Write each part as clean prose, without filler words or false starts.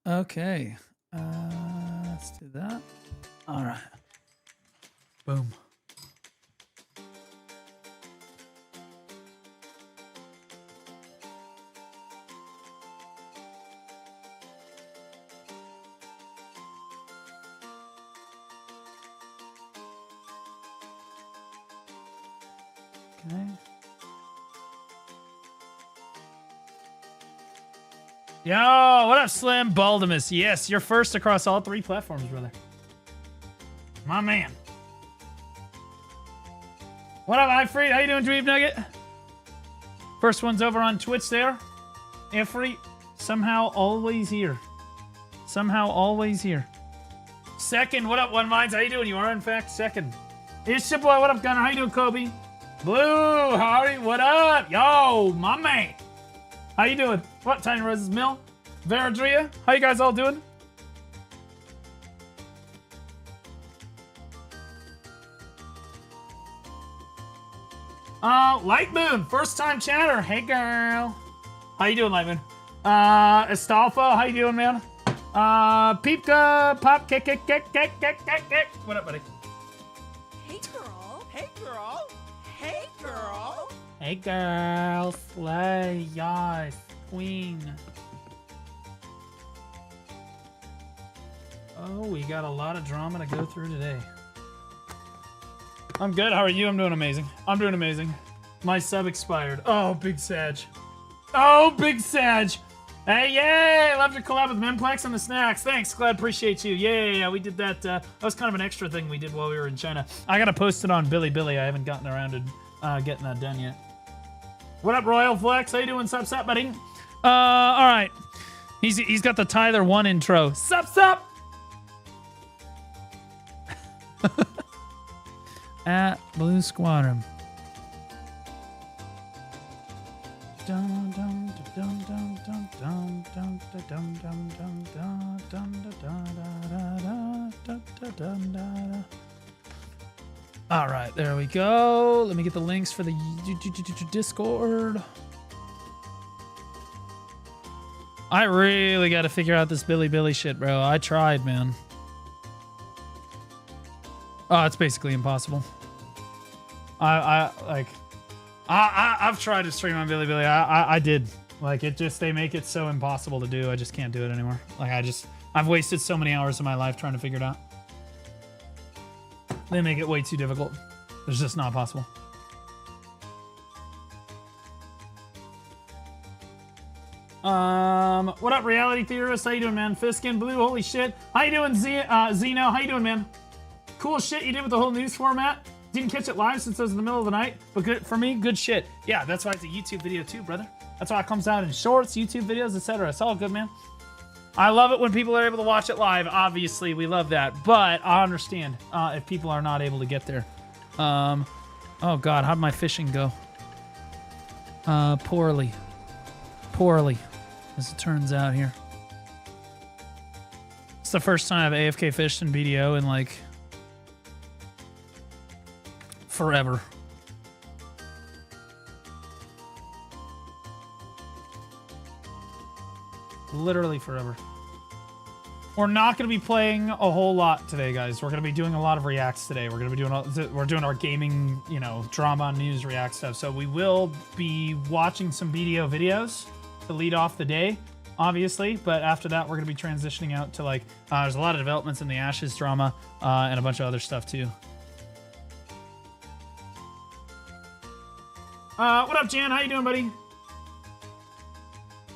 Okay. Let's do that. All right. Boom. Okay. Yo, what up, Slim Baldimus? Yes, you're first across all 3 platforms, brother. My man. What up, Ifree? How you doing, Dream Nugget? First one's over on Twitch there. Ifree, somehow always here. Somehow always here. Second, what up, One Minds? How you doing? You are, in fact, second. It's your boy. What up, Gunner? How you doing, Kobe? Blue, Hardy, what up? Yo, my man. How you doing? What, Tiny Roses Mill? Veradria, how you guys all doing? Light Moon, first time chatter. Hey, girl. How you doing, Light Moon? Astolfo, how you doing, man? Peepka, Pop, kick. What up, buddy? Hey, girl. Hey, girl. Hey, girl. Hey, girl. Slay, yes, queen. Oh, we got a lot of drama to go through today. I'm good. How are you? I'm doing amazing. I'm doing amazing. My sub expired. Oh, big Sag. Oh, big Sag. Hey, yay! Love your collab with Memplex and the snacks. Thanks, glad appreciate you. Yeah, we did that. That was kind of an extra thing we did while we were in China. I gotta post it on Billy. I haven't gotten around to getting that done yet. What up, Royal Flex? How you doing? Sup, buddy? All right. He's got the Tyler 1 intro. Sup. At Blue Squadron. All right, there we go. Let me get the links for the Discord. I really got to figure out this Billy shit, bro. I tried, man. Oh, it's basically impossible. I've tried to stream on Billy. I did. Like, they make it so impossible to do. I just can't do it anymore. Like, I've wasted so many hours of my life trying to figure it out. They make it way too difficult. It's just not possible. What up, Reality Theorist? How you doing, man? Fiskin, Blue, holy shit. How you doing, Zeno? How you doing, man? Cool shit you did with the whole news format. Didn't catch it live since it was in the middle of the night, but good for me, good shit. Yeah, that's why it's a YouTube video too, brother. That's why it comes out in shorts, YouTube videos, etc. It's all good, man. I love it when people are able to watch it live. Obviously, we love that, but I understand if people are not able to get there. Oh God, how'd my fishing go? Poorly, as it turns out here. It's the first time I've AFK fished in BDO in like forever. Literally forever. We're not going to be playing a whole lot today, guys. We're going to be doing a lot of reacts today. We're going to be doing we're doing our gaming, drama news react stuff. So we will be watching some BDO videos to lead off the day, obviously. But after that, we're going to be transitioning out to there's a lot of developments in the Ashes drama and a bunch of other stuff too. What up, Jan? How you doing, buddy?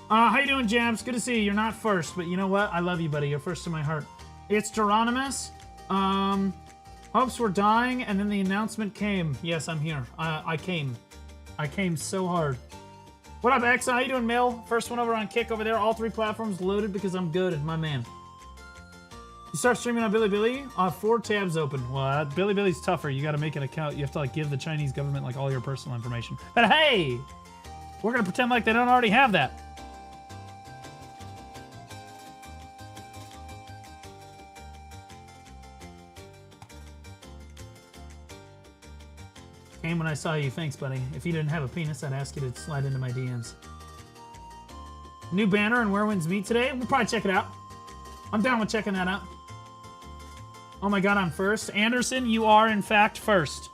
How you doing, Jams? Good to see you. You're not first, but you know what? I love you, buddy. You're first in my heart. It's Geronimus. Hopes were dying, and then the announcement came. Yes, I'm here. I came. I came so hard. What up, X? How you doing, Mel? First one over on Kick over there. All 3 platforms loaded because I'm good, my man. You start streaming on Billy. 4 tabs open. Well, Billy's tougher. You got to make an account. You have to give the Chinese government all your personal information. But hey, we're gonna pretend like they don't already have that. Came when I saw you. Thanks, buddy. If you didn't have a penis, I'd ask you to slide into my DMs. New banner and Where Winds Meet today. We'll probably check it out. I'm down with checking that out. Oh my god, I'm first. Anderson, you are in fact first.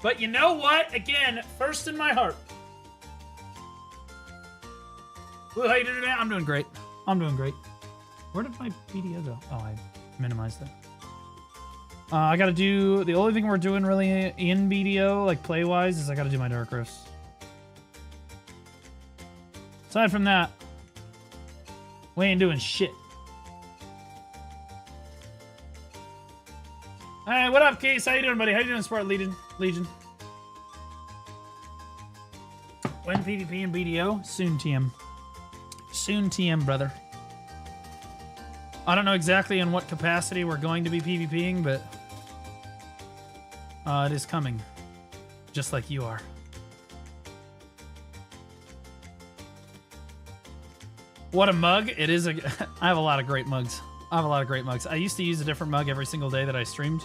But you know what? Again, first in my heart. Ooh, how you doing today? I'm doing great. I'm doing great. Where did my video go? Oh, I minimized it. I gotta do... The only thing we're doing really in BDO, like play-wise, is I gotta do my Dark Rifts. Aside from that, we ain't doing shit. Hey, what up, Case? How you doing, buddy? How you doing, Sport Legion? When PvP and BDO? Soon, TM. Soon, TM, brother. I don't know exactly in what capacity we're going to be PvPing, but it is coming. Just like you are. What a mug. It is a... I have a lot of great mugs. I used to use a different mug every single day that I streamed.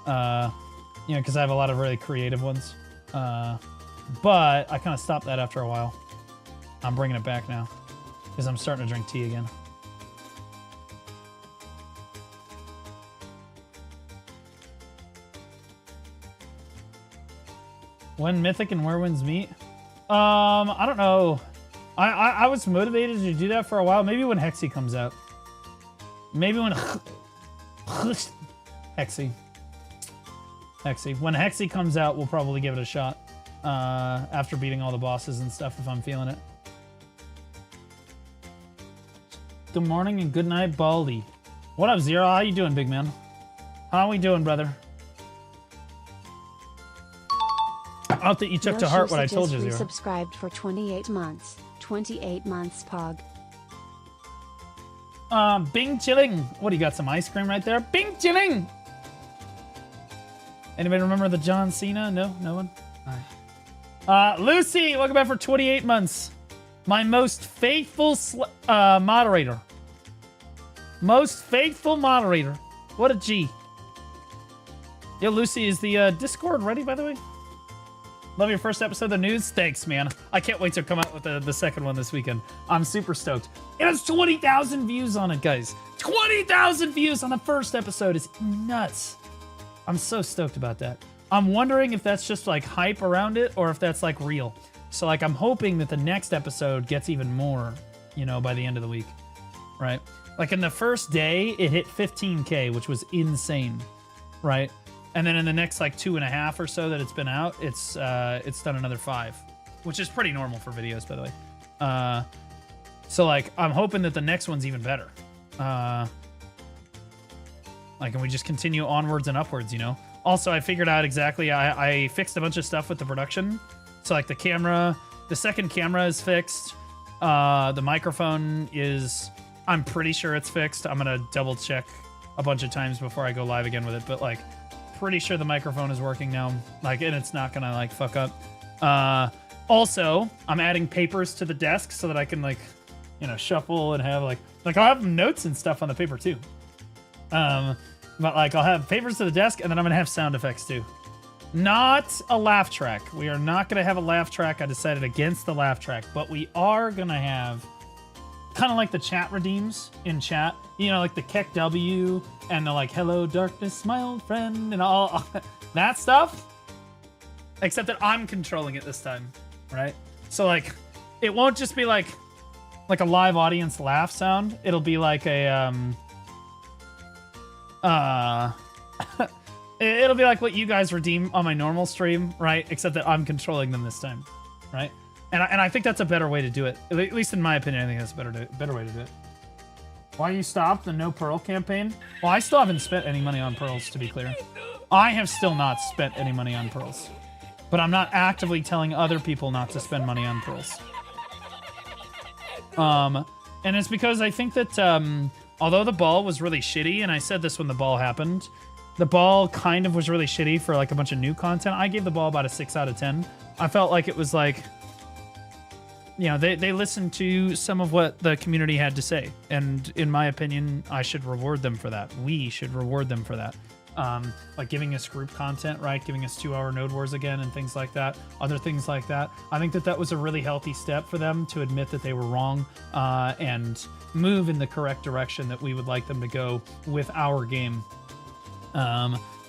You know, because I have a lot of really creative ones. But I kind of stopped that after a while. I'm bringing it back now. Because I'm starting to drink tea again. When Mythic and Whirlwinds meet? I don't know. I was motivated to do that for a while. Maybe when Hexy comes out. Maybe when... Hexy. When Hexy comes out, we'll probably give it a shot. After beating all the bosses and stuff, if I'm feeling it. Good morning and good night, Baldy. What up, Zero? How you doing, big man? How we doing, brother? I hope that you took to heart what I told you, Zero. Subscribed for 28 months. 28 months, Pog. Bing chilling. What, do you got some ice cream right there? Bing chilling! Anybody remember the John Cena? No? No one? Alright. Lucy, welcome back for 28 months. My most faithful moderator. Most faithful moderator. What a G. Yo, Lucy, is the Discord ready, by the way? Love your first episode of the news. Thanks, man. I can't wait to come out with the second one this weekend. I'm super stoked. It has 20,000 views on it, guys. 20,000 views on the first episode is nuts. I'm so stoked about that. I'm wondering if that's just like hype around it or if that's like real. So like I'm hoping that the next episode gets even more, you know, by the end of the week, right? Like in the first day, it hit 15K, which was insane, right? And then in the next like 2.5 or so that it's been out, it's done another 5, which is pretty normal for videos, by the way. So like I'm hoping that the next one's even better. Like, and we just continue onwards and upwards, you know? Also, I figured out exactly, I fixed a bunch of stuff with the production. So like the camera, the second camera is fixed. The microphone is, I'm pretty sure it's fixed. I'm gonna double check a bunch of times before I go live again with it, but like, pretty sure the microphone is working now. Like, and it's not gonna like fuck up. Also, I'm adding papers to the desk so that I can like, you know, shuffle and have like I'll have notes and stuff on the paper too. But like I'll have papers to the desk and then I'm gonna have sound effects too. Not a laugh track. We are not gonna have a laugh track. I decided against the laugh track, but we are gonna have kind of like the chat redeems in chat. You know, like the Keck W and the like, hello darkness, my old friend, and all that stuff. Except that I'm controlling it this time, right? So like, it won't just be like a live audience laugh sound. It'll be like a it'll be like what you guys redeem on my normal stream, right? Except that I'm controlling them this time, right? And I think that's a better way to do it. At least in my opinion, I think that's a better way to do it. Why you stopped the no pearl campaign? Well, I still haven't spent any money on pearls, to be clear. I have still not spent any money on pearls. But I'm not actively telling other people not to spend money on pearls. And it's because I think that although the ball was really shitty, and I said this when the ball happened, the ball kind of was really shitty for like a bunch of new content. I gave the ball about a 6 out of 10. I felt like it was like, you know, they listened to some of what the community had to say. And in my opinion, I should reward them for that. We should reward them for that. like giving us group content, right? Giving us 2-hour Node Wars again and things like that, other things like that. I think that was a really healthy step for them to admit that they were wrong and move in the correct direction that we would like them to go with our game.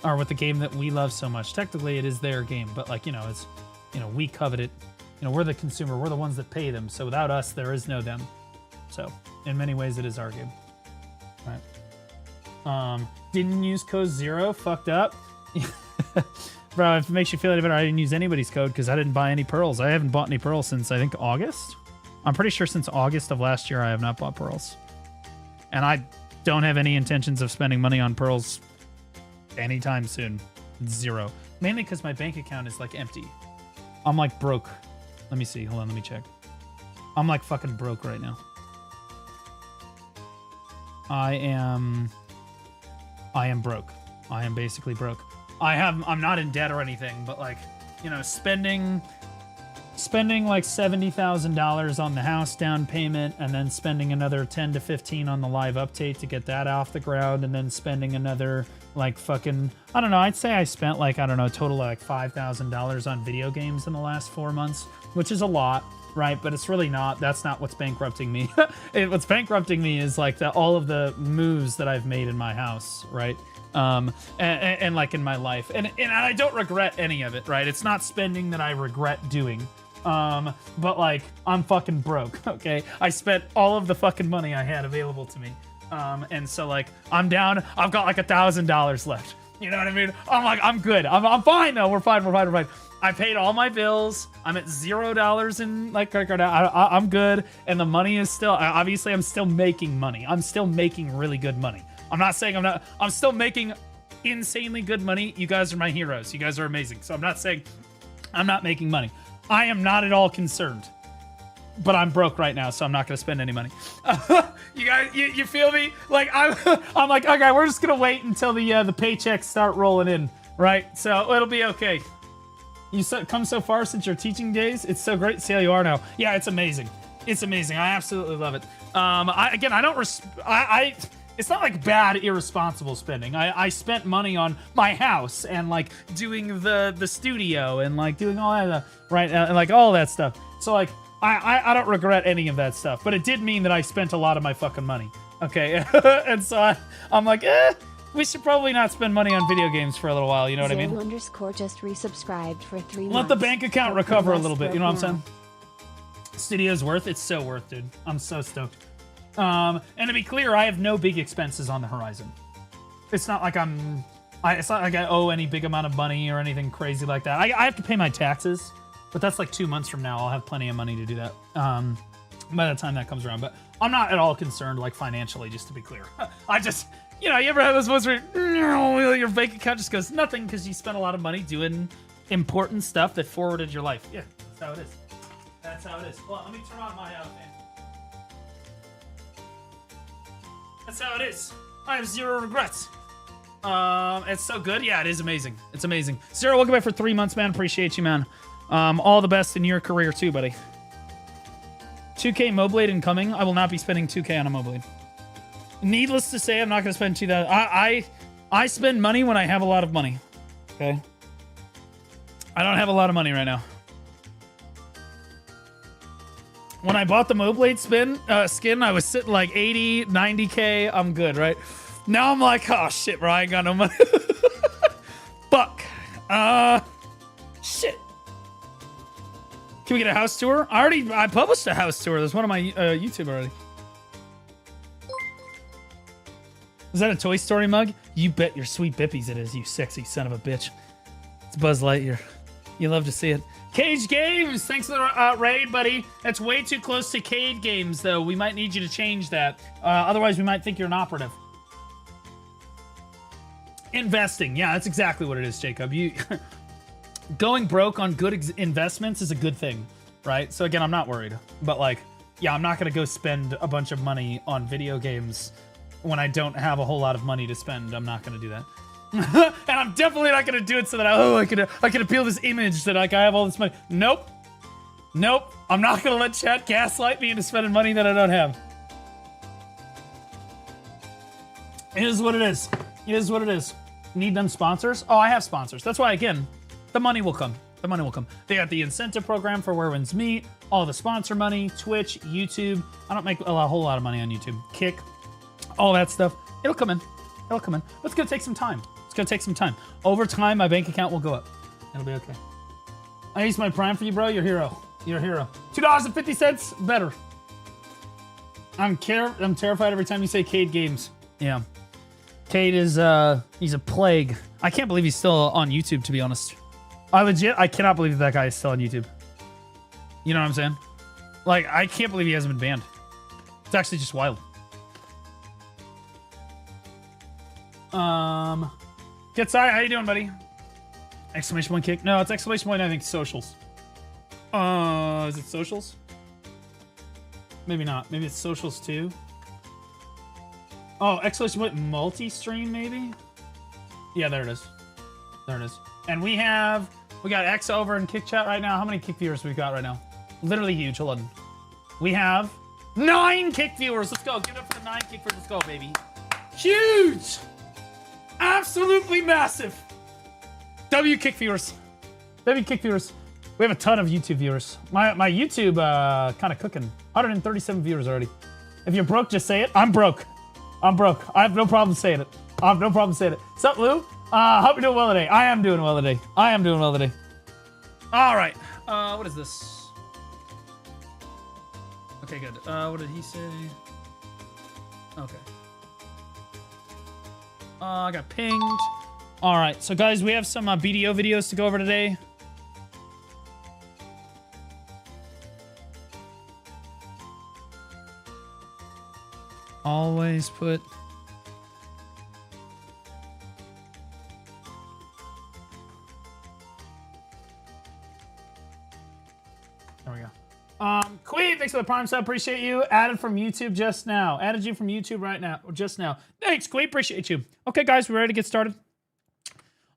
Or with the game that we love so much. Technically, it is their game, but like, it's, we covet it. We're the consumer. We're the ones that pay them. So without us, there is no them. So in many ways, it is our game. Right. Didn't use code 0. Fucked up. Bro, if it makes you feel any better, I didn't use anybody's code because I didn't buy any pearls. I haven't bought any pearls since, I think, August. I'm pretty sure since August of last year, I have not bought pearls. And I don't have any intentions of spending money on pearls anytime soon. 0. Mainly because my bank account is like empty. I'm like broke. Let me see. Hold on, let me check. I'm like fucking broke right now. I am broke. I am basically broke. I'm not in debt or anything, but like, spending like $70,000 on the house down payment, and then spending another 10 to 15 on the live update to get that off the ground, and then spending another like fucking, I don't know, I'd say I spent like, I don't know, total like $5,000 on video games in the last 4 months, which is a lot, right? But it's really not. That's not what's bankrupting me. What's bankrupting me is like all of the moves that I've made in my house, right? And like in my life, and I don't regret any of it, right? It's not spending that I regret doing. But like, I'm fucking broke, okay? I spent all of the fucking money I had available to me. And so like, I'm down, I've got like $1,000 left. You know what I mean? I'm like, I'm good. I'm fine though. We're fine. I paid all my bills. I'm at $0 in like credit card. I'm good. And the money is still, obviously I'm still making money. I'm still making really good money. I'm not saying I'm not, I'm still making insanely good money. You guys are my heroes. You guys are amazing. So I'm not saying I'm not making money. I am not at all concerned, but I'm broke right now, so I'm not going to spend any money. You guys, you feel me? Like I'm like, okay, we're just gonna wait until the paychecks start rolling in, right? So it'll be okay. You come so far since your teaching days. It's so great to see how you are now. Yeah, it's amazing. It's amazing. I absolutely love it. It's not like bad, irresponsible spending. I spent money on my house and like doing the studio and like doing all that, right? And like all that stuff. So like, I don't regret any of that stuff, but it did mean that I spent a lot of my fucking money. Okay. And so I'm like, we should probably not spend money on video games for a little while. You know what I mean? _ just resubscribed for 3 months. Let the bank account recover a little bit. You know what I'm saying? Studio's worth. It's so worth, dude. I'm so stoked. And to be clear, I have no big expenses on the horizon. It's not like it's not like I owe any big amount of money or anything crazy like that. I have to pay my taxes, but that's like 2 months from now. I'll have plenty of money to do that. By the time that comes around, but I'm not at all concerned like financially, just to be clear. I just, you ever have those moments where your bank account just goes nothing because you spent a lot of money doing important stuff that forwarded your life. Yeah, that's how it is. That's how it is. Well, let me turn on my fan. That's how it is. I have 0 regrets. It's so good. Yeah, it is amazing. It's amazing. 0, welcome back for 3 months, man. Appreciate you, man. All the best in your career too, buddy. 2K Moblade incoming. I will not be spending 2K on a Moblade. Needless to say, I'm not going to spend 2,000. I spend money when I have a lot of money. Okay. I don't have a lot of money right now. When I bought the Moblade skin, I was sitting like 80, 90K. I'm good, right? Now I'm like, oh shit, bro, I ain't got no money. Fuck. Shit. Can we get a house tour? I published a house tour. There's one on my YouTube already. Is that a Toy Story mug? You bet your sweet bippies it is, you sexy son of a bitch. It's Buzz Lightyear. You love to see it. Cage Games, thanks for the raid, buddy. That's way too close to Cade Games, though. We might need you to change that. Otherwise, we might think you're an operative. Investing. Yeah, that's exactly what it is, Jacob. Going broke on good investments is a good thing, right? So again, I'm not worried. But like, yeah, I'm not going to go spend a bunch of money on video games when I don't have a whole lot of money to spend. I'm not going to do that. And I'm definitely not gonna do it so that I can appeal this image that like I have all this money. Nope. I'm not gonna let chat gaslight me into spending money that I don't have. It is what it is. It is what it is. Need them sponsors? Oh, I have sponsors. That's why, again, the money will come. The money will come. They got the incentive program for Where Winds Meet, all the sponsor money, Twitch, YouTube. I don't make a whole lot of money on YouTube. Kick, all that stuff. It'll come in. It'll come in. But it's going to take some time. It's going to take some time. Over time, my bank account will go up. It'll be okay. I use my Prime for you, bro. You're a hero. You're a hero. $2.50 better. I'm terrified every time you say Cade Games. Yeah. Cade is, he's a plague. I can't believe he's still on YouTube, to be honest. I cannot believe that guy is still on YouTube. You know what I'm saying? Like, I can't believe he hasn't been banned. It's actually just wild. Kitsai, how you doing, buddy? Exclamation point kick? No, it's exclamation point, I think, socials. Is it socials? Maybe not. Maybe it's socials too. Oh, exclamation point multi-stream, maybe? Yeah, there it is. There it is. And we got X over in Kick Chat right now. How many Kick viewers we got right now? Literally huge. Hold on. We have 9 Kick viewers. Let's go. Give it up for the 9 Kick viewers. Let's go, baby. Huge! Absolutely massive. W Kick viewers. W Kick viewers. We have a ton of YouTube viewers. My YouTube kind of cooking. 137 viewers already. If you're broke, just say it. I'm broke. I'm broke. I have no problem saying it. I have no problem saying it. What's up, Lou? Hope you're doing well today. I am doing well today. I am doing well today. All right. What is this? Okay, good. What did he say? Okay. I got pinged. All right. So, guys, we have some BDO videos to go over today. Always put... There we go. Queen, thanks for the Prime sub. Appreciate you. Added from YouTube just now. Added you from YouTube right now. Just now. Thanks, Queen. Appreciate you. Okay, guys, we ready to get started?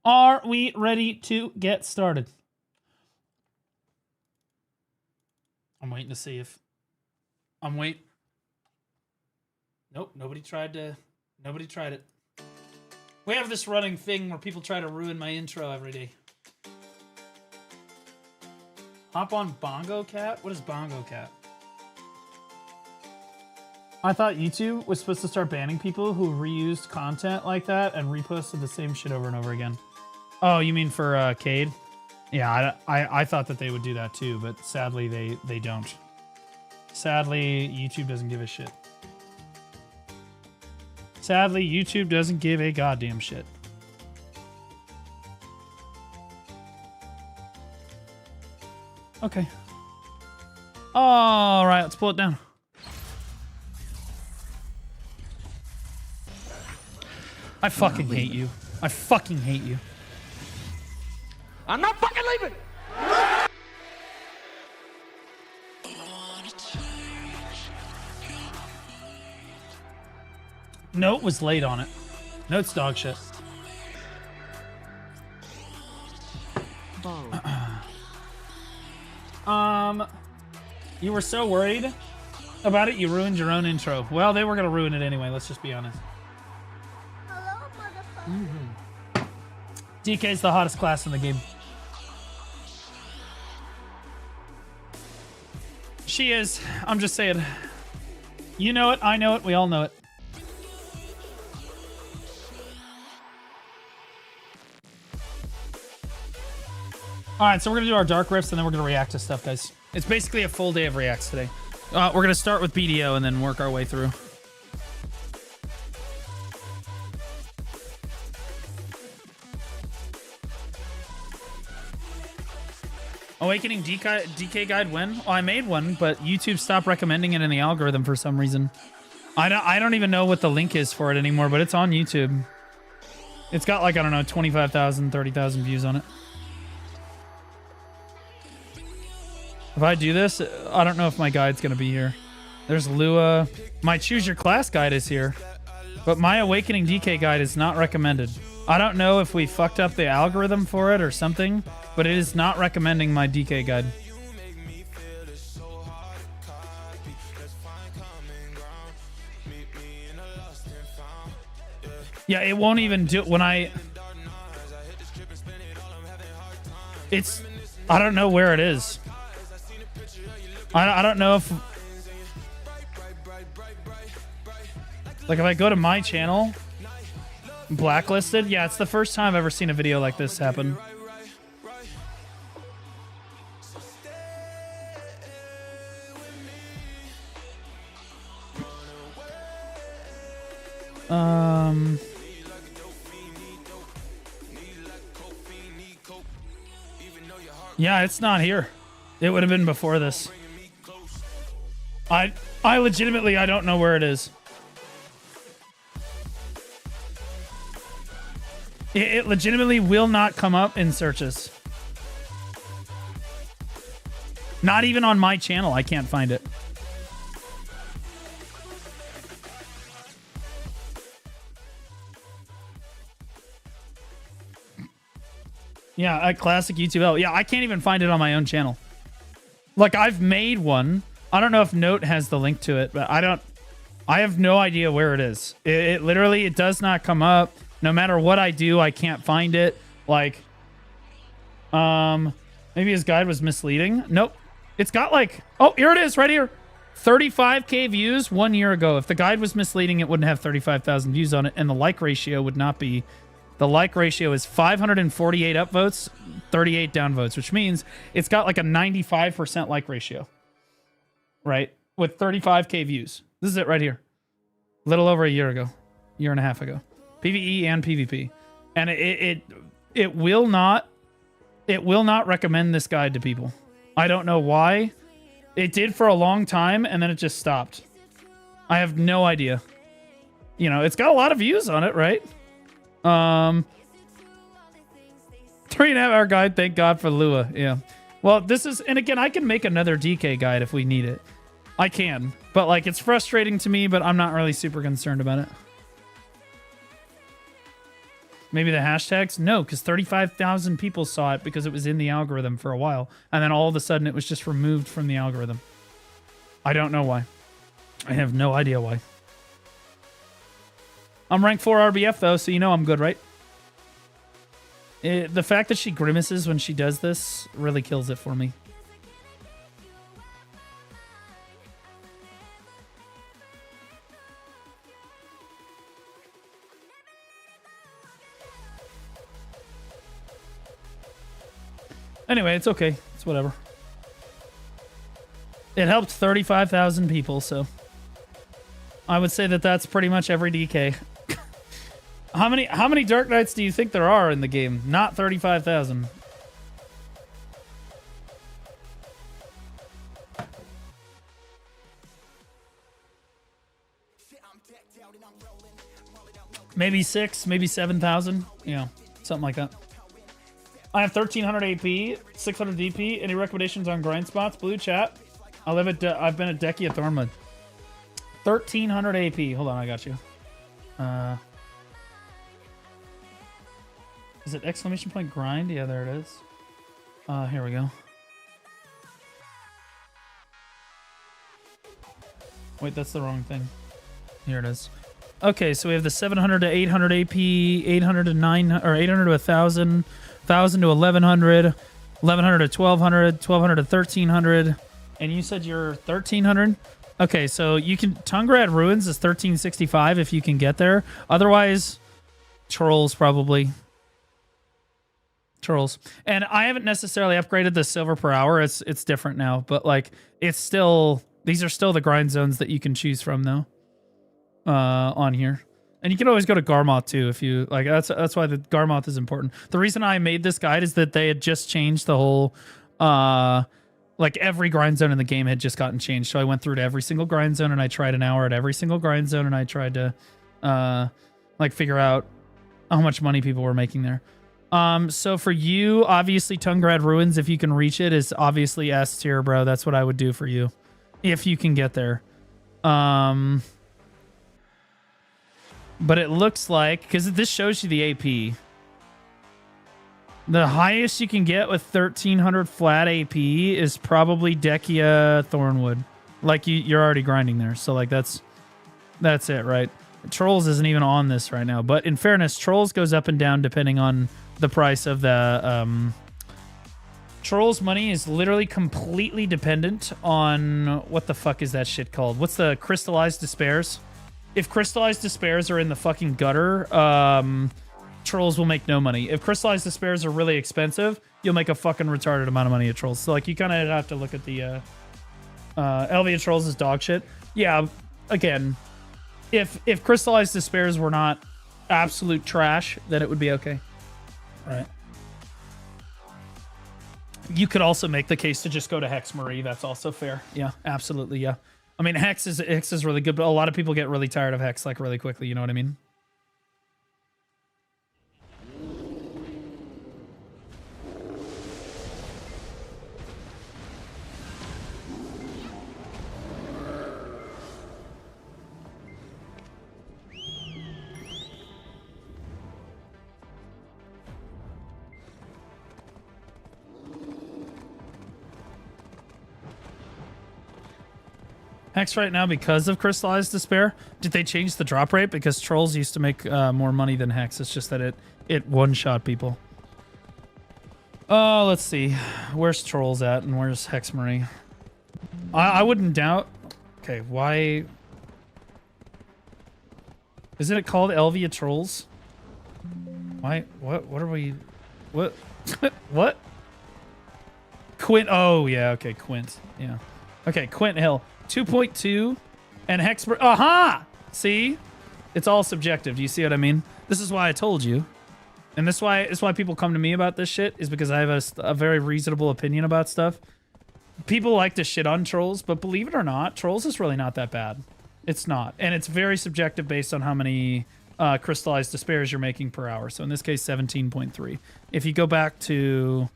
Are we ready to get started? I'm waiting to see if... I'm waiting. Nope, nobody tried it. We have this running thing where people try to ruin my intro every day. Hop on Bongo Cat? What is Bongo Cat? I thought YouTube was supposed to start banning people who reused content like that and reposted the same shit over and over again. Oh, you mean for Cade? Yeah, I thought that they would do that too, but sadly they don't. Sadly, YouTube doesn't give a shit. Sadly, YouTube doesn't give a goddamn shit. Okay. All right, let's pull it down. I fucking hate you. I fucking hate you. I'm not fucking leaving! Note was late on it. Note's dog shit. You were so worried about it, you ruined your own intro. Well, they were gonna ruin it anyway, let's just be honest. Hello, motherfucker. DK's the hottest class in the game. She is. I'm just saying. You know it, I know it, we all know it. Alright, so we're gonna do our dark rifts and then we're gonna react to stuff, guys. It's basically a full day of reacts today. We're gonna start with BDO and then work our way through. Awakening DK guide when? Oh, I made one, but YouTube stopped recommending it in the algorithm for some reason. I don't even know what the link is for it anymore, but it's on YouTube. It's got like, I don't know, 25,000, 30,000 views on it. If I do this, I don't know if my guide's gonna be here. There's Lua. My Choose Your Class guide is here, but my Awakening DK guide is not recommended. I don't know if we fucked up the algorithm for it or something, but it is not recommending my DK guide. Yeah, it won't even do when I It's, I don't know where it is. I don't know if, like, if I go to my channel, blacklisted. Yeah, it's the first time I've ever seen a video like this happen. Yeah, it's not here. It would have been before this. I legitimately, I don't know where it is. It legitimately will not come up in searches. Not even on my channel, I can't find it. Yeah, a classic YouTube L. Yeah, I can't even find it on my own channel. Like, I've made one. I don't know if Note has the link to it, but I have no idea where it is. It literally, it does not come up. No matter what I do, I can't find it. Like, maybe his guide was misleading. Nope. It's got like, oh, here it is right here. 35K views 1 year ago. If the guide was misleading, it wouldn't have 35,000 views on it, and the like ratio would not be. The like ratio is 548 upvotes, 38 downvotes, which means it's got like a 95% like ratio, right? With 35K views. This is it right here. A little over a year ago, year and a half ago. PvE and PvP. And it will not recommend this guide to people. I don't know why. It did for a long time, and then it just stopped. I have no idea. You know, it's got a lot of views on it, right? 3.5-hour guide. Thank God for Lua. Yeah. Well, this is, and again, I can make another DK guide if we need it. I can, but like, it's frustrating to me, but I'm not really super concerned about it. Maybe the hashtags? No, because 35,000 people saw it because it was in the algorithm for a while. And then all of a sudden it was just removed from the algorithm. I don't know why. I have no idea why. I'm rank 4 RBF though, so you know I'm good, right? The fact that she grimaces when she does this really kills it for me. Anyway, it's okay. It's whatever. It helped 35,000 people, so I would say that that's pretty much every DK. How many Dark Knights do you think there are in the game? Not 35,000. Maybe 6, maybe 7,000. Yeah, something like that. I have 1300 AP, 600 DP. Any recommendations on grind spots? Blue chat. I've been a Decky at Thornwood. 1300 AP. Hold on, I got you. Is it exclamation point grind? Yeah, there it is. Here we go. Wait, that's the wrong thing. Here it is. Okay, so we have the 700 to 800 AP, 800 to 900, or 800 to 1,000, 1,000 to 1,100, 1,100 to 1,200, 1,200 to 1,300, and you said you're 1,300? Okay, so you can... Tungrad Ruins is 1,365 if you can get there. Otherwise, Trolls probably. Trolls. And I haven't necessarily upgraded the silver per hour. It's different now, but like, it's still... These are still the grind zones that you can choose from, though. On here. And you can always go to Garmoth too if you like. That's why the Garmoth is important. The reason I made this guide is that they had just changed the whole like every grind zone in the game had just gotten changed. So I went through to every single grind zone and I tried an hour at every single grind zone and I tried to like figure out how much money people were making there. So for you, obviously Tungrad Ruins, if you can reach it, is obviously S tier, bro. That's what I would do for you if you can get there. But it looks like, because this shows you the AP, the highest you can get with 1,300 flat AP is probably Dekia Thornwood. Like you're already grinding there, so like that's it, right? Trolls isn't even on this right now, but in fairness, Trolls goes up and down depending on the price of the Trolls money is literally completely dependent on what the fuck is that shit called? What's the crystallized despairs? If crystallized despairs are in the fucking gutter, trolls will make no money. If crystallized despairs are really expensive, you'll make a fucking retarded amount of money at trolls. So like you kind of have to look at the Elvia trolls is dog shit. Yeah, again, if crystallized despairs were not absolute trash, then it would be okay. Right. You could also make the case to just go to Hex Marie. That's also fair. Yeah, absolutely. Yeah. I mean, Hex is really good, but a lot of people get really tired of Hex like really quickly. You know what I mean? Hex right now because of Crystallized Despair. Did they change the drop rate? Because Trolls used to make more money than Hex. It's just that it one-shot people. Oh, let's see. Where's Trolls at and where's Hex Marie? I wouldn't doubt... Okay, why... Isn't it called Elvia Trolls? Why? What are we... What? What? Quint... Oh, yeah, okay, Quint. Yeah. Okay, Quint Hill. 2.2 and Hex... Aha! See? It's all subjective. Do you see what I mean? This is why I told you. And this is why people come to me about this shit, is because I have a very reasonable opinion about stuff. People like to shit on Trolls, but believe it or not, Trolls is really not that bad. It's not. And it's very subjective based on how many crystallized despairs you're making per hour. So in this case, 17.3. If you go back to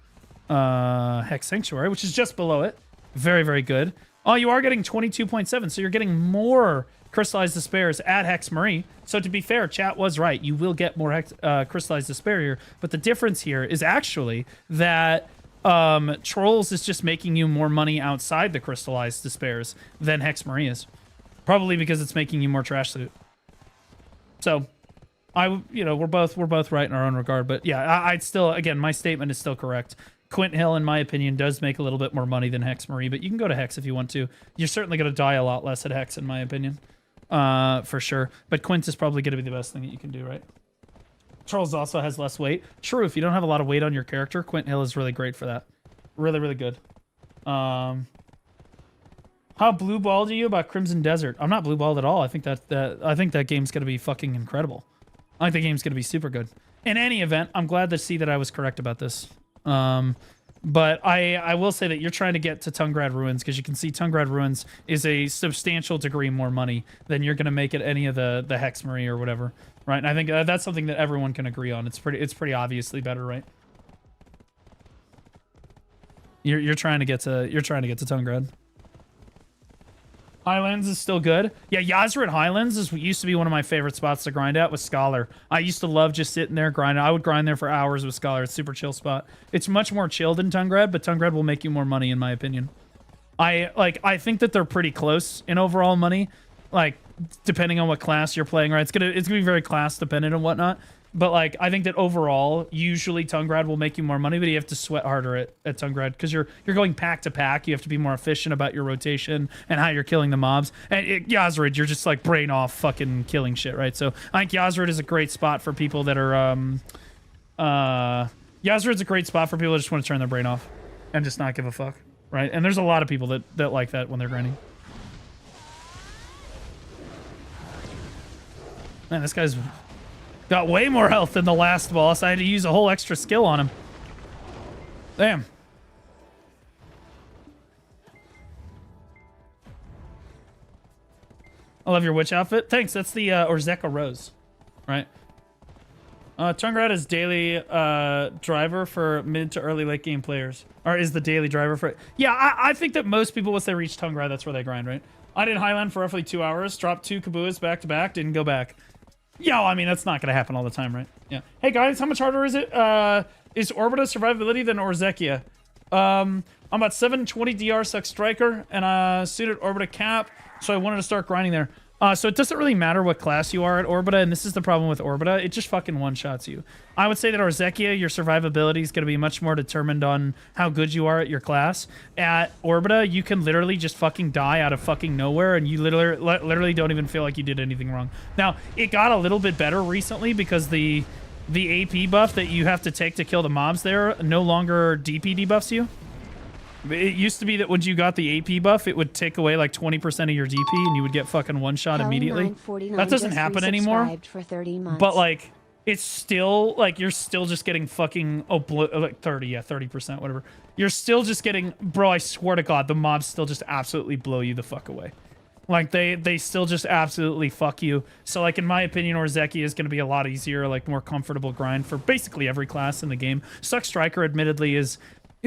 Hex Sanctuary, which is just below it, very, very good. Oh, you are getting 22.7, so you're getting more crystallized despairs at Hex Marie. So to be fair, chat was right. You will get more crystallized despair here. But the difference here is actually that Trolls is just making you more money outside the crystallized despairs than Hex Marie is. Probably because it's making you more trash loot. So, we're both right in our own regard. But yeah, I'd still, again, my statement is still correct. Quint Hill, in my opinion, does make a little bit more money than Hex Marie, but you can go to Hex if you want to. You're certainly going to die a lot less at Hex, in my opinion, for sure. But Quint is probably going to be the best thing that you can do, right? Trolls also has less weight. True, if you don't have a lot of weight on your character, Quint Hill is really great for that. Really, really good. How blue balled are you about Crimson Desert? I'm not blue balled at all. I think that game's going to be fucking incredible. I think the game's going to be super good. In any event, I'm glad to see that I was correct about this. But I will say that you're trying to get to Tungrad Ruins because you can see Tungrad Ruins is a substantial degree more money than you're going to make at any of the Hex Marie or whatever, right? And I think that's something that everyone can agree on. It's pretty obviously better, right? You're trying to get to Tungrad. Highlands is still good. Yeah, Yazrid Highlands used to be one of my favorite spots to grind at with Scholar. I used to love just sitting there grinding. I would grind there for hours with Scholar. It's a super chill spot. It's much more chill than Tungrad, but Tungrad will make you more money in my opinion. I think that they're pretty close in overall money. Like, depending on what class you're playing, right? It's gonna be very class dependent and whatnot. But like, I think that overall, usually Tungrad will make you more money, but you have to sweat harder at Tungrad because you're going pack to pack. You have to be more efficient about your rotation and how you're killing the mobs. And Yazrid, you're just like brain off fucking killing shit, right? So I think Yazrid is a great spot for people that are Yazrid's a great spot for people that just want to turn their brain off and just not give a fuck, right? And there's a lot of people that like that when they're grinding. Man, this guy's got way more health than the last boss. I had to use a whole extra skill on him. Damn. I love your witch outfit. Thanks. That's the Orzeka Rose, right? Tungrad is daily driver for mid to early late game players. Or is the daily driver for... Yeah, I think that most people, once they reach Tungrad, that's where they grind, right? I did Highland for roughly 2 hours, dropped 2 Kabuas back to back, didn't go back. Yeah, I mean, that's not going to happen all the time, right? Yeah. Hey, guys, how much harder is it? Is Orbita survivability than Orzekia? I'm about 720 DR suck striker, and suited Orbita cap, so I wanted to start grinding there. So it doesn't really matter what class you are at Orbita, and this is the problem with Orbita. It just fucking one-shots you. I would say that Orzekia, your survivability is going to be much more determined on how good you are at your class. At Orbita, you can literally just fucking die out of fucking nowhere, and you literally don't even feel like you did anything wrong. Now, it got a little bit better recently because the AP buff that you have to take to kill the mobs there no longer DP debuffs you. It used to be that when you got the AP buff, it would take away like 20% of your DP and you would get fucking one-shot immediately. That doesn't happen anymore. For 30 months. But like, it's still like you're still just getting fucking like 30%, whatever. You're still just getting, bro, I swear to God, the mobs still just absolutely blow you the fuck away. Like they still just absolutely fuck you. So like in my opinion, Orzeki is going to be a lot easier, like more comfortable grind for basically every class in the game. Suck Striker admittedly is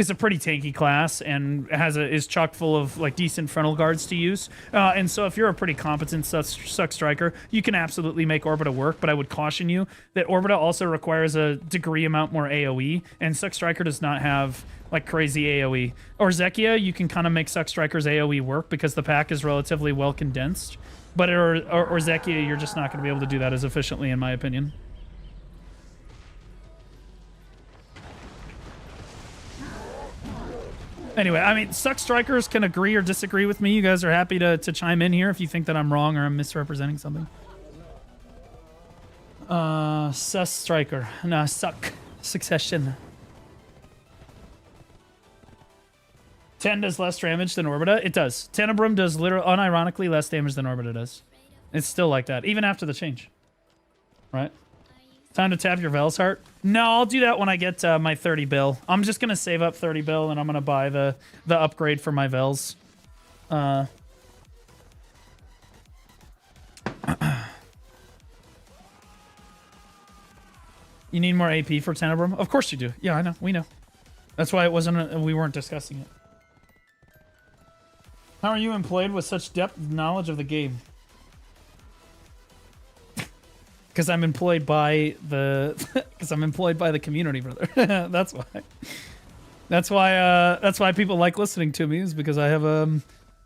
a pretty tanky class and is chock full of like decent frontal guards to use. And so if you're a pretty competent Suck Striker, you can absolutely make Orbita work, but I would caution you that Orbita also requires a degree amount more AoE, and Suck Striker does not have like crazy AoE. Orzekia, you can kind of make Suck Striker's AoE work because the pack is relatively well condensed, but Orzekia, you're just not going to be able to do that as efficiently in my opinion. Anyway, I mean, Suck Strikers can agree or disagree with me. You guys are happy to chime in here if you think that I'm wrong or I'm misrepresenting something. Sus Striker. No, Suck. Succession. 10 does less damage than Orbita? It does. Tenebrum does unironically less damage than Orbita does. It's still like that, even after the change. Right? Time to tap your Vel's Heart? No, I'll do that when I get my 30 bill. I'm just going to save up 30 bill and I'm going to buy the upgrade for my Vels. You need more AP for Tenebrum? Of course you do. Yeah, I know. We know. That's why we weren't discussing it. How are you employed with such depth of knowledge of the game? Because I'm employed by the community, brother. That's why. That's why people like listening to me, is because I have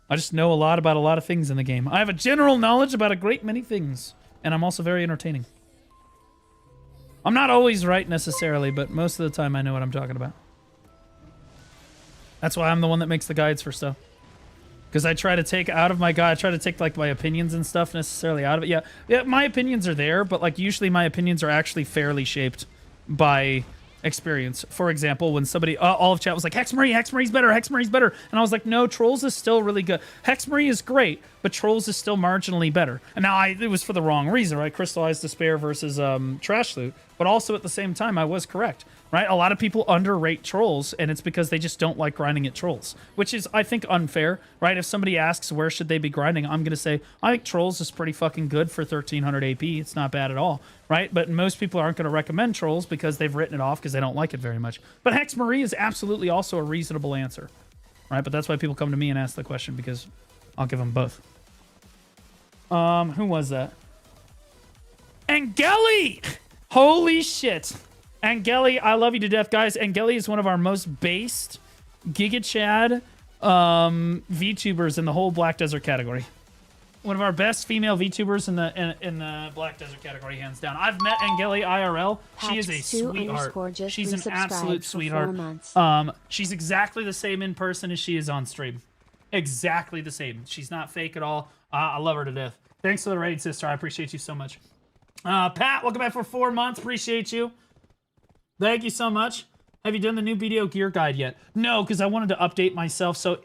I just know a lot about a lot of things in the game. I have a general knowledge about a great many things, and I'm also very entertaining. I'm not always right necessarily, but most of the time I know what I'm talking about. That's why I'm the one that makes the guides for stuff. Because I try to take out of my guide, I try to take like my opinions and stuff necessarily out of it. Yeah, my opinions are there, but like usually my opinions are actually fairly shaped by experience. For example, when somebody, all of chat was like, Hexmary's better, Hexmary's better. And I was like, no, Trolls is still really good. Hexmary is great, but Trolls is still marginally better. And now it was for the wrong reason, right? Crystallized Despair versus Trash Loot. But also at the same time, I was correct, right? A lot of people underrate Trolls, and it's because they just don't like grinding at Trolls, which is, I think, unfair, right? If somebody asks where should they be grinding, I'm going to say, I think Trolls is pretty fucking good for 1300 AP. It's not bad at all, right? But most people aren't going to recommend Trolls because they've written it off because they don't like it very much. But Hexmarie is absolutely also a reasonable answer, right? But that's why people come to me and ask the question, because I'll give them both. Who was that? Angeli! Holy shit. Angeli, I love you to death, guys. Angeli is one of our most based Giga Chad VTubers in the whole Black Desert category. One of our best female VTubers in the Black Desert category, hands down. I've met Angeli IRL. She is a sweetheart. She's an absolute sweetheart. She's exactly the same in person as she is on stream. Exactly the same. She's not fake at all. I love her to death. Thanks for the raid, sister. I appreciate you so much. Pat, welcome back for 4 months. Appreciate you. Thank you so much. Have you done the new BDO gear guide yet? No, because I wanted to update myself. So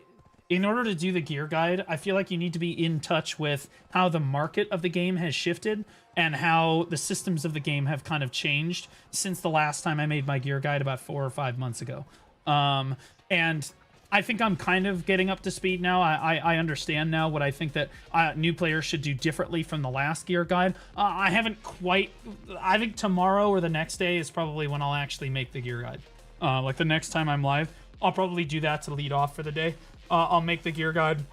in order to do the gear guide, I feel like you need to be in touch with how the market of the game has shifted and how the systems of the game have kind of changed since the last time I made my gear guide about 4 or 5 months ago. And I think I'm kind of getting up to speed now. I understand now what I think that new players should do differently from the last gear guide. I haven't quite... I think tomorrow or the next day is probably when I'll actually make the gear guide. Like the next time I'm live, I'll probably do that to lead off for the day. I'll make the gear guide,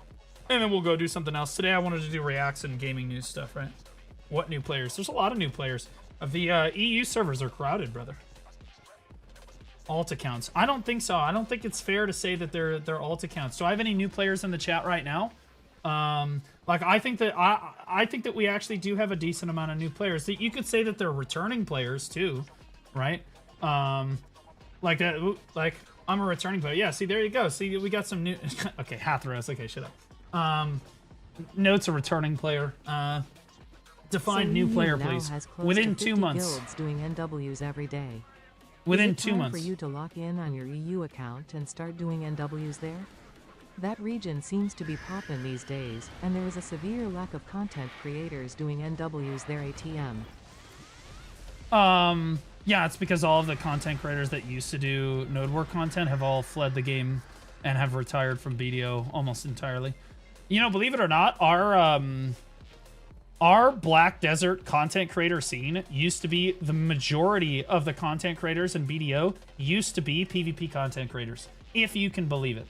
and then we'll go do something else. Today I wanted to do reacts and gaming news stuff, right? What new players? There's a lot of new players. The EU servers are crowded, brother. Alt accounts. I don't think so. I don't think it's fair to say that they're alt accounts. Do I have any new players in the chat right now? Like I think that we actually do have a decent amount of new players. That you could say that they're returning players too, right? Like that. Like I'm a returning player. Yeah. See, there you go. See, we got some new. Okay, Hathras. Okay, shut up. Note's a returning player. Define So new player, now please. has close Within to 2 50 months. guilds doing NWs every day. Within Is it 2 time months. for you to lock in on your EU account and start doing NWs there? That region seems to be poppin' these days, and there is a severe lack of content creators doing NWs there ATM. Yeah, it's because all of the content creators that used to do node work content have all fled the game and have retired from BDO almost entirely. You know, believe it or not, our Black Desert content creator scene used to be the majority of the content creators in BDO used to be PvP content creators, if you can believe it.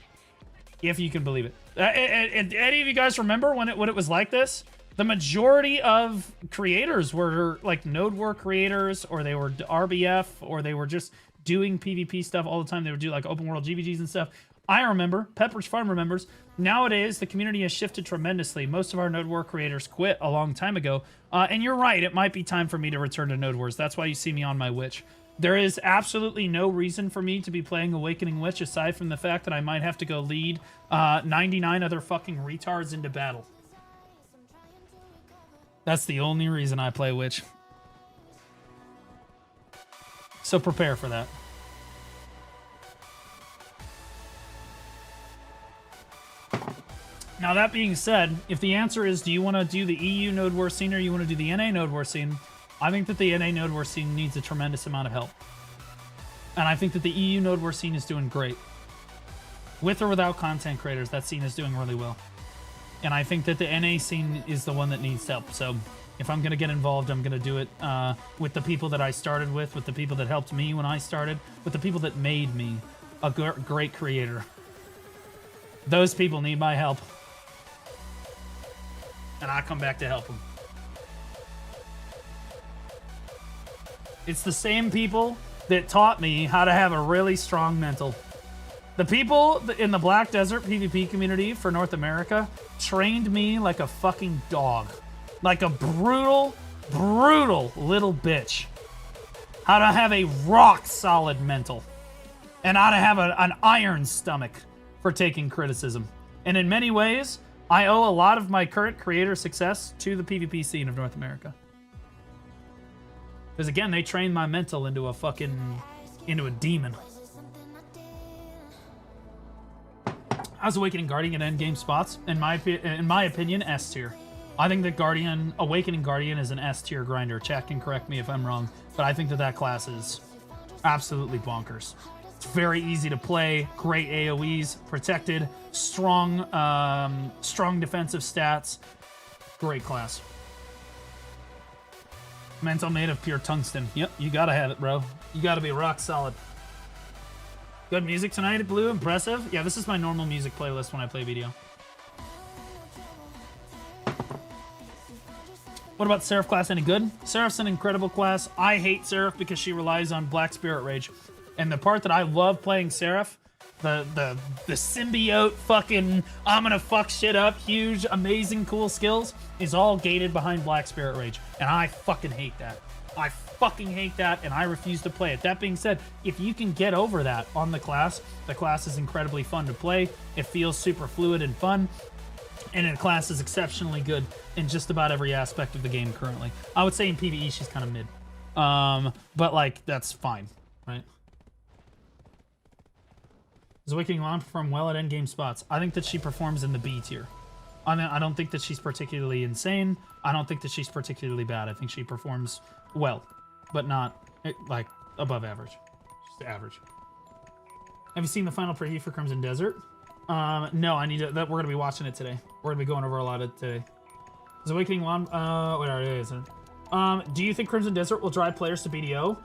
If you can believe it. And any of you guys remember when it was like this? The majority of creators were like node work creators, or they were RBF, or they were just doing PvP stuff all the time. They would do like open world GVGs and stuff. I remember, Pepperidge Farm remembers. Nowadays, the community has shifted tremendously. Most of our Node War creators quit a long time ago. And you're right, it might be time for me to return to Node Wars. That's why you see me on my Witch. There is absolutely no reason for me to be playing Awakening Witch aside from the fact that I might have to go lead 99 other fucking retards into battle. That's the only reason I play Witch. So prepare for that. Now, that being said, if the answer is, do you want to do the EU Node War scene or you want to do the NA Node War scene, I think that the NA Node War scene needs a tremendous amount of help. And I think that the EU Node War scene is doing great. With or without content creators, that scene is doing really well. And I think that the NA scene is the one that needs help. So if I'm going to get involved, I'm going to do it with the people that I started with the people that helped me when I started, with the people that made me a great creator. Those people need my help. And I come back to help them. It's the same people that taught me how to have a really strong mental. The people in the Black Desert PvP community for North America trained me like a fucking dog. Like a brutal, brutal little bitch. How to have a rock solid mental. And how to have an iron stomach for taking criticism. And in many ways, I owe a lot of my current creator success to the PvP scene of North America. Because again, they trained my mental into a demon. How's Awakening Guardian at endgame spots? In my opinion, S tier. I think that Awakening Guardian is an S tier grinder. Chat can correct me if I'm wrong, but I think that class is absolutely bonkers. It's very easy to play, great AoEs, protected, strong defensive stats. Great class. Mental made of pure tungsten. Yep, you gotta have it, bro. You gotta be rock solid. Good music tonight, Blue. Impressive. Yeah, this is my normal music playlist when I play video. What about Seraph class? Any good? Seraph's an incredible class. I hate Seraph because she relies on Black Spirit Rage. And the part that I love playing Seraph, the symbiote fucking I'm gonna fuck shit up, huge, amazing, cool skills, is all gated behind Black Spirit Rage. And I fucking hate that. I fucking hate that, and I refuse to play it. That being said, if you can get over that on the class is incredibly fun to play. It feels super fluid and fun. And the class is exceptionally good in just about every aspect of the game currently. I would say in PvE she's kind of mid. But like, that's fine, right? Does Awakening Lawn perform well at endgame spots? I think that she performs in the B tier. I don't think that she's particularly insane. I don't think that she's particularly bad. I think she performs well, but not like above average. Just average. Have you seen the final preview for Crimson Desert? No, I need to. We're gonna be watching it today. We're gonna be going over a lot of it today. Is Awakening Lawn? Where is it? Do you think Crimson Desert will drive players to BDO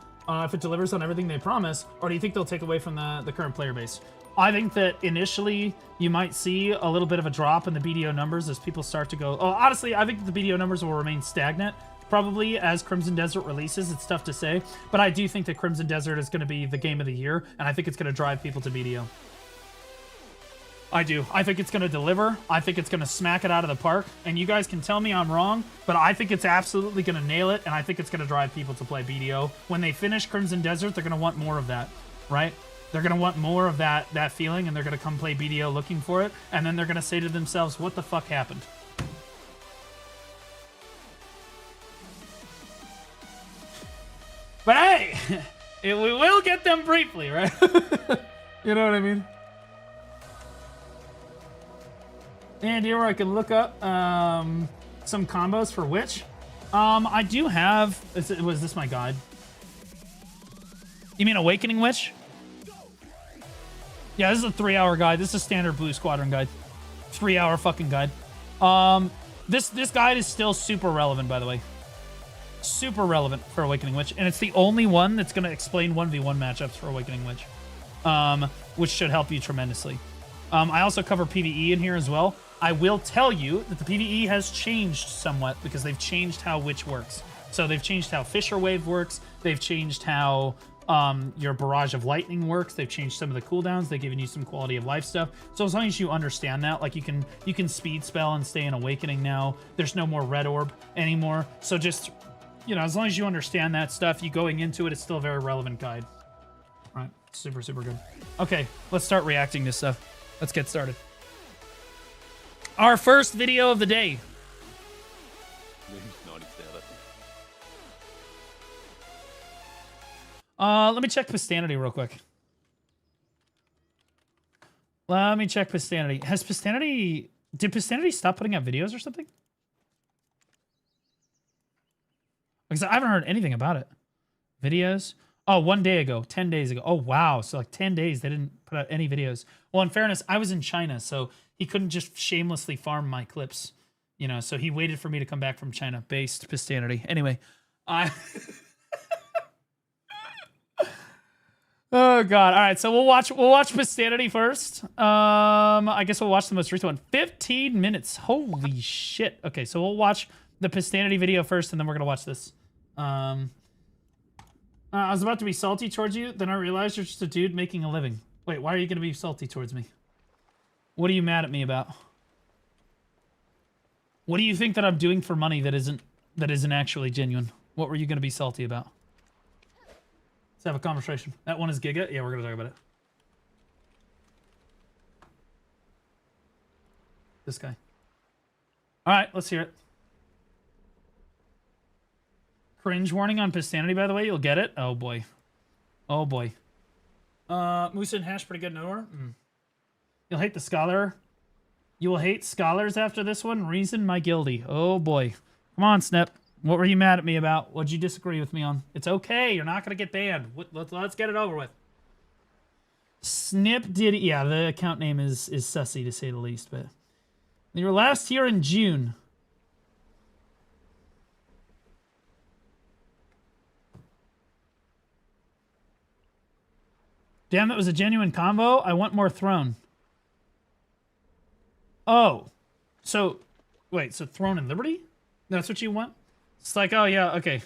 if it delivers on everything they promise, or do you think they'll take away from the current player base? I think that initially you might see a little bit of a drop in the BDO numbers as people start to go. Oh, honestly, I think the BDO numbers will remain stagnant probably as Crimson Desert releases. It's tough to say, but I do think that Crimson Desert is going to be the game of the year, and I think it's going to drive people to BDO. I do. I think it's going to deliver. I think it's going to smack it out of the park. And you guys can tell me I'm wrong, but I think it's absolutely going to nail it, and I think it's going to drive people to play BDO. When they finish Crimson Desert, they're going to want more of that, right? They're going to want more of that feeling, and they're going to come play BDO looking for it, and then they're going to say to themselves, what the fuck happened? But hey, we will get them briefly, right? You know what I mean? And here I can look up some combos for Witch. I do have... Was this my guide? You mean Awakening Witch? Yeah, this is a 3-hour guide. This is a standard Blue Squadron guide. 3-hour fucking guide. This guide is still super relevant, by the way. Super relevant for Awakening Witch, and it's the only one that's going to explain 1v1 matchups for Awakening Witch, which should help you tremendously. I also cover PvE in here as well. I will tell you that the PvE has changed somewhat because they've changed how Witch works. So they've changed how Fisher Wave works. They've changed how your Barrage of Lightning works. They've changed some of the cooldowns. They've given you some quality of life stuff. So as long as you understand that, like you can speed spell and stay in Awakening now. There's no more Red Orb anymore. So just... You know, as long as you understand that stuff, you going into it, it's still a very relevant guide. All right, super, super good. Okay, let's start reacting to stuff. Let's get started. Our first video of the day. Let me check Pistanity real quick. Let me check Pistanity. Did Pistanity stop putting out videos or something? Because I haven't heard anything about it. Videos? Oh, 1 day ago, 10 days ago. Oh, wow. So like 10 days, they didn't put out any videos. Well, in fairness, I was in China, so he couldn't just shamelessly farm my clips. You know, so he waited for me to come back from China. Based Pistanity. Anyway, Oh, God. All right, so we'll watch Pistanity first. I guess we'll watch the most recent one. 15 minutes. Holy shit. Okay, so we'll watch the Pistanity video first, and then we're going to watch this. I was about to be salty towards you, then I realized you're just a dude making a living. Wait, why are you going to be salty towards me? What are you mad at me about? What do you think that I'm doing for money that isn't actually genuine? What were you going to be salty about? Let's have a conversation. That one is Giga? Yeah, we're going to talk about it. This guy. All right, let's hear it. Cringe warning on Pistanity, by the way. You'll get it. Oh, boy. Oh, boy. Moose and Hash, pretty good Noor. You'll hate the Scholar. You will hate Scholars after this one. Reason my guilty. Oh, boy. Come on, Snip. What were you mad at me about? What'd you disagree with me on? It's okay. You're not going to get banned. Let's get it over with. Snip did... Yeah, the account name is sussy, to say the least, but... You were last here in June. Damn, that was a genuine combo. I want more Throne. Oh. So, wait, so Throne and Liberty? That's what you want? It's like, oh, yeah, okay. I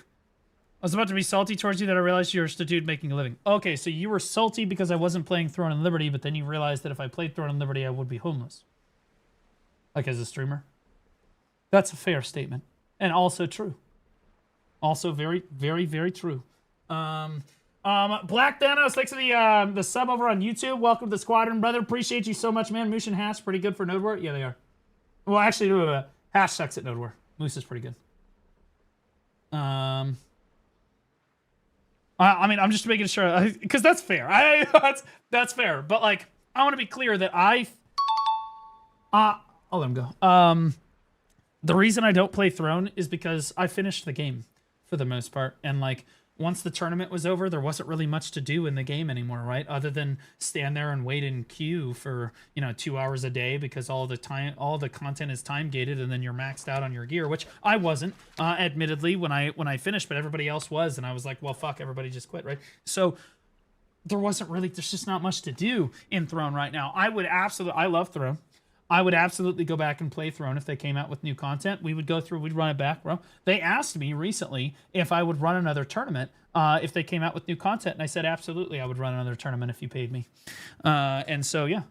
was about to be salty towards you that I realized you were just a dude making a living. Okay, so you were salty because I wasn't playing Throne and Liberty, but then you realized that if I played Throne and Liberty, I would be homeless. Like as a streamer. That's a fair statement. And also true. Also very, very, very true. Black Thanos, thanks for the sub over on YouTube. Welcome to the squadron, brother. Appreciate you so much, man. Moose and Hash, pretty good for Node War. Yeah, they are. Well, actually, Hash sucks at Node War. Moose is pretty good. I mean, I'm just making sure, because that's fair. That's fair. But, like, I want to be clear that I'll let him go. The reason I don't play Throne is because I finished the game for the most part. And, like, once the tournament was over, there wasn't really much to do in the game anymore, right? Other than stand there and wait in queue for, 2 hours a day because all the content is time gated, and then you're maxed out on your gear, which I wasn't, admittedly, when I finished, but everybody else was, and I was like, well, fuck, everybody just quit, right? So there's just not much to do in Throne right now. I love Throne. I would absolutely go back and play Throne if they came out with new content. We would go through, we'd run it back, bro. They asked me recently if I would run another tournament if they came out with new content, and I said absolutely I would run another tournament if you paid me. And so yeah,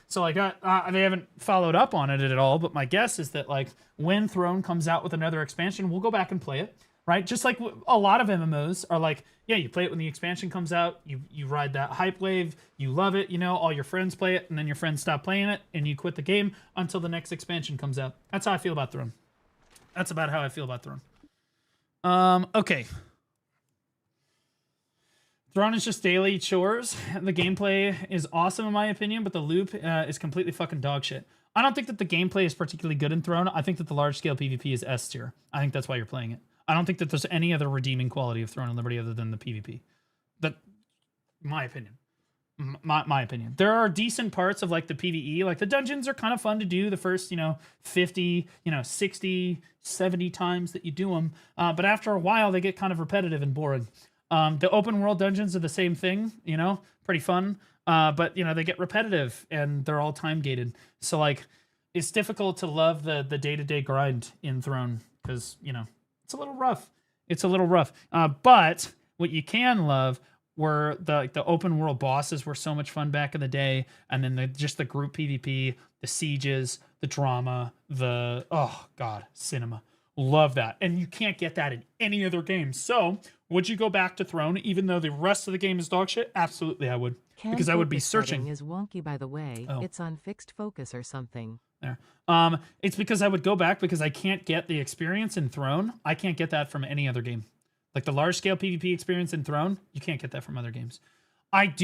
so like they haven't followed up on it at all, but my guess is that like when Throne comes out with another expansion, we'll go back and play it. Right, just like a lot of MMOs are like, yeah, you play it when the expansion comes out, you ride that hype wave, you love it, you know, all your friends play it, and then your friends stop playing it, and you quit the game until the next expansion comes out. That's how I feel about Throne. That's about how I feel about Throne. Okay. Throne is just daily chores. The gameplay is awesome in my opinion, but the loop is completely fucking dog shit. I don't think that the gameplay is particularly good in Throne. I think that the large scale PvP is S tier. I think that's why you're playing it. I don't think that there's any other redeeming quality of Throne and Liberty other than the PvP. My opinion. My opinion. There are decent parts of like the PvE, like the dungeons are kind of fun to do the first, 50, 60, 70 times that you do them. But after a while, they get kind of repetitive and boring. The open world dungeons are the same thing, pretty fun. But they get repetitive and they're all time gated. So like, it's difficult to love the day-to-day grind in Throne because, it's a little rough. It's a little rough. But what you can love were the open world bosses were so much fun back in the day. And then just the group PvP, the sieges, the drama, oh God, cinema. Love that. And you can't get that in any other game. So would you go back to Throne even though the rest of the game is dog shit? Absolutely, I would. Because I would be searching. Is wonky, by the way. Oh. It's on fixed focus or something. There. It's because I would go back because I can't get the experience in Throne. I can't get that from any other game. Like the large scale PvP experience in Throne, you can't get that from other games. I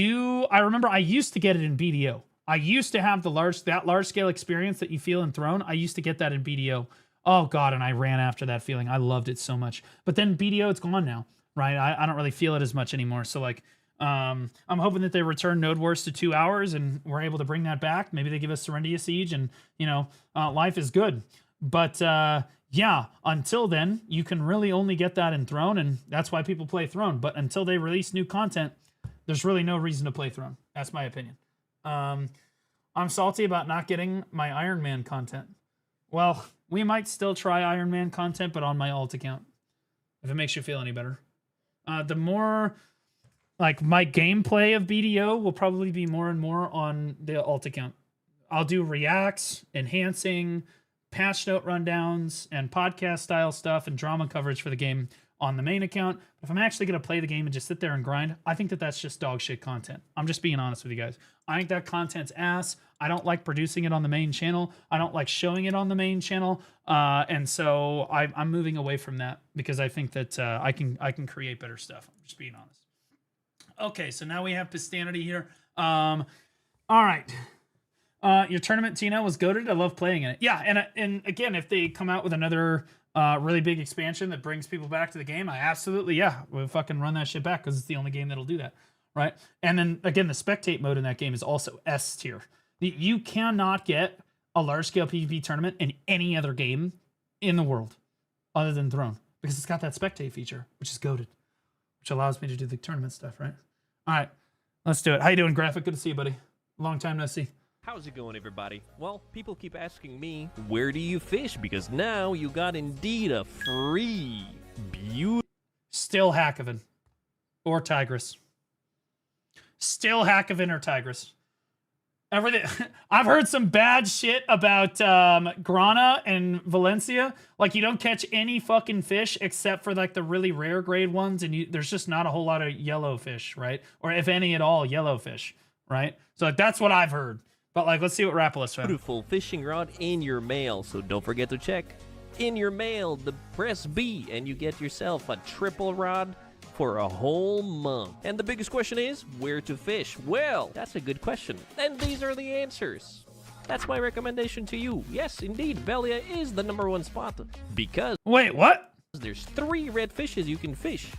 remember I used to get it in BDO. I used to have that large scale experience that you feel in Throne. I used to get that in BDO. Oh God, and I ran after that feeling. I loved it so much. But then BDO, it's gone now, right? I don't really feel it as much anymore. So like, I'm hoping that they return Node Wars to 2 hours and we're able to bring that back. Maybe they give us Serendia Siege and, life is good. But yeah, until then, you can really only get that in Throne, and that's why people play Throne. But until they release new content, there's really no reason to play Throne. That's my opinion. I'm salty about not getting my Iron Man content. Well, we might still try Iron Man content, but on my alt account, if it makes you feel any better. The more... Like, my gameplay of BDO will probably be more and more on the alt account. I'll do reacts, enhancing, patch note rundowns, and podcast-style stuff and drama coverage for the game on the main account. If I'm actually going to play the game and just sit there and grind, I think that that's just dog shit content. I'm just being honest with you guys. I think that content's ass. I don't like producing it on the main channel. I don't like showing it on the main channel. And so I'm moving away from that because I think that I can create better stuff. I'm just being honest. Okay, so now we have Pistanity here. All right. Your tournament, Tina, was goated. I love playing in it. Yeah, and again, if they come out with another really big expansion that brings people back to the game, I absolutely, we'll fucking run that shit back because it's the only game that'll do that, right? And then, again, the spectate mode in that game is also S tier. You cannot get a large-scale PvP tournament in any other game in the world other than Throne because it's got that spectate feature, which is goated, which allows me to do the tournament stuff, right? All right, let's do it. How you doing, Graphic? Good to see you, buddy. Long time no see. How's it going, everybody? Well, people keep asking me, where do you fish? Because now you got indeed a free, beautiful... Still Hackhaven. Or Tigris. Still Hackhaven or Tigris. Everything. I've heard some bad shit about Grana and Valencia. Like, you don't catch any fucking fish except for, like, the really rare grade ones, and there's just not a whole lot of yellow fish, right? Or, if any at all, yellow fish, right? So, like, that's what I've heard. But, like, let's see what Rapolis found. Beautiful fishing rod in your mail, so don't forget to check in your mail, press B, and you get yourself a triple rod for a whole month. And the biggest question is, where to fish? Well, that's a good question. And these are the answers. That's my recommendation to you. Yes, indeed, Velia is the #1 spot. Because... Wait, what? There's 3 red fishes you can fish.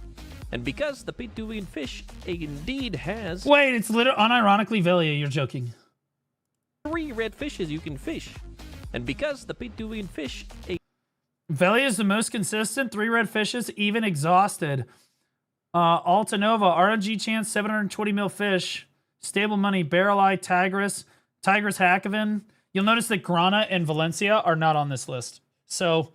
And because the Pituvian fish indeed has... Wait, it's unironically Velia, you're joking. 3 red fishes you can fish. And because the Pituvian fish... Velia is the most consistent. 3 red fishes, even exhausted. Alta Nova, RNG chance, 720 mil fish. Stable money, Barrel Eye, Tigris, Hackhaven. you'll notice that Grana and Valencia are not on this list. So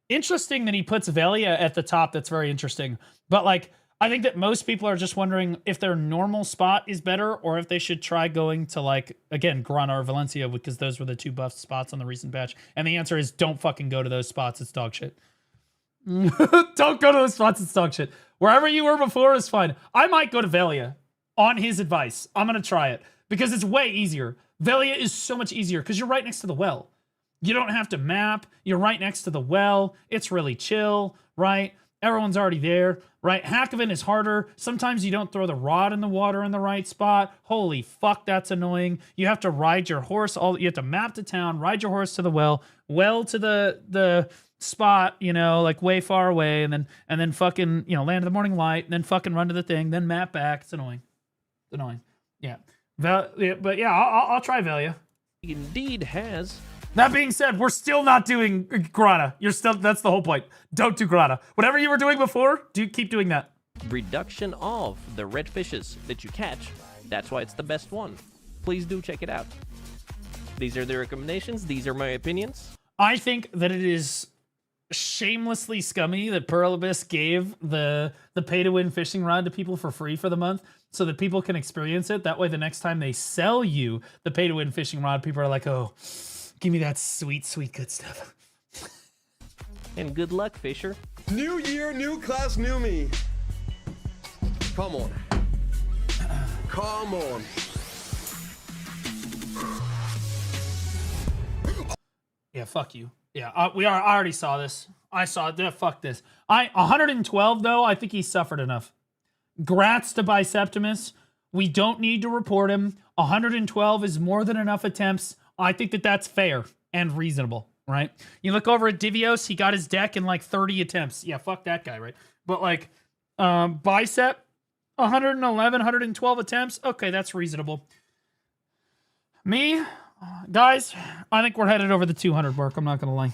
interesting that he puts Velia at the top. That's very interesting. But like, I think that most people are just wondering if their normal spot is better or if they should try going to, like, again, Grana or Valencia, because those were the 2 buffed spots on the recent patch. And the answer is don't fucking go to those spots. It's dog shit. Don't go to those spots. It's dog shit. Wherever you were before is fine. I might go to Velia on his advice. I'm going to try it because it's way easier. Velia is so much easier because you're right next to the well. You don't have to map. You're right next to the well. It's really chill, right? Everyone's already there, right? Hakoven is harder. Sometimes you don't throw the rod in the water in the right spot. Holy fuck, that's annoying. You have to ride your horse. You have to map to town, ride your horse to the well to the spot, you know, like way far away, and then fucking, you know, land in the morning light, and then fucking run to the thing, then map back. It's annoying. It's annoying. Yeah. But yeah, I'll try Velia. Indeed has. That being said, we're still not doing Grana. That's the whole point. Don't do Grana. Whatever you were doing before, keep doing that. Reduction of the red fishes that you catch. That's why it's the best one. Please do check it out. These are the recommendations. These are my opinions. I think that it is shamelessly scummy that Pearl Abyss gave the pay-to-win fishing rod to people for free for the month so that people can experience it. That way the next time they sell you the pay-to-win fishing rod, people are like, oh, give me that sweet, sweet good stuff. And good luck, Fisher. New year, new class, new me. Come on. Come on. Yeah, fuck you. Yeah, I already saw this. I saw it. Yeah, fuck this. 112, though, I think he suffered enough. Grats to Biseptimus. We don't need to report him. 112 is more than enough attempts. I think that that's fair and reasonable, right? You look over at Divios, he got his deck in like 30 attempts. Yeah, fuck that guy, right? But like, Bicep, 111, 112 attempts. Okay, that's reasonable. Me, guys, I think we're headed over the 200 mark. I'm not going to lie.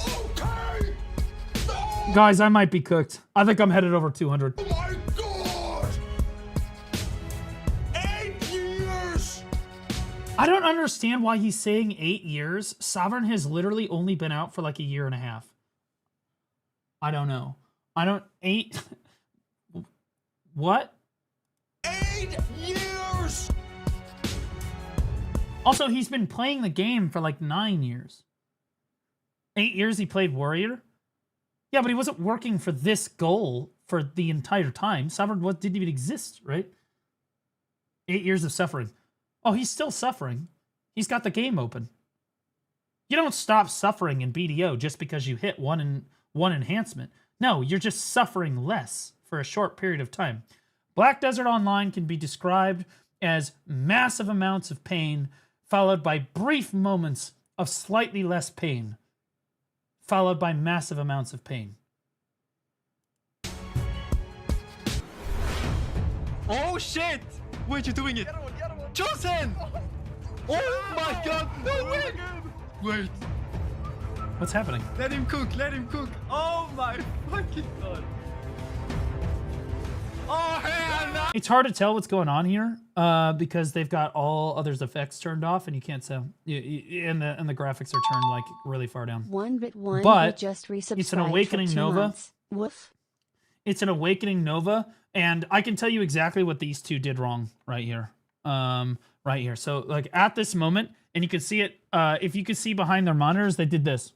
Okay. No. Guys, I might be cooked. I think I'm headed over 200. Oh my God. 8 years. I don't understand why he's saying 8 years. Sovereign has literally only been out for like a year and a half. I don't know. What? 8 years. Also, he's been playing the game for like 9 years. 8 years he played Warrior? Yeah, but he wasn't working for this goal for the entire time. Sovereign didn't even exist, right? 8 years of suffering. Oh, he's still suffering. He's got the game open. You don't stop suffering in BDO just because you hit one enhancement. No, you're just suffering less for a short period of time. Black Desert Online can be described as massive amounts of pain followed by brief moments of slightly less pain, followed by massive amounts of pain. Oh shit! Wait, you're doing it! Chosen! Oh my god! No way! Wait, What's happening? let him cook, let him cook! Oh my fucking god! Oh hell no! It's hard to tell what's going on here because they've got all others effects turned off and you can't tell. And the graphics are turned like really far down. 1bit1 But just resubscribed it's an Awakening for 2 Nova. months. Woof. It's an Awakening Nova, and I can tell you exactly what these two did wrong right here. Right here. So like at this moment, and you can see it, if you could see behind their monitors, they did this.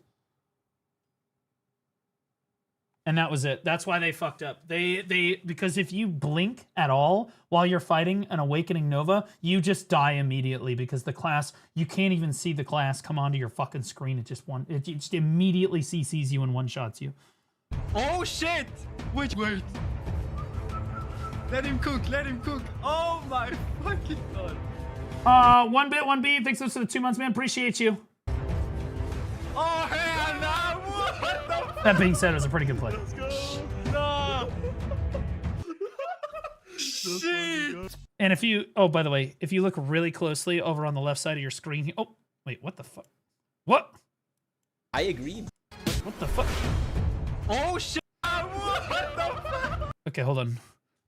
And that was it. That's why they fucked up. Because if you blink at all while you're fighting an Awakening Nova, you just die immediately because the class, you can't even see the class come onto your fucking screen. It just immediately CCs you and one-shots you. Oh shit! Wait. Let him cook, let him cook! Oh my fucking god! 1bit1b, thanks for the 2 months, man. Appreciate you. Oh hell no! What the fuck? That being said, it was a pretty good play. No! Shit! And if you, oh, by the way, if you look really closely over on the left side of your screen, oh, wait, what the fuck? What? I agree. What the fuck? Oh shit! What the fuck? Okay, hold on.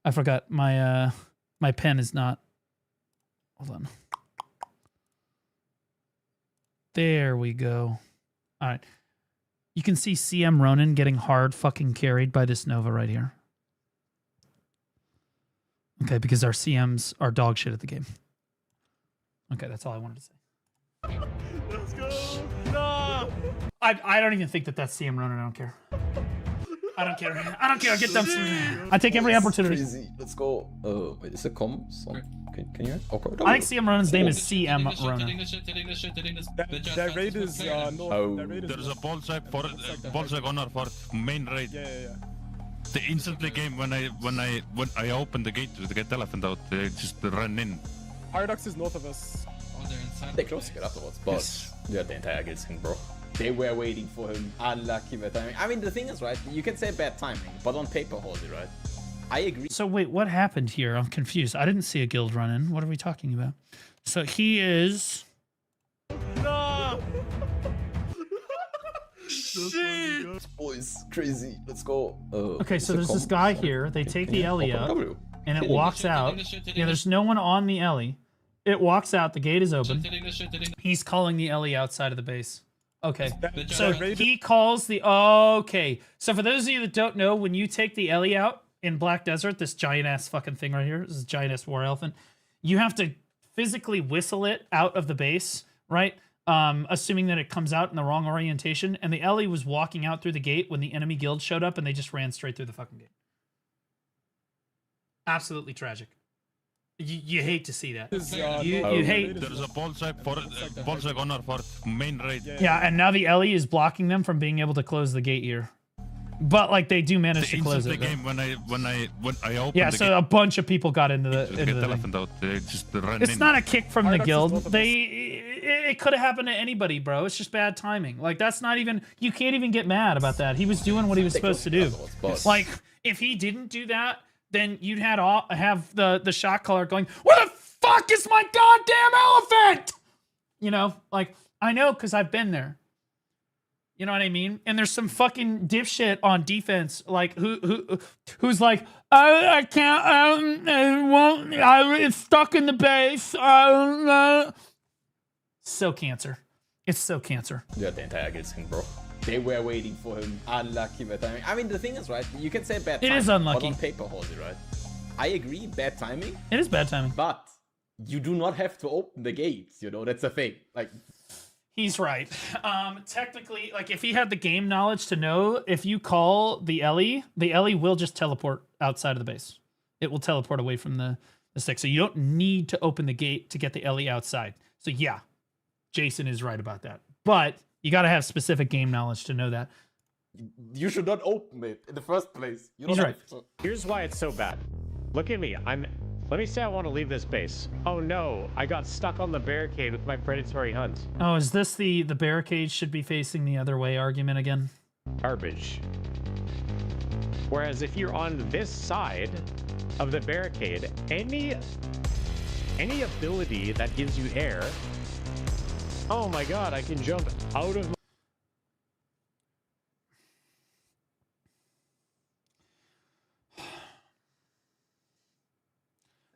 I forgot my my pen is not. Hold on. There we go. All right. You can see CM Ronan getting hard fucking carried by this Nova right here. Okay, because our CMs are dog shit at the game. Okay, that's all I wanted to say. Let's go. No. I don't even think that that's CM Ronan. I don't care. I don't care. I don't care. Get them. I take every opportunity. Crazy. Let's go. Wait, is it comms? Can you? Okay. I think CM Ronan's name is CM Ronan. Their raid is north. Oh. Their raid is There's a north. bullseye on our part, main raid. Yeah. They instantly came when I opened the gate to get elephant out. They just ran in. Paradox is north of us. They closed it afterwards, but yeah, the entire guild thing, bro. They were waiting for him. Unlucky bad timing. I mean, the thing is, right? You can say bad timing, but on paper, hold it, right? I agree. So wait, what happened here? I'm confused. I didn't see a guild run in. What are we talking about? So he is. No. Shit! Boys, crazy. Let's go. Okay, so there's this guy here. They take the Ellie out, and it walks out. Yeah, there's no one on the Ellie. It walks out. The gate is open. He's calling the Ellie outside of the base. Okay, so he calls the. Okay, so for those of you that don't know, when you take the Ellie out in Black Desert, this giant ass fucking thing right here, this is a giant ass war elephant, you have to physically whistle it out of the base, right? Assuming that it comes out in the wrong orientation, and the Ellie was walking out through the gate when the enemy guild showed up, and they just ran straight through the fucking gate. Absolutely tragic. You hate to see that. You hate. There's a bullseye on our part, main raid. Yeah, and now the Ellie is blocking them from being able to close the gate here. But like they do manage to close it. Game when I opened yeah, the so gate a bunch of people got into the. to get the elephant out. They just ran in. It's not a kick from the Paradox is guild. north of It could have happened to anybody, bro. It's just bad timing. Like that's not even. You can't even get mad about that. He was doing what he was supposed to do. Like if he didn't do that, then you'd have the shot caller going, "Where the fuck is my goddamn elephant?" You know, like I know because I've been there. You know what I mean? And there's some fucking dipshit on defense, like who's like, I can't, it's stuck in the base. So cancer. It's so cancer. Yeah, the entire guild thing, bro. They were waiting for him. Unlucky bad timing. I mean, the thing is, right? You can say bad timing. It is unlucky. But on paper, hold it, right? I agree, bad timing. It is bad timing. But you do not have to open the gates, you know? That's the thing. Like, he's right. Technically, like if he had the game knowledge to know, if you call the Ellie will just teleport outside of the base. It will teleport away from the stick. So you don't need to open the gate to get the Ellie outside. So yeah, Jason is right about that. But you got to have specific game knowledge to know that. you should not open it in the first place. You don't He's have right. to. Here's why it's so bad. Look at me. Let me say I want to leave this base. Oh no, I got stuck on the barricade with my predatory hunt. Oh, is this the barricade should be facing the other way argument again? Garbage. Whereas if you're on this side of the barricade, any ability that gives you air, oh my god, I can jump out of.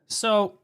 So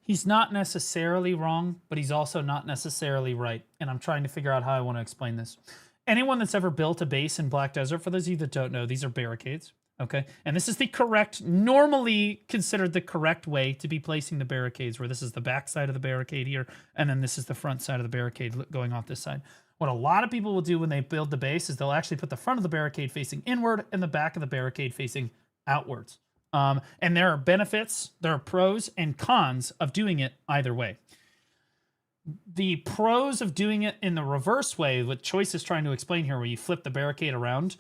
he's not necessarily wrong, but he's also not necessarily right. And I'm trying to figure out how I want to explain this. Anyone that's ever built a base in Black Desert, for those of you that don't know, these are barricades. Okay. And this is the correct, normally considered the correct way to be placing the barricades, where this is the back side of the barricade here, and then this is the front side of the barricade going off this side. What a lot of people will do when they build the base is they'll actually put the front of the barricade facing inward and the back of the barricade facing outwards. And there are benefits, there are pros and cons of doing it either way. The pros of doing it in the reverse way, what Choice is trying to explain here, where you flip the barricade around,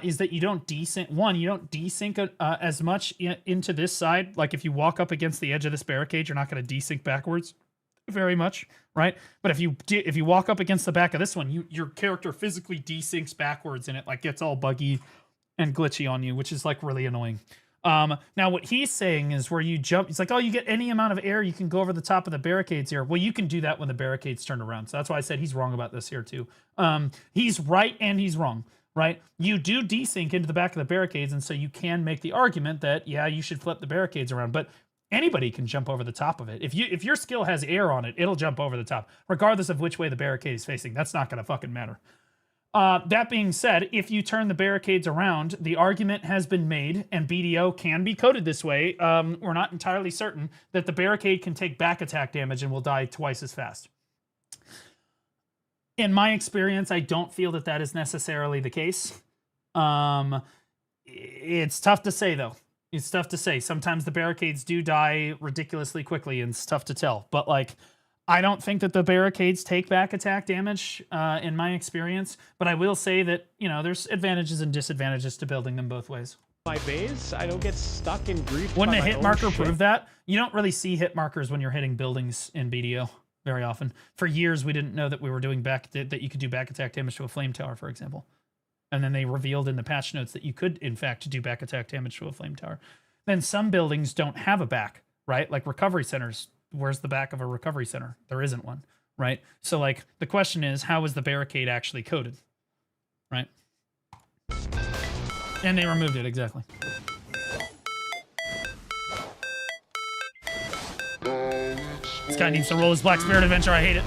is that you don't desync. One, you don't desync as much into this side. Like if you walk up against the edge of this barricade, you're not going to desync backwards very much, right? But if you walk up against the back of this one, your character physically desyncs backwards, and it like gets all buggy and glitchy on you, which is like really annoying. Now what he's saying is where you jump, it's like, oh, you get any amount of air, you can go over the top of the barricades here. Well, you can do that when the barricades turn around. So that's why I said he's wrong about this here too. He's right and he's wrong, right? You do desync into the back of the barricades, and so you can make the argument that, yeah, you should flip the barricades around. But Anybody can jump over the top of it. If your skill has air on it, it'll jump over the top, regardless of which way the barricade is facing. That's not gonna fucking matter. That being said, if you turn the barricades around, the argument has been made, and BDO can be coded this way. We're not entirely certain that the barricade can take back attack damage and will die twice as fast. In my experience, I don't feel that that is necessarily the case. It's tough to say, though. It's tough to say. Sometimes the barricades do die ridiculously quickly, and it's tough to tell. But, like, I don't think that the barricades take back attack damage, in my experience. But I will say that, you know, there's advantages and disadvantages to building them both ways. My base, I don't get stuck in grief. Wouldn't a hit marker prove that? You don't really see hit markers when you're hitting buildings in BDO very often. For years, we didn't know that we were doing that you could do back attack damage to a flame tower, for example. And then they revealed in the patch notes that you could, in fact, do back attack damage to a flame tower. Then some buildings don't have a back, right? Like recovery centers. Where's the back of a recovery center? There isn't one, right? So, like, the question is, how is the barricade actually coded, right? And they removed it, exactly. This guy needs to roll his Black Spirit Adventure. I hate it.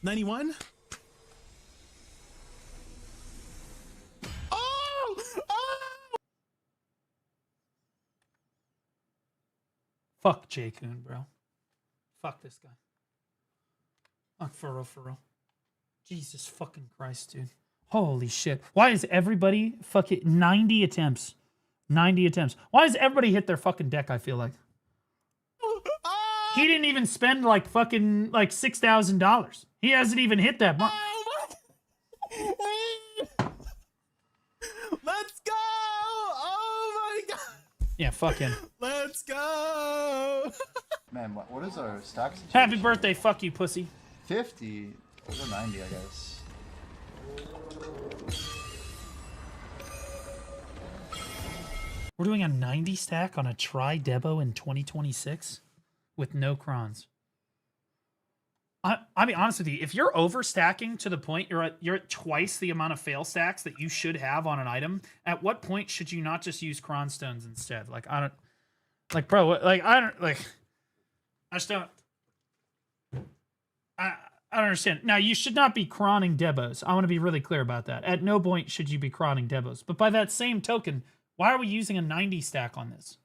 $91? Oh! Fuck J. Coon, bro. Fuck this guy. Fuck for real. Jesus fucking Christ, dude. Holy shit. Why is everybody fucking 90 attempts? 90 attempts. Why does everybody hit their fucking deck, I feel like? He didn't even spend like fucking like $6,000. He hasn't even hit that much. Let's go! Oh my god! Yeah, fuck him. Let's go! Man, what is our stack situation? Happy birthday, fuck you, pussy. 50 or 90, I guess. We're doing a 90 stack on a tri-debo in 2026 with no crons. I'll be honest with you. If you're overstacking to the point you're at twice the amount of fail stacks that you should have on an item, at what point should you not just use cron stones instead? Like, I don't, like, bro, like, I don't, like, I just don't, I don't understand. Now, you should not be cronning debos. I want to be really clear about that. At no point should you be cronning debos. But by that same token, why are we using a 90 stack on this?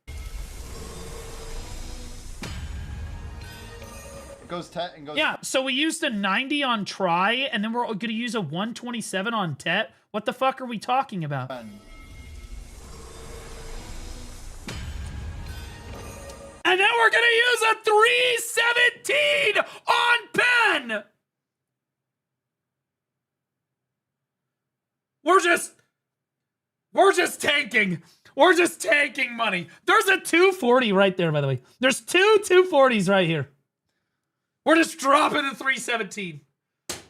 Goes 10 and goes. Yeah, so we used a 90 on try, and then we're going to use a 127 on tet. What the fuck are we talking about? And then we're going to use a 317 on pen! We're just tanking. We're just tanking money. There's a 240 right there, by the way. There's two 240s right here. We're just dropping a 317.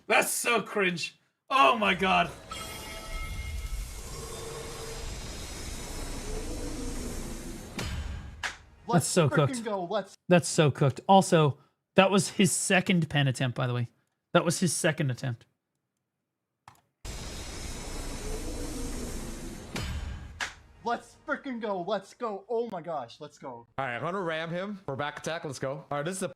That's so cringe. Oh my god. That's so cooked. That's so cooked. Also, that was his second pen attempt, by the way. That was his second attempt. Let's freaking go. Let's go. Oh my gosh. Let's go. All right, I'm gonna ram him for back attack. Let's go. All right, this is a.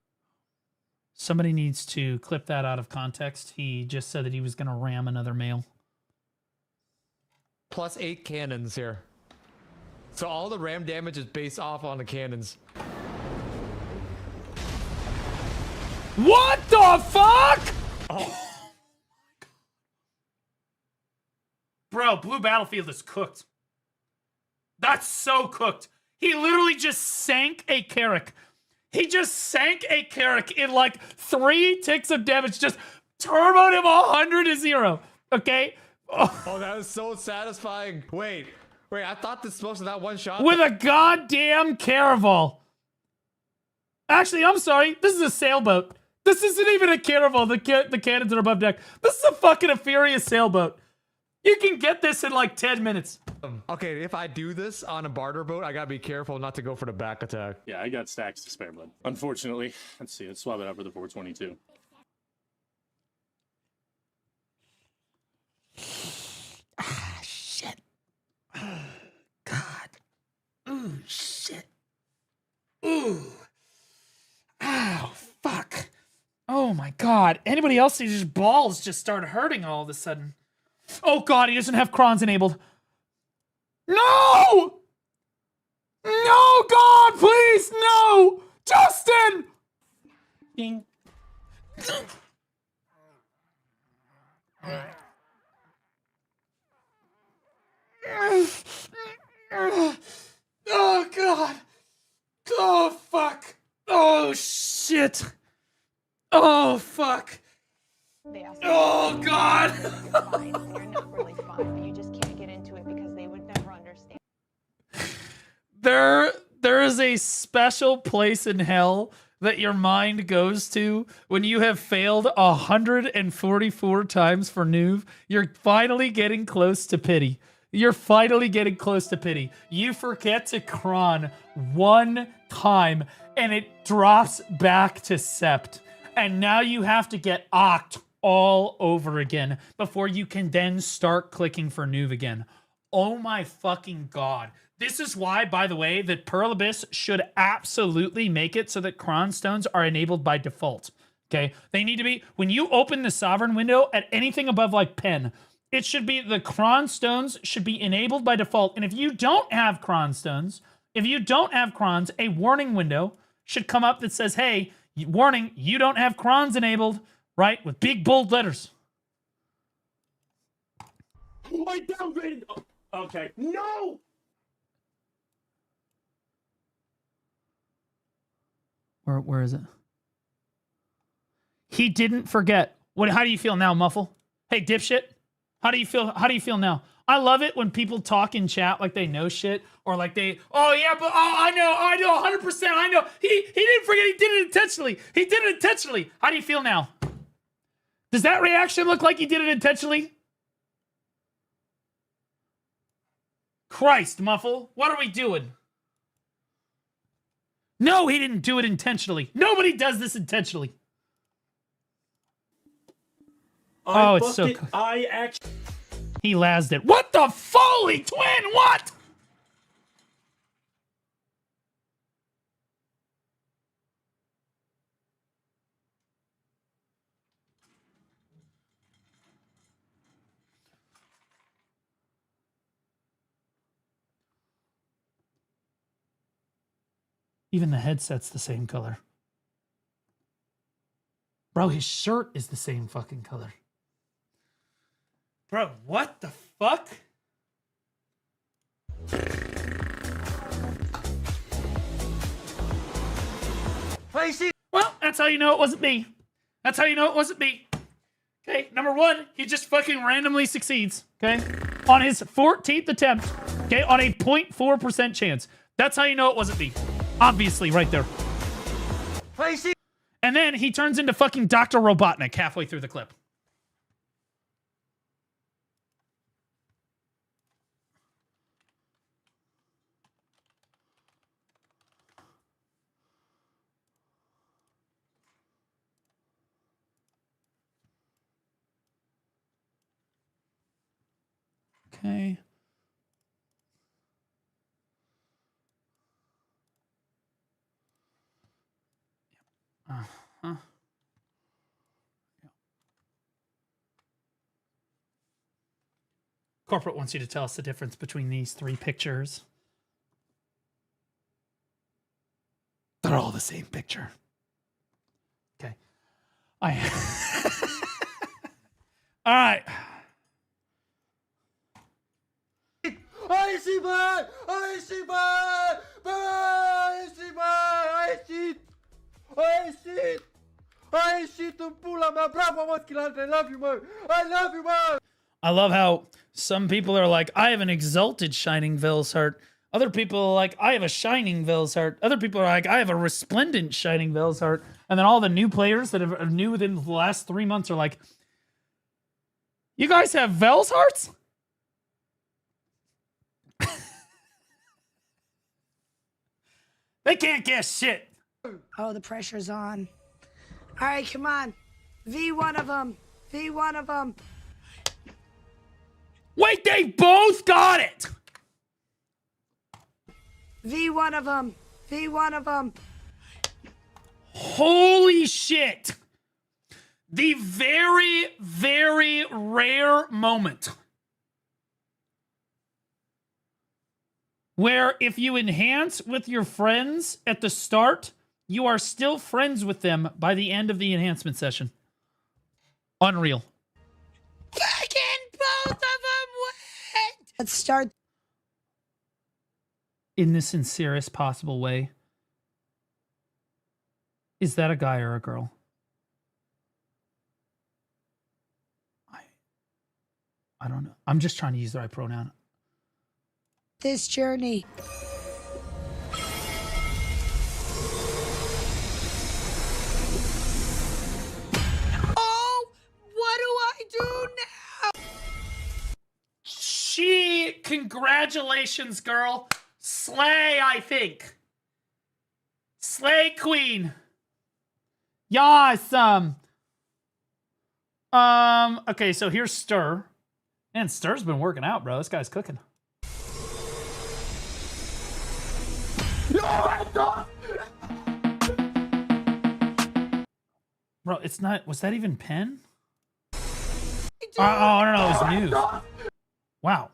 Somebody needs to clip that out of context. He just said that he was going to ram another male. +8 cannons here. So all the ram damage is based off on the cannons. What the fuck? Oh. Bro, Blue Battlefield is cooked. That's so cooked. He literally just sank a Carrack. He just sank a Carrack in like 3 ticks of damage. Just turboed him 100 to 0. Okay? Oh, that is so satisfying. Wait, I thought this was supposed to that one shot. With a goddamn Caraval. Actually, I'm sorry. This is a sailboat. This isn't even a Caraval. The cannons are above deck. This is a fucking a furious sailboat. You can get this in like 10 minutes. Okay, if I do this on a barter boat, I gotta be careful not to go for the back attack. Yeah, I got stacks to spare, bud. Unfortunately, let's see. Let's swap it out for the 422. Ah, shit. Oh, God. Ooh, shit. Ooh. Ow, fuck. Oh my God. Anybody else sees his balls just start hurting all of a sudden. Oh God, he doesn't have crons enabled. No! No, God, please, no! Justin! Ding. Oh, God. Oh, fuck. Oh, shit. Oh, fuck. Oh, God. You're not really fine, but you just can't get into it because they would never understand. There is a special place in hell that your mind goes to when you have failed 144 times for Nuve. You're finally getting close to pity. You're finally getting close to pity. You forget to cron one time and it drops back to sept. And now you have to get oct all over again before you can then start clicking for Nuve again. Oh my fucking God. This is why, by the way, that Pearl Abyss should absolutely make it so that cron stones are enabled by default. Okay? They need to be, when you open the sovereign window at anything above like pen, it should be the cron stones should be enabled by default. And if you don't have cron stones, if you don't have crons, a warning window should come up that says, hey, warning, you don't have crons enabled, right? With big bold letters. I downgraded. Oh, okay. No! Where is it? He didn't forget. How do you feel now, Muffle? Hey, dipshit. How do you feel now? I love it when people talk in chat like they know shit or like they, oh yeah, but I know 100%. I know. He didn't forget. He did it intentionally. He did it intentionally. How do you feel now? Does that reaction look like he did it intentionally? Christ, Muffle. What are we doing? No, he didn't do it intentionally. Nobody does this intentionally. Oh, it's so cool. I actually... He lazzed it. What the Foley twin? What? Even the headset's the same color. Bro, his shirt is the same fucking color. Bro, what the fuck? Well, that's how you know it wasn't me. That's how you know it wasn't me. Okay, number one, he just fucking randomly succeeds, okay? On his 14th attempt, okay? On a 0.4% chance. That's how you know it wasn't me. Obviously, right there. And then he turns into fucking Dr. Robotnik halfway through the clip. Okay. Uh-huh. Corporate wants you to tell us the difference between these three pictures. They're all the same picture. Okay. All right. I see man! I see man! I see man! I see it! I see it! I see it! Pula, man! Bravo, Moskilante! I love you, man! I love you, man! I love how some people are like, I have an exalted shining Veil's heart. Other people are like, I have a shining Veil's heart. Other people are like, I have a resplendent shining Veil's heart. And then all the new players that are new within the last 3 months are like, you guys have Veil's hearts? They can't guess shit. Oh, the pressure's on. All right, come on. V1 of them. V1 of them. Wait, they both got it. V1 of them. V1 of them. Holy shit. The very, very rare moment where if you enhance with your friends at the start, you are still friends with them by the end of the enhancement session. Unreal. Fucking both of them went! Let's start. In the sincerest possible way. Is that a guy or a girl? I don't know. I'm just trying to use the right pronoun. This journey. Oh, what do I do now? Congratulations, girl. Slay, I think. Slay queen. Yes. Okay, so here's Stir. Man, Stir's been working out, bro. This guy's cooking. Bro, it's not... Was that even pen? Oh, no, it was news. Wow.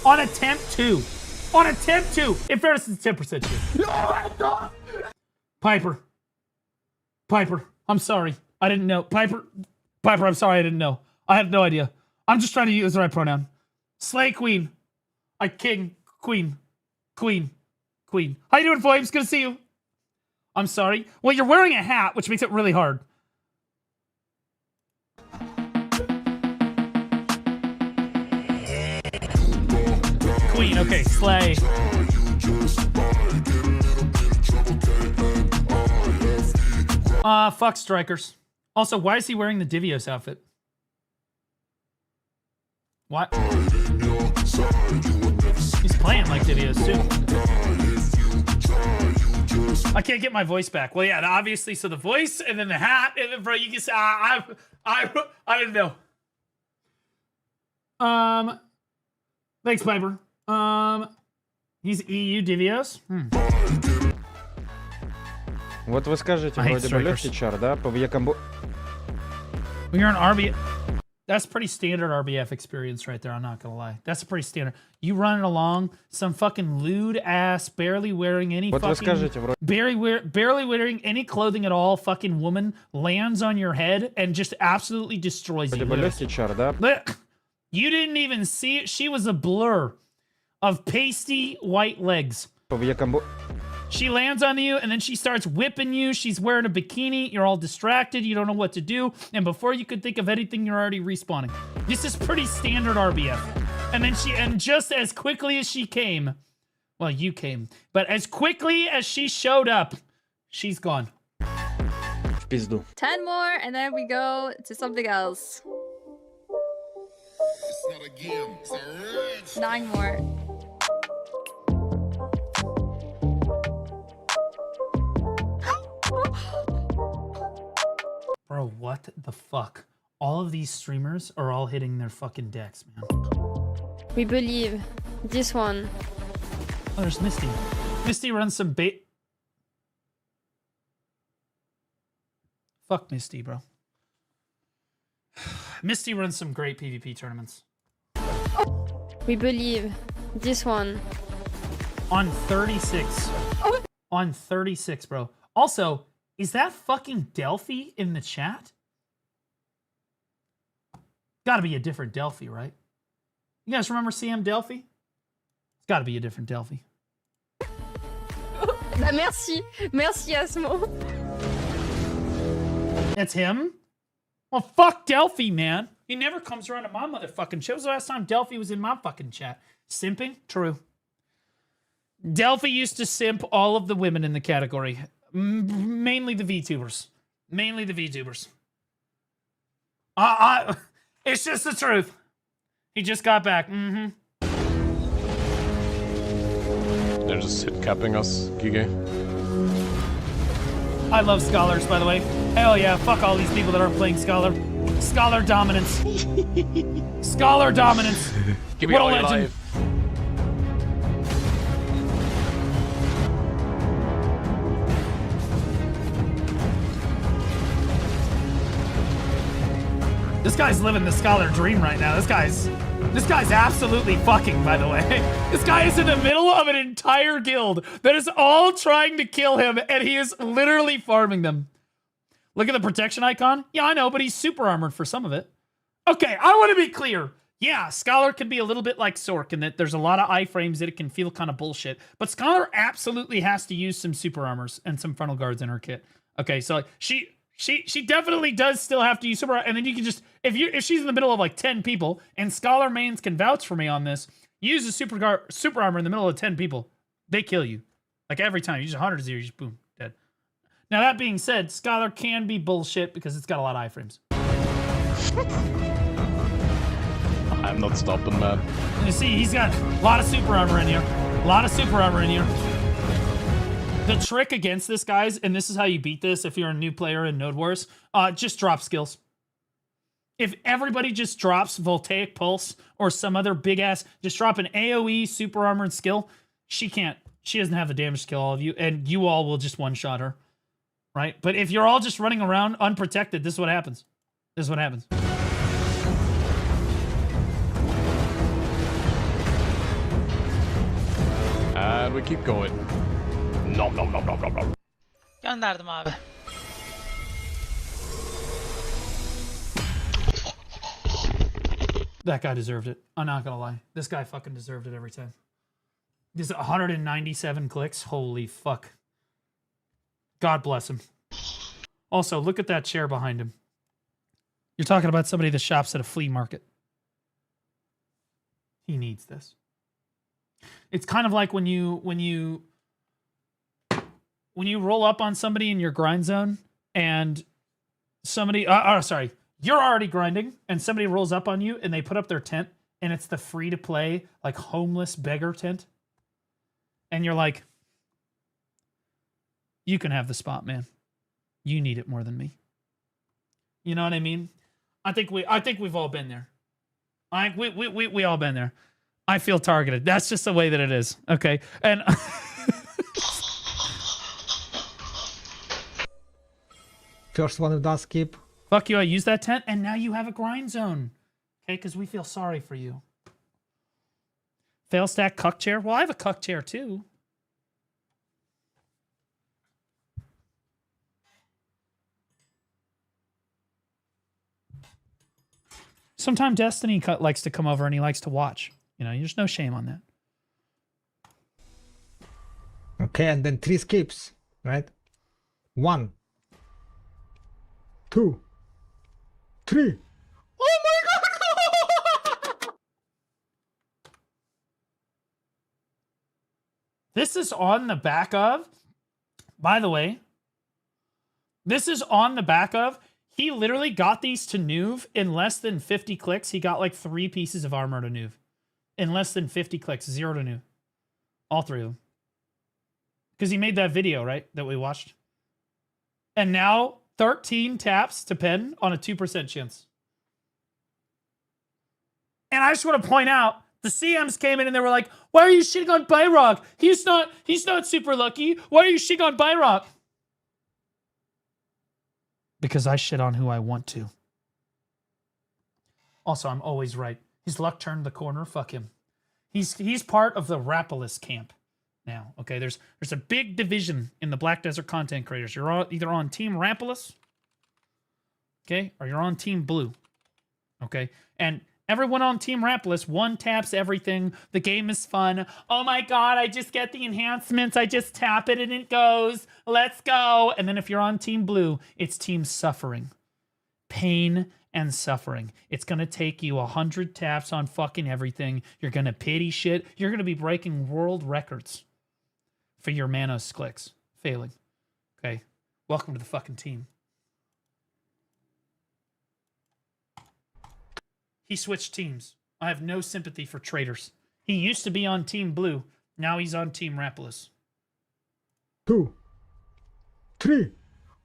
On attempt 2. On attempt 2. In fairness, it's 10% chance. Piper. Piper, I'm sorry. I didn't know. Piper, I'm sorry. I didn't know. I had no idea. I'm just trying to use the right pronoun. Slay queen. King. Queen. How you doing, Flames? Good to see you. I'm sorry. Well, you're wearing a hat, which makes it really hard. Queen, okay, slay. Fuck strikers. Also, why is he wearing the Divios outfit? What? He's playing like Divios too. I can't get my voice back. Well, yeah, obviously. So the voice, and then the hat, and then bro, you can say, I didn't know. Thanks, Piper. He's EU Divios. Вот вы скажите, вроде бы легкий чар, да? По комбо. When you're an RB, that's pretty standard RBF experience right there. I'm not gonna lie. That's a pretty standard. You running along, some fucking lewd ass, barely wearing any Вот вы скажите, вроде. barely wearing any clothing at all, fucking woman lands on your head and just absolutely destroys you. Вроде бы легкий чар, да? You didn't even see it. She was a blur of pasty white legs. По комбо. She lands on you, and then she starts whipping you. She's wearing a bikini. You're all distracted. You don't know what to do. And before you could think of anything, you're already respawning. This is pretty standard RBF. And just as quickly as she came, well, you came, but as quickly as she showed up, she's gone. В пизду. 10 more, and then we go to something else. 9 more. Bro, what the fuck? All of these streamers are all hitting their fucking decks, man. We believe. This one. Oh, there's Misty. Misty runs some bait. Fuck Misty, bro. Misty runs some great PvP tournaments. We believe. This one. On 36. On 36, bro. Also, is that fucking Delphi in the chat? Gotta be a different Delphi, right? You guys remember CM Delphi? It's gotta be a different Delphi. Bah merci. Merci, Asmo. That's him? Well, fuck Delphi, man. He never comes around to my motherfucking show. When was the last time Delphi was in my fucking chat? Simping? True. Delphi used to simp all of the women in the category. Mainly the VTubers. Mainly the VTubers. It's just the truth. He just got back. They're just hit capping us, Gige. I love Scholars, by the way. Hell yeah, fuck all these people that aren't playing Scholar. Scholar dominance. Scholar dominance. Give me what all a your legend. life. This guy's living the Scholar dream right now. This guy's absolutely fucking, by the way. This guy is in the middle of an entire guild that is all trying to kill him, and he is literally farming them. Look at the protection icon. Yeah, I know, but he's super armored for some of it. Okay, I want to be clear. Yeah, Scholar can be a little bit like Sork in that there's a lot of iframes that it can feel kind of bullshit. But Scholar absolutely has to use some super armors and some frontal guards in her kit. Okay, so she definitely does still have to use super, and then you can just if she's in the middle of like 10 people, and Scholar mains can vouch for me on this, use a super armor in the middle of 10 people, they kill you. Like every time. You just 100 to 0, you just boom, dead. Now that being said, Scholar can be bullshit because it's got a lot of iframes. I'm not stopping, man. You see, he's got a lot of super armor in here. A lot of super armor in here. The trick against this, guys, and this is how you beat this if you're a new player in Node Wars, just drop skills. If everybody just drops Voltaic Pulse or some other big-ass, just drop an AoE super armored skill, she doesn't have the damage to kill all of you, and you all will just one-shot her, right? But if you're all just running around unprotected, this is what happens. This is what happens. And we keep going. Nom nom nom nom nom nom. Gönderdim abi. That guy deserved it. I'm not gonna lie. This guy fucking deserved it every time. Just 197 clicks. Holy fuck. God bless him. Also, look at that chair behind him. You're talking about somebody that shops at a flea market. He needs this. It's kind of like when you roll up on somebody in your grind zone and somebody, sorry, you're already grinding and somebody rolls up on you and they put up their tent and it's the free to play, like homeless beggar tent. And you're like, you can have the spot, man. You need it more than me. You know what I mean? I think we've all been there. We all been there. I feel targeted. That's just the way that it is. Okay. And first one who does skip. Fuck you, I used that tent, and now you have a grind zone. Okay, because we feel sorry for you. Fail stack cuck chair? Well, I have a cuck chair too. Sometimes Destiny likes to come over and he likes to watch. You know, there's no shame on that. Okay, and then 3 skips, right? 1, 2, 3. Oh my god! This is on the back of, by the way, this is on the back of, he literally got these to Nuve in less than 50 clicks. He got like 3 pieces of armor to Nuve. In less than 50 clicks, 0 to Nuve. All 3 of them. Because he made that video, right? That we watched. And now 13 taps to pen on a 2% chance. And I just want to point out, the CMs came in and they were like, why are you shitting on Byrock? He's not super lucky. Why are you shitting on Byrock? Because I shit on who I want to. Also, I'm always right. His luck turned the corner. Fuck him. He's part of the Rapalus camp now. Okay, there's a big division in the Black Desert content creators. You're either on Team Rapalus, okay, or you're on Team Blue. Okay, and everyone on Team Rapalus one taps everything. The game is fun. Oh my god, I just get the enhancements. I just tap it and it goes. Let's go. And then if you're on Team Blue, it's Team Suffering. Pain and suffering. It's going to take you 100 taps on fucking everything. You're going to pity shit. You're going to be breaking world records for your Manos clicks. Failing. Okay? Welcome to the fucking team. He switched teams. I have no sympathy for traitors. He used to be on Team Blue. Now he's on Team Rapolis. 2, 3.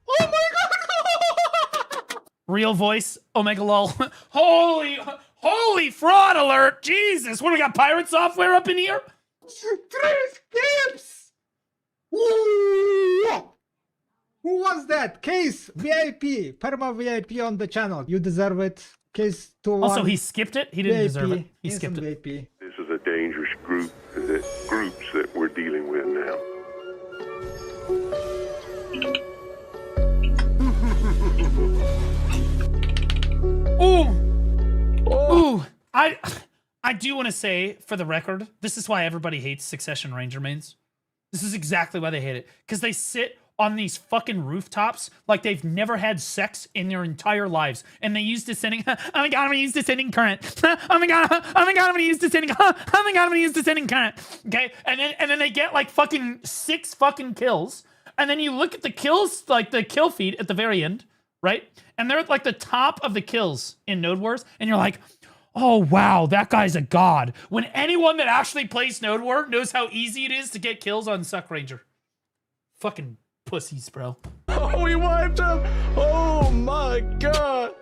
Oh my god! Real voice, Omega lol. Holy fraud alert! Jesus, what do we got? Pirate software up in here? 3 skips! Woo! Who was that? Case VIP, Perma VIP on the channel. You deserve it. Case 2. Also, he skipped it. He didn't VIP, deserve it. He skipped it. VIP. This is a dangerous groups that we're dealing with now. Ooh. I do want to say, for the record, this is why everybody hates Succession Ranger mains. This is exactly why they hate it. Because they sit on these fucking rooftops like they've never had sex in their entire lives. And they use descending, oh my god, I'm gonna use descending current. Oh my god, I'm gonna use descending, oh my god, I'm gonna use descending current. Okay, and then they get like fucking 6 fucking kills. And then you look at the kills, like the kill feed at the very end, right? And they're at like the top of the kills in Node Wars. And you're like, oh wow, that guy's a god. When anyone that actually plays Node War knows how easy it is to get kills on Suck Ranger. Fucking pussies, bro. Oh, we wiped him! Oh my god!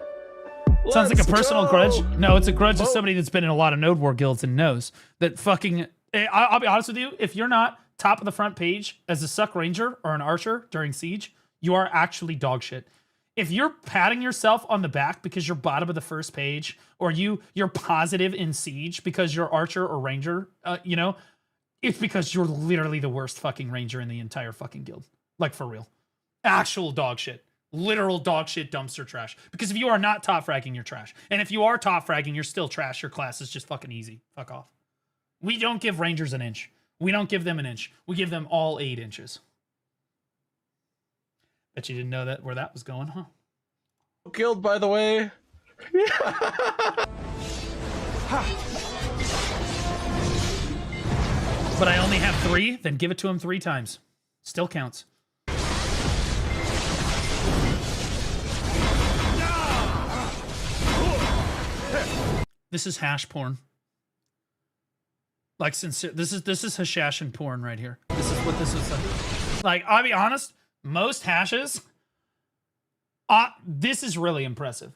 Sounds like a Let's personal go! grudge. No, it's a grudge of somebody that's been in a lot of Node War guilds and knows that fucking... I'll be honest with you, if you're not top of the front page as a Suck Ranger or an Archer during Siege, you are actually dog shit. If you're patting yourself on the back because you're bottom of the first page, or you're positive in Siege because you're Archer or Ranger, you know, it's because you're literally the worst fucking Ranger in the entire fucking guild. Like, for real. Actual dog shit. Literal dog shit dumpster trash. Because if you are not top fragging, you're trash. And if you are top fragging, you're still trash. Your class is just fucking easy. Fuck off. We don't give Rangers an inch. We don't give them an inch. We give them all 8 inches. Bet you didn't know that where that was going, huh? Killed, by the way. But I only have 3, then give it to him 3 times. Still counts. This is hash porn. Like, sincere. This is Hashashin porn right here. This is what this is like. I'll be honest. Most hashes. This is really impressive.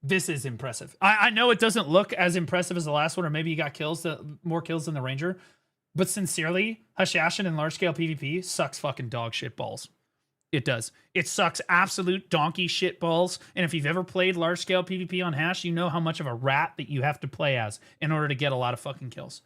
This is impressive. I know it doesn't look as impressive as the last one, or maybe you got more kills than the Ranger. But sincerely, Hashashin in large scale PvP sucks fucking dog shit balls. It does. It sucks absolute donkey shit balls. And if you've ever played large scale PvP on Hash, you know how much of a rat that you have to play as in order to get a lot of fucking kills.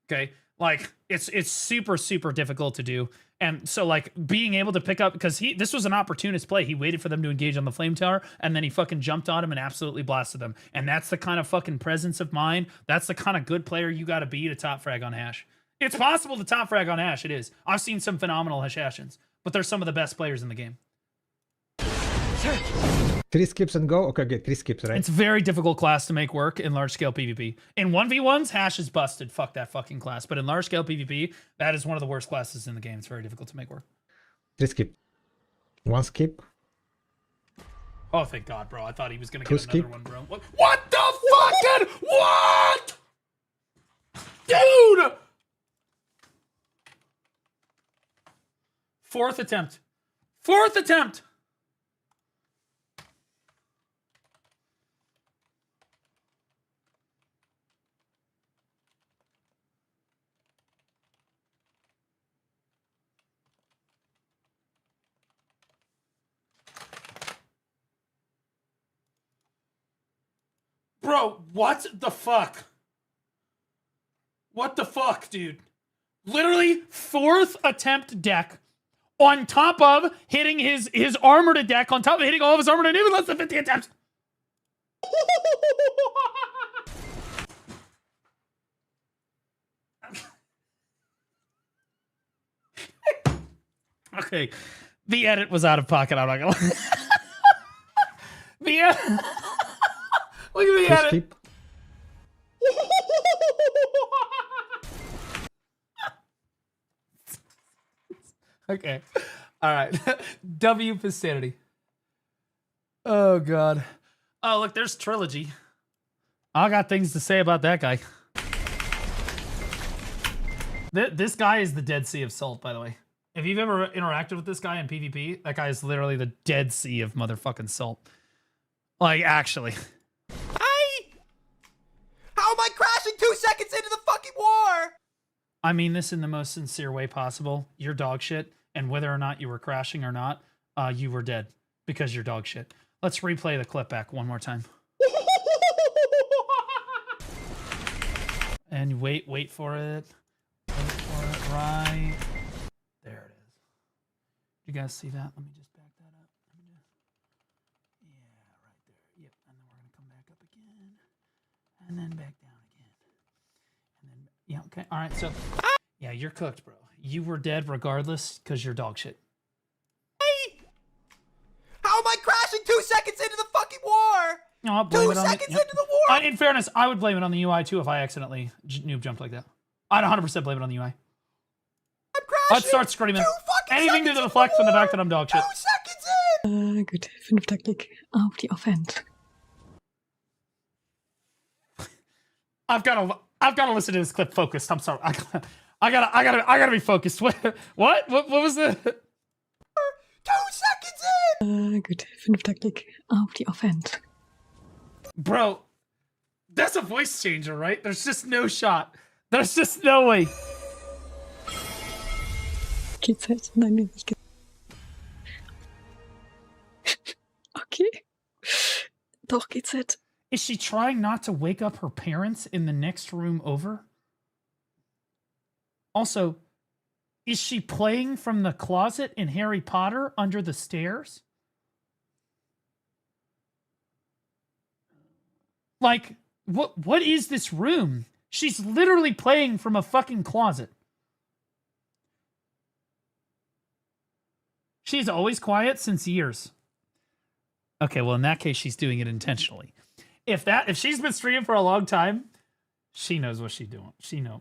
Okay? Like, it's super, super difficult to do. And so, like, being able to pick up, because this was an opportunist play. He waited for them to engage on the flame tower, and then he fucking jumped on him and absolutely blasted them. And that's the kind of fucking presence of mind. That's the kind of good player you got to be to top frag on Hash. It's possible to top frag on Hash. It is. I've seen some phenomenal Hashashins, but they're some of the best players in the game. 3 skips and go? Okay, good. 3 skips, right? It's a very difficult class to make work in large-scale PvP. In 1v1s, Hash is busted. Fuck that fucking class. But in large-scale PvP, that is one of the worst classes in the game. It's very difficult to make work. 3 skip. 1 skip. Oh, thank God, bro. I thought he was going to 2 get skip. another one, bro. What the fucking... What? Dude! 4th attempt. 4th attempt! Bro, what the fuck? What the fuck, dude? Literally 4th attempt deck on top of hitting his armored deck, on top of hitting all of his armored and even less than 50 attempts. Okay, the edit was out of pocket. I'm not gonna lie. The edit. Look at the edit. Skip. Okay. All right. W vicinity. Oh, God. Oh, look, there's Trilogy. I got things to say about that guy. This guy is the Dead Sea of Salt, by the way. If you've ever interacted with this guy in PvP, that guy is literally the Dead Sea of motherfucking salt. Like, actually. How am I crashing 2 seconds into the fucking war? I mean this in the most sincere way possible. You're dog shit, and whether or not you were crashing or not, you were dead because you're dog shit. Let's replay the clip back one more time. And wait for it. Wait for it, right. There it is. You guys see that? Let me just back that up. Yeah, right there. Yep, and then we're gonna come back up again. And then back down again. And then, yeah, okay. All right, so, yeah, you're cooked, bro. You were dead regardless because you're dog shit. How am I crashing 2 seconds into the fucking war? No, I'll blame 2 it on seconds yep. into the war? In fairness, I would blame it on the UI too if I accidentally noob jumped like that. I'd 100% blame it on the UI. I'm crashing. I'd start screaming. Anything to deflect from the fact that I'm dog shit. 2 seconds in! Gut, 5. Klick auf die Offhand. I've gotta listen to this clip focused. I'm sorry. I gotta be focused. What was the 2 seconds in! Gut, 5. Klick auf die Offhand. Bro, that's a voice changer, right? There's just no shot. There's just no way. GZ? Nein, nicht Okay. Doch, GZ. Is she trying not to wake up her parents in the next room over? Also, is she playing from the closet in Harry Potter under the stairs? Like, what is this room? She's literally playing from a fucking closet. She's always quiet since years. Okay, well, in that case, she's doing it intentionally. If she's been streaming for a long time, she knows what she's doing. She knows.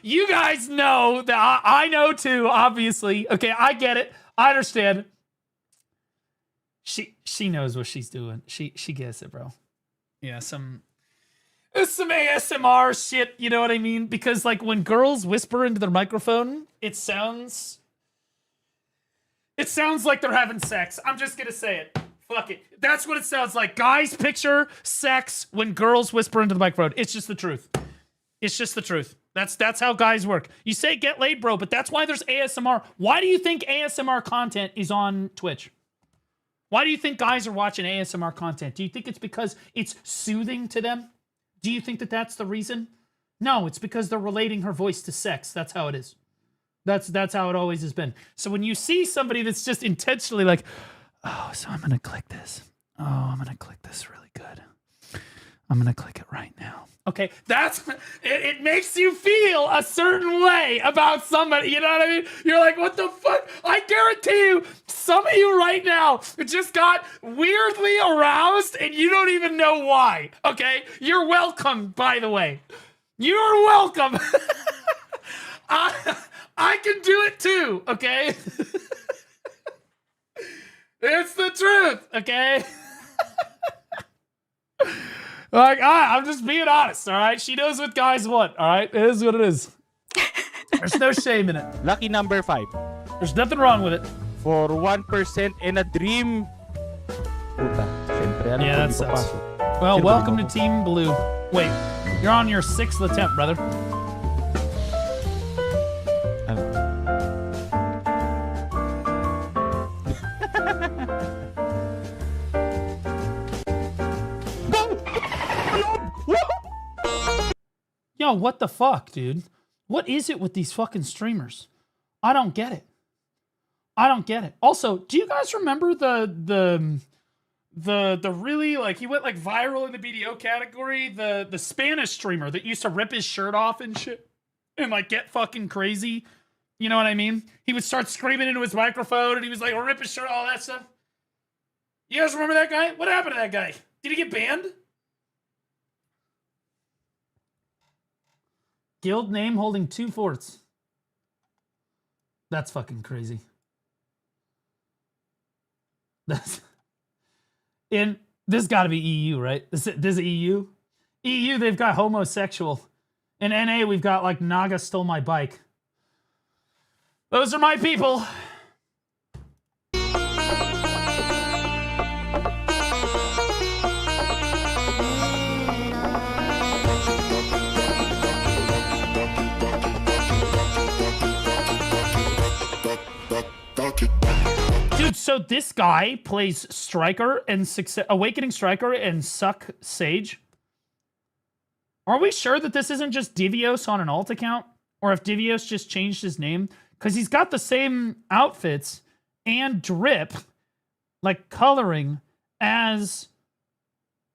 You guys know that I know too, obviously. Okay, I get it. I understand. She knows what she's doing. She gets it, bro. Yeah, some ASMR shit, you know what I mean? Because like when girls whisper into their microphone, it sounds like they're having sex. I'm just gonna say it. Fuck it. That's what it sounds like. Guys picture sex when girls whisper into the microphone. It's just the truth. It's just the truth. That's how guys work. You say get laid, bro, but that's why there's ASMR. Why do you think ASMR content is on Twitch? Why do you think guys are watching ASMR content? Do you think it's because it's soothing to them? Do you think that that's the reason? No, it's because they're relating her voice to sex. That's how it is. That's how it always has been. So when you see somebody that's just intentionally like, oh, so I'm going to click this. Oh, I'm going to click this really good. I'm going to click it right now. Okay, it makes you feel a certain way about somebody. You know what I mean? You're like, what the fuck? I guarantee you, some of you right now just got weirdly aroused and you don't even know why. Okay? You're welcome, by the way. You're welcome. I can do it too, okay? It's the truth, okay? Like, I'm just being honest, all right? She knows what guys want, all right? It is what it is. There's no shame in it. Lucky number 5. There's nothing wrong with it. For 1% in a dream. Puta, syempre, yeah, that sucks. Well, welcome to Team Blue. Wait, you're on your 6th attempt, brother. Yo, what the fuck, dude? What is it with these fucking streamers? I don't get it. I don't get it. Also, do you guys remember the really, like, he went like viral in the BDO category, the Spanish streamer that used to rip his shirt off and shit and like get fucking crazy? You know what I mean? He would start screaming into his microphone and he was like, rip his shirt, all that stuff. You guys remember that guy? What happened to that guy? Did he get banned? Guild name holding 2 forts. That's fucking crazy. This got to be EU, right? This is EU. EU, they've got homosexual. In NA, we've got like Naga stole my bike. Those are my people. Dude, so this guy plays Striker and Awakening Striker and Suck Sage. Are we sure that this isn't just Divios on an alt account? Or if Divios just changed his name? Because he's got the same outfits and drip, like coloring, as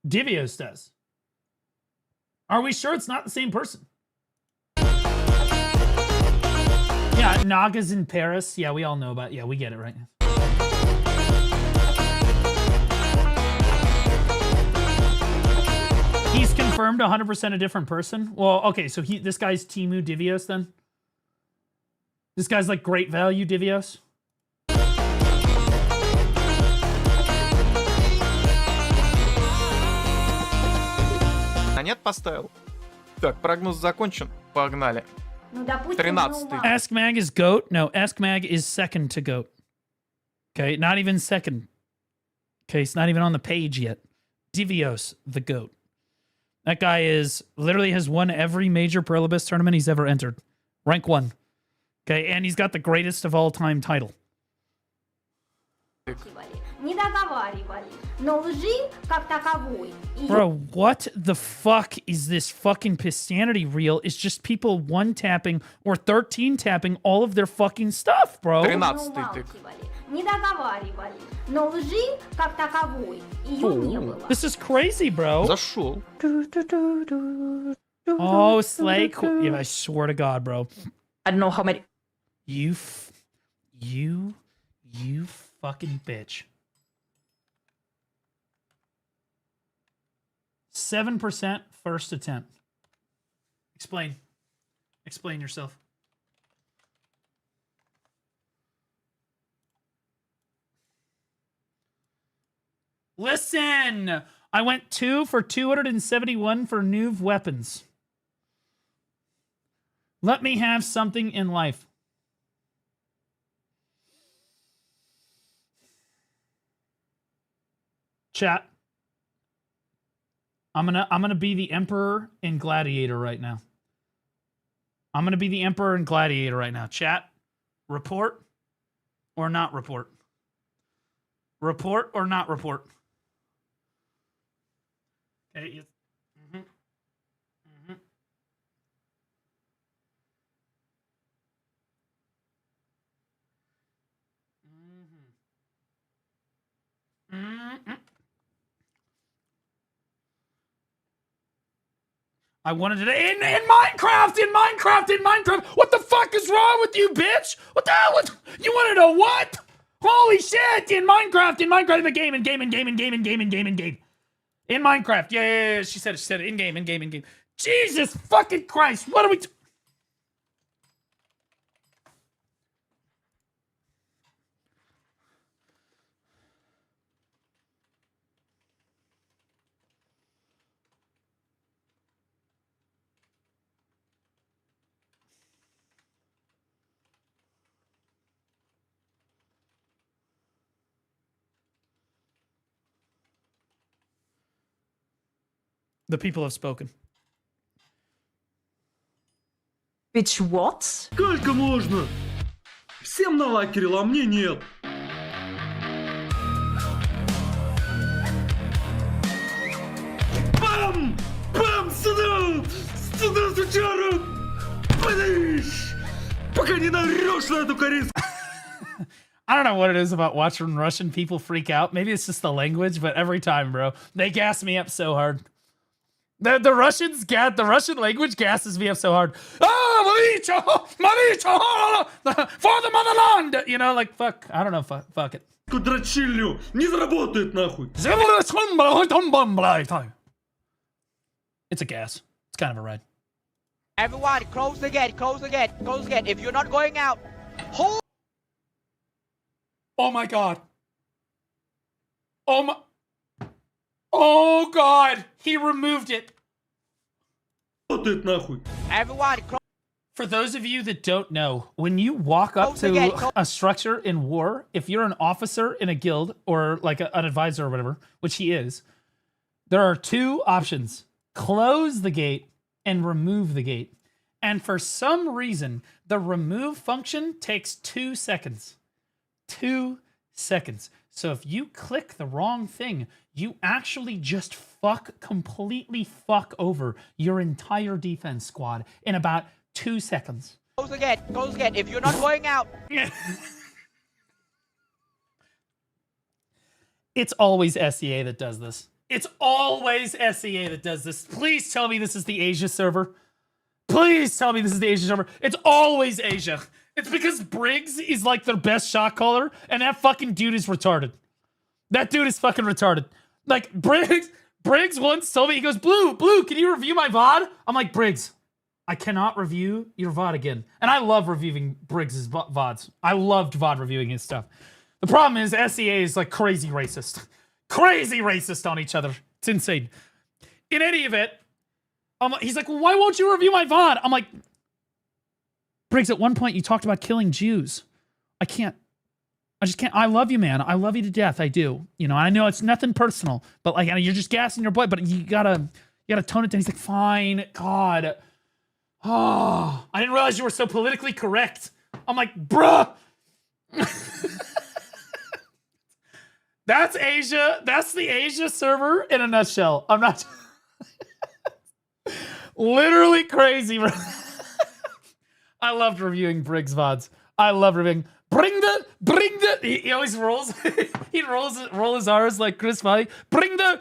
Divios does. Are we sure it's not the same person? Yeah, Naga's in Paris. Yeah, we all know about it. Yeah, we get it right now. He's confirmed 100% a different person. Well, okay, so this guy's Timu Divios then? This guy's like great value Divios? А нет, поставил. Так, прогноз закончен. Погнали. 13-й. Ask Mag is GOAT? No, Ask Mag is second to GOAT. Okay, not even second. Okay, it's not even on the page yet. Divios, the GOAT. That guy literally has won every major Pro Abyss tournament he's ever entered. Rank 1. Okay, and he's got the greatest of all time title. Bro, what the fuck is this fucking Pistanity reel? It's just people 1-tapping or 13-tapping all of their fucking stuff, bro. 13-й тык. This is crazy, bro. Зашел. Oh, Slay Queen. Yeah, I swear to God, bro. I don't know how many. You fucking bitch. 7% first attempt. Explain. Explain yourself. Listen! I went 2 for 271 for Nuve weapons. Let me have something in life. Chat. I'm gonna be the Emperor and Gladiator right now. I'm gonna be the Emperor and Gladiator right now. Chat. Report or not report? Report or not report? Okay. Yes. I wanted it in Minecraft, in Minecraft. What the fuck is wrong with you, bitch? What the hell? You wanted a what? Holy shit! In Minecraft, in the game, in game. In Minecraft, yeah. She said it. In game. Jesus fucking Christ! What are we? The people have spoken. Bitch, what? Сколько можно? Всем налакерил, а мне нет. Бам! Бам! Сюда! Сюда, сучара! Подышь! Пока не нарешь на эту корейскую... I don't know what it is about watching Russian people freak out. Maybe it's just the language, but every time, bro, they gas me up so hard. The Russian language gasses me up so hard. Oh, for the motherland! You know, like, fuck. I don't know, fuck it. Дрочилью! Не заработает нахуй! It's a gas. It's kind of a ride. Everyone, close the gate, close the gate, close the gate. If you're not going out, hold. Oh my god. Oh god. He removed it. Работает нахуй. Everyone, For those of you that don't know, when you walk up to a structure in war, if you're an officer in a guild or like an advisor or whatever, which he is, there are two options: close the gate and remove the gate. And for some reason, the remove function takes 2 seconds. 2 seconds. So if you click the wrong thing, you actually just completely fuck over your entire defense squad in about 2 seconds. close the gate. Close the gate. If you're not going out. It's always SEA that does this. It's always SEA that does this. Please tell me this is the Asia server. Please tell me this is the Asia server. It's always Asia. It's because Briggs is like their best shot caller, and that fucking dude is retarded. That dude is fucking retarded. Like, Briggs once told me, he goes, Blue, can you review my VOD? I'm like, Briggs, I cannot review your VOD again. And I love reviewing Briggs' VODs. I loved VOD reviewing his stuff. The problem is SEA is like crazy racist. Crazy racist on each other. It's insane. In any event, he's like, well, why won't you review my VOD? I'm like, Briggs, at one point you talked about killing Jews. I just can't. I love you, man. I love you to death. I do. You know, I know it's nothing personal, but like, you're just gassing your boy, but you gotta tone it down. He's like, fine, God. Oh, I didn't realize you were so politically correct. I'm like, bruh. That's Asia. That's the Asia server in a nutshell. I'm not literally crazy, bro. I loved reviewing Briggs VODs. I love reviewing. Bring the. He always rolls. He roll his R's like Chris Valley. Bring the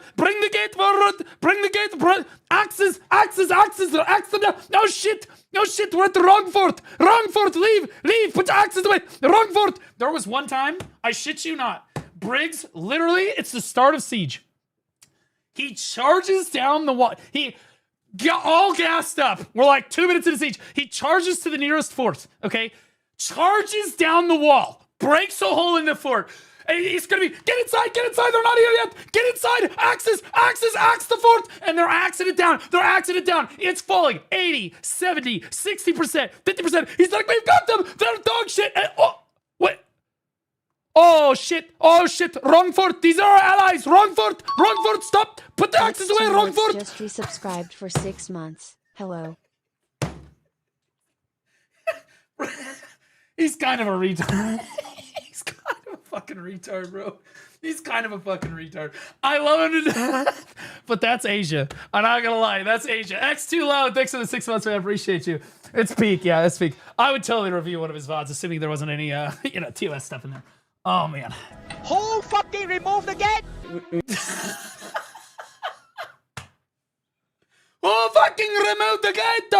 gate forward. Bring the gate. Axes. No shit. We're at the wrong fort. Leave. Put the axes away. The wrong fort. There was one time, I shit you not, Briggs, literally, it's the start of Siege. He charges down the wall. He got all gassed up. We're like 2 minutes into Siege. He charges to the nearest fort, okay? Charges down the wall. Breaks a hole in the fort. And he's gonna be, get inside, they're not here yet. Get inside, axes, axe the fort. And they're axing it down. It's falling 80, 70, 60%, 50%. He's like, we've got them. They're dog shit. And, wait. Oh shit, wrong fort. These are our allies. Wrong fort, stop. Put the axes away, wrong fort. Just resubscribed for 6 months. Hello. He's kind of a retard. He's kind of a fucking retard, bro. He's kind of a fucking retard. I love him to death. But that's Asia. I'm not gonna lie, that's Asia. X2 Loud, thanks for the 6 months, man. I appreciate you. It's peak, yeah, it's peak. I would totally review one of his VODs, assuming there wasn't any, TOS stuff in there. Oh, man. Who fucking removed the gate? Who fucking removed the gate?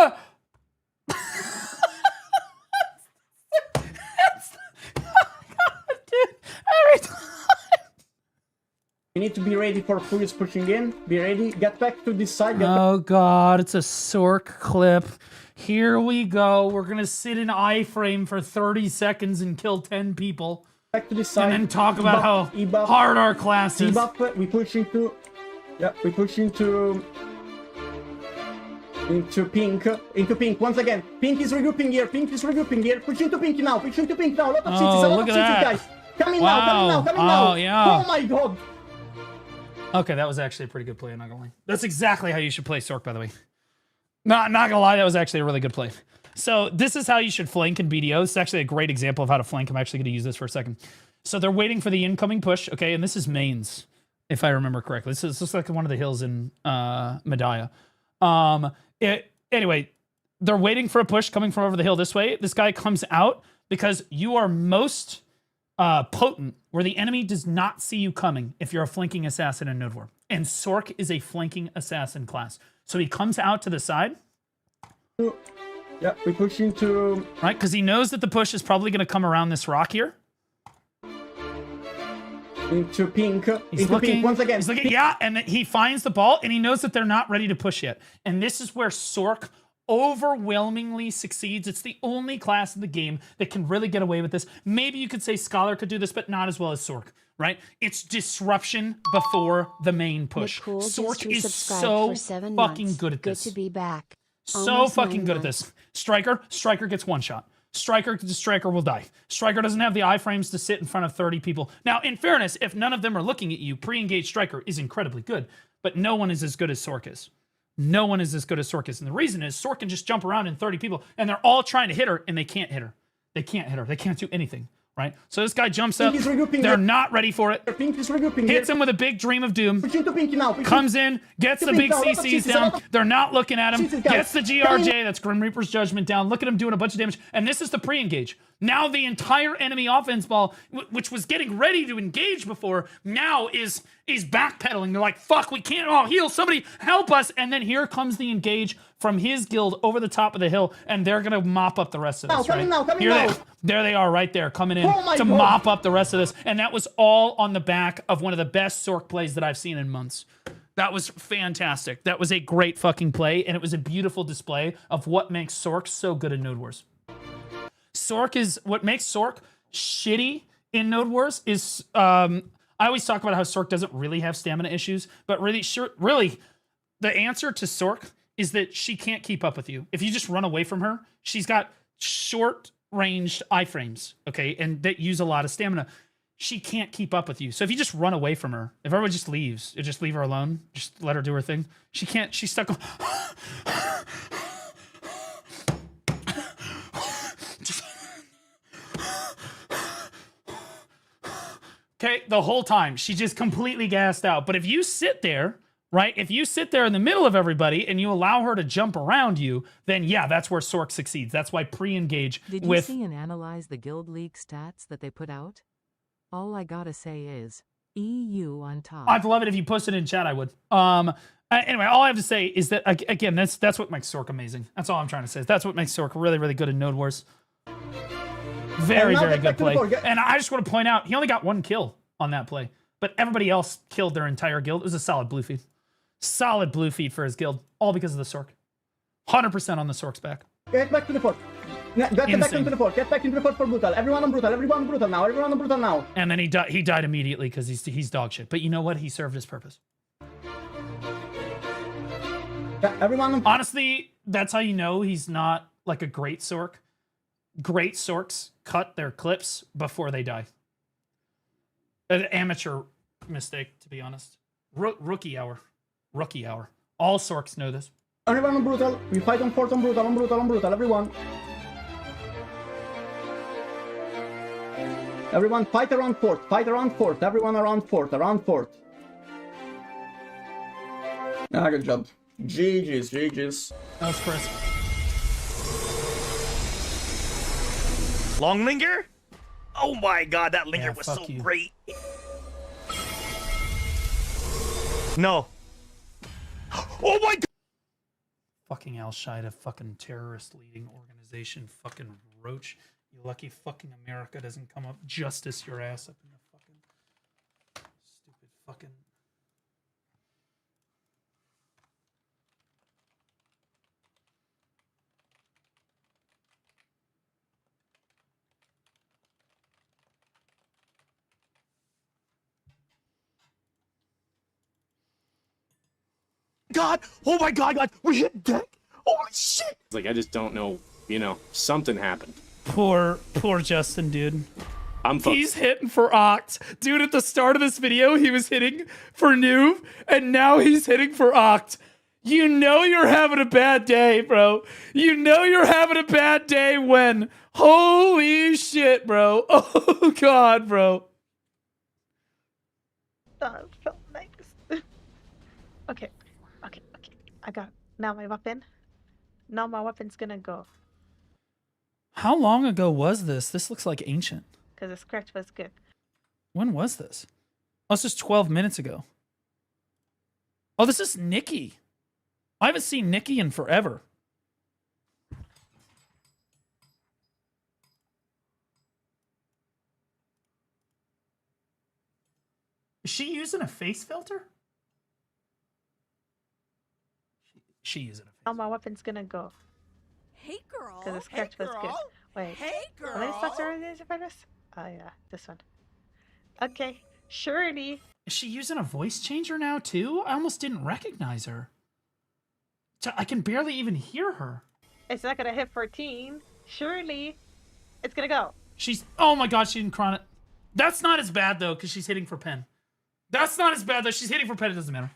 Every time. You need to be ready for Furious pushing in. Be ready. Get back to this side. Oh god, it's a Sork clip. Here we go. We're gonna sit in iframe for 30 seconds and kill 10 people. Back to this side. And then talk about how hard our class is. We push into... Yeah, we push into pink. Into pink once again. Pink is regrouping here. Push into pink now. A lot of cities. Look at that. Guys. Come in now. Oh, yeah. Oh my god. Okay, that was actually a pretty good play, I'm not gonna lie. That's exactly how you should play Sork, by the way. Not gonna lie, that was actually a really good play. So this is how you should flank in BDO. This is actually a great example of how to flank. I'm actually gonna use this for a second. So they're waiting for the incoming push, okay? And this is mains, if I remember correctly. This looks like one of the hills in Medaya. Anyway, they're waiting for a push coming from over the hill this way. This guy comes out because you are most potent where the enemy does not see you coming if you're a flanking assassin in Node War. And Sork is a flanking assassin class. So he comes out to the side. Yeah, we push into... Right, because he knows that the push is probably going to come around this rock here. Into pink. He's looking once again. He's looking, yeah, and then he finds the ball, and he knows that they're not ready to push yet. And this is where Sork overwhelmingly succeeds. It's the only class in the game that can really get away with this. Maybe you could say Scholar could do this, but not as well as Sork, right? It's disruption before the main push. Sork is so fucking good at this. Good to be back. So fucking good at this. Striker gets one shot. Striker will die. Striker doesn't have the iframes to sit in front of 30 people. Now, in fairness, if none of them are looking at you, pre-engaged Striker is incredibly good, but no one is as good as Sork is. No one is as good as Sork is. And the reason is Sork can just jump around in 30 people, and they're all trying to hit her, and they can't hit her. They can't hit her. They can't do anything. Right? So this guy jumps up. They're not ready for it. Hits him with a big dream of doom. Comes in, gets the big CCs down. They're not looking at him. Gets the GRJ. That's Grim Reaper's Judgment down. Look at him doing a bunch of damage. And this is the pre-engage. Now the entire enemy offense ball, which was getting ready to engage before, now is backpedaling. They're like, fuck, we can't all heal. Somebody help us. And then here comes the engage from his guild over the top of the hill, and they're going to mop up the rest of this, right? There they are right there, coming in to mop up the rest of this. And that was all on the back of one of the best Sork plays that I've seen in months. That was fantastic. That was a great fucking play, and it was a beautiful display of what makes Sork so good in Node Wars. What makes Sork shitty in Node Wars is, I always talk about how Sork doesn't really have stamina issues, but really, the answer to Sork is that she can't keep up with you. If you just run away from her, she's got short-ranged iframes, okay, and that use a lot of stamina. She can't keep up with you. So if you just run away from her, if everyone just leaves, you just leave her alone, just let her do her thing, she can't, she's stuck on... Okay, the whole time, she's just completely gassed out. But if you sit there, right, if you sit there in the middle of everybody and you allow her to jump around you, then yeah, that's where Sork succeeds. That's why pre-engage Did you see and analyze the Guild League stats that they put out? All I gotta say is, EU on top. I'd love it if you posted it in chat, I would. Anyway, all I have to say is that, again, that's what makes Sork amazing. That's all I'm trying to say. That's what makes Sork really, really good in Node Wars. Very, very good play. And I just want to point out, he only got one kill on that play, but everybody else killed their entire guild. It was a solid blue feed. Solid blue feed for his guild, all because of the Sork. 100% on the Sork's back. Get back to the fort. Get back into the fort. Get back into the fort for brutal. Everyone on brutal. Everyone on brutal now. Everyone on brutal now. And then he died immediately because he's dog shit. But you know what? He served his purpose. Yeah, everyone. Honestly, that's how you know he's not like a great Sork. Great Sorks cut their clips before they die. An amateur mistake, to be honest. Rookie hour. Rookie hour. All Sorks know this. Everyone on brutal. We fight on fort, on brutal, on brutal, on brutal. Everyone. Everyone fight around fort. Fight around fort. Everyone around fort. Around fort. Ah, good job. GG's. GG's. That was crisp. Long linger? Oh my god, that linger was so great. No. Oh my god! Fucking Al-Shaida, fucking terrorist leading organization, fucking roach. You lucky fucking America doesn't come up justice your ass up in the fucking stupid fucking... God! Oh my god, we hit deck! Holy shit! Like, I just don't know, you know, something happened. Poor Justin, dude. I'm fucked. He's hitting for Oct. Dude, at the start of this video, he was hitting for Noob, and now he's hitting for Oct. You know you're having a bad day, bro. You know you're having a bad day when... Holy shit, bro. Oh, God, bro. That felt nice. Okay. I got now my weapon. Now my weapon's gonna go. How long ago was this? This looks like ancient. Because the scratch was good. When was this? Oh, it's just 12 minutes ago. Oh, this is Nikki. I haven't seen Nikki in forever. Is she using a face filter? She using a face. Now my weapon's gonna go. Hey, girl. Because the scratch was good. Wait. Hey, girl. How many slots are there for this? Oh, yeah. This one. Okay. Surely. Is she using a voice changer now, too? I almost didn't recognize her. I can barely even hear her. It's not gonna hit 14. Surely, it's gonna go. She's, oh my god, she didn't chron it. That's not as bad though, because she's hitting for pen. That's not as bad though. She's hitting for pen. It doesn't matter.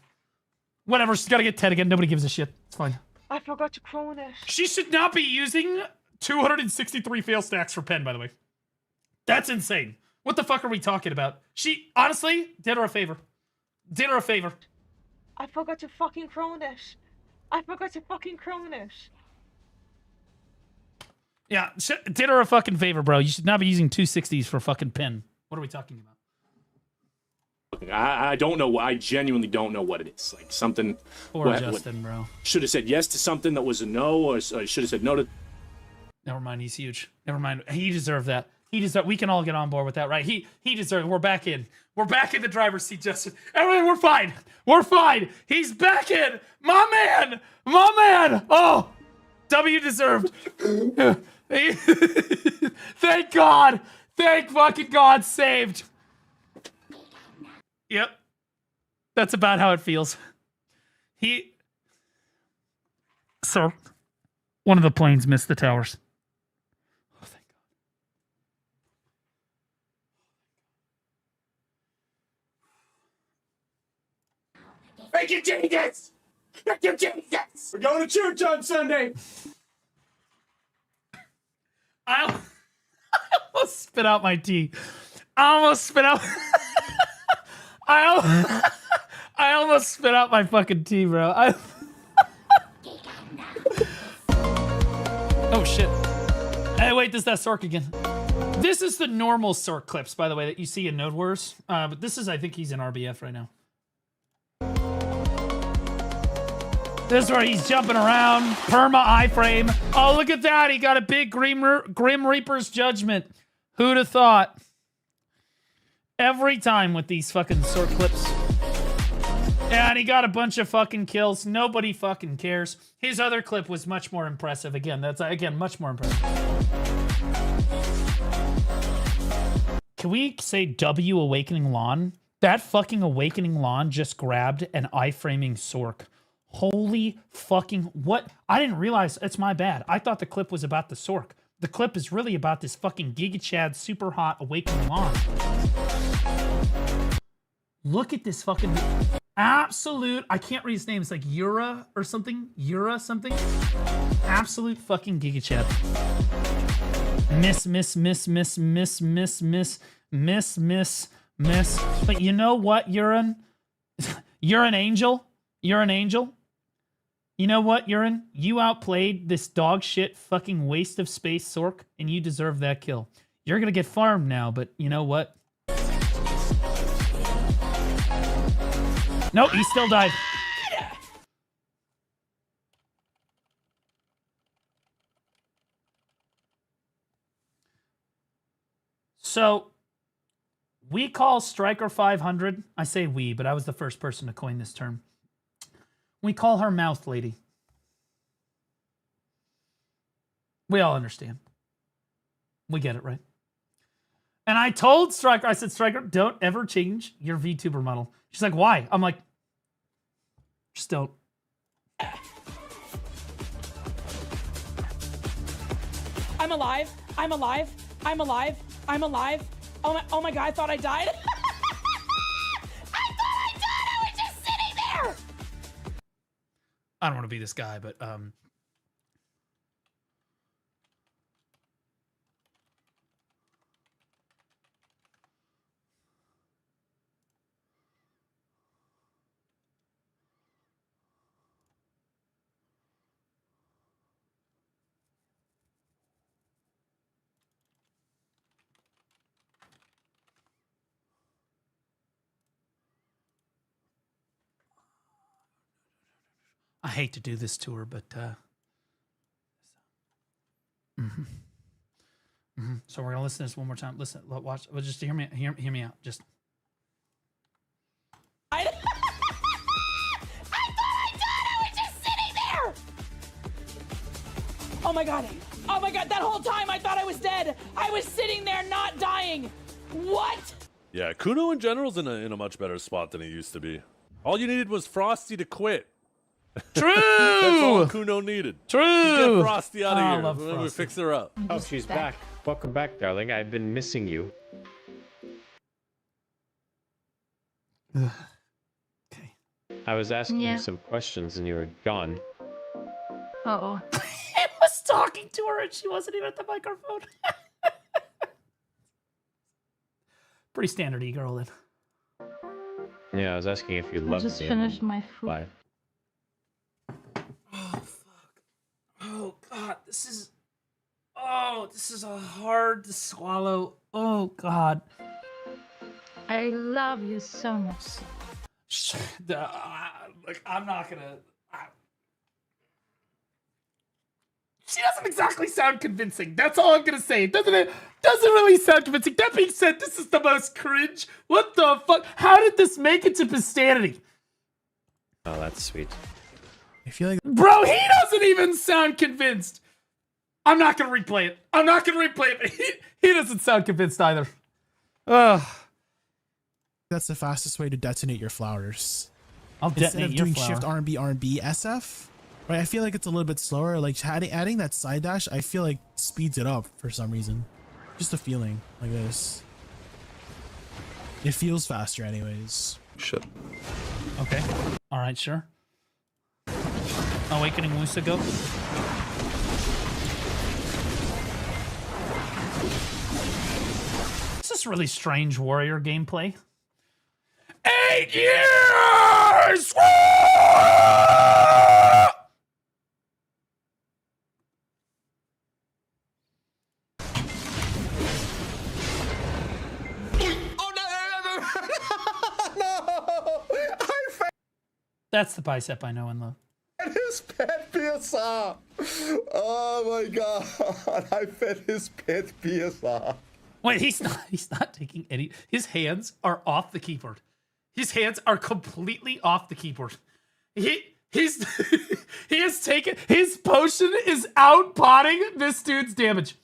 Whatever. She's got to get 10 again. Nobody gives a shit. It's fine. I forgot to clone it. She should not be using 263 fail stacks for pen, by the way. That's insane. What the fuck are we talking about? She, honestly, did her a favor. Did her a favor. I forgot to fucking clone it. I forgot to fucking clone it. Yeah, did her a fucking favor, bro. You should not be using 260s for fucking pen. What are we talking about? I don't know. I genuinely don't know what it is. Like something. Poor Justin, bro. Should have said yes to something that was a no, or should have said no to. Never mind. He's huge. Never mind. He deserved that. He deserved. We can all get on board with that, right? He deserved. We're back in. We're back in the driver's seat, Justin. Everyone, we're fine. We're fine. He's back in. My man. My man. Oh, W deserved. Thank God. Thank fucking God. Saved. Yep. That's about how it feels. So, one of the planes missed the towers. Oh, thank God. Thank you, Jesus! Thank you, Jesus! We're going to church on Sunday! I almost spit out my tea. I almost spit out... I almost spit out my fucking tea, bro. Oh, shit. Hey, wait, this is that Sork again. This is the normal Sork clips, by the way, that you see in Node Wars. But this is, I think he's in RBF right now. This is where he's jumping around. Perma iframe. Oh, look at that. He got a big Grim Reaper's Judgment. Who'd have thought? Every time with these fucking Sork clips. And he got a bunch of fucking kills. Nobody fucking cares. His other clip was much more impressive. Again, that's, again, much more impressive. Can we say W Awakening Lawn? That fucking Awakening Lawn just grabbed an iframing Sork. Holy fucking what? I didn't realize. It's my bad. I thought the clip was about the Sork. The clip is really about this fucking Giga Chad super hot Awakening Lawn. Look at this fucking absolute. I can't read his name. It's like Yura or something. Yura something. Absolute fucking Giga Chad. Miss. But you know what, Urine? You're an angel. You're an angel. You know what, Urine? You outplayed this dog shit fucking waste of space Sork, and you deserve that kill. You're gonna get farmed now, but you know what? Nope, he still died. So, we call Striker 500, I say we, but I was the first person to coin this term. We call her Mouth Lady. We all understand. We get it, right? And I told Striker, I said, Striker, don't ever change your VTuber model. She's like, why? I'm like, just don't. I'm alive. I'm alive. I'm alive. I'm alive. Oh my god, I thought I died. I thought I died. I was just sitting there. I don't want to be this guy, but I hate to do this to her, but so we're gonna listen to this one more time. Listen, watch. Well, just hear me out. Just. I thought I died. I was just sitting there. Oh my god. Oh my god. That whole time I thought I was dead. I was sitting there not dying. What? Yeah, Kuno in general's in a much better spot than he used to be. All you needed was Frosty to quit. True! That's all Kuno needed. True! Just get Frosty out Oh, I of love here. Then we Frosty. fix her up. Oh, she's back. Welcome back, darling. I've been missing you. Okay. I was asking Yeah. you some questions and you were gone. Uh-oh. I was talking to her and she wasn't even at the microphone. Pretty standard e-girl then. Yeah, I was asking if you loved just me. finished my food. Why? Oh, fuck. Oh, God. This is a hard to swallow. Oh, God. I love you so much. Like, I'm not gonna... She doesn't exactly sound convincing. That's all I'm gonna say. It doesn't really sound convincing. That being said, this is the most cringe. What the fuck? How did this make it to posterity? Oh, that's sweet. I feel like Bro, he doesn't even sound convinced. I'm not gonna replay it. But he doesn't sound convinced either. Ugh. that's the fastest way to detonate your flowers. I'll Instead detonate of your doing flower. shift R&B SF, right? I feel like it's a little bit slower. Like adding that side dash, I feel like speeds it up for some reason. Just a feeling like this. It feels faster anyways. Shit. Okay. All right, sure. Awakening Musago. This is really strange warrior gameplay. 8 years! That's the bicep I know and love. His pet PSR. Oh my god. I fed his pet PSR. Wait, he's not taking any. His hands are off the keyboard. His hands are completely off the keyboard. He has taken his potion is out potting this dude's damage.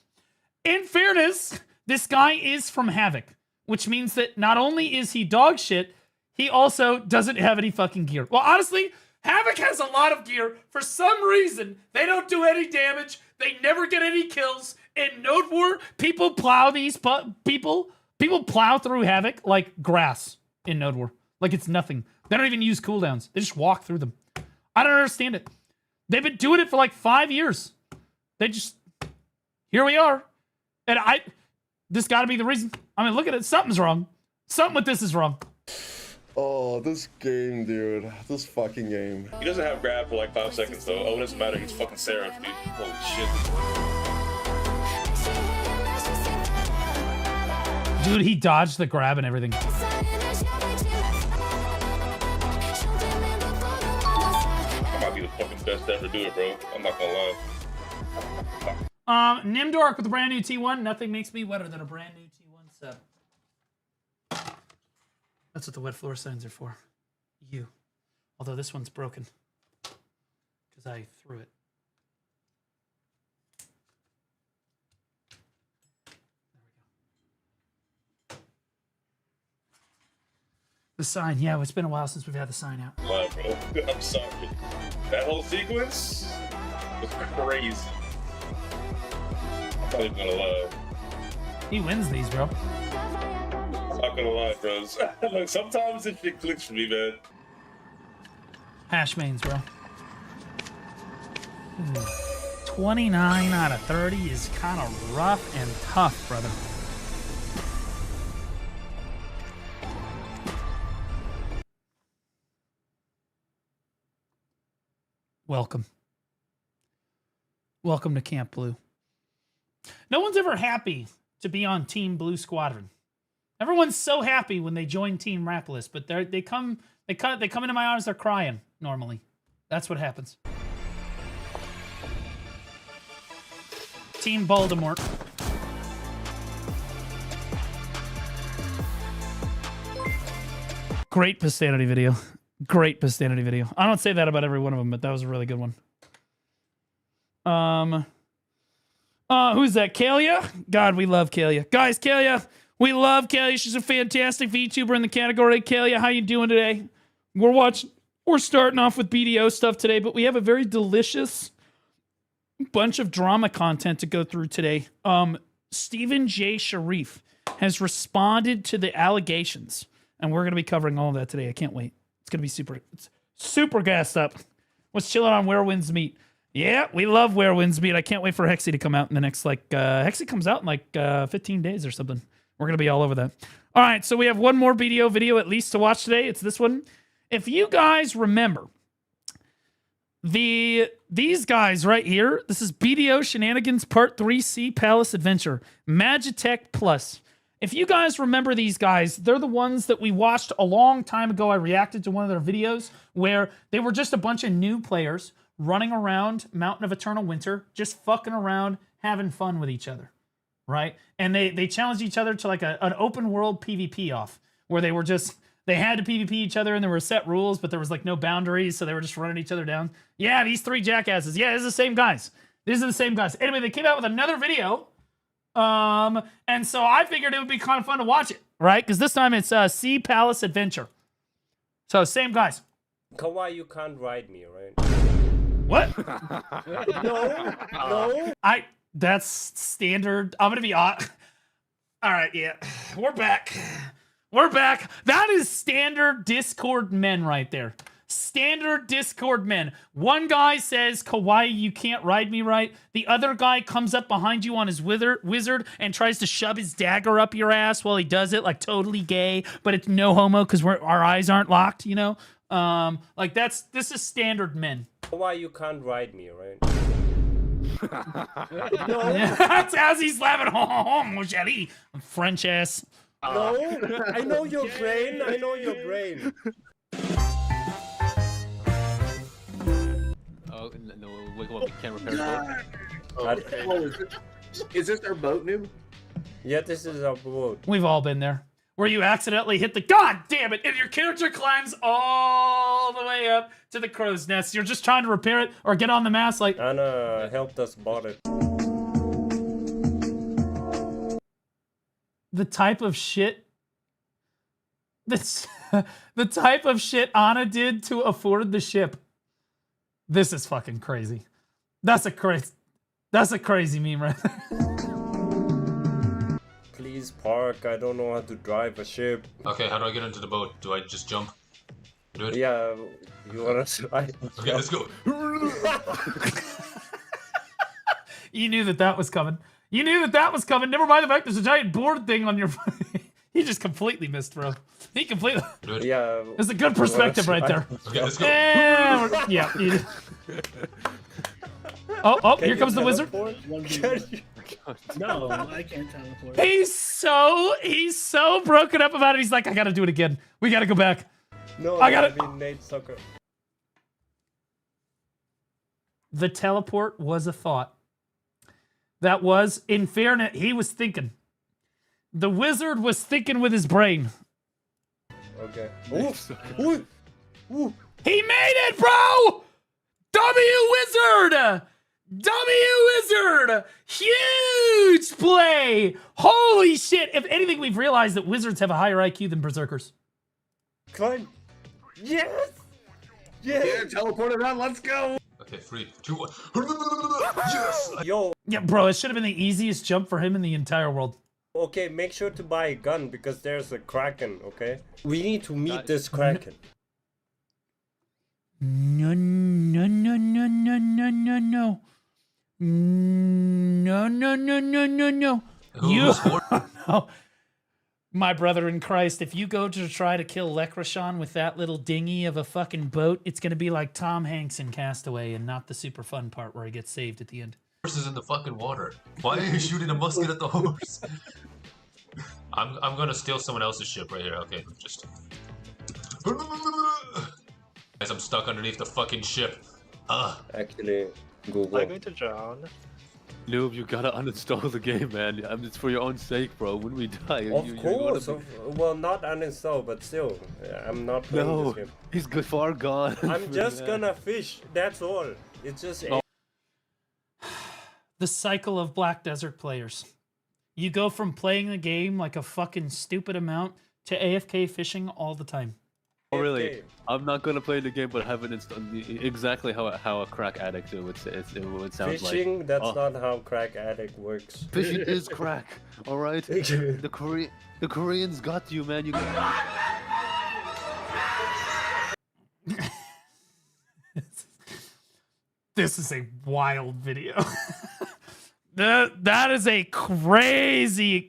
In fairness, this guy is from Havoc, which means that not only is he dog shit, he also doesn't have any fucking gear. Well, honestly, Havoc has a lot of gear. For some reason, they don't do any damage. They never get any kills. In Node War, people plow these people plow through Havoc like grass in Node War. Like it's nothing. They don't even use cooldowns. They just walk through them. I don't understand it. They've been doing it for like 5 years. They just here we are. And this gotta be the reason. I mean, look at it. Something's wrong. Something with this is wrong. Oh, this game, dude. This fucking game. He doesn't have grab for like 5 seconds though. Oh, it doesn't matter. He's fucking Sharif, dude. Holy shit. Dude, he dodged the grab and everything. I might be the fucking best to ever do it, bro. I'm not gonna lie. Nimdork with a brand new T1. Nothing makes me wetter than a brand new T1 sub. That's what the wet floor signs are for. You. Although this one's broken. Because I threw it. The sign. Yeah, it's been a while since we've had the sign out. Lie, bro. I'm sorry. That whole sequence was crazy. I'm not even gonna lie. He wins these, bro. I'm not gonna lie, bros. Look, sometimes this shit clicks for me, man. Hash mains, bro. 29 out of 30 is kind of rough and tough, brother. Welcome. Welcome to Camp Blue. No one's ever happy to be on Team Blue Squadron. Everyone's so happy when they join Team Rapless, but they come into my arms, they're crying normally. That's what happens. Team Voldemort. Great Pastanity video. Great Pastanity video. I don't say that about every one of them, but that was a really good one. Who's that? Kalia? God, we love Kalia. Guys, Kalia, we love Kalia. She's a fantastic VTuber in the category. Kalia, how you doing today? We're watching We're starting off with BDO stuff today, but we have a very delicious bunch of drama content to go through today. Stephen J. Sharif has responded to the allegations, and we're going to be covering all of that today. I can't wait. It's going to be super gassed up. Let's chill out on Where Winds Meet. Yeah, we love Where Winds Meet. I can't wait for Hexy to come out in the next, Hexy comes out in 15 days or something. We're going to be all over that. All right, so we have one more BDO video at least to watch today. It's this one. If you guys remember, these guys right here, this is BDO Shenanigans Part 3 Sea Palace Adventure, Magitech Plus. If you guys remember these guys, they're the ones that we watched a long time ago. I reacted to one of their videos where they were just a bunch of new players running around Mountain of Eternal Winter, just fucking around, having fun with each other, right? And they challenged each other to like an open world PvP off, where they had to PvP each other and there were set rules, but there was like no boundaries, so they were just running each other down. Yeah, these three jackasses. Yeah, these are the same guys. These are the same guys. Anyway, they came out with another video. And so I figured it would be kind of fun to watch it, right? Because this time it's Sea Palace Adventure. So same guys. Kawaii, you can't ride me, right? What? No. That's standard. I'm gonna be on. All right, yeah, we're back. We're back. That is standard Discord men right there. Standard Discord men. One guy says, Kawaii, you can't ride me right. The other guy comes up behind you on his wizard and tries to shove his dagger up your ass while he does it, like totally gay, but it's no homo because our eyes aren't locked, you know? This is standard men. Kawaii, you can't ride me, right? No. That's as he's laughing. Homo, Shelly. French ass. No, I know your brain. I know your brain. Oh, no, wait, we can't repair the boat. Oh, is this our boat, Noob? Yeah, this is our boat. We've all been there. Where you accidentally hit the god damn it, and your character climbs all the way up to the crow's nest. You're just trying to repair it or get on the mast like... Anna helped us bought it. The type of shit... the type of shit Anna did to afford the ship. This is fucking crazy. That's a crazy meme right there. Please park, I don't know how to drive a ship. Okay, how do I get into the boat? Do I just jump? Do it? Yeah, you wanna try? Okay, let's go. You knew that was coming. You knew that was coming. Never mind the fact there's a giant board thing on your... He just completely missed, bro. He completely... Yeah. It's a good perspective right there. Okay, let's go. Yeah. Oh, here comes the wizard. No, I can't teleport. He's so broken up about it. He's like, I gotta do it again. We gotta go back. No, I gotta... mean Nate Sucker. The teleport was a thought. That was, in fairness, he was thinking. The wizard was thinking with his brain. Okay. He made it, bro! W-Wizard! W-Wizard! Huge play! Holy shit! If anything, we've realized that wizards have a higher IQ than berserkers. Climb. Yes! Yes! Yeah, teleported on, let's go! Okay, 3, 2, 1. Yes! Yo! Yeah, bro, it should have been the easiest jump for him in the entire world. Okay, make sure to buy a gun because there's a kraken, okay? We need to meet this kraken. No. No. My brother in Christ, if you go to try to kill Lekrashan with that little dinghy of a fucking boat, it's gonna be like Tom Hanks in Castaway and not the super fun part where he gets saved at the end. Horse is in the fucking water. Why are you shooting a musket at the horse? I'm gonna steal someone else's ship right here. Okay, just... Guys, I'm stuck underneath the fucking ship. Actually, Google. I'm going to drown. Noob, you gotta uninstall the game, man. It's for your own sake, bro. When we die, Of course. Well, not uninstall, but still. I'm not playing this game. He's far gone. I'm just gonna fish. That's all. It's just... The cycle of Black Desert players. You go from playing the game like a fucking stupid amount to AFK fishing all the time. Oh, really? I'm not gonna play the game, but have it exactly how a crack addict would say it would sound Fishing, like. that's not how crack addict works. Fishing is crack. All right. The Koreans got you, man. You. This is a wild video. That is a crazy.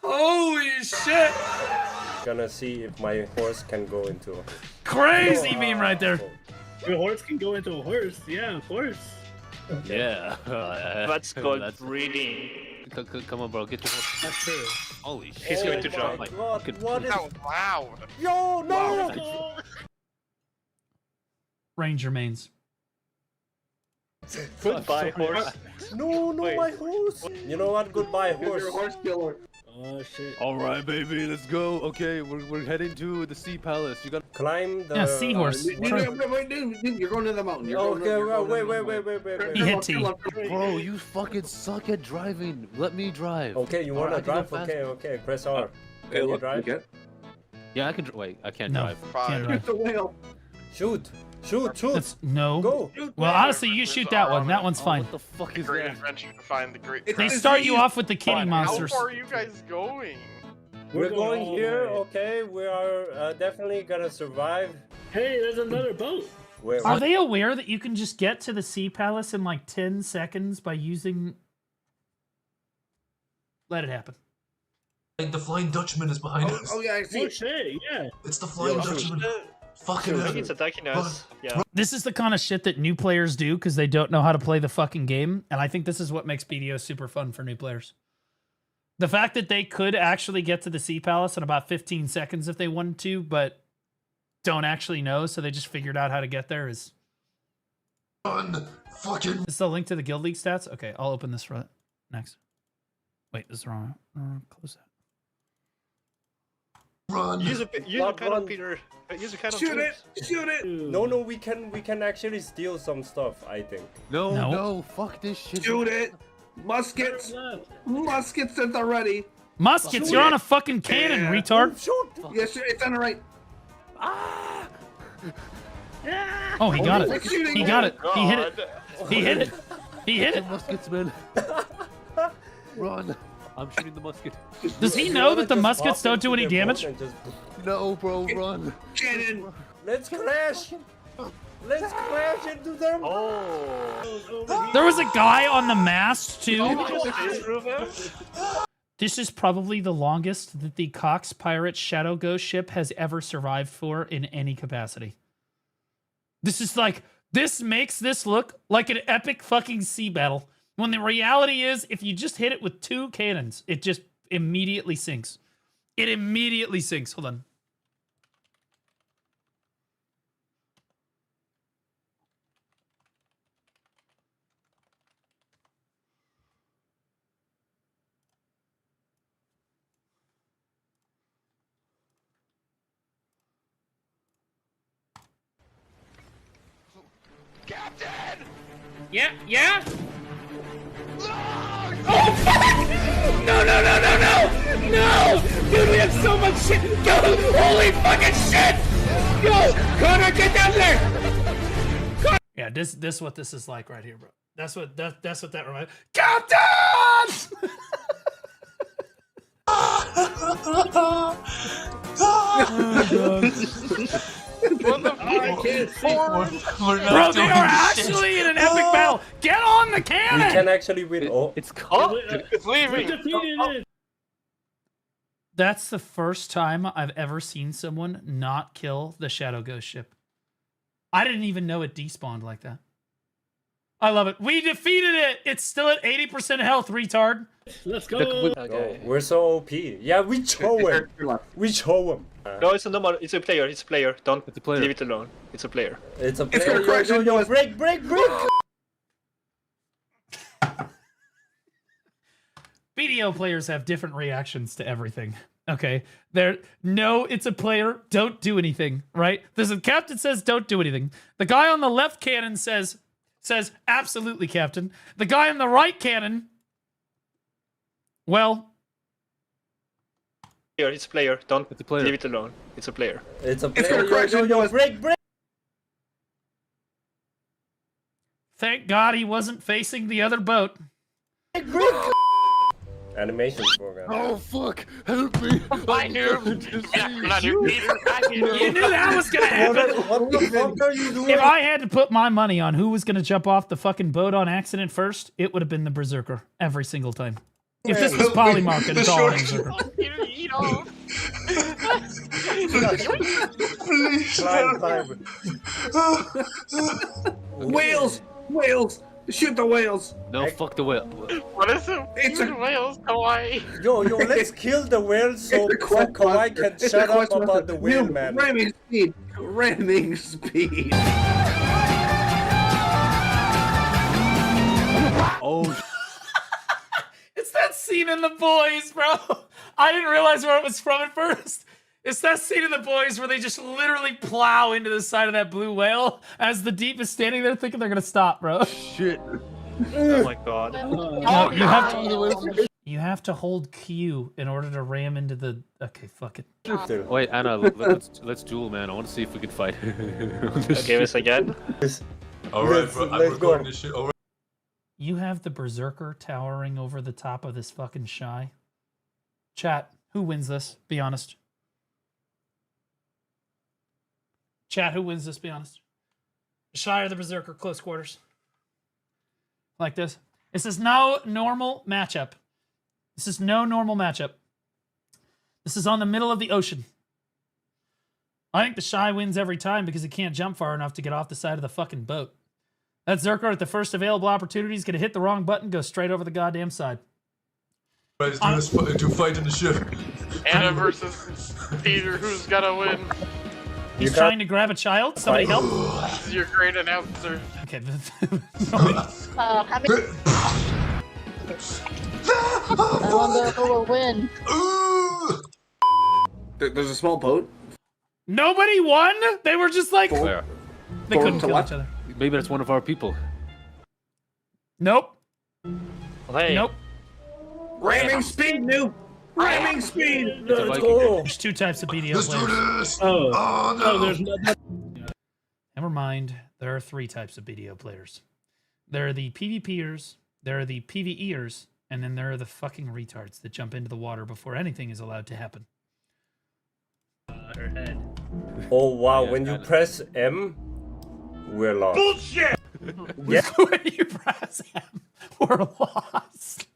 Holy shit! Gonna see if my horse can go into a Crazy meme right there. Your horse can go into a horse. Yeah, of course. Yeah. That's called breeding. Come on, bro. Get your horse. That's true. Holy shit. He's going to jump. God, what is... Oh, wow. Yo, no! Wow. Ranger mains. Goodbye, horse. No, my horse. You know what? Goodbye, horse. You're a horse killer. Oh shit. All right, baby, let's go. Okay, we're heading to the Sea Palace. You got climb the. Yeah, seahorse. Wait, you're going to the mountain. You're Okay, wait. He hit T. Bro, you fucking suck at driving. Let me drive. Okay, you wanna drive? Okay. Press R. Can you drive? Yeah, I can. Wait, I can't No. drive. Can't drive. the whale. Shoot. That's, no. Go. Well, honestly, you shoot that one. That one's fine. What the fuck is Great that? adventure to find the great. They start you off with the kitty How monsters. far are you guys going? We're going all here. the way. Okay, we are definitely gonna survive. Hey, there's another boat. Wait, Are they aware that you can just get to the Sea Palace in like 10 seconds by using... Let it happen. The Flying Dutchman is behind us. Oh yeah, I see. Oh shit, yeah. It's the Flying Dutchman. Fucking I think it's attacking us. Yeah. This is the kind of shit that new players do because they don't know how to play the fucking game. And I think this is what makes BDO super fun for new players. The fact that they could actually get to the Sea Palace in about 15 seconds if they wanted to, but don't actually know, so they just figured out how to get there is... Fucking... Is this the link to the Guild League stats? Okay, I'll open this for next. Wait, this is wrong. Close that. Run. Use a cannon, Peter. Use a cannon. Shoot it! No, we can actually steal some stuff, I think. No, fuck this shit. Shoot it! Muskets! Muskets at the ready! Muskets, you're on a fucking cannon, retard! Shoot! Yes, it's on the right. Oh, he got it. He got it. He hit it. He hit it. He hit it. Muskets, man. Run. I'm shooting the musket. Does he know that the muskets don't do any damage? No, bro, run. Cannon! Let's crash! Let's crash into them! There was a guy on the mast, too. Oh, This is probably the longest that the Cox Pirate Shadow Ghost ship has ever survived for in any capacity. This is like, this makes this look like an epic fucking sea battle. When the reality is, if you just hit it with 2 cannons, it just immediately sinks. It immediately sinks. Hold on. Captain! Yeah? Oh fuck! No! Dude, we have so much shit! Go! Holy fucking shit! Go! Connor, get down there! Yeah, this is what this is like right here, bro. That's what that reminds. Captain! What the fuck? I can't see. Bro, they are actually in an epic battle. Get on the We cannon! can actually win. It's caught. It's leaving. That's the first time I've ever seen someone not kill the Shadow Ghost ship. I didn't even know it despawned like that. I love it. We defeated it. It's still at 80% health, retard. Let's go. Okay. We're so OP. Yeah, we show him. We show him. No, it's a normal. It's a player. It's a player. Don't It's a player. leave it alone. It's a player. It's a It's player. gonna crash into Yo, us. break! BDO players have different reactions to everything. Okay, it's a player, don't do anything, right? The captain says don't do anything. The guy on the left cannon says absolutely, captain. The guy on the right cannon Well, It's a player. Don't It's a player. leave it alone. It's a player. It's a It's player. gonna crash into us. Break. thank God he wasn't facing the other boat. Animation program. Oh fuck! Help me! I knew. You knew that was gonna happen. What the fuck are you doing? If I had to put my money on who was gonna jump off the fucking boat on accident first, it would have been the Berserker every single time. If this was Polymarket, it's all Berserker. Whales! Whales! Shoot the whales! No, fuck the whale. What is it? It's a whales, Hawaii. Yo, let's kill the whales so Kawaii can shut up about the whale, man. Ramming speed! Ramming speed! Oh, It's that scene in The Boys, bro. I didn't realize where it was from at first. It's that scene in The Boys where they just literally plow into the side of that blue whale as the Deep is standing there thinking they're gonna stop, bro. shit. Oh my god. You have to hold Q in order to ram into the. Okay, fuck it. Wait, Anna, let's duel, man. I want to see if we can fight. Okay, this again. Alright, bro. I'm recording this shit. Alright. You have the Berserker towering over the top of this fucking Shy. Chat, who wins this? Be honest. Chat, who wins this? Be honest. The Shy or the Berserker? Close quarters. Like this. This is no normal matchup. This is no normal matchup. This is on the middle of the ocean. I think the Shy wins every time because he can't jump far enough to get off the side of the fucking boat. That Zerker at the first available opportunity is going to hit the wrong button, go straight over the goddamn side. Right, do fight in the ship. Anna versus Peter, who's gonna win? He's trying to grab a child? Somebody help? You're a great announcer. Okay. How many? I wonder who will win. There's a small boat. Nobody won? They were just like... Where? They couldn't kill each other. Maybe that's one of our people. Nope. Hey. Nope. Ramming speed, noob! Ramming speed! Let's go. There's two types of BDO Let's do players. this! Oh, no! there's no... Never mind. There are three types of BDO players. There are the PvPers, there are the PvEers, and then there are the fucking retards that jump into the water before anything is allowed to happen. Her head. Oh wow, when you press M, we're lost. Bullshit! Yeah. When you press M, we're lost.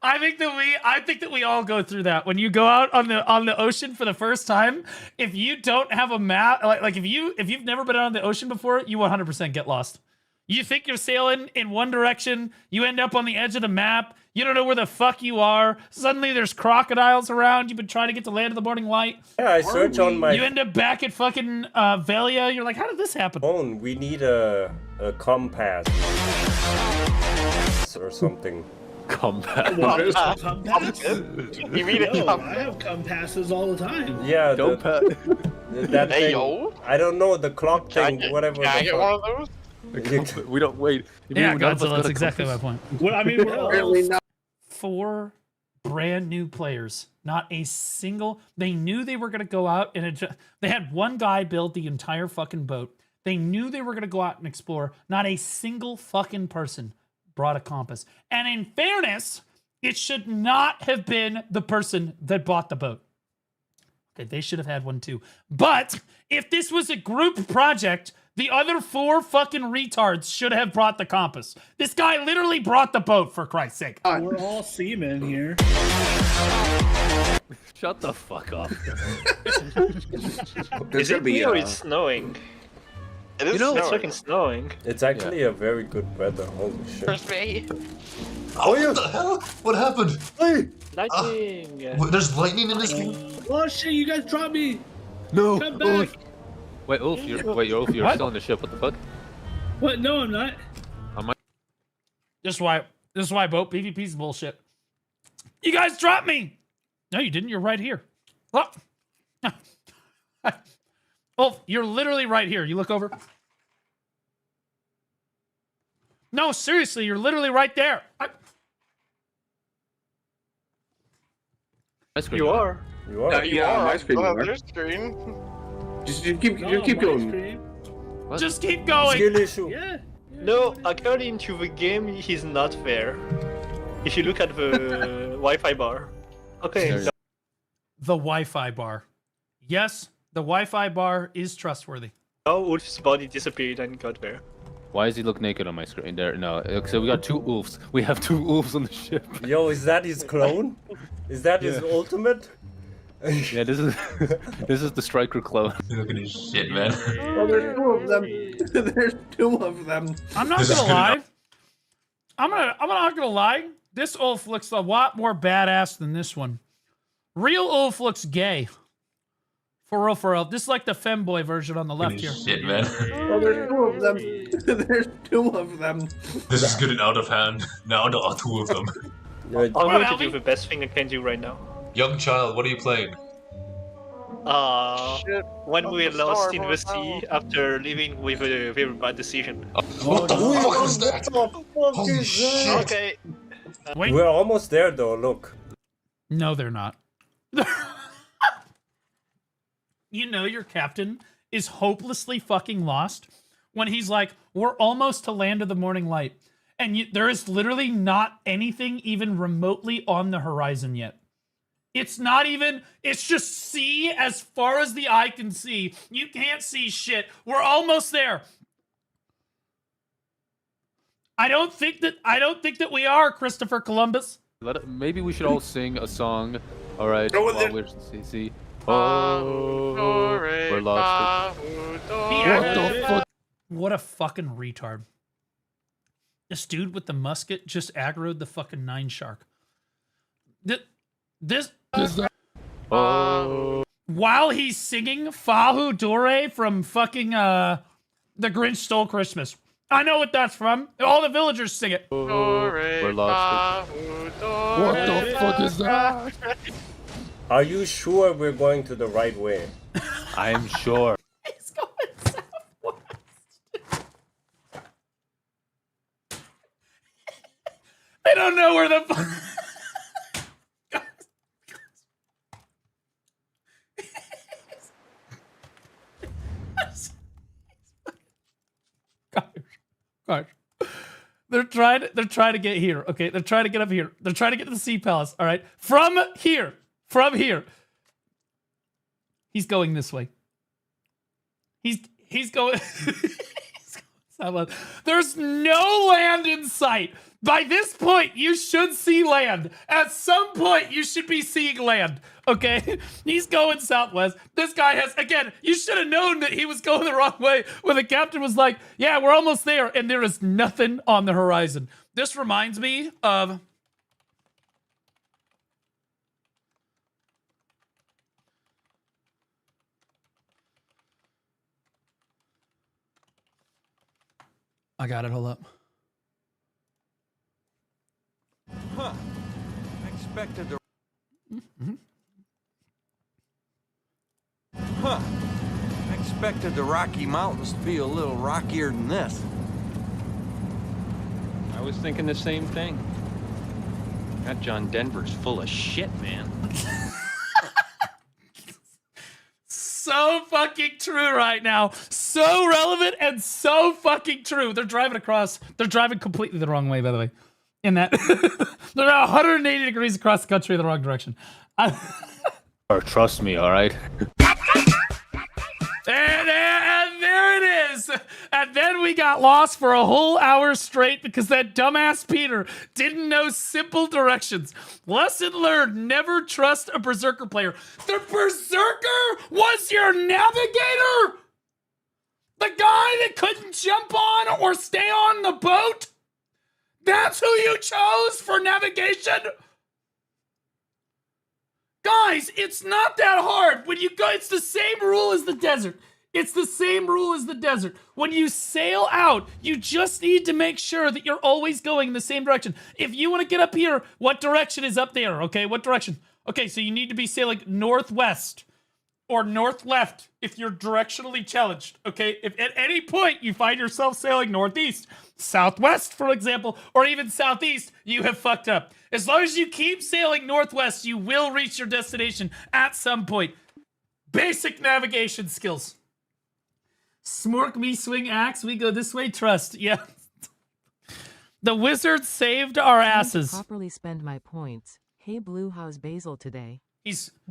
I think that we all go through that. When you go out on the ocean for the first time, if you don't have a map, like if you've never been out on the ocean before, you 100% get lost. You think you're sailing in one direction, you end up on the edge of the map, you don't know where the fuck you are, suddenly there's crocodiles around, you've been trying to get to land of the morning light. Yeah, I search on my You end up back at fucking Velia, you're like, how did this happen? phone. We need a compass or something. Compass. There's a compass? You mean it? Yo, I have compasses all the time. Yeah, Compass. that Hey, thing. yo. I don't know, the clock thing, whatever. Can I the get fuck. one of those? We don't wait. Yeah, Godzilla, that's exactly my point. Well, I mean, we're all... 4 brand new players. Not a single... They knew they were going to go out and... They had one guy build the entire fucking boat. They knew they were going to go out and explore. Not a single fucking person brought a compass. And in fairness, it should not have been the person that bought the boat. Okay, they should have had one too. But if this was a group project... The other 4 fucking retards should have brought the compass. This guy literally brought the boat, for Christ's sake. We're all seamen here. Shut the fuck up. Is it me or it's snowing? It is It's fucking snowing. It's actually a very good weather. Holy shit. First me. Oh, what the hell? What happened? Hey! Lightning! There's lightning in this game? Oh shit, you guys dropped me! No! Come back! Wait, Ulf, you're still on the ship. What the fuck? What? No, I'm not. This is why boat PvP's bullshit. You guys dropped me! No, you didn't. You're right here. Look. Ulf, you're literally right here. You look over. No, seriously, you're literally right there. You are. You are. Yeah, on my screen. Oh, you are. their screen. Just keep going. Just keep going. Skill issue. Yeah. No, according to the game, he's not fair. If you look at the Wi-Fi bar. Okay. The Wi-Fi bar. Yes, the Wi-Fi bar is trustworthy. Now Ulf's body disappeared and got there. Why does he look naked on my screen? There, no. So we got 2 wolves. We have 2 wolves on the ship. Yo, is that his clone? Is that his ultimate? Yeah, this is the striker clone. Look at his shit, man. Oh, there's 2 of them. There's 2 of them. I'm not gonna lie. I'm not gonna lie. This Ulf looks a lot more badass than this one. Real Ulf looks gay. For real, for real. This is like the femboy version on the left here. Shit, man. Oh, there's 2 of them. There's 2 of them. This is getting out of hand. Now there are 2 of them. I'm going to do the best thing I can do right now. Young child, what are you playing? When we lost in the sea after leaving with a very bad decision. What the fuck is that? Holy shit. Okay. Wait. We're almost there though, look. No, they're not. You know your captain is hopelessly fucking lost when he's like, we're almost to land of the morning light. And there is literally not anything even remotely on the horizon yet. It's not even, it's just sea as far as the eye can see. You can't see shit. We're almost there. I don't think that we are, Christopher Columbus. Maybe we should all sing a song. All right. Go While with it. we're see. Oh, we're lost. What the fuck? What a fucking retard. This dude with the musket just aggroed the fucking 9 shark. This while he's singing Fahu Dore from fucking The Grinch Stole Christmas. I know what that's from. All the villagers sing it. We're lost. What the fuck is that? Are you sure we're going to the right way? I am sure. He's going southwest. They don't know where the fuck. Gosh. They're trying to get here, okay? They're trying to get up here. They're trying to get to the Sea Palace, all right? From here. He's going this way. He's going southwest. There's no land in sight. By this point, you should see land. At some point, you should be seeing land, okay? He's going southwest. This guy has, again, you should have known that he was going the wrong way when the captain was like, yeah, we're almost there, and there is nothing on the horizon. This reminds me of... I got it, hold up. Huh. Expected the... Huh. Expected the Rocky Mountains to be a little rockier than this. I was thinking the same thing. That John Denver's full of shit, man. So fucking true right now. So relevant and so fucking true. They're driving across. They're driving completely the wrong way, by the way. In that, they're 180 degrees across the country in the wrong direction. Trust me, all right? And there it is. And then we got lost for a whole hour straight because that dumbass Peter didn't know simple directions. Lesson learned, never trust a Berserker player. The Berserker was your navigator? The guy that couldn't jump on or stay on the boat? That's who you chose for navigation? Guys, it's not that hard. When you go, it's the same rule as the desert. It's the same rule as the desert. When you sail out, you just need to make sure that you're always going in the same direction. If you want to get up here, what direction is up there? Okay, what direction? Okay, so you need to be sailing northwest or north left if you're directionally challenged, okay? If at any point you find yourself sailing northeast, southwest, for example, or even southeast, you have fucked up. As long as you keep sailing northwest, you will reach your destination at some point. Basic navigation skills. Smork me swing axe, we go this way, trust. Yeah. The wizard saved our asses. Properly spend my points. Hey Blue, how's Basil today?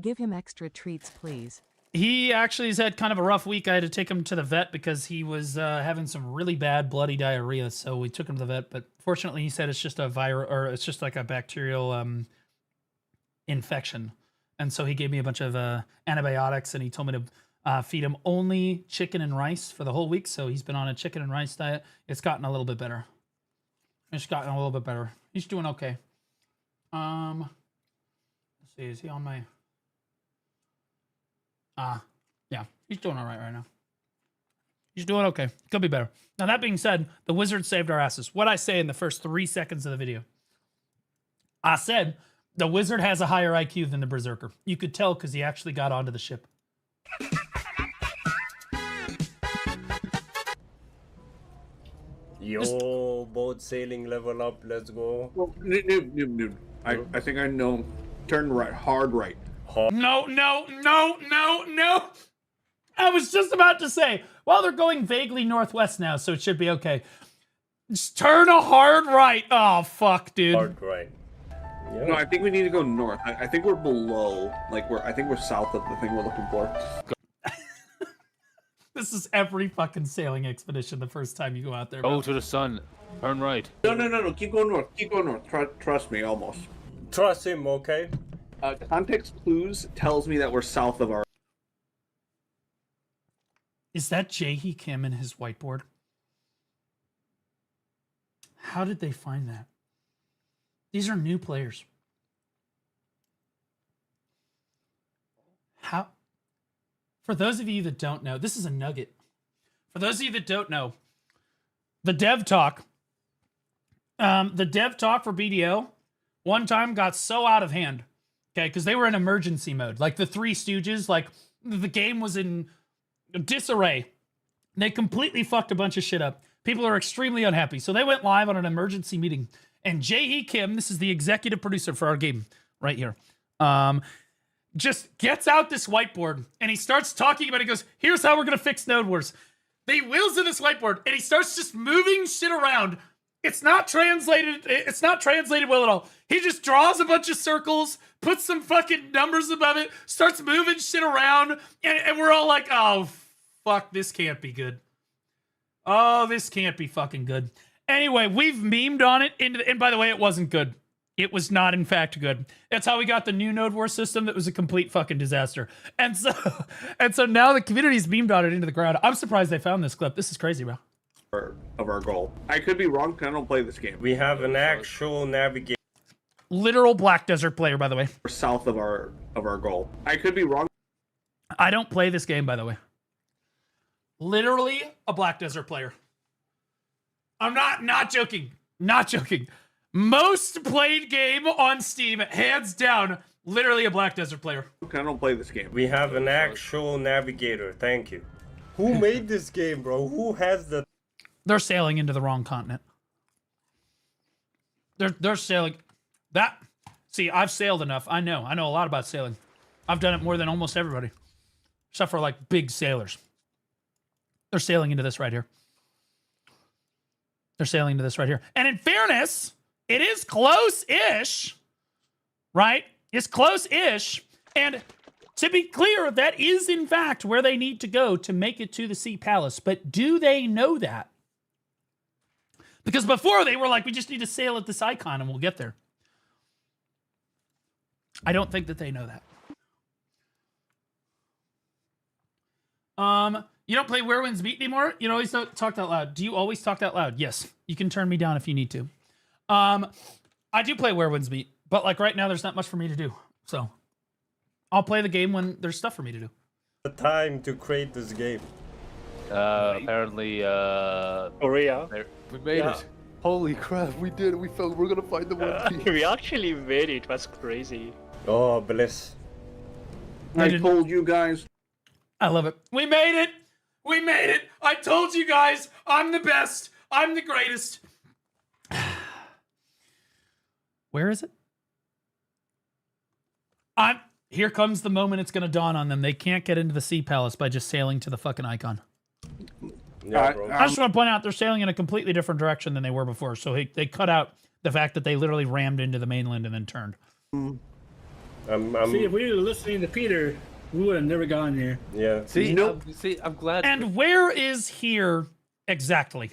Give him extra treats, please. He actually has had kind of a rough week. I had to take him to the vet because he was having some really bad bloody diarrhea. So we took him to the vet, but fortunately he said it's just a virus, or it's just like a bacterial infection. And so he gave me a bunch of antibiotics, and he told me to feed him only chicken and rice for the whole week. So he's been on a chicken and rice diet. It's gotten a little bit better. He's doing okay. Let's see, is he on my... yeah, he's doing all right now. He's doing okay. Could be better. Now, that being said, the wizard saved our asses. What I say in the first 3 seconds of the video. I said the wizard has a higher IQ than the berserker. You could tell because he actually got onto the ship. Yo, boat sailing level up, let's go. Well, noob. I think I know. Turn right, hard right. No. I was just about to say, well, they're going vaguely northwest now, so it should be okay. Just turn a hard right. Oh, fuck, dude. Hard right. Yeah. No, I think we need to go north. I think we're below. I think we're south of the thing we're looking for. This is every fucking sailing expedition the first time you go out there. Go to the sun. Turn right. No. Keep going north. Keep going north. Trust me, almost. Trust him, okay? Context clues tells me that we're south of our... Is that Jae-hee Kim and his whiteboard? How did they find that? These are new players. How? For those of you that don't know, this is a nugget. For those of you that don't know, the dev talk for BDO one time got so out of hand, okay, because they were in emergency mode. Like the Three Stooges, like the game was in disarray. They completely fucked a bunch of shit up. People are extremely unhappy. So they went live on an emergency meeting. And Jae-hee Kim, this is the executive producer for our game right here, just gets out this whiteboard and he starts talking about it. He goes, here's how we're going to fix Node Wars. He wheels in this whiteboard and he starts just moving shit around. It's not translated well at all. He just draws a bunch of circles, puts some fucking numbers above it, starts moving shit around, and we're all like, oh, fuck, this can't be good. Oh, this can't be fucking good. Anyway, we've memed on it, and by the way, it wasn't good. It was not, in fact, good. That's how we got the new Node War system that was a complete fucking disaster. And so now the community's memed on it into the ground. I'm surprised they found this clip. This is crazy, bro. Of our goal. I could be wrong because I don't play this game. We have an actual navigator. Literal Black Desert player, by the way. We're south of our goal. I could be wrong. I don't play this game, by the way. Literally a Black Desert player. I'm not joking. Not joking. Most played game on Steam, hands down, literally a Black Desert player. I don't play this game. We have an actual navigator. Thank you. Who made this game, bro? Who has the... They're sailing into the wrong continent. They're sailing... That... See, I've sailed enough. I know a lot about sailing. I've done it more than almost everybody. Except for, like, big sailors. They're sailing into this right here. They're sailing into this right here. And in fairness, it is close-ish, right? It's close-ish. And to be clear, that is, in fact, where they need to go to make it to the Sea Palace. But do they know that? Because before, they were like, we just need to sail at this icon and we'll get there. I don't think that they know that. You don't play Where Winds Meet anymore? You always don't talk that loud. Do you always talk that loud? Yes. You can turn me down if you need to. I do play Where Winds Meet, but like right now, there's not much for me to do. So I'll play the game when there's stuff for me to do. The time to create this game. Apparently, Korea. We made it. Holy crap, we did it. We're gonna find the one piece. We actually made it. That's crazy. Oh, bless. I told you guys. I love it. We made it. We made it. I told you guys, I'm the best. I'm the greatest. Where is it? Here comes the moment it's going to dawn on them. They can't get into the Sea Palace by just sailing to the fucking icon. Yeah, bro. I just want to point out they're sailing in a completely different direction than they were before. So they cut out the fact that they literally rammed into the mainland and then turned. See, if we were listening to Peter, we would have never gotten here. Yeah. See, I'm glad. And where is here exactly?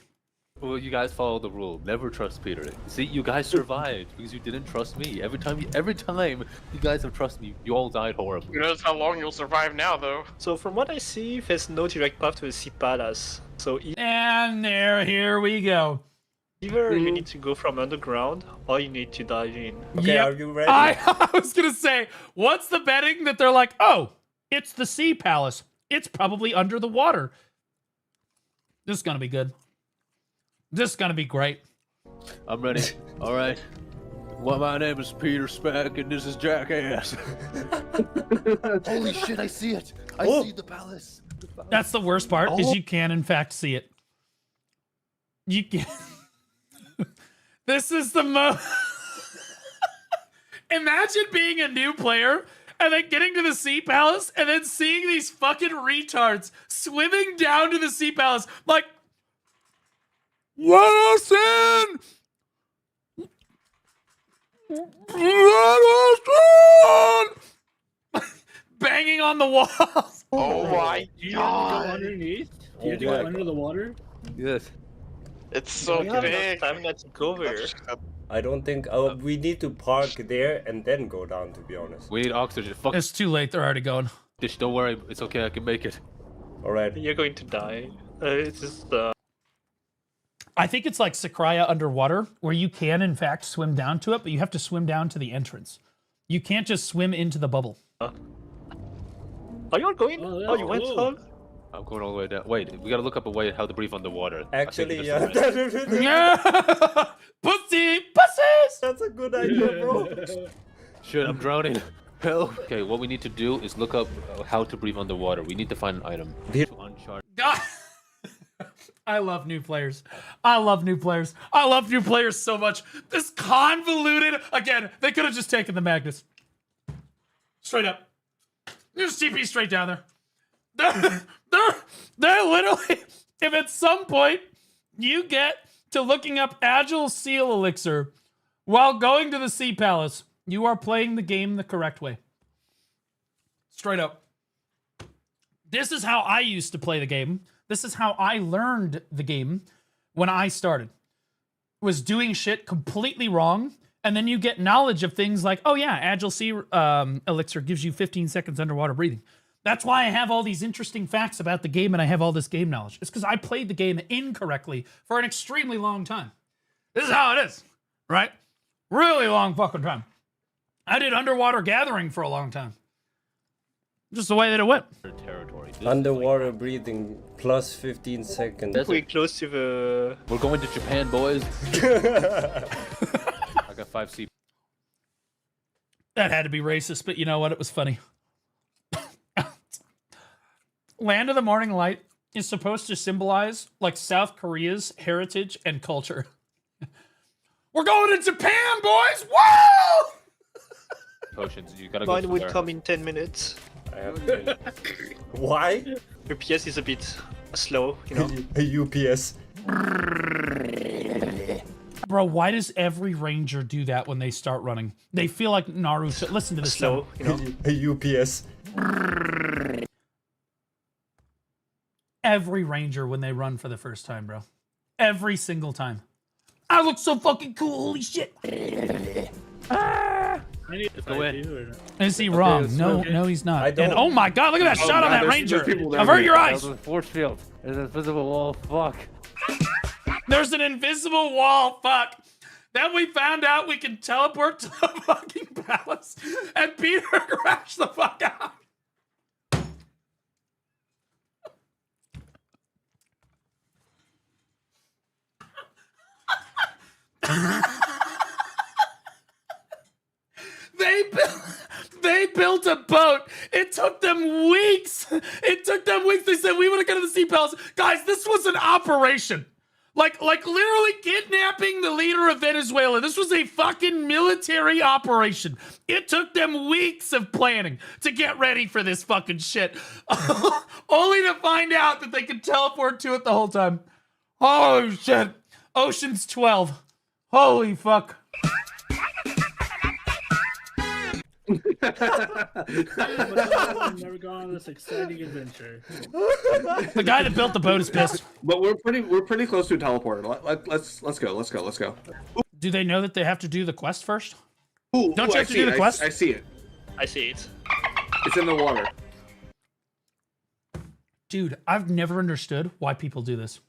Well, you guys follow the rule. Never trust Peter. See, you guys survived because you didn't trust me. Every time you guys have trusted me, you all died horribly. Who knows how long you'll survive now, though? So from what I see, there's no direct path to the Sea Palace. So and here we go. Either you need to go from underground, or you need to dive in. Okay, Yep. are you ready? I was gonna say, what's the betting that they're like, oh, it's the Sea Palace. It's probably under the water. This is gonna be good. This is gonna be great. I'm ready. All right. Well, my name is Peter Speck, and this is Jackass. Holy shit! I see it. I see the palace. That's the worst part, is you can in fact see it. You can. This is the most. Imagine being a new player and then getting to the Sea Palace and then seeing these fucking retards swimming down to the Sea Palace like, let us in! Let us in! Banging on the walls. Oh my Do you have to go god! underneath? Do you have to go under the water? Yes. It's so We have big. enough time not to go there. I don't think we need to park there and then go down, to be honest. We need oxygen. Fuck. It's too late, they're already going. Dish, don't worry. It's okay. I can make it. All right. You're going to die. It's just I think it's like Sakraya underwater, where you can, in fact, swim down to it, but you have to swim down to the entrance. You can't just swim into the bubble. Are you all going? Oh, you went on? I'm going all the way down. Wait, we gotta look up a way how to breathe underwater. Actually, yeah. Yeah! Pussy! Pussies! That's a good idea, bro. Shit, I'm drowning. Help. Okay, what we need to do is look up how to breathe underwater. We need to find an item. I love new players. I love new players. I love new players so much. This convoluted... Again, they could have just taken the Magnus. Straight up. Just TP straight down there. They're literally... If at some point you get to looking up Agile Seal Elixir while going to the Sea Palace, you are playing the game the correct way. Straight up. This is how I used to play the game. This is how I learned the game when I started. Was doing shit completely wrong, and then you get knowledge of things like, oh yeah, Agile Sea Elixir gives you 15 seconds underwater breathing. That's why I have all these interesting facts about the game and I have all this game knowledge. It's because I played the game incorrectly for an extremely long time. This is how it is, right? Really long fucking time. I did underwater gathering for a long time. Just the way that it went. Territory. Underwater breathing plus 15 seconds. We're close to the... We're going to Japan, boys. I got 5 C. That had to be racist, but you know what? It was funny. Land of the Morning Light is supposed to symbolize like South Korea's heritage and culture. We're going to Japan, boys! Whoa! Potions, you gotta go. Mine would there. come in 10 minutes. I have 10. Why? Your PS is a bit slow, you know. UPS. Bro, why does every ranger do that when they start running? They feel like Naruto. Listen to this. Slow, you know. UPS. Every ranger when they run for the first time, bro. Every single time. I look so fucking cool. Holy shit. I need to Go in. you, Is he wrong? No, no, he's not. I don't- And oh my god, look at that shot on that ranger. Avert your eyes. There's a force field. There's an invisible wall. Fuck. There's an invisible wall. Fuck. Then we found out we can teleport to the fucking palace, and Peter crashed the fuck out. They built a boat It took them weeks. It took them weeks. They said we would have got to the Sea Palace. Guys, this was an operation. Like literally kidnapping the leader of Venezuela. This was a fucking military operation. It took them weeks of planning to get ready for this fucking shit. Only to find out that they could teleport to it the whole time. Holy shit. Ocean's 12. Holy fuck. Never gone on this exciting adventure. The guy that built the boat is pissed. But we're pretty close to a teleporter. Let's go. Do they know that they have to do the quest first? Ooh, Don't you have to do the quest? I see it. I see it. It's in the water. Dude, I've never understood why people do this.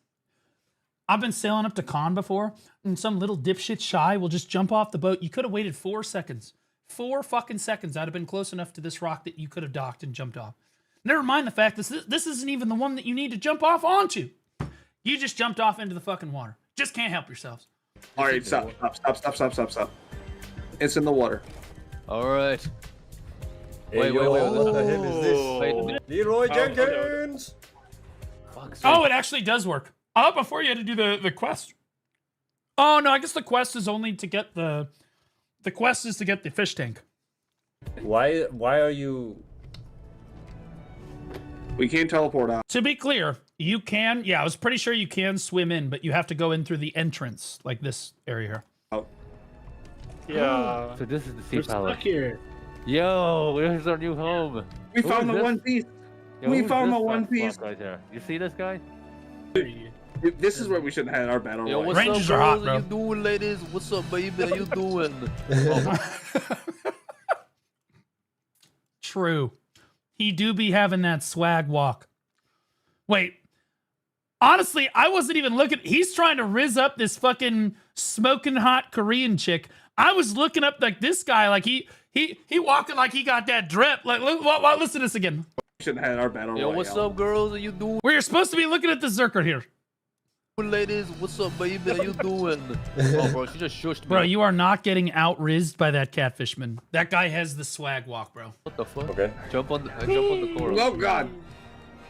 I've been sailing up to Con before, and some little dipshit shy will just jump off the boat. You could have waited 4 seconds. 4 fucking seconds. I'd have been close enough to this rock that you could have docked and jumped off. Never mind the fact that this isn't even the one that you need to jump off onto. You just jumped off into the fucking water. Just can't help yourselves. All right, stop. It's in the water. All right. Hey, Wait. what the hell is this? Wait a minute. Leroy Jenkins! Oh, it actually does work. Oh, before you had to do the quest. Oh, no, I guess the quest is only to get the quest is to get the fish tank. Why are you... We can't teleport out. To be clear, you can, I was pretty sure you can swim in, but you have to go in through the entrance, like this area here. Oh. Yeah. So this is the Sea We're Palace. stuck here. Yo, where's our new home? We Who found is the this? One Piece. Yo, We who's found this the One fuck Piece. right there? You see this guy? This is where we should have had our battle Yo, royale. what's Rangers up, are hot, girls? bro. How you doing, ladies? What's up, baby? How you doing? True. He do be having that swag walk. Wait. Honestly, I wasn't even looking. He's trying to rizz up this fucking smoking hot Korean chick. I was looking up like this guy, like he walking like he got that drip. Like, listen to this again. We should have had our battle Yo, royale. what's up, girls? How you doing, We're supposed to be looking at the Zerker here. ladies? What's up, baby? How you doing? Oh, bro, she just shushed me. Bro, you are not getting out-rizzed by that catfishman. That guy has the swag walk, bro. What the fuck? Okay. Jump on the coral. Oh god.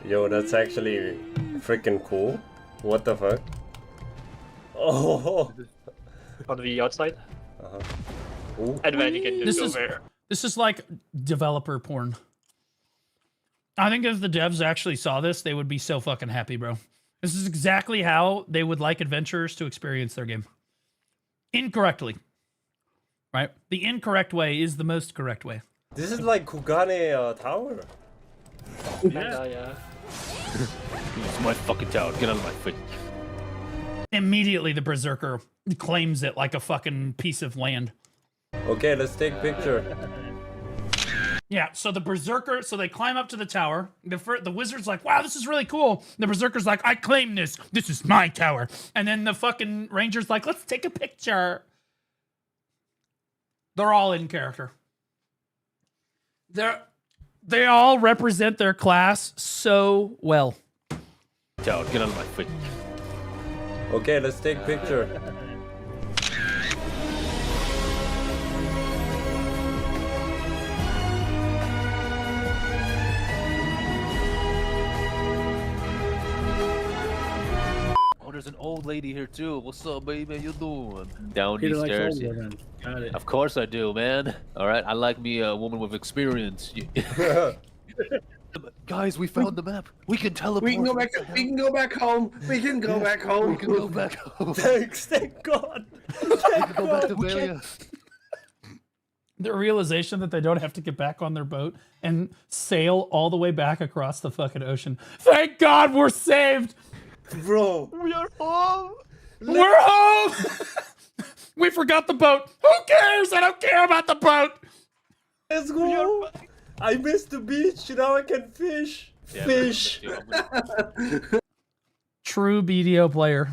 Yo, that's actually freaking cool. What the fuck? Oh. On the outside. Ooh. And then you can just go there. This is like developer porn. I think if the devs actually saw this, they would be so fucking happy, bro. This is exactly how they would like adventurers to experience their game. Incorrectly. Right? The incorrect way is the most correct way. This is like Kugane Tower. Yeah. It's my fucking tower. Get out of my face. Immediately, the Berserker claims it like a fucking piece of land. Okay, let's take picture. Yeah, so the Berserker, so they climb up to the tower. The wizard's like, wow, this is really cool. The Berserker's like, I claim this. This is my tower. And then the fucking ranger's like, let's take a picture. They're all in character. They all represent their class so well. Tower, get out of my face. Okay, let's take picture. Oh, there's an old lady here too. What's up, baby? How you doing? Down Peter these likes stairs. old women. Got it. Of course I do, man. All right, I like me a woman with experience. Guys, we found the map. We can teleport. We can go back. We can go back home. We can go back home. We can go back home. Thanks, thank God. We can go back to Velia. The realization that they don't have to get back on their boat and sail all the way back across the fucking ocean. Thank God we're saved. Bro. We are home. We're home. We forgot the boat. Who cares? I don't care about the boat. Let's go. I missed the beach. Now I can fish. Yeah, Fish. True BDO player.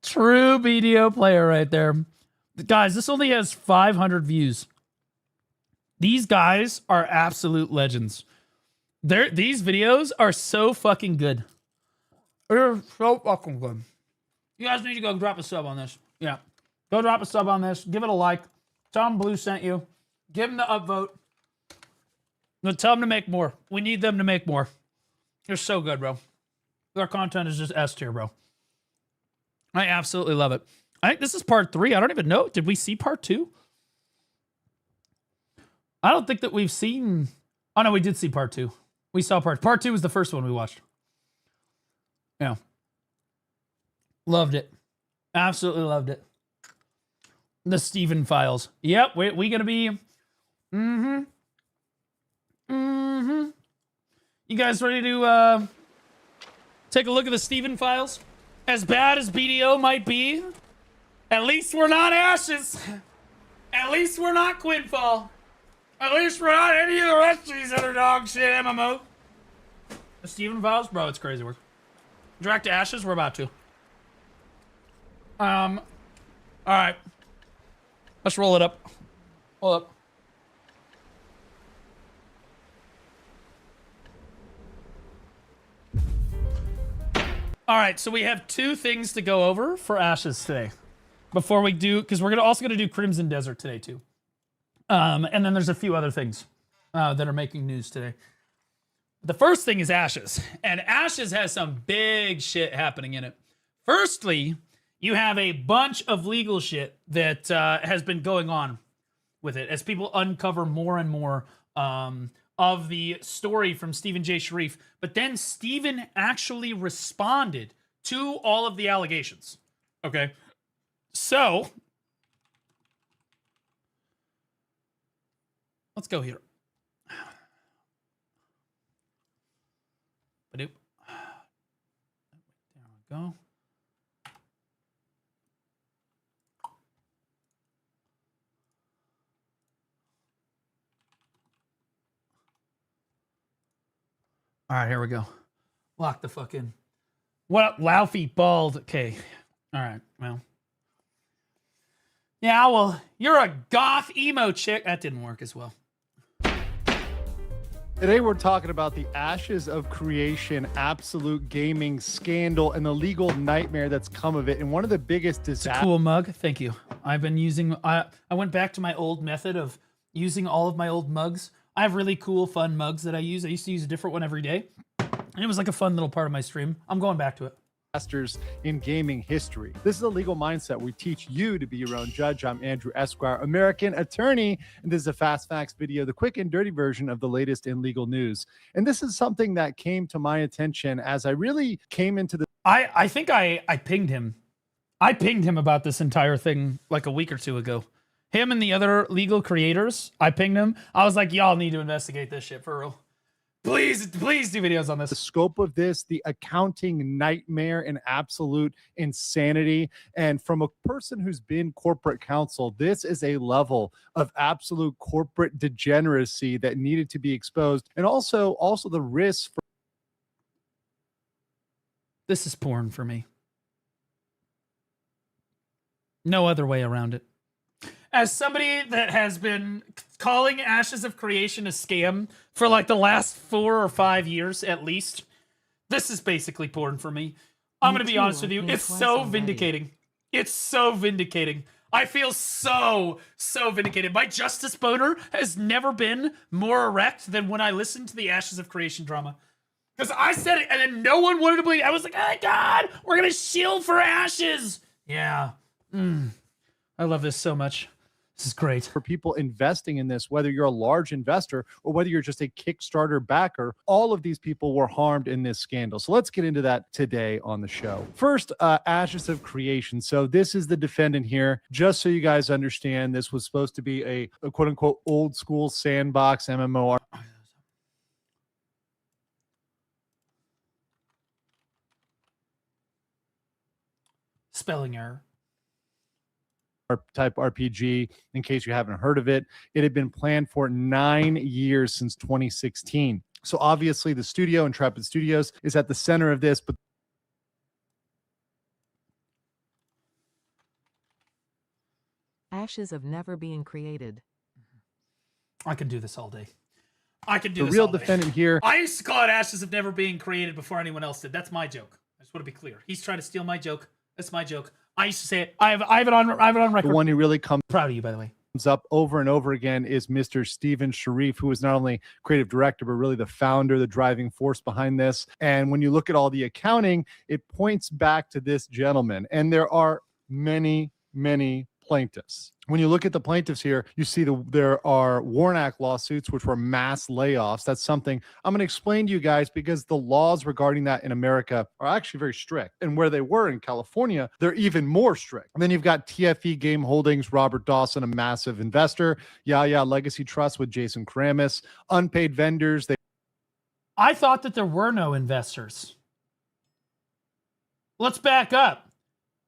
True BDO player right there. Guys, this only has 500 views. These guys are absolute legends. These videos are so fucking good. They're so fucking good. You guys need to go drop a sub on this. Yeah. Go drop a sub on this. Give it a like. Tell them Blue sent you. Give them the upvote. No, tell them to make more. We need them to make more. They're so good, bro. Their content is just S tier, bro. I absolutely love it. I think this is part 3. I don't even know. Did we see part 2? I don't think that we've seen... Oh, no, we did see part 2. We saw part 2 was the first one we watched. Yeah. Loved it. Absolutely loved it. The Steven Files. Yep, we gonna be... You guys ready to take a look at the Steven Files? As bad as BDO might be, at least we're not Ashes. At least we're not Quinfall. At least we're not any of the rest of these other dog shit MMO. The Steven Files? Bro, it's crazy work. Direct to Ashes? We're about to. Alright. Let's roll it up. Hold up. Alright, so we have 2 things to go over for Ashes today. Before we do, because we're also gonna do Crimson Desert today too. And then there's a few other things that are making news today. The first thing is Ashes, and Ashes has some big shit happening in it. Firstly, you have a bunch of legal shit that has been going on with it as people uncover more and more of the story from Stephen J. Sharif. But then Stephen actually responded to all of the allegations. Okay, so let's go here. There we go. All right, here we go. Lock the fuck in. What up, Laufey Bald? Okay. All right, well. Yeah, well, you're a goth emo chick. That didn't work as well. Today we're talking about the Ashes of Creation absolute gaming scandal and the legal nightmare that's come of it. And one of the biggest disasters. It's a cool mug. Thank you. I've been using... I went back to my old method of using all of my old mugs. I have really cool, fun mugs that I use. I used to use a different one every day. And it was like a fun little part of my stream. I'm going back to it. In gaming history. This is a legal mindset. We teach you to be your own judge. I'm Andrew Esquire, American attorney, and this is a Fast Facts video, the quick and dirty version of the latest in legal news. And this is something that came to my attention as I really came into the... I think I pinged him. I pinged him about this entire thing like a week or 2 ago. Him and the other legal creators, I pinged him. I was like, y'all need to investigate this shit for real. Please do videos on this. The scope of this, the accounting nightmare and absolute insanity. And from a person who's been corporate counsel, this is a level of absolute corporate degeneracy that needed to be exposed. And also the risks for... This is porn for me. No other way around it. As somebody that has been calling Ashes of Creation a scam for like the last 4 or 5 years at least, this is basically porn for me. I'm going to be honest with you. It's so vindicating. It's so vindicating. I feel so vindicated. My justice boner has never been more erect than when I listened to the Ashes of Creation drama. Because I said it and then no one wanted to believe it. I was like, oh my God, we're going to shield for Ashes. Yeah. I love this so much. This is great. For people investing in this, whether you're a large investor or whether you're just a Kickstarter backer, all of these people were harmed in this scandal. So let's get into that today on the show. First, Ashes of Creation. So this is the defendant here. Just so you guys understand, this was supposed to be a quote unquote old school sandbox MMO. Spelling error. Type RPG, in case you haven't heard of it. It had been planned for 9 years since 2016. So obviously the studio, Intrepid Studios, is at the center of this, but Ashes of never being created. I can do this all day. I can do the this real all day. defendant here. I used to call it Ashes of never being created before anyone else did. That's my joke. I just want to be clear. He's trying to steal my joke. That's my joke. I used to say it. I have it on record. The one who really comes proud of you, by the way. up over and over again is Mr. Steven Sharif, who is not only creative director, but really the founder, the driving force behind this. And when you look at all the accounting, it points back to this gentleman. And there are many, many plaintiffs. When you look at the plaintiffs here, you see there are Warnock lawsuits, which were mass layoffs. That's something I'm going to explain to you guys because the laws regarding that in America are actually very strict. And where they were in California, they're even more strict. And then you've got TFE Game Holdings, Robert Dawson, a massive investor, Yaya Legacy Trust with Jason Karamis, unpaid vendors. I thought that there were no investors. Let's back up.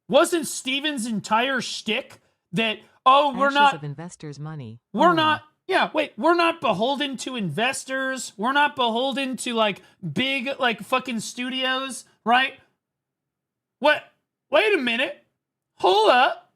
Wasn't Steven's entire shtick that, oh, we're not of investors' money. We're not. Yeah, wait. We're not beholden to investors. We're not beholden to like big like fucking studios, right? What? Wait a minute. Hold up.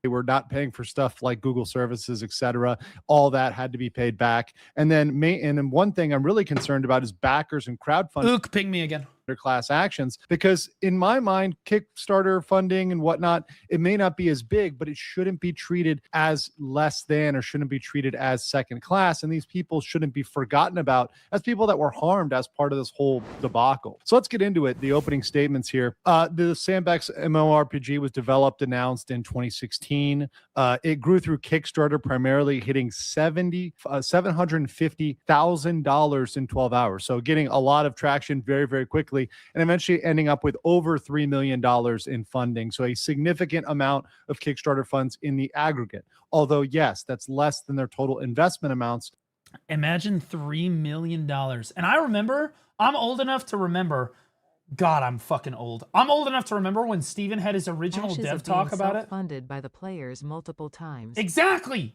They were not paying for stuff like Google services, etc. All that had to be paid back. And then one thing I'm really concerned about is backers and crowdfunding. Ook, ping me again. Class actions, because in my mind, Kickstarter funding and whatnot, it may not be as big, but it shouldn't be treated as less than or shouldn't be treated as second class. And these people shouldn't be forgotten about as people that were harmed as part of this whole debacle. So let's get into it. The opening statements here. The Sandbox mmorpg was developed, announced in 2016. It grew through Kickstarter, primarily hitting $750,000 in 12 hours. So getting a lot of traction very, very quickly. And eventually ending up with over $3 million in funding. So a significant amount of Kickstarter funds in the aggregate. Although, yes, that's less than their total investment amounts. Imagine $3 million. And I remember, I'm old enough to remember, God, I'm fucking old. I'm old enough to remember when Steven had his original dev talk about it. Funded by the players multiple times. Exactly.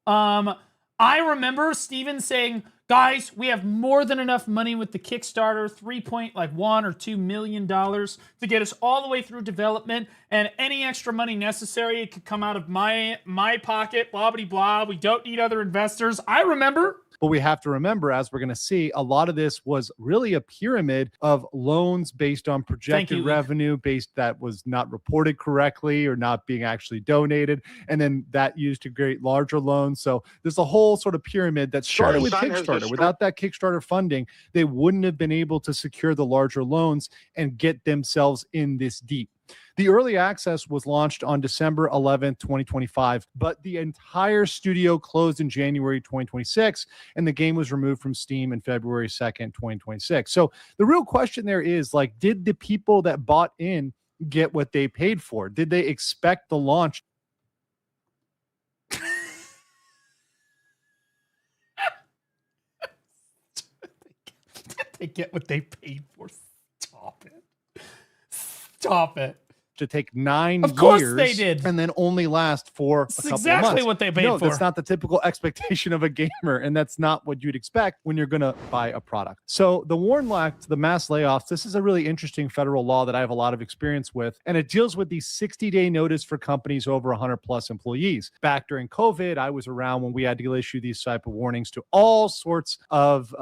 I remember Steven saying, guys, we have more than enough money with the Kickstarter, $1 or $2 million to get us all the way through development, and any extra money necessary, it could come out of my pocket, blah, blah, blah. We don't need other investors. I remember. But we have to remember, as we're going to see, a lot of this was really a pyramid of loans based on projected revenue that was not reported correctly or not being actually donated. And then that used to create larger loans. So there's a whole sort of pyramid that started with Kickstarter. Without that Kickstarter funding, they wouldn't have been able to secure the larger loans and get themselves in this deep. The early access was launched on December 11th, 2025, but the entire studio closed in January 2026, and the game was removed from Steam in February 2nd, 2026. So the real question there is, like, did the people that bought in get what they paid for? Did they expect the launch? Did they get what they paid for? Stop it. Stop it. To take 9 years. Of course they did. And then only last for a couple of months. Exactly what they paid for. That's not the typical expectation of a gamer, and that's not what you'd expect when you're going to buy a product. So the Warren Act, the mass layoffs, this is a really interesting federal law that I have a lot of experience with, and it deals with the 60-day notice for companies over 100 plus employees. Back during COVID, I was around when we had to issue these type of warnings to all sorts of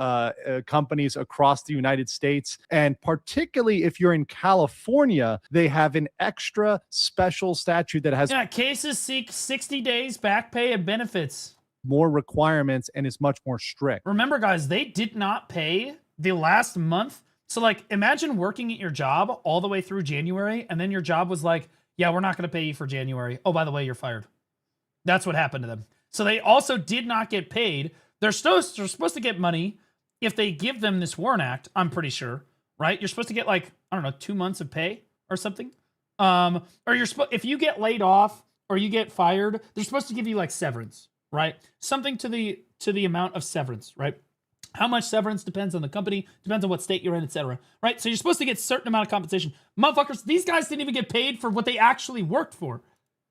companies across the United States, and particularly if you're in California, they have an extra special statute that has cases seek 60 days back pay and benefits, more requirements, and is much more strict. Remember, guys, they did not pay the last month. So like, imagine working at your job all the way through January, and then your job was like, yeah, we're not going to pay you for January. Oh, by the way, you're fired. That's what happened to them. So they also did not get paid. They're supposed to get money if they give them this Warren Act, I'm pretty sure, right? You're supposed to get like, I don't know, 2 months of pay or something. Or if you get laid off or you get fired, they're supposed to give you like severance, right? Something to the amount of severance, right? How much severance depends on the company, depends on what state you're in, etc. Right? So you're supposed to get a certain amount of compensation. Motherfuckers, these guys didn't even get paid for what they actually worked for.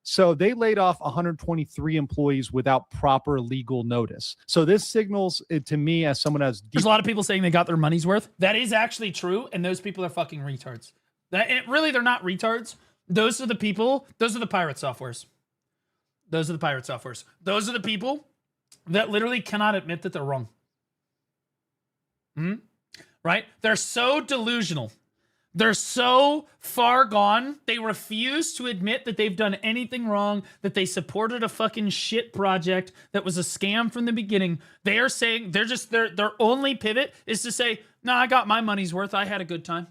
So they laid off 123 employees without proper legal notice. So this signals to me as someone as there's a lot of people saying they got their money's worth. That is actually true, and those people are fucking retards. Really, they're not retards. Those are the people. Those are the pirate softwares. Those are the pirate softwares. Those are the people that literally cannot admit that they're wrong. Right? They're so delusional They're so far gone. They refuse to admit that they've done anything wrong, that they supported a fucking shit project that was a scam from the beginning. They are saying their only pivot is to say, "No, I got my money's worth. I had a good time."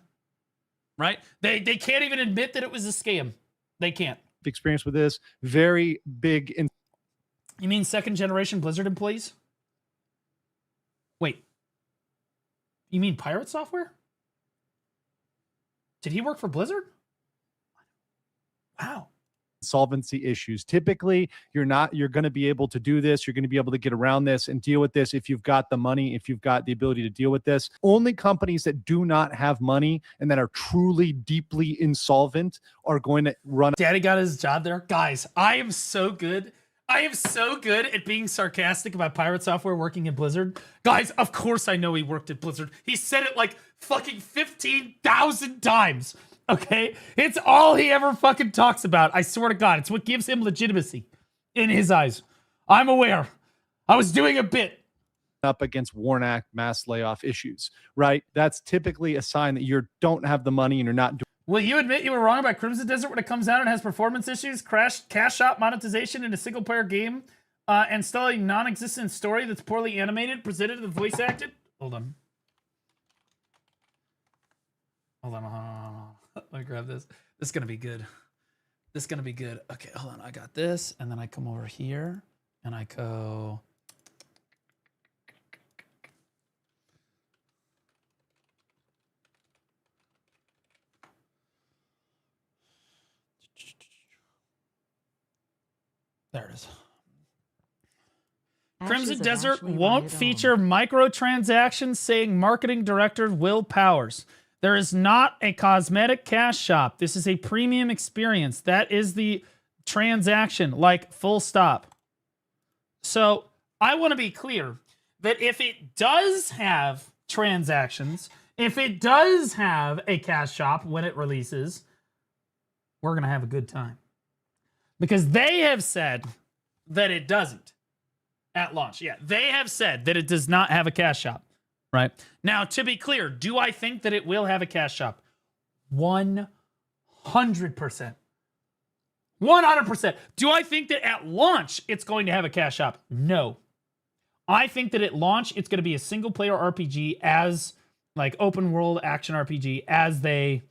Right? They can't even admit that it was a scam. They can't. Experience with this very big. You mean second generation Blizzard employees? Wait. You mean pirate software? Did he work for Blizzard? Wow. Solvency issues. Typically, you're going to be able to do this. You're going to be able to get around this and deal with this if you've got the money, if you've got the ability to deal with this. Only companies that do not have money and that are truly deeply insolvent are going to run. Daddy got his job there. Guys, I am so good. I am so good at being sarcastic about pirate software working at Blizzard. Guys, of course I know he worked at Blizzard. He said it like fucking 15,000 times. Okay? It's all he ever fucking talks about. I swear to God. It's what gives him legitimacy in his eyes. I'm aware. I was doing a bit. Up against WARN Act mass layoff issues, right? That's typically a sign that you don't have the money and you're not doing. Will you admit you were wrong about Crimson Desert when it comes out and has performance issues, cash shop monetization in a single-player game, and still a non-existent story that's poorly animated, presented, and voice acted? Hold on. Hold on. Let me grab this. This is going to be good. This is going to be good. Okay, hold on. I got this, and then I come over here, and I go... There it is. Crimson Desert won't feature microtransactions, saying marketing director Will Powers. There is not a cosmetic cash shop. This is a premium experience. That is the transaction, like full stop. So I want to be clear that if it does have transactions, if it does have a cash shop when it releases, we're going to have a good time. Because they have said that it doesn't at launch. Yeah, they have said that it does not have a cash shop, right? Now, to be clear, do I think that it will have a cash shop? 100%. 100%. Do I think that at launch it's going to have a cash shop? No. I think that at launch it's going to be a single-player RPG as, like, open world action RPG as they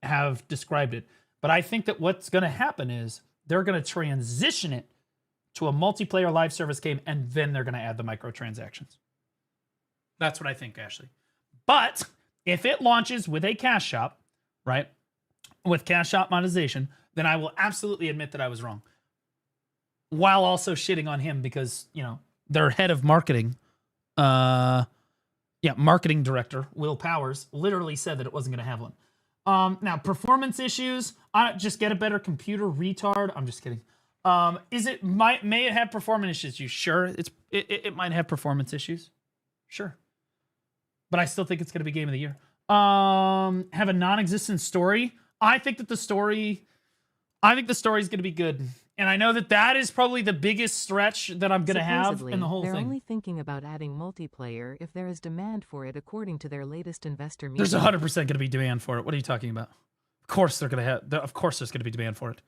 have described it. But I think that what's going to happen is they're going to transition it to a multiplayer live service game, and then they're going to add the microtransactions. That's what I think, Ashley. But if it launches with a cash shop, right, with cash shop monetization, then I will absolutely admit that I was wrong. While also shitting on him because, you know, their head of marketing, marketing director, Will Powers, literally said that it wasn't going to have one. Now, performance issues, I just get a better computer, retard. I'm just kidding. May it have performance issues? Sure, it might have performance issues. Sure. But I still think it's going to be game of the year. Have a non-existent story. I think the story is going to be good. And I know that is probably the biggest stretch that I'm going to have in the whole they're thing. They're only thinking about adding multiplayer if there is demand for it, according to their latest investor meeting. There's 100% going to be demand for it. What are you talking about? Of course they're going to have. Of course there's going to be demand for it.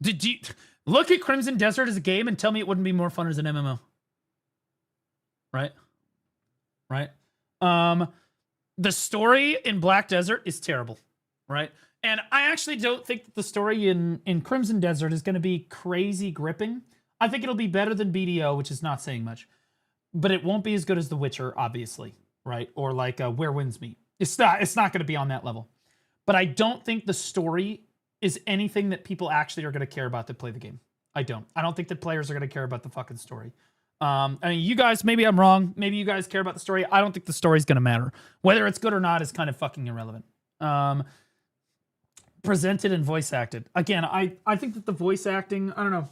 Did you look at Crimson Desert as a game and tell me it wouldn't be more fun as an MMO? Right? The story in Black Desert is terrible, right? And I actually don't think that the story in Crimson Desert is going to be crazy gripping. I think it'll be better than BDO, which is not saying much. But it won't be as good as The Witcher, obviously, right? Or like Where Winds Meet. It's not going to be on that level. But I don't think the story is anything that people actually are going to care about that play the game. I don't think that players are going to care about the fucking story. I mean, you guys, maybe I'm wrong. Maybe you guys care about the story. I don't think the story's going to matter. Whether it's good or not is kind of fucking irrelevant. Presented and voice acted. Again, I think that the voice acting, I don't know.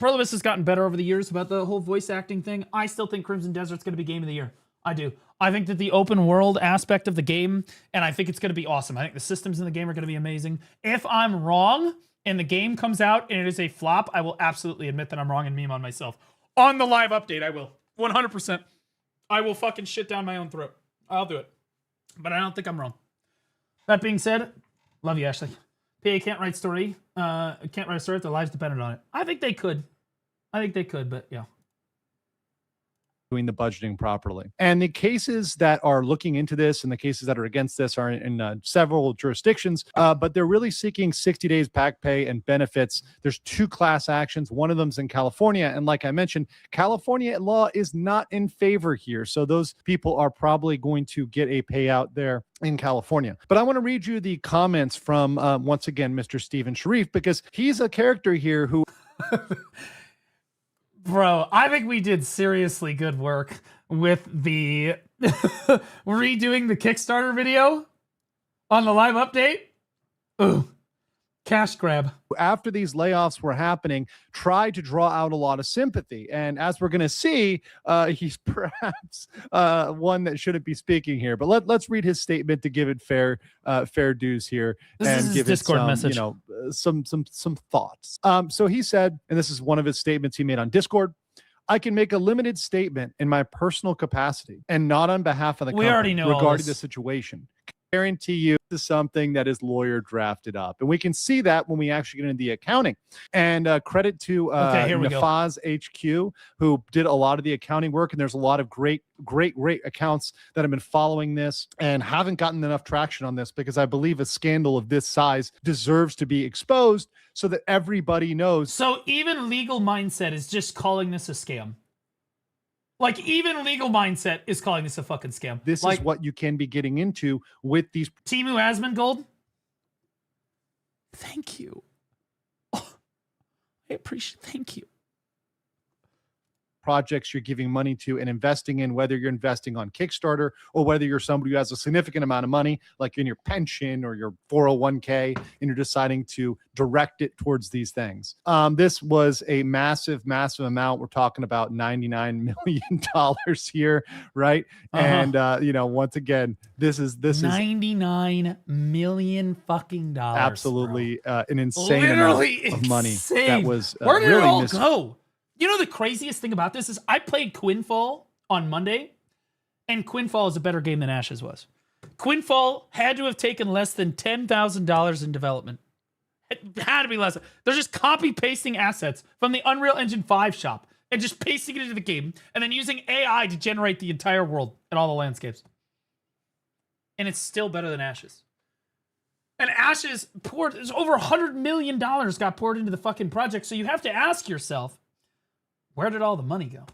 Prolibus has gotten better over the years about the whole voice acting thing. I still think Crimson Desert's going to be game of the year. I do. I think that the open world aspect of the game, and I think it's going to be awesome. I think the systems in the game are going to be amazing. If I'm wrong and the game comes out and it is a flop, I will absolutely admit that I'm wrong and meme on myself. On the live update, I will. 100%. I will fucking shit down my own throat. I'll do it. But I don't think I'm wrong. That being said, love you, Ashley. PA can't write story. Can't write a story if their lives depended on it. I think they could. But yeah. Doing the budgeting properly. And the cases that are looking into this and the cases that are against this are in several jurisdictions, but they're really seeking 60 days back pay and benefits. There's 2 class actions. One of them's in California. And like I mentioned, California law is not in favor here. So those people are probably going to get a payout there in California. But I want to read you the comments from, once again, Mr. Stephen Sharif, because he's a character here who... Bro, I think we did seriously good work with the redoing the Kickstarter video on the live update. Ooh, cash grab. After these layoffs were happening, tried to draw out a lot of sympathy. And as we're going to see, he's perhaps one that shouldn't be speaking here. But let's read his statement to give it fair dues here. This is his Discord message. Some thoughts. So he said, and this is one of his statements he made on Discord, I can make a limited statement in my personal capacity and not on behalf of the company already know regarding the situation. Guarantee you this is something that is lawyer drafted up. And we can see that when we actually get into the accounting. And credit to Nafaz HQ, who did a lot of the accounting work. And there's a lot of great accounts that have been following this and haven't gotten enough traction on this, because I believe a scandal of this size deserves to be exposed so that everybody knows. So even Legal Mindset is just calling this a scam. Like, even Legal Mindset is calling this a fucking scam. This is what you can be getting into with these. Timu Asmongold, thank you. Oh, I appreciate. Thank you. Projects you're giving money to and investing in, whether you're investing on Kickstarter or whether you're somebody who has a significant amount of money, like in your pension or your 401k, and you're deciding to direct it towards these things. This was a massive amount. We're talking about $99 million here, right? And once again, this is $99 million fucking dollars. Absolutely an insane amount of money. That was where did it all go? You know, the craziest thing about this is I played Quinfall on Monday, and Quinfall is a better game than Ashes was. Quinfall had to have taken less than $10,000 in development. It had to be less. They're just copy-pasting assets from the Unreal Engine 5 shop and just pasting it into the game and then using AI to generate the entire world and all the landscapes. And it's still better than Ashes. And Ashes there's over $100 million got poured into the fucking project, so you have to ask yourself, where did all the money go?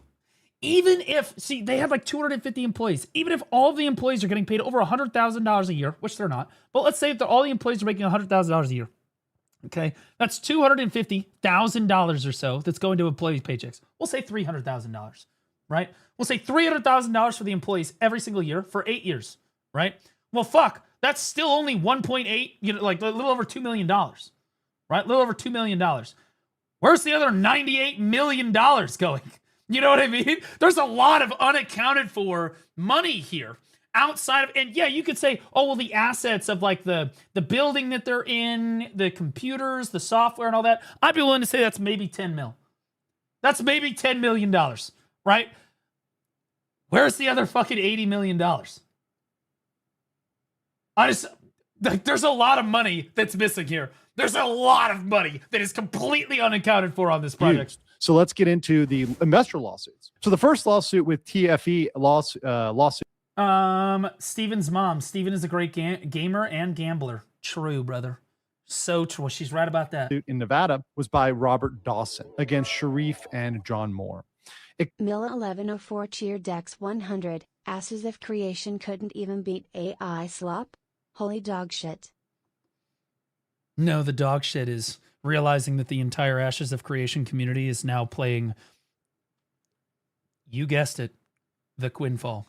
Even if, they have like 250 employees. Even if all the employees are getting paid over $100,000 a year, which they're not, but let's say if all the employees are making $100,000 a year, okay, that's $250,000 or so that's going to employees' paychecks. We'll say $300,000, right? We'll say $300,000 for the employees every single year for 8 years, right? Well, fuck, that's still only 1.8, like a little over $2 million, right? A little over $2 million. Where's the other $98 million going? You know what I mean? There's a lot of unaccounted for money here outside of, and yeah, you could say, oh, well, the assets of like the building that they're in, the computers, the software and all that. I'd be willing to say that's maybe 10 mil. That's maybe $10 million, right? Where's the other fucking $80 million? There's a lot of money that's missing here. There's a lot of money that is completely unaccounted for on this project. So let's get into the investor lawsuits. So the first lawsuit with TFE lawsuit. Steven's mom. Steven is a great gamer and gambler. True, brother. So true. She's right about that. In Nevada was by Robert Dawson against Sharif and John Moore. Milla 1104 cheer Dex 100. Asses of creation couldn't even beat AI slop. Holy dog shit. No, the dog shit is realizing that the entire Ashes of Creation community is now playing, you guessed it, the Quinfall.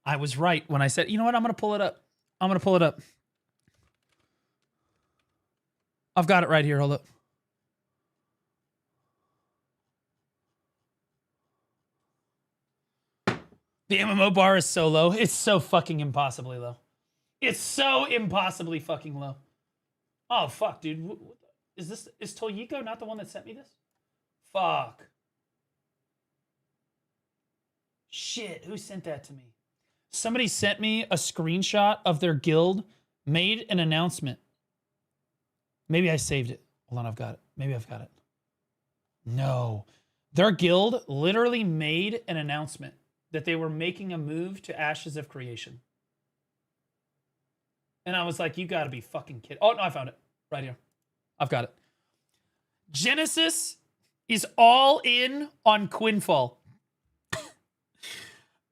I was right when I said, you know what, I'm going to pull it up. I've got it right here, hold up. The MMO bar is so low. It's so fucking impossibly low. It's so impossibly fucking low. Oh, fuck, dude. Is Toyiko not the one that sent me this? Fuck. Shit, who sent that to me? Somebody sent me a screenshot of their guild made an announcement. Maybe I saved it. Hold on, I've got it. Maybe I've got it. No. Their guild literally made an announcement that they were making a move to Ashes of Creation. And I was like, you gotta be fucking kidding. Oh, no, I found it. Right here. I've got it. Genesis is all in on Quinfall.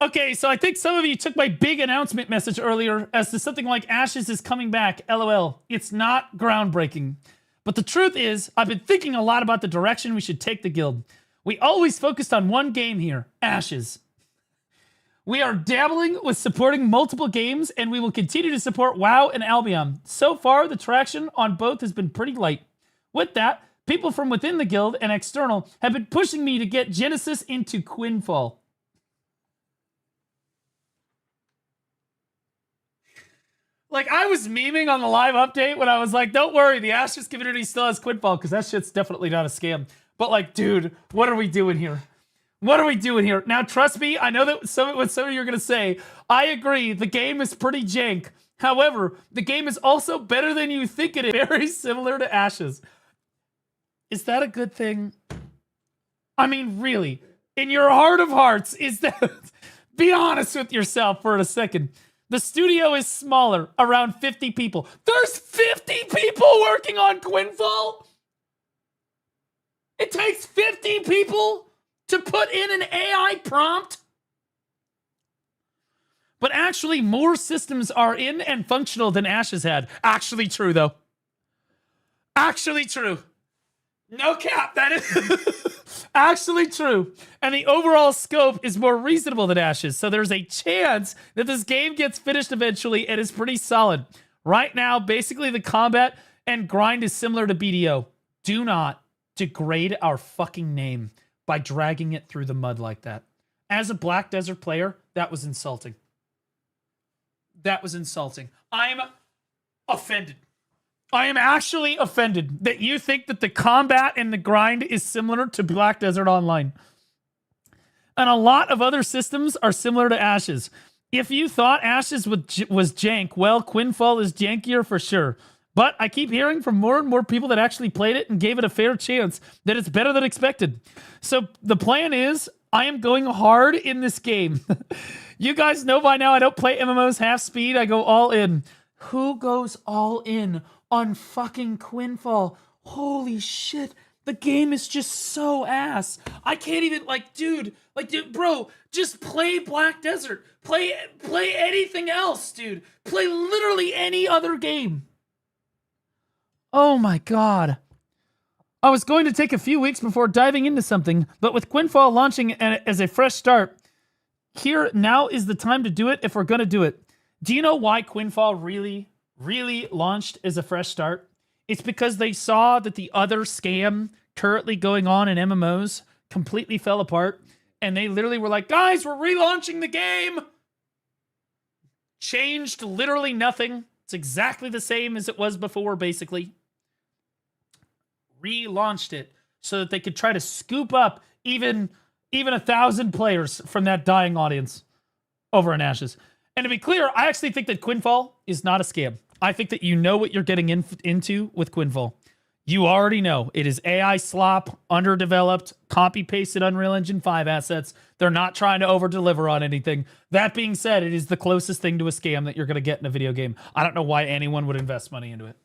Okay, so I think some of you took my big announcement message earlier as to something like Ashes is coming back. LOL. It's not groundbreaking. But the truth is, I've been thinking a lot about the direction we should take the guild. We always focused on one game here, Ashes. We are dabbling with supporting multiple games, and we will continue to support WoW and Albion. So far, the traction on both has been pretty light. With that, people from within the guild and external have been pushing me to get Genesis into Quinfall. Like, I was memeing on the live update when I was like, don't worry, the Ashes community still has Quinfall, because that shit's definitely not a scam. But, like, dude, what are we doing here? What are we doing here? Now, trust me, I know that what some of you are going to say. I agree, the game is pretty jank. However, the game is also better than you think it is. Very similar to Ashes. Is that a good thing? I mean, really, in your heart of hearts, is that... Be honest with yourself for a second. The studio is smaller, around 50 people. There's 50 people working on Quinfall? It takes 50 people to put in an AI prompt? But actually, more systems are in and functional than Ashes had. Actually true, though. Actually true. No cap, that is actually true. And the overall scope is more reasonable than Ashes, so there's a chance that this game gets finished eventually and is pretty solid. Right now, basically the combat and grind is similar to BDO. Do not degrade our fucking name by dragging it through the mud like that. As a Black Desert player, that was insulting. That was insulting. I'm offended. I am actually offended that you think that the combat and the grind is similar to Black Desert Online. And a lot of other systems are similar to Ashes. If you thought Ashes was jank, well, Quinfall is jankier for sure. But I keep hearing from more and more people that actually played it and gave it a fair chance that it's better than expected. So the plan is, I am going hard in this game. You guys know by now I don't play MMOs half speed. I go all in. Who goes all in on fucking Quinfall? Holy shit. The game is just so ass. I can't even, dude, bro, just play Black Desert. Play anything else, dude. Play literally any other game. Oh my god. I was going to take a few weeks before diving into something, but with Quinfall launching as a fresh start, now is the time to do it if we're going to do it. Do you know why Quinfall really launched as a fresh start? It's because they saw that the other scam currently going on in MMOs completely fell apart, and they literally were like, guys, we're relaunching the game. Changed literally nothing. It's exactly the same as it was before, basically. Relaunched it so that they could try to scoop up even 1,000 players from that dying audience over in Ashes. And to be clear, I actually think that Quinfall is not a scam. I think that you know what you're getting into with Quinfall. You already know. It is AI slop, underdeveloped, copy-pasted Unreal Engine 5 assets. They're not trying to over-deliver on anything. That being said, it is the closest thing to a scam that you're going to get in a video game. I don't know why anyone would invest money into it.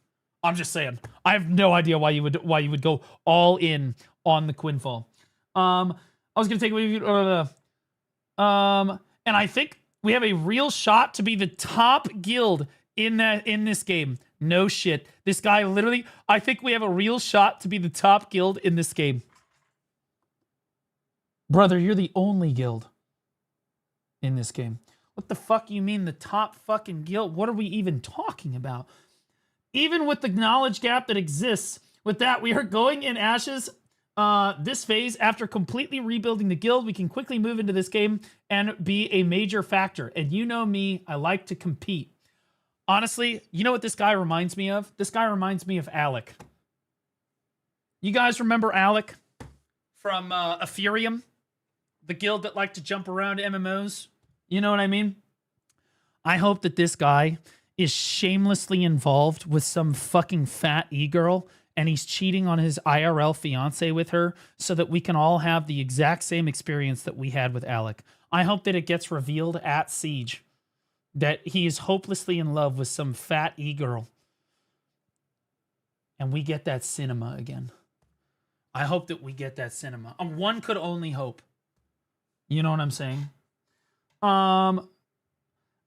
I'm just saying. I have no idea why you would go all in on the Quinfall. I was going to take away... and I think we have a real shot to be the top guild in this game. No shit. This guy literally, I think we have a real shot to be the top guild in this game. Brother, you're the only guild in this game. What the fuck you mean the top fucking guild? What are we even talking about? Even with the knowledge gap that exists, with that, we are going in Ashes this phase. After completely rebuilding the guild, we can quickly move into this game and be a major factor. And you know me, I like to compete. Honestly, you know what this guy reminds me of? This guy reminds me of Alec. You guys remember Alec from Ethereum? The guild that liked to jump around MMOs? You know what I mean? I hope that this guy is shamelessly involved with some fucking fat e-girl and he's cheating on his IRL fiance with her so that we can all have the exact same experience that we had with Alec. I hope that it gets revealed at Siege that he is hopelessly in love with some fat e-girl. And we get that cinema again. I hope that we get that cinema. One could only hope. You know what I'm saying?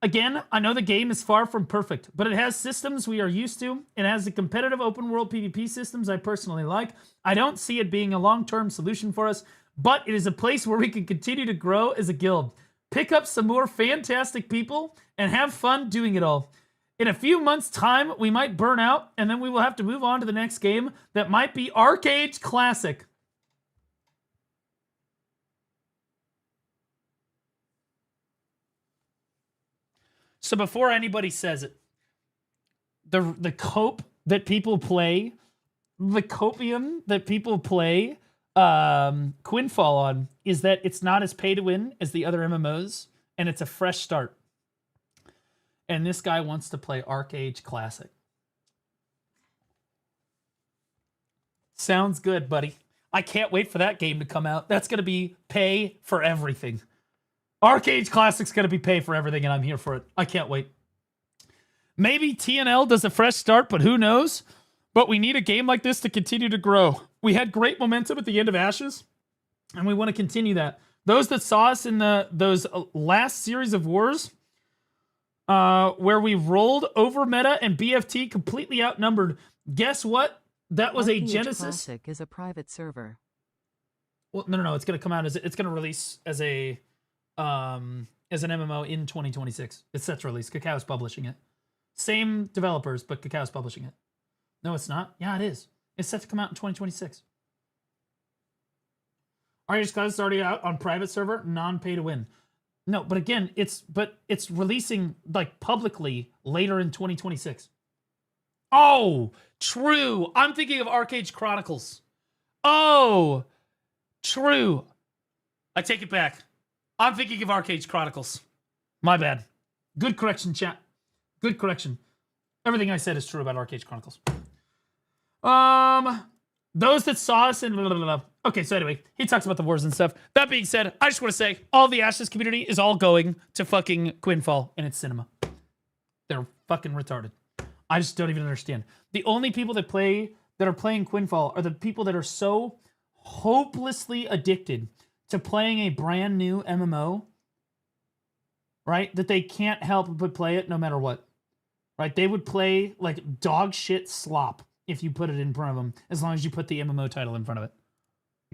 Again, I know the game is far from perfect, but it has systems we are used to. It has the competitive open world PvP systems I personally like. I don't see it being a long-term solution for us, but it is a place where we can continue to grow as a guild. Pick up some more fantastic people and have fun doing it all. In a few months' time, we might burn out, and then we will have to move on to the next game that might be Arcade Classic. So before anybody says it, the cope that people play, the copium that people play Quinfall on is that it's not as pay to win as the other MMOs, and it's a fresh start. And this guy wants to play Arcade Classic. Sounds good, buddy. I can't wait for that game to come out. That's going to be pay for everything. Arcade Classic's going to be pay for everything, and I'm here for it. I can't wait. Maybe TNL does a fresh start, but who knows? But we need a game like this to continue to grow. We had great momentum at the end of Ashes, and we want to continue that. Those that saw us in those last series of wars, where we rolled over meta and BFT completely outnumbered, guess what? That was a Genesis. Classic is a private server. Well, no. It's going to come out it's going to release as an MMO in 2026. It's set to release. Kakao's publishing it. Same developers, but Kakao's publishing it. No, it's not. Yeah, it is. It's set to come out in 2026. Arcade Classic is already out on private server, non-pay to win. No, but again, it's releasing like publicly later in 2026. Oh, true. I'm thinking of Arcade Chronicles. Oh, true. I take it back. I'm thinking of Arcade Chronicles. My bad. Good correction, chat. Good correction. Everything I said is true about Arcade Chronicles. Those that saw us in... Okay, so anyway, he talks about the wars and stuff. That being said, I just want to say, all the Ashes community is all going to fucking Quinfall and its cinema. They're fucking retarded. I just don't even understand. The only people that are playing Quinfall are the people that are so hopelessly addicted to playing a brand new MMO, right? That they can't help but play it no matter what, right? They would play like dog shit slop if you put it in front of them, as long as you put the MMO title in front of it.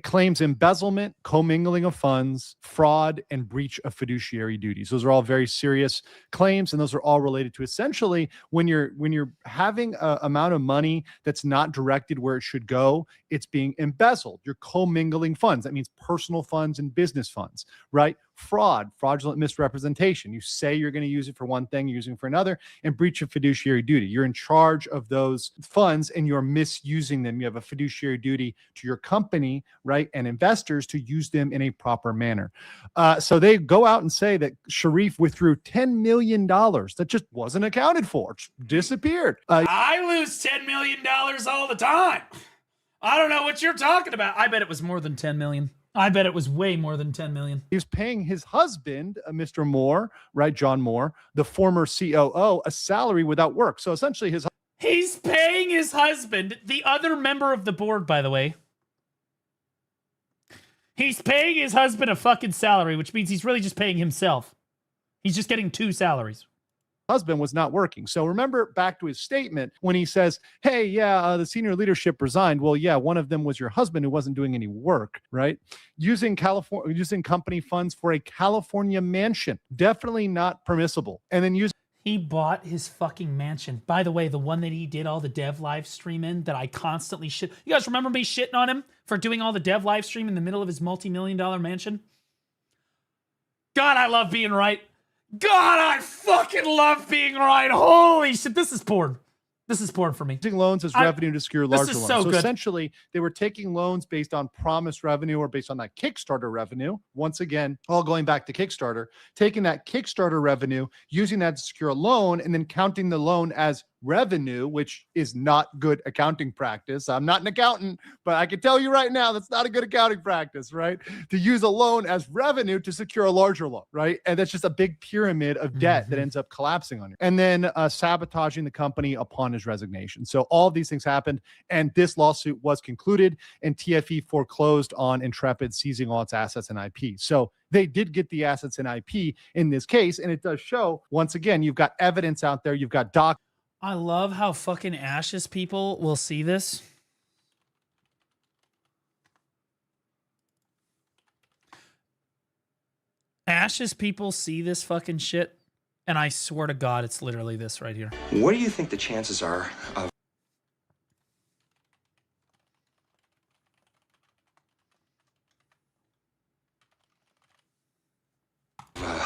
Claims embezzlement, commingling of funds, fraud, and breach of fiduciary duties. Those are all very serious claims, and those are all related to essentially when you're having an amount of money that's not directed where it should go, it's being embezzled. You're commingling funds. That means personal funds and business funds, right? Fraud, fraudulent misrepresentation. You say you're going to use it for one thing, you're using it for another, and breach of fiduciary duty. You're in charge of those funds and you're misusing them. You have a fiduciary duty to your company, right, and investors to use them in a proper manner. So they go out and say that Sharif withdrew $10 million that just wasn't accounted for, just disappeared. I lose $10 million all the time. I don't know what you're talking about. I bet it was more than 10 million. I bet it was way more than 10 million. He was paying his husband, Mr. Moore, right, John Moore, the former COO, a salary without work. So essentially he's paying his husband, the other member of the board, by the way. He's paying his husband a fucking salary, which means he's really just paying himself. He's just getting two salaries. Husband was not working. So remember back to his statement when he says, hey, yeah, the senior leadership resigned. Well, yeah, one of them was your husband who wasn't doing any work, right? Using company funds for a California mansion. Definitely not permissible. And then he bought his fucking mansion. By the way, the one that he did all the dev live stream in that I constantly shit. You guys remember me shitting on him for doing all the dev live stream in the middle of his multi-million-dollar mansion? God, I love being right. God, I fucking love being right. Holy shit, this is porn. This is porn for me. Using loans as revenue to secure larger loans. So good. essentially, they were taking loans based on promised revenue or based on that Kickstarter revenue. Once again, all going back to Kickstarter, taking that Kickstarter revenue, using that to secure a loan, and then counting the loan as revenue, which is not good accounting practice. I'm not an accountant, but I can tell you right now, that's not a good accounting practice, right? To use a loan as revenue to secure a larger loan, right? And that's just a big pyramid of debt that ends up collapsing on you. And then sabotaging the company upon his resignation. So all of these things happened, and this lawsuit was concluded, and TFE foreclosed on Intrepid seizing all its assets and IP. So they did get the assets and IP in this case, and it does show, once again, you've got evidence out there, you've got I love how fucking Ashes people will see this. Ashes people see this fucking shit, and I swear to God, it's literally this right here. What do you think the chances are of a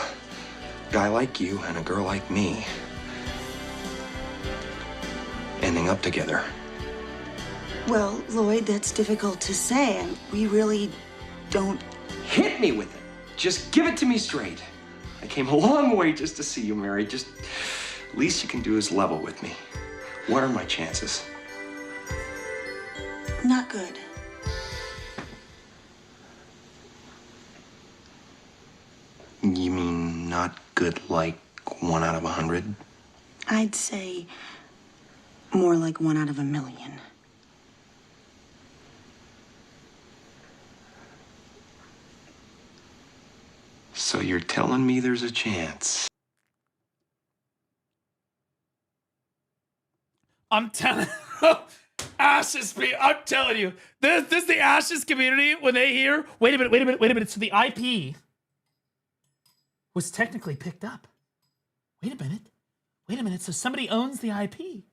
guy like you and a girl like me ending up together? Well, Lloyd, that's difficult to say. We really don't... Hit me with it. Just give it to me straight. I came a long way just to see you married. Just least you can do is level with me. What are my chances? Not good. You mean not good like 1 out of 100? I'd say more like 1 out of 1,000,000. So you're telling me there's a chance? I'm telling Ashes, I'm telling you, this the Ashes community, when they hear, wait a minute, so the IP was technically picked up. Wait a minute, so somebody owns the IP.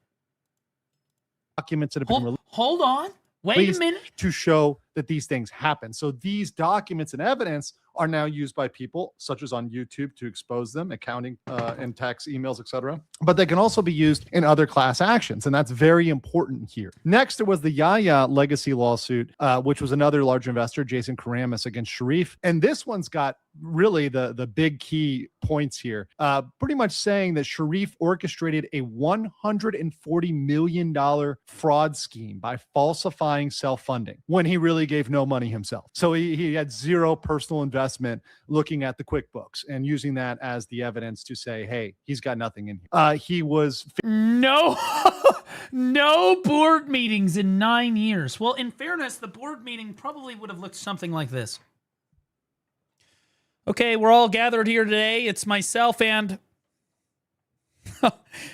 documents that have been released. Hold on. Wait a minute. To show that these things happen. So these documents and evidence are now used by people, such as on YouTube, to expose them, accounting and tax emails, etc. But they can also be used in other class actions, and that's very important here. Next, there was the Yaya legacy lawsuit, which was another large investor, Jason Karamis, against Sharif. And this one's got really the big key points here, pretty much saying that Sharif orchestrated a $140 million fraud scheme by falsifying self-funding when he really gave no money himself. So he had zero personal investment looking at the QuickBooks and using that as the evidence to say, hey, he's got nothing in here. He was... No board meetings in 9 years. Well, in fairness, the board meeting probably would have looked something like this. Okay, we're all gathered here today. It's myself and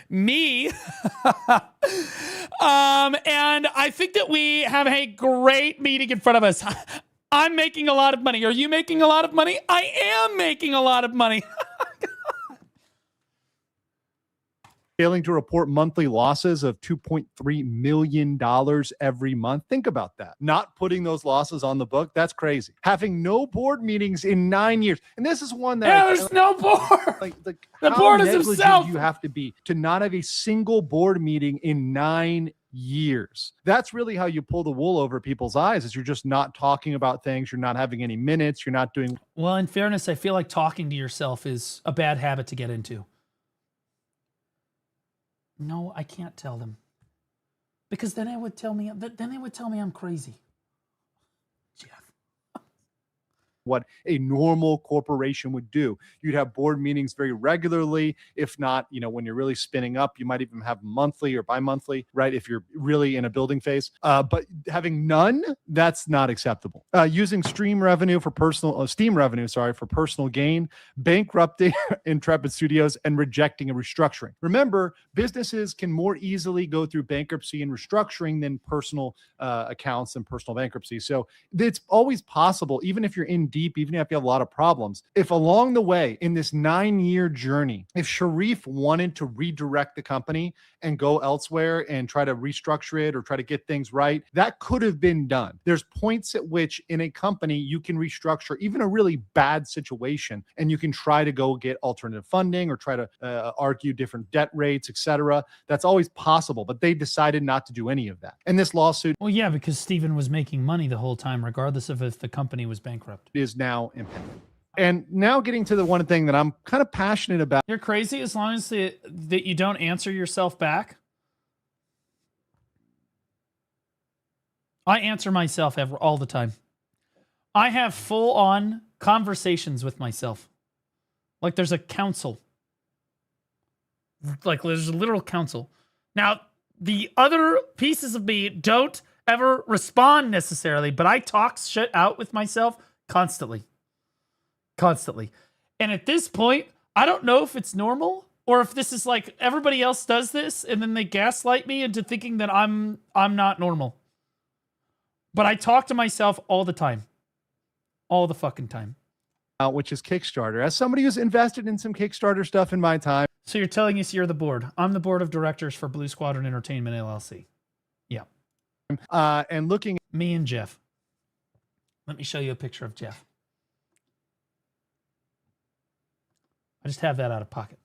me. And I think that we have a great meeting in front of us. I'm making a lot of money. Are you making a lot of money? I am making a lot of money. Failing to report monthly losses of $2.3 million every month. Think about that. Not putting those losses on the book. That's crazy. Having no board meetings in 9 years. And this is one that... Yeah, there's no board. Like the board is himself. You have to be to not have a single board meeting in 9 years. That's really how you pull the wool over people's eyes, is you're just not talking about things. You're not having any minutes. You're not doing... Well, in fairness, I feel like talking to yourself is a bad habit to get into. No, I can't tell them, because then they would tell me I'm crazy. What a normal corporation would do. You'd have board meetings very regularly. If not, when you're really spinning up, you might even have monthly or bi-monthly, right? If you're really in a building phase. But having none, that's not acceptable. Using Steam revenue for personal gain, bankrupting Intrepid Studios, and rejecting a restructuring. Remember, businesses can more easily go through bankruptcy and restructuring than personal accounts and personal bankruptcy. So it's always possible, even if you're in deep, even if you have a lot of problems, if along the way in this 9-year journey, if Sharif wanted to redirect the company and go elsewhere and try to restructure it or try to get things right, that could have been done. There's points at which in a company you can restructure even a really bad situation, and you can try to go get alternative funding or try to argue different debt rates, etc. That's always possible, but they decided not to do any of that. And this lawsuit, well, yeah, because Steven was making money the whole time, regardless of if the company was bankrupt, is now impending. And now getting to the one thing that I'm kind of passionate about. You're crazy as long as that you don't answer yourself back. I answer myself all the time. I have full-on conversations with myself. Like there's a council. Like there's a literal council. Now, the other pieces of me don't ever respond necessarily, but I talk shit out with myself constantly. Constantly. And at this point, I don't know if it's normal or if this is like everybody else does this and then they gaslight me into thinking that I'm not normal. But I talk to myself all the time. All the fucking time. Which is Kickstarter. As somebody who's invested in some Kickstarter stuff in my time. So you're telling us you're the board. I'm the board of directors for Blue Squadron Entertainment, LLC. Yeah. And looking at me and Jeff. Let me show you a picture of Jeff. I just have that out of pocket.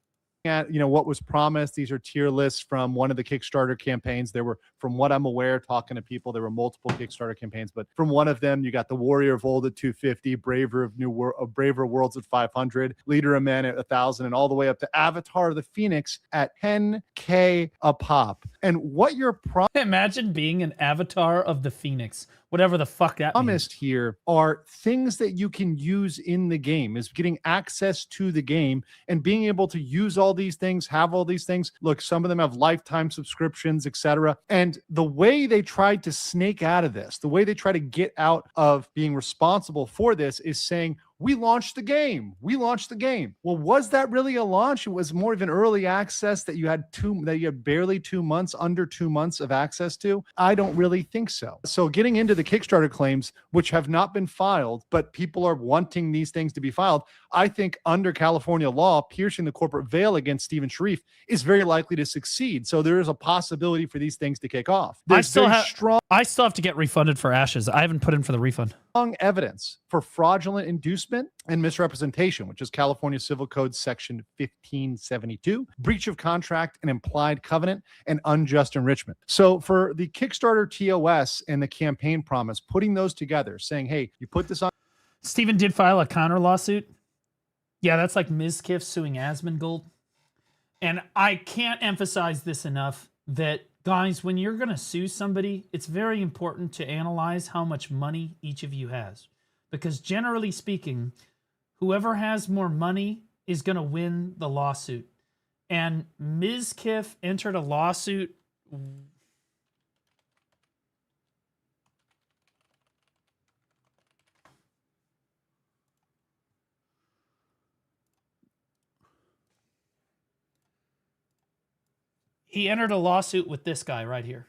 At what was promised. These are tier lists from one of the Kickstarter campaigns. There were, from what I'm aware, talking to people, there were multiple Kickstarter campaigns, but from one of them, you got the Warrior of Old at 250, Braver Worlds at 500, Leader of Men at 1,000, and all the way up to Avatar of the Phoenix at 10K a pop. And what you're imagine being an Avatar of the Phoenix, whatever the fuck that promised means. Here are things that you can use in the game, is getting access to the game and being able to use all these things, have all these things. Look, some of them have lifetime subscriptions, etc. And the way they tried to snake out of this, the way they try to get out of being responsible for this is saying, we launched the game. We launched the game. Well, was that really a launch? It was more of an early access that you had barely 2 months, under 2 months of access to. I don't really think so. So getting into the Kickstarter claims, which have not been filed, but people are wanting these things to be filed, I think under California law, piercing the corporate veil against Steven Sharif is very likely to succeed. So there is a possibility for these things to kick off. I still have to get refunded for Ashes. I haven't put in for the refund. Strong evidence for fraudulent inducement and misrepresentation, which is California Civil Code Section 1572, breach of contract and implied covenant, and unjust enrichment. So for the Kickstarter TOS and the campaign promise, putting those together, saying, hey, you put this on. Steven did file a counter lawsuit. Yeah, that's like Mizkif suing Asmongold. And I can't emphasize this enough that, guys, when you're going to sue somebody, it's very important to analyze how much money each of you has. Because generally speaking, whoever has more money is going to win the lawsuit. And Mizkif entered a lawsuit. He entered a lawsuit with this guy right here.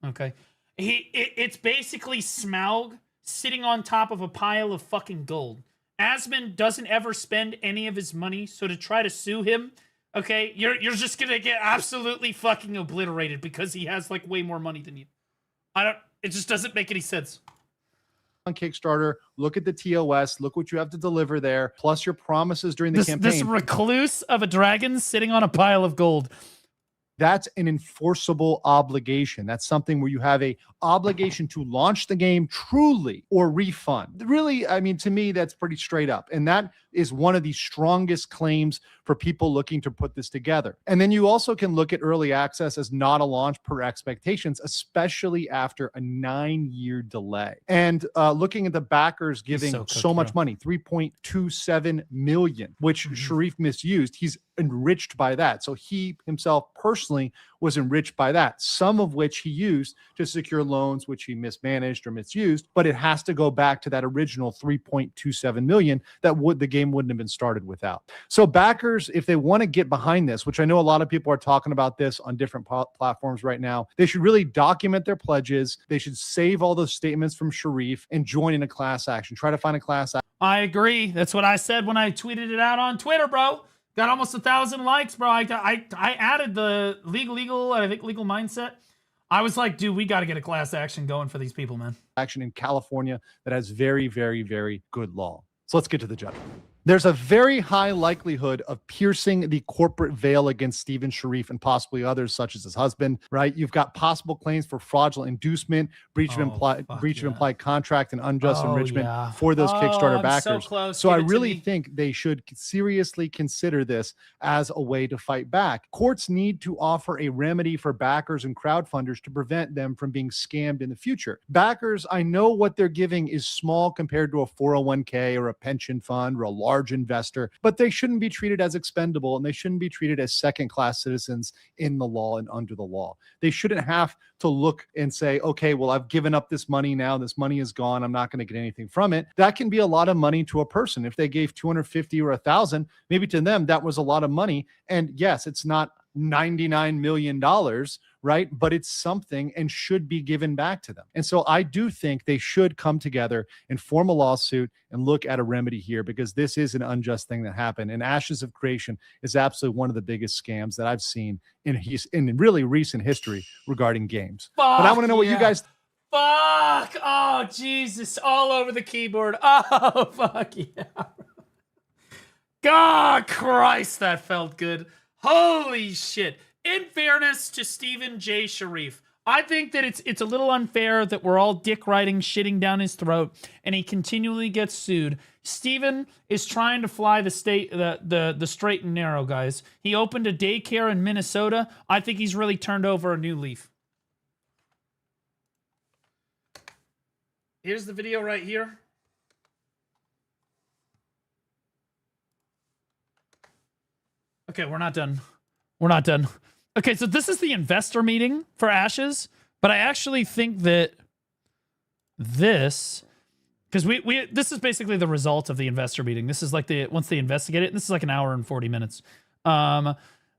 Okay. It's basically Smaug sitting on top of a pile of fucking gold. Asmon doesn't ever spend any of his money, so to try to sue him, okay, you're just gonna get absolutely fucking obliterated because he has like way more money than you. It just doesn't make any sense. On Kickstarter, look at the TOS, look what you have to deliver there, plus your promises during the campaign. This recluse of a dragon sitting on a pile of gold. That's an enforceable obligation. That's something where you have a obligation to launch the game truly or refund. Really, I mean, to me, that's pretty straight up. And that is one of the strongest claims for people looking to put this together. And then you also can look at early access as not a launch per expectations, especially after a 9-year delay. And looking at the backers giving so much money, $3.27 million, which Sharif misused. He's enriched by that. So he himself personally was enriched by that, some of which he used to secure loans, which he mismanaged or misused. But it has to go back to that original $3.27 million that the game wouldn't have been started without. So backers, if they want to get behind this, which I know a lot of people are talking about this on different platforms right now, they should really document their pledges. They should save all those statements from Sharif and join in a class action. Try to find a class action. I agree. That's what I said when I tweeted it out on Twitter, bro. Got almost 1,000 likes, bro. I added the legal, I think legal mindset. I was like, dude, we got to get a class action going for these people, man. Action in California that has very, very, very good law. So let's get to the judgment. There's a very high likelihood of piercing the corporate veil against Stephen Sharif and possibly others, such as his husband, right? You've got possible claims for fraudulent inducement, breach of implied contract, and unjust enrichment for those Kickstarter backers. So I really think they should seriously consider this as a way to fight back. Courts need to offer a remedy for backers and crowdfunders to prevent them from being scammed in the future. Backers, I know what they're giving is small compared to a 401k or a pension fund or a large investor, but they shouldn't be treated as expendable and they shouldn't be treated as second-class citizens in the law and under the law. They shouldn't have to look and say, okay, well, I've given up this money now. This money is gone. I'm not going to get anything from it. That can be a lot of money to a person. If they gave $250 or $1,000, maybe to them that was a lot of money. And yes, it's not $99 million, right? But it's something and should be given back to them. And so I do think they should come together and form a lawsuit and look at a remedy here, because this is an unjust thing that happened. And Ashes of Creation is absolutely one of the biggest scams that I've seen in really recent history regarding games. But I want to know what you guys... Fuck! Oh, Jesus. All over the keyboard. Oh, fuck yeah. God Christ, that felt good. Holy shit. In fairness to Stephen J. Sharif, I think that it's a little unfair that we're all dick riding, shitting down his throat, and he continually gets sued. Stephen is trying to fly the straight and narrow, guys. He opened a daycare in Minnesota. I think he's really turned over a new leaf. Here's the video right here. Okay, we're not done. We're not done. Okay, so this is the investor meeting for Ashes, but I actually think that this, because this is basically the result of the investor meeting. This is like once they investigate it, this is like an hour and 40 minutes. And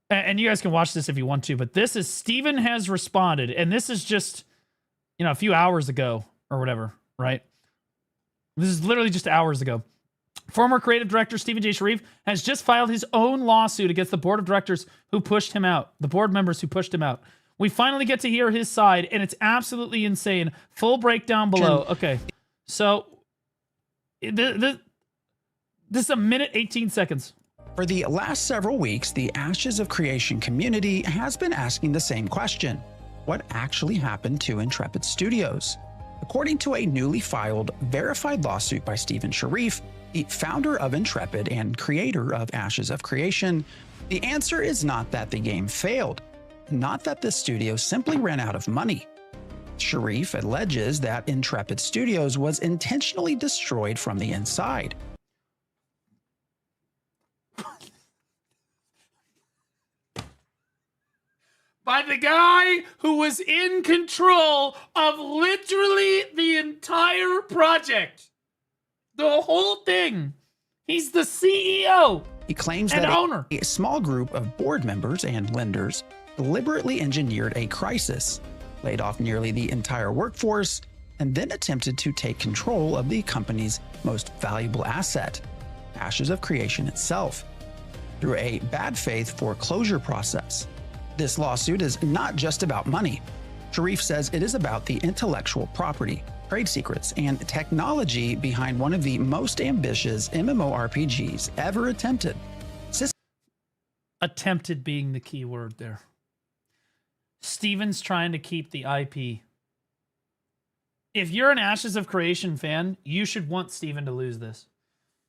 you guys can watch this if you want to, but this is Stephen has responded, and this is just, a few hours ago or whatever, right? This is literally just hours ago. Former creative director Stephen J. Sharif has just filed his own lawsuit against the board of directors who pushed him out, the board members who pushed him out. We finally get to hear his side, and it's absolutely insane. Full breakdown below. Okay, so this is a minute, 18 seconds. For the last several weeks, the Ashes of Creation community has been asking the same question. What actually happened to Intrepid Studios? According to a newly filed, verified lawsuit by Stephen Sharif, the founder of Intrepid and creator of Ashes of Creation, the answer is not that the game failed, not that the studio simply ran out of money. Sharif alleges that Intrepid Studios was intentionally destroyed from the inside. By the guy who was in control of literally the entire project. The whole thing. He's the CEO. He claims that a small group of board members and lenders deliberately engineered a crisis, laid off nearly the entire workforce, and then attempted to take control of the company's most valuable asset, Ashes of Creation itself, through a bad faith foreclosure process. This lawsuit is not just about money. Sharif says it is about the intellectual property, trade secrets, and technology behind one of the most ambitious MMORPGs ever attempted. Attempted being the key word there. Steven's trying to keep the IP. If you're an Ashes of Creation fan, you should want Steven to lose this.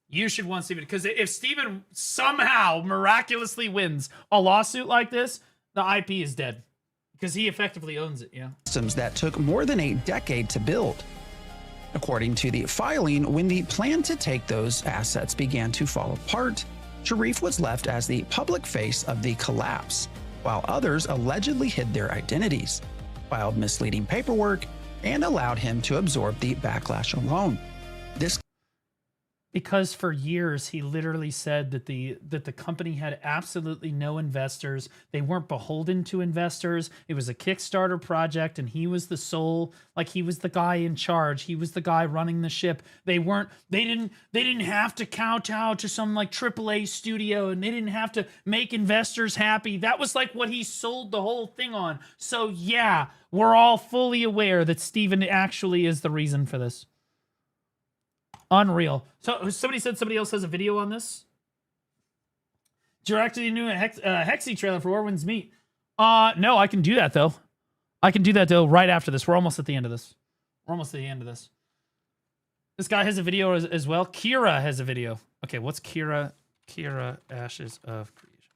You should want Steven, because if Steven somehow miraculously wins a lawsuit like this, the IP is dead. Because he effectively owns it, yeah. Systems that took more than a decade to build. According to the filing, when the plan to take those assets began to fall apart, Sharif was left as the public face of the collapse. while others allegedly hid their identities, filed misleading paperwork, and allowed him to absorb the backlash alone. This because for years he literally said that the company had absolutely no investors. They weren't beholden to investors. It was a Kickstarter project, and he was the sole, like he was the guy in charge. He was the guy running the ship. They didn't have to kowtow to some like AAA studio, and they didn't have to make investors happy. That was like what he sold the whole thing on. So yeah, we're all fully aware that Steven actually is the reason for this. Unreal. So somebody said somebody else has a video on this. Directed a new Hexy trailer for Orwin's Meat. No, I can do that though. I can do that though right after this. We're almost at the end of this. We're almost at the end of this. This guy has a video as well. Kira has a video. Okay, what's Kira? Kira Ashes of Creation.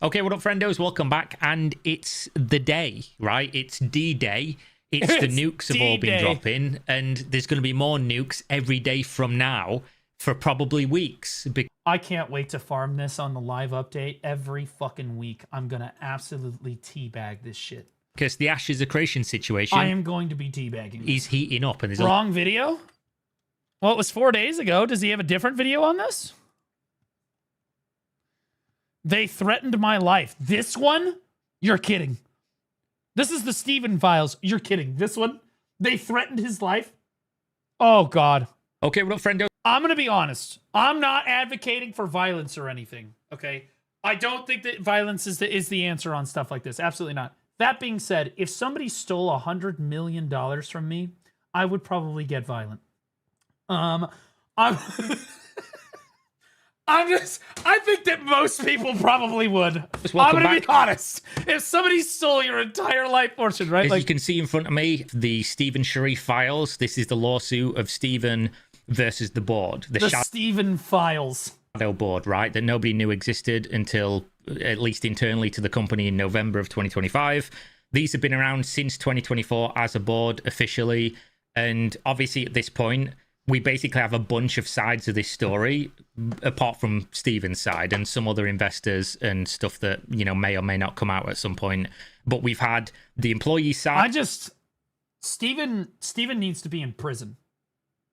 Okay, what up, friendos? Welcome back. And it's the day, right? It's D-Day. It's the nukes have all been dropping, and there's going to be more nukes every day from now for probably weeks. I can't wait to farm this on the live update every fucking week. I'm going to absolutely teabag this shit. Because the Ashes of Creation situation... I am going to be teabagging. He's heating up. And there's wrong video? Well, it was 4 days ago. Does he have a different video on this? They threatened my life. This one? You're kidding. This is the Steven files. You're kidding. This one? They threatened his life? Oh, God. Okay, well, friendo. I'm going to be honest. I'm not advocating for violence or anything, okay? I don't think that violence is the answer on stuff like this. Absolutely not. That being said, if somebody stole $100 million from me, I would probably get violent. I think that most people probably would. I'm going to be honest. If somebody stole your entire life fortune, right? As you can see in front of me, the Stephen Sharif files. This is the lawsuit of Stephen versus the board. The Stephen files. Shadow board, right? That nobody knew existed until, at least internally to the company, in November of 2025. These have been around since 2024 as a board officially. And obviously at this point, we basically have a bunch of sides of this story, apart from Steven's side and some other investors and stuff that, you know, may or may not come out at some point. But we've had the employee side. Steven needs to be in prison.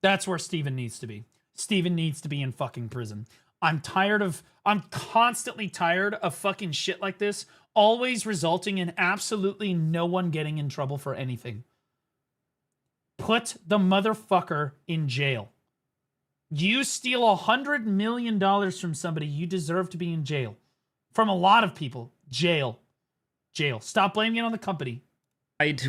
That's where Steven needs to be. Steven needs to be in fucking prison. I'm constantly tired of fucking shit like this, always resulting in absolutely no one getting in trouble for anything. Put the motherfucker in jail. You steal $100 million from somebody, you deserve to be in jail. From a lot of people, jail. Jail. Stop blaming it on the company.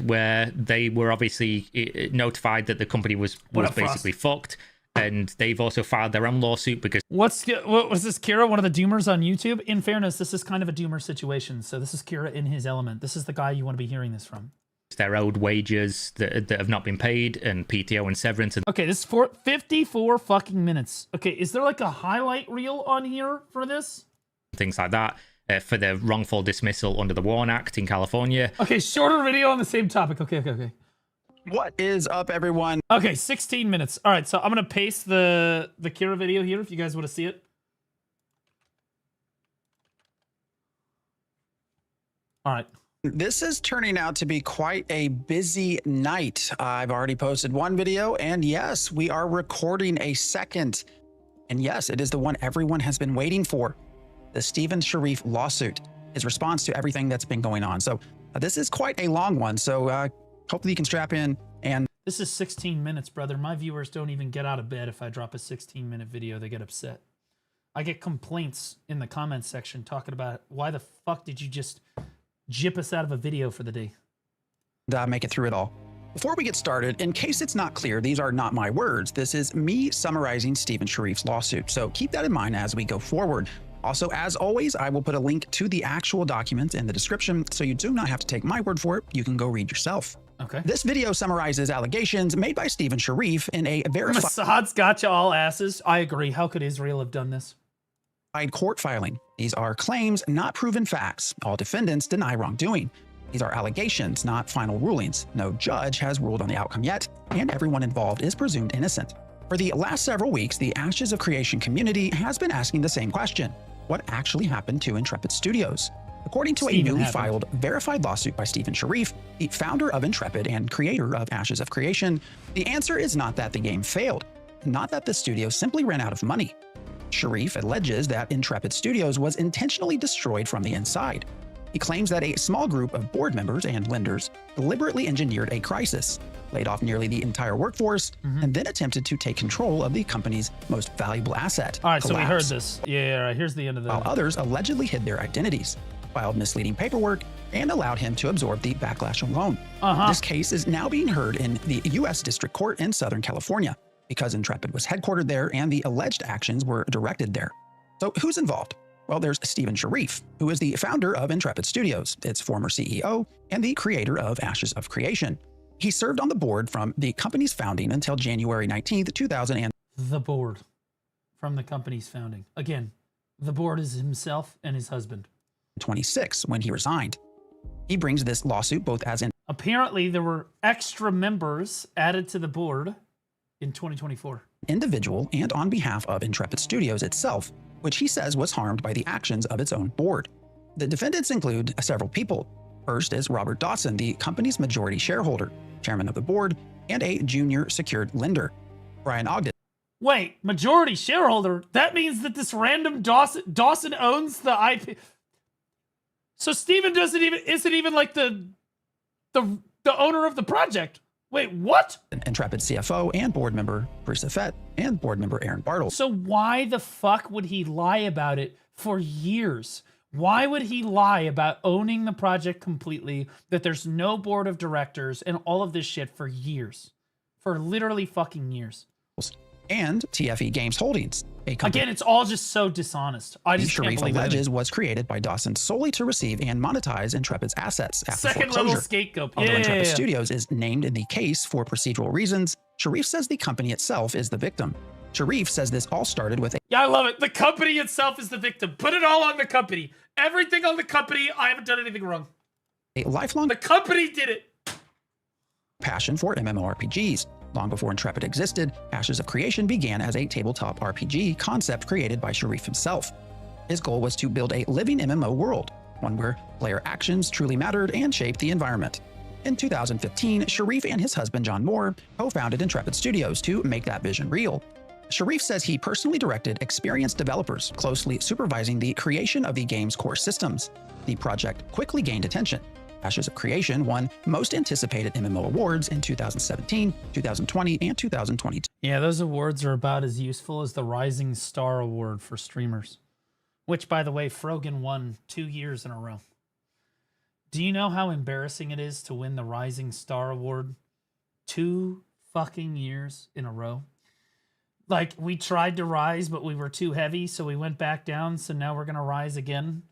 Where they were obviously notified that the company was basically fucked, and they've also filed their own lawsuit because... What was this, Kira? One of the doomers on YouTube? In fairness, this is kind of a doomer situation, so this is Kira in his element. This is the guy you want to be hearing this from. Their owed wages that have not been paid, and PTO and severance. And okay, this is for 54 fucking minutes. Okay, is there like a highlight reel on here for this? Things like that for the wrongful dismissal under the WARN Act in California. Okay, shorter video on the same topic. Okay. What is up, everyone? Okay, 16 minutes. All right, so I'm going to paste the Kira video here if you guys want to see it. All right. This is turning out to be quite a busy night. I've already posted one video, and yes, we are recording a second. And yes, it is the one everyone has been waiting for. The Stephen Sharif lawsuit, his response to everything that's been going on. So this is quite a long one. So hopefully you can strap in. And this is 16 minutes, brother. My viewers don't even get out of bed if I drop a 16-minute video. They get upset. I get complaints in the comments section talking about why the fuck did you just jip us out of a video for the day? Make it through it all. Before we get started, in case it's not clear, these are not my words. This is me summarizing Stephen Sharif's lawsuit. So keep that in mind as we go forward. Also, as always, I will put a link to the actual document in the description, so you do not have to take my word for it. You can go read yourself. Okay. This video summarizes allegations made by Stephen Sharif in a verified... Mossad's got you all asses. I agree. How could Israel have done this? Court filing. These are claims, not proven facts. All defendants deny wrongdoing. These are allegations, not final rulings. No judge has ruled on the outcome yet, and everyone involved is presumed innocent. For the last several weeks, the Ashes of Creation community has been asking the same question. what actually happened to Intrepid Studios. According to a newly filed, verified lawsuit by Stephen Sharif, the founder of Intrepid and creator of Ashes of Creation, the answer is not that the game failed, not that the studio simply ran out of money. Sharif alleges that Intrepid Studios was intentionally destroyed from the inside. He claims that a small group of board members and lenders deliberately engineered a crisis, laid off nearly the entire workforce, and then attempted to take control of the company's most valuable asset. All right, so we heard this. Yeah, right, here's the end of the... While others allegedly hid their identities, filed misleading paperwork, and allowed him to absorb the backlash alone. This case is now being heard in the U.S. District Court in Southern California, because Intrepid was headquartered there and the alleged actions were directed there. So who's involved? Well, there's Stephen Sharif, who is the founder of Intrepid Studios, its former CEO, and the creator of Ashes of Creation. He served on the board from the company's founding until January 19th, 2000. The board from the company's founding. Again, the board is himself and his husband. 26 when he resigned. He brings this lawsuit both as an... Apparently, there were extra members added to the board in 2024. ...individual and on behalf of Intrepid Studios itself, which he says was harmed by the actions of its own board. The defendants include several people. First is Robert Dawson, the company's majority shareholder, chairman of the board, and a junior secured lender, Brian Ogden. Wait, majority shareholder? That means that this random Dawson owns the IP. So Steven isn't even like the owner of the project. Wait, what? Intrepid CFO and board member Bruce Affett and board member Aaron Bartle. So why the fuck would he lie about it for years? Why would he lie about owning the project completely, that there's no board of directors and all of this shit for years? For literally fucking years. And TFE Games Holdings, a company... Again, it's all just so dishonest. I just can't Sharif believe it. alleges was created by Dawson solely to receive and monetize Intrepid's assets after Second foreclosure. level scapegoat. Although Yeah, Intrepid yeah. Studios is named in the case for procedural reasons, Sharif says the company itself is the victim. Sharif says this all started with a... Yeah, I love it. The company itself is the victim. Put it all on the company. Everything on the company. I haven't done anything wrong. A lifelong... The company did it. ...passion for MMORPGs. Long before Intrepid existed, Ashes of Creation began as a tabletop RPG concept created by Sharif himself. His goal was to build a living MMO world, one where player actions truly mattered and shaped the environment. In 2015, Sharif and his husband John Moore co-founded Intrepid Studios to make that vision real. Sharif says he personally directed experienced developers, closely supervising the creation of the game's core systems. The project quickly gained attention. Ashes of Creation won most anticipated MMO awards in 2017, 2020, and 2022. Yeah, those awards are about as useful as the Rising Star Award for streamers, which, by the way, Frogan won 2 years in a row. Do you know how embarrassing it is to win the Rising Star Award 2 fucking years in a row? Like, we tried to rise, but we were too heavy, so we went back down, so now we're going to rise again.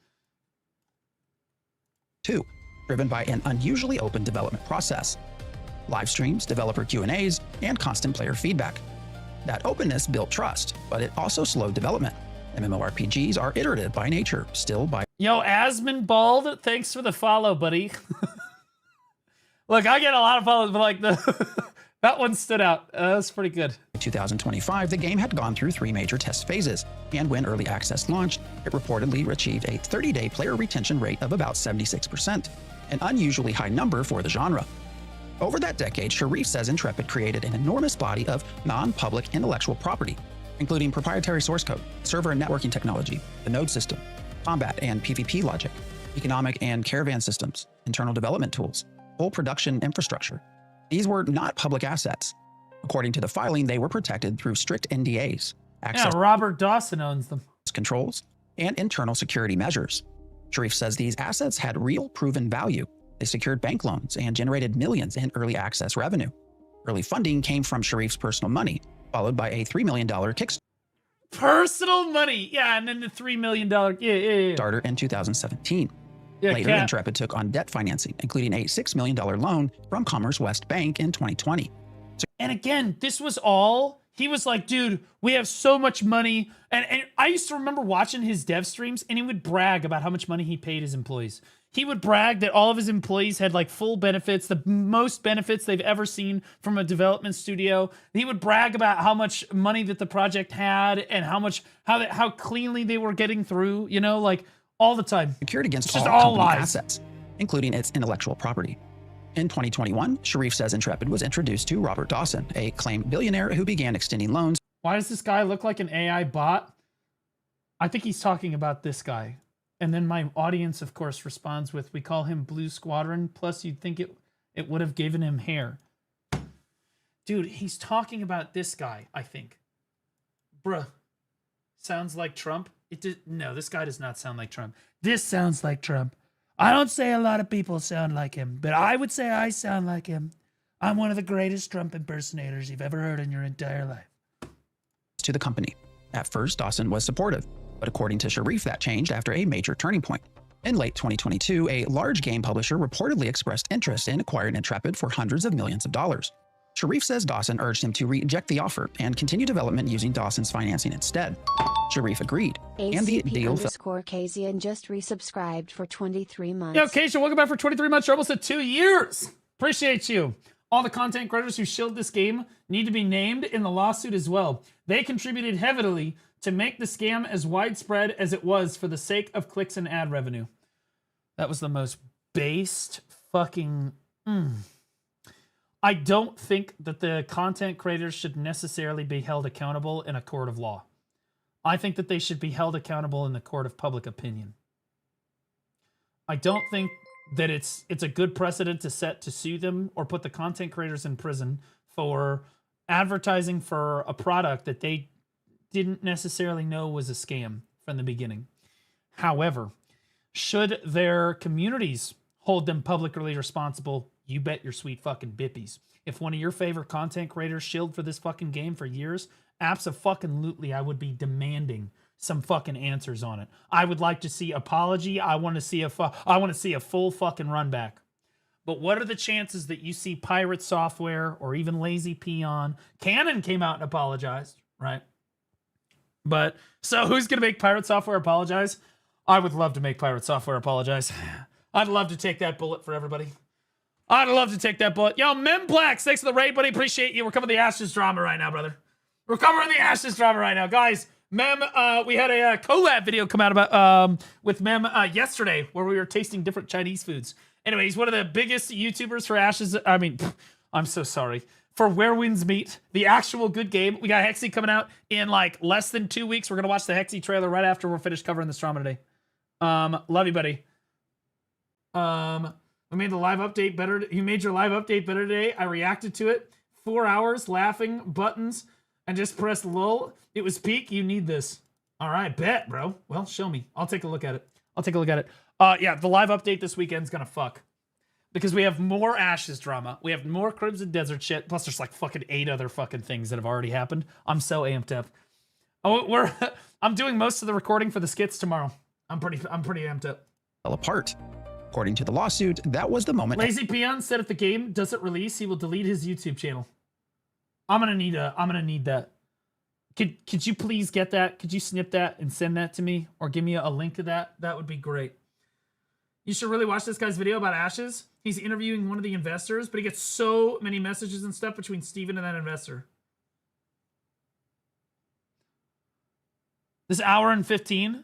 2. Driven by an unusually open development process. Live streams, developer Q&As, and constant player feedback. That openness built trust, but it also slowed development. MMORPGs are iterative by nature, still by... Yo, Asmund Bald, thanks for the follow, buddy. Look, I get a lot of follows, but like that one stood out. That's pretty good. In 2025, the game had gone through 3 major test phases, and when early access launched, it reportedly achieved a 30-day player retention rate of about 76%, an unusually high number for the genre. Over that decade, Sharif says Intrepid created an enormous body of non-public intellectual property, including proprietary source code, server and networking technology, the node system, combat and PvP logic, economic and caravan systems, internal development tools, full production infrastructure. These were not public assets. According to the filing, they were protected through strict NDAs, access Robert Dawson owns them, controls, and internal security measures. Sharif says these assets had real proven value. They secured bank loans and generated millions in early access revenue. Early funding came from Sharif's personal money, followed by a $3 million Kickstarter. Personal money, yeah, and then the $3 million, Starter in 2017. Yeah, Later, Intrepid took on debt financing, including a $6 million loan from Commerce West Bank in 2020. And again, this was all, he was like, dude, we have so much money. And I used to remember watching his dev streams, and he would brag about how much money he paid his employees. He would brag that all of his employees had like full benefits, the most benefits they've ever seen from a development studio. He would brag about how much money that the project had and how cleanly they were getting through, you know, like all the time. Secured against just all company lies. assets, including its intellectual property. In 2021, Sharif says Intrepid was introduced to Robert Dawson, a claimed billionaire who began extending loans. Why does this guy look like an AI bot? I think he's talking about this guy. And then my audience, of course, responds with, we call him Blue Squadron. Plus, you'd think it would have given him hair. Dude, he's talking about this guy, I think. Bruh. Sounds like Trump? No, this guy does not sound like Trump. This sounds like Trump. I don't say a lot of people sound like him, but I would say I sound like him. I'm one of the greatest Trump impersonators you've ever heard in your entire life. To the company. At first, Dawson was supportive, but according to Sharif, that changed after a major turning point. In late 2022, a large game publisher reportedly expressed interest in acquiring Intrepid for hundreds of millions of dollars. Sharif says Dawson urged him to reject the offer and continue development using Dawson's financing instead. Sharif agreed, and the deal fell. Kazian just resubscribed for 23 months. Yo, Keisha, welcome back for 23 months. You're almost at 2 years. Appreciate you. All the content creators who shilled this game need to be named in the lawsuit as well. They contributed heavily to make the scam as widespread as it was for the sake of clicks and ad revenue. That was the most based fucking... I don't think that the content creators should necessarily be held accountable in a court of law. I think that they should be held accountable in the court of public opinion. I don't think that it's a good precedent to set to sue them or put the content creators in prison for advertising for a product that they didn't necessarily know was a scam from the beginning. However, should their communities hold them publicly responsible? You bet your sweet fucking bippies. If one of your favorite content creators shilled for this fucking game for years, abso-fucking-lutely, I would be demanding some fucking answers on it. I would like to see apology. I want to see a full fucking run back. But what are the chances that you see Pirate Software or even Lazy Peon? Canon came out and apologized, right? But so who's gonna make Pirate Software apologize? I would love to make Pirate Software apologize. I'd love to take that bullet for everybody. I'd love to take that bullet. Yo, Memplex, thanks for the raid, buddy. Appreciate you. We're covering the Ashes drama right now, brother. We're covering the Ashes drama right now. Guys, Mem, we had a collab video come out about with Mem yesterday where we were tasting different Chinese foods. Anyway, he's one of the biggest YouTubers for Ashes. I mean, I'm so sorry. For Where Winds Meet, the actual good game. We got Hexy coming out in like less than 2 weeks. We're going to watch the Hexy trailer right after we're finished covering this drama today. Love you, buddy. We made the live update better. You made your live update better today. I reacted to it. 4 hours laughing, buttons, and just pressed lull. It was peak. You need this. All right, bet, bro. Well, show me. I'll take a look at it. Yeah, the live update this weekend's gonna fuck. Because we have more Ashes drama. We have more Crimson Desert shit. Plus there's like fucking 8 other fucking things that have already happened. I'm so amped up. Oh, I'm doing most of the recording for the skits tomorrow. I'm pretty amped up. Fell apart. According to the lawsuit, that was the moment. Lazy Peon said if the game doesn't release, he will delete his YouTube channel. I'm gonna need that. Could you please get that? Could you snip that and send that to me? Or give me a link to that? That would be great. You should really watch this guy's video about Ashes. He's interviewing one of the investors, but he gets so many messages and stuff between Steven and that investor. This hour and 15.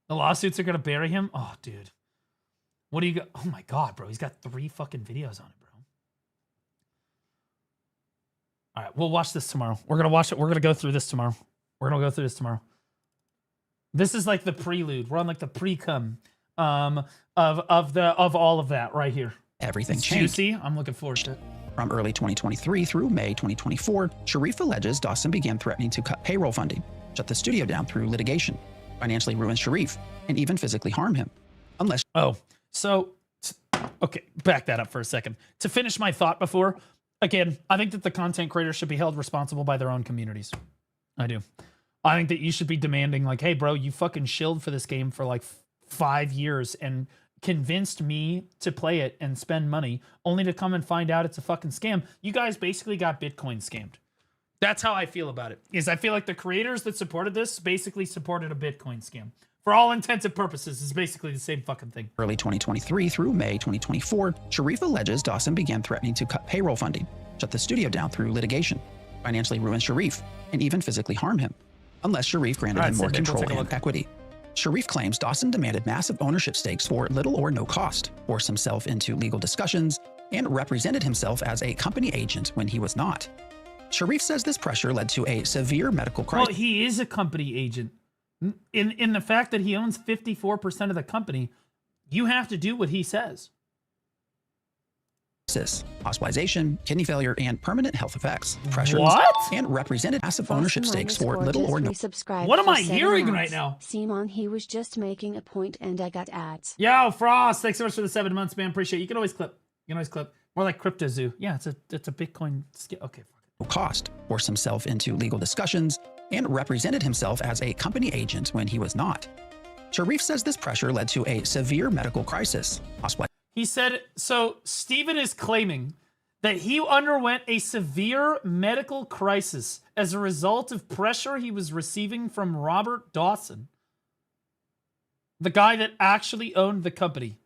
The lawsuits are going to bury him? Oh, dude. What do you got? Oh, my God, bro. He's got 3 fucking videos on it, bro. All right, we'll watch this tomorrow. We're going to watch it. We're going to go through this tomorrow. This is like the prelude. We're on like the pre-cum of all of that right here. Everything it's changed. Juicy. I'm looking forward to it. From early 2023 through May 2024, Sharif alleges Dawson began threatening to cut payroll funding, shut the studio down through litigation, financially ruin Sharif, and even physically harm him. Unless... Oh, so... Okay, back that up for a second. To finish my thought before, again, I think that the content creators should be held responsible by their own communities. I do. I think that you should be demanding, like, hey, bro, you fucking shilled for this game for like 5 years and convinced me to play it and spend money only to come and find out it's a fucking scam. You guys basically got Bitcoin scammed. That's how I feel about it. Is I feel like the creators that supported this basically supported a Bitcoin scam. For all intents and purposes, it's basically the same fucking thing. Early 2023 through May 2024, Sharif alleges Dawson began threatening to cut payroll funding, shut the studio down through litigation, financially ruin Sharif, and even physically harm him, unless Sharif granted him more control and equity. Sharif claims Dawson demanded massive ownership stakes for little or no cost, forced himself into legal discussions, and represented himself as a company agent when he was not. Sharif says this pressure led to a severe medical crisis. Well, he is a company agent. In the fact that he owns 54% of the company, you have to do what he says. Hospitalization, kidney failure, and permanent health effects. Pressure and represented massive ownership stakes for little or no. What am I hearing right now? Simon, he was just making a point and I got ads. Yo, Frost, thanks so much for the 7 months, man. Appreciate it. You can always clip. More like Crypto Zoo. Yeah, it's a Bitcoin skill. Okay. Cost, forced himself into legal discussions, and represented himself as a company agent when he was not. Sharif says this pressure led to a severe medical crisis. He said, so Steven is claiming that he underwent a severe medical crisis as a result of pressure he was receiving from Robert Dawson, the guy that actually owned the company.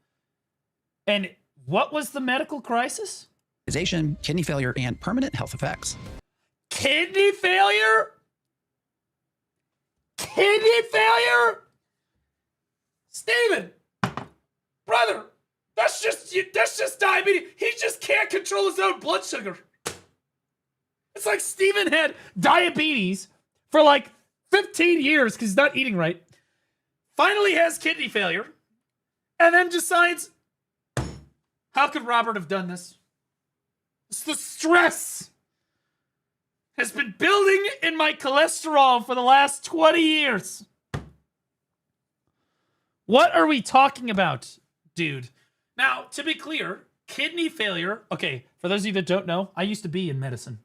And what was the medical crisis? Kidney failure, and permanent health effects. Kidney failure? Kidney failure? Steven, brother, that's just diabetes. He just can't control his own blood sugar. It's like Steven had diabetes for like 15 years because he's not eating right. Finally has kidney failure. And then decides, how could Robert have done this? It's the stress has been building in my cholesterol for the last 20 years. What are we talking about, dude? Now, to be clear, kidney failure. Okay, for those of you that don't know, I used to be in medicine.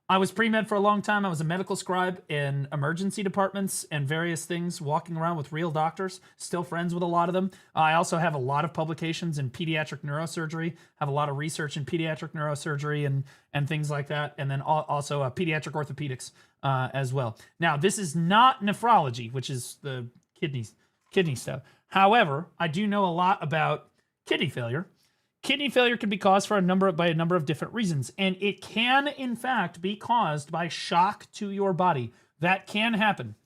I was pre-med for a long time. I was a medical scribe in emergency departments and various things, walking around with real doctors, still friends with a lot of them. I also have a lot of publications in pediatric neurosurgery, have a lot of research in pediatric neurosurgery and things like that, and then also pediatric orthopedics as well. Now, this is not nephrology, which is the kidney stuff. However, I do know a lot about kidney failure. Kidney failure can be caused by a number of different reasons, and it can, in fact, be caused by shock to your body. That can happen.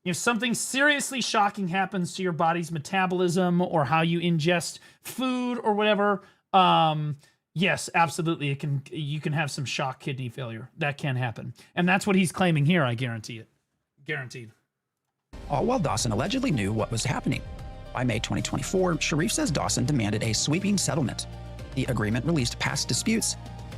If something seriously shocking happens to your body's metabolism or how you ingest food or whatever, yes, absolutely, you can have some shock kidney failure. That can happen, and that's what he's claiming here. I guarantee it. Guaranteed. All while Dawson allegedly knew what was happening. By May 2024, Sharif says Dawson demanded a sweeping settlement. The agreement released past disputes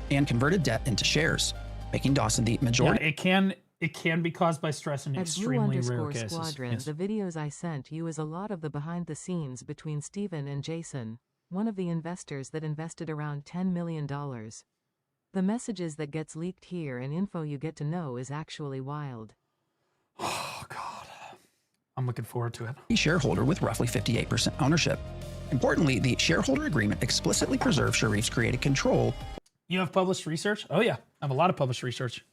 and converted debt into shares, making Dawson the majority. Yeah, it can be caused by stress in extremely rare cases. Squadron, yes. The videos I sent you is a lot of the behind the scenes between Steven and Jason, one of the investors that invested around $10 million. The messages that gets leaked here and info you get to know is actually wild. Oh, God. I'm looking forward to it. Shareholder with roughly 58% ownership. Importantly, the shareholder agreement explicitly preserves Sharif's creative control. You have published research? Oh, yeah. I have a lot of published research.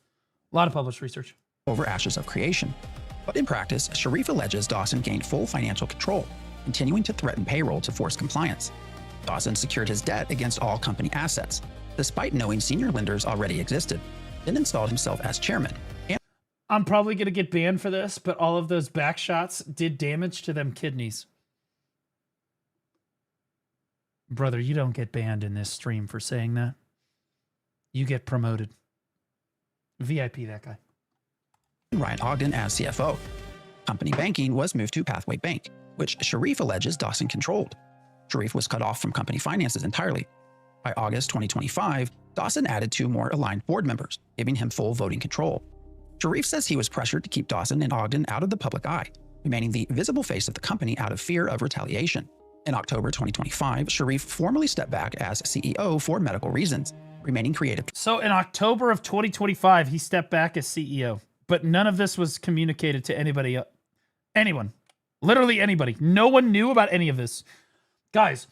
Over Ashes of Creation. But in practice, Sharif alleges Dawson gained full financial control, continuing to threaten payroll to force compliance. Dawson secured his debt against all company assets, despite knowing senior lenders already existed, then installed himself as chairman. I'm probably going to get banned for this, but all of those back shots did damage to them kidneys. Brother, you don't get banned in this stream for saying that. You get promoted. VIP that guy. Ryan Ogden as CFO. Company banking was moved to Pathway Bank, which Sharif alleges Dawson controlled. Sharif was cut off from company finances entirely. By August 2025, Dawson added 2 more aligned board members, giving him full voting control. Sharif says he was pressured to keep Dawson and Ogden out of the public eye, remaining the visible face of the company out of fear of retaliation. In October 2025, Sharif formally stepped back as CEO for medical reasons, remaining creative. So in October of 2025, he stepped back as CEO, but none of this was communicated to anybody. Anyone. Literally anybody. No one knew about any of this. Guys,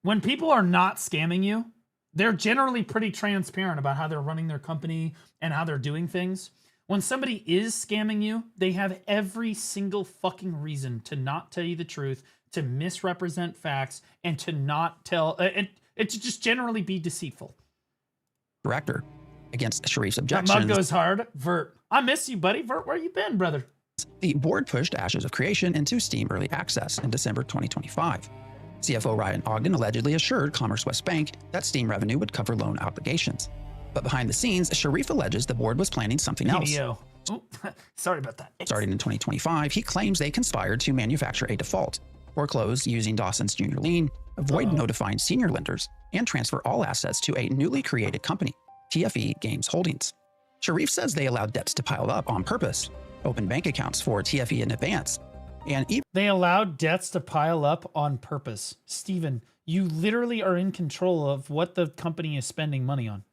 when people are not scamming you, they're generally pretty transparent about how they're running their company and how they're doing things. When somebody is scamming you, they have every single fucking reason to not tell you the truth, to misrepresent facts, and to not tell, and to just generally be deceitful. Director against Sharif's That objections. mug goes hard. Vert, I miss you, buddy. Vert, where you been, brother? The board pushed Ashes of Creation into Steam Early Access in December 2025. CFO Ryan Ogden allegedly assured Commerce West Bank that Steam revenue would cover loan obligations. But behind the scenes, Sharif alleges the board was planning something else. PDO. Oh, sorry about that. Starting in 2025, he claims they conspired to manufacture a default, foreclose using Dawson's junior lien, avoid notifying senior lenders, and transfer all assets to a newly created company, TFE Games Holdings. Sharif says they allowed debts to pile up on purpose, opened bank accounts for TFE in advance, and even they allowed debts to pile up on purpose. Steven, you literally are in control of what the company is spending money on.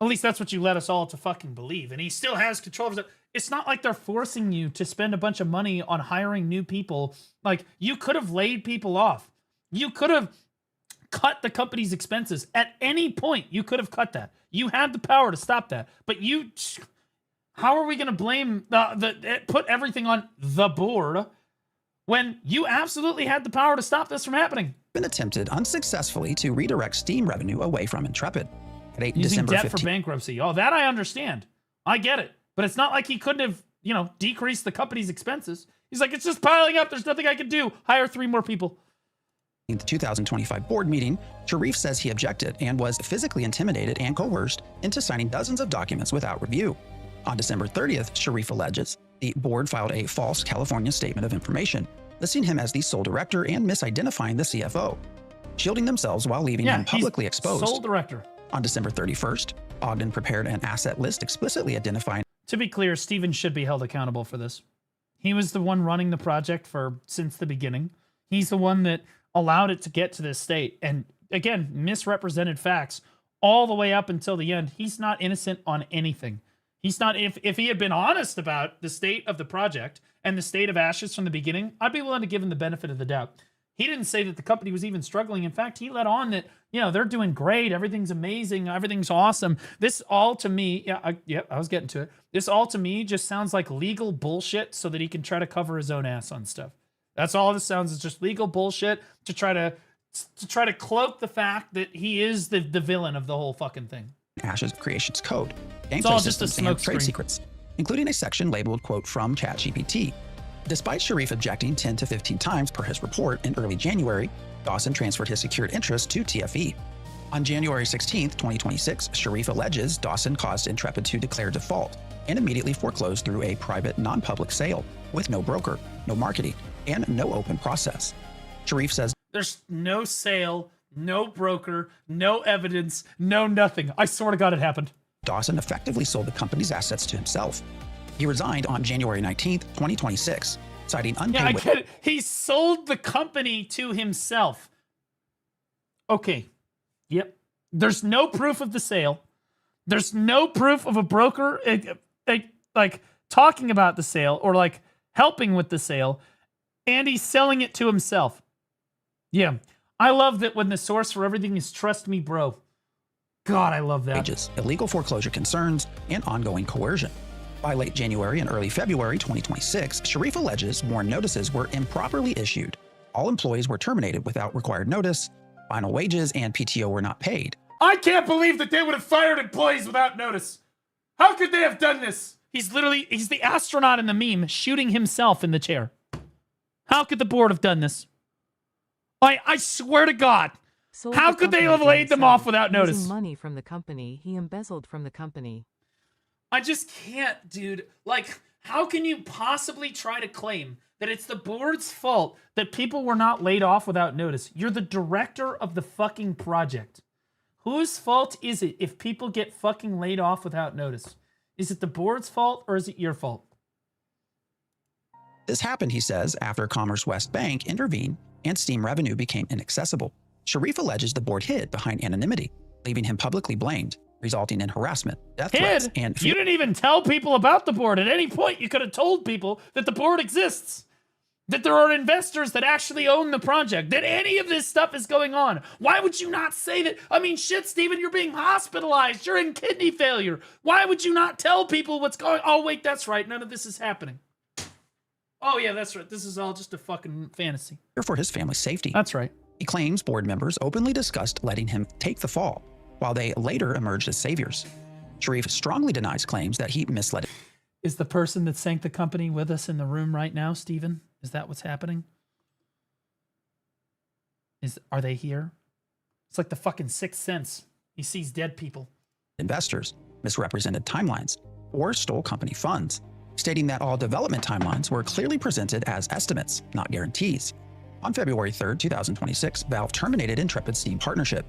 At least that's what you led us all to fucking believe. And he still has control of it. It's not like they're forcing you to spend a bunch of money on hiring new people. Like, you could have laid people off. You could have cut the company's expenses. At any point, you could have cut that. You had the power to stop that. But you... How are we going to blame put everything on the board when you absolutely had the power to stop this from happening? Been attempted unsuccessfully to redirect Steam revenue away from Intrepid. Using December debt 15th. for bankruptcy. Oh, that I understand. I get it. But it's not like he couldn't have, decreased the company's expenses. He's like, it's just piling up. There's nothing I can do. Hire 3 more people. In the 2025 board meeting, Sharif says he objected and was physically intimidated and coerced into signing dozens of documents without review. On December 30th, Sharif alleges the board filed a false California Statement of Information, listing him as the sole director and misidentifying the CFO, shielding themselves while leaving him publicly exposed. Sole director. On December 31st, Ogden prepared an asset list explicitly identifying. To be clear, Steven should be held accountable for this. He was the one running the project since the beginning. He's the one that allowed it to get to this state. And again, misrepresented facts all the way up until the end. He's not innocent on anything. He's not, if he had been honest about the state of the project and the state of Ashes from the beginning, I'd be willing to give him the benefit of the doubt. He didn't say that the company was even struggling. In fact, he let on that, they're doing great. Everything's amazing. Everything's awesome. This all to me, I was getting to it. This all to me just sounds like legal bullshit so that he can try to cover his own ass on stuff. That's all this sounds is just legal bullshit to try to cloak the fact that he is the villain of the whole fucking thing. Ashes of Creation's code, It's gameplay all just a systems, and trade smokescreen. secrets, including a section labeled, quote, from ChatGPT. Despite Sharif objecting 10 to 15 times per his report in early January, Dawson transferred his secured interest to TFE. On January 16, 2026, Sharif alleges Dawson caused Intrepid to declare default and immediately foreclosed through a private, non-public sale with no broker, no marketing, and no open process. Sharif says, There's no sale, no broker, no evidence, no nothing. I swear to God it happened. Dawson effectively sold the company's assets to himself. He resigned on January 19th, 2026, citing unpaid... Yeah, I get it. He sold the company to himself. Okay. Yep. There's no proof of the sale. There's no proof of a broker like talking about the sale or like helping with the sale, and he's selling it to himself. Yeah. I love that when the source for everything is trust me, bro. God, I love that. Wages, illegal foreclosure concerns, and ongoing coercion. By late January and early February 2026, Sharif alleges warn notices were improperly issued. All employees were terminated without required notice. Final wages and PTO were not paid. I can't believe that they would have fired employees without notice. How could they have done this? He's the astronaut in the meme shooting himself in the chair. How could the board have done this? I swear to God. How could they have laid them off without notice? Using money from the company, he embezzled from the company. I just can't, dude. Like, how can you possibly try to claim that it's the board's fault that people were not laid off without notice? You're the director of the fucking project. Whose fault is it if people get fucking laid off without notice? Is it the board's fault or is it your fault? This happened, he says, after Commerce West Bank intervened and Steam revenue became inaccessible. Sharif alleges the board hid behind anonymity, leaving him publicly blamed, resulting in harassment, death threats, and... You didn't even tell people about the board. At any point, you could have told people that the board exists. that there are investors that actually own the project, that any of this stuff is going on. Why would you not say that? I mean, shit, Steven, you're being hospitalized. You're in kidney failure. Why would you not tell people what's going on? Oh, wait, that's right. None of this is happening. Oh, yeah, that's right. This is all just a fucking fantasy. For his family's safety. That's right. He claims board members openly discussed letting him take the fall, while they later emerged as saviors. Sharif strongly denies claims that he misled him. Is the person that sank the company with us in the room right now, Steven? Is that what's happening? Are they here? It's like the fucking Sixth Sense. He sees dead people. Investors misrepresented timelines or stole company funds, stating that all development timelines were clearly presented as estimates, not guarantees. On February 3rd, 2026, Valve terminated Intrepid's Steam partnership.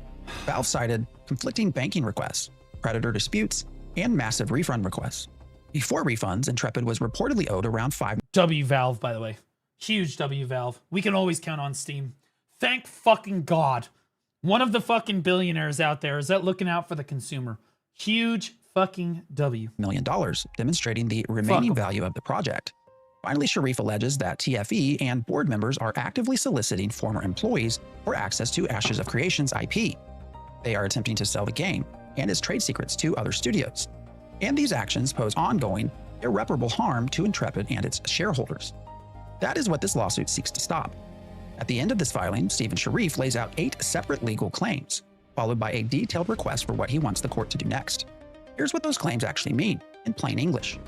Valve cited conflicting banking requests, creditor disputes, and massive refund requests. Before refunds, Intrepid was reportedly owed around W Valve, by the way. Huge W Valve. We can always count on Steam. Thank fucking God. One of the fucking billionaires out there is that looking out for the consumer. Huge fucking W. $5 million, demonstrating the remaining value of the project. Finally, Sharif alleges that TFE and board members are actively soliciting former employees for access to Ashes of Creation's IP. They are attempting to sell the game and its trade secrets to other studios. And these actions pose ongoing, irreparable harm to Intrepid and its shareholders. That is what this lawsuit seeks to stop. At the end of this filing, Steven Sharif lays out 8 separate legal claims, followed by a detailed request for what he wants the court to do next. Here's what those claims actually mean, in plain English.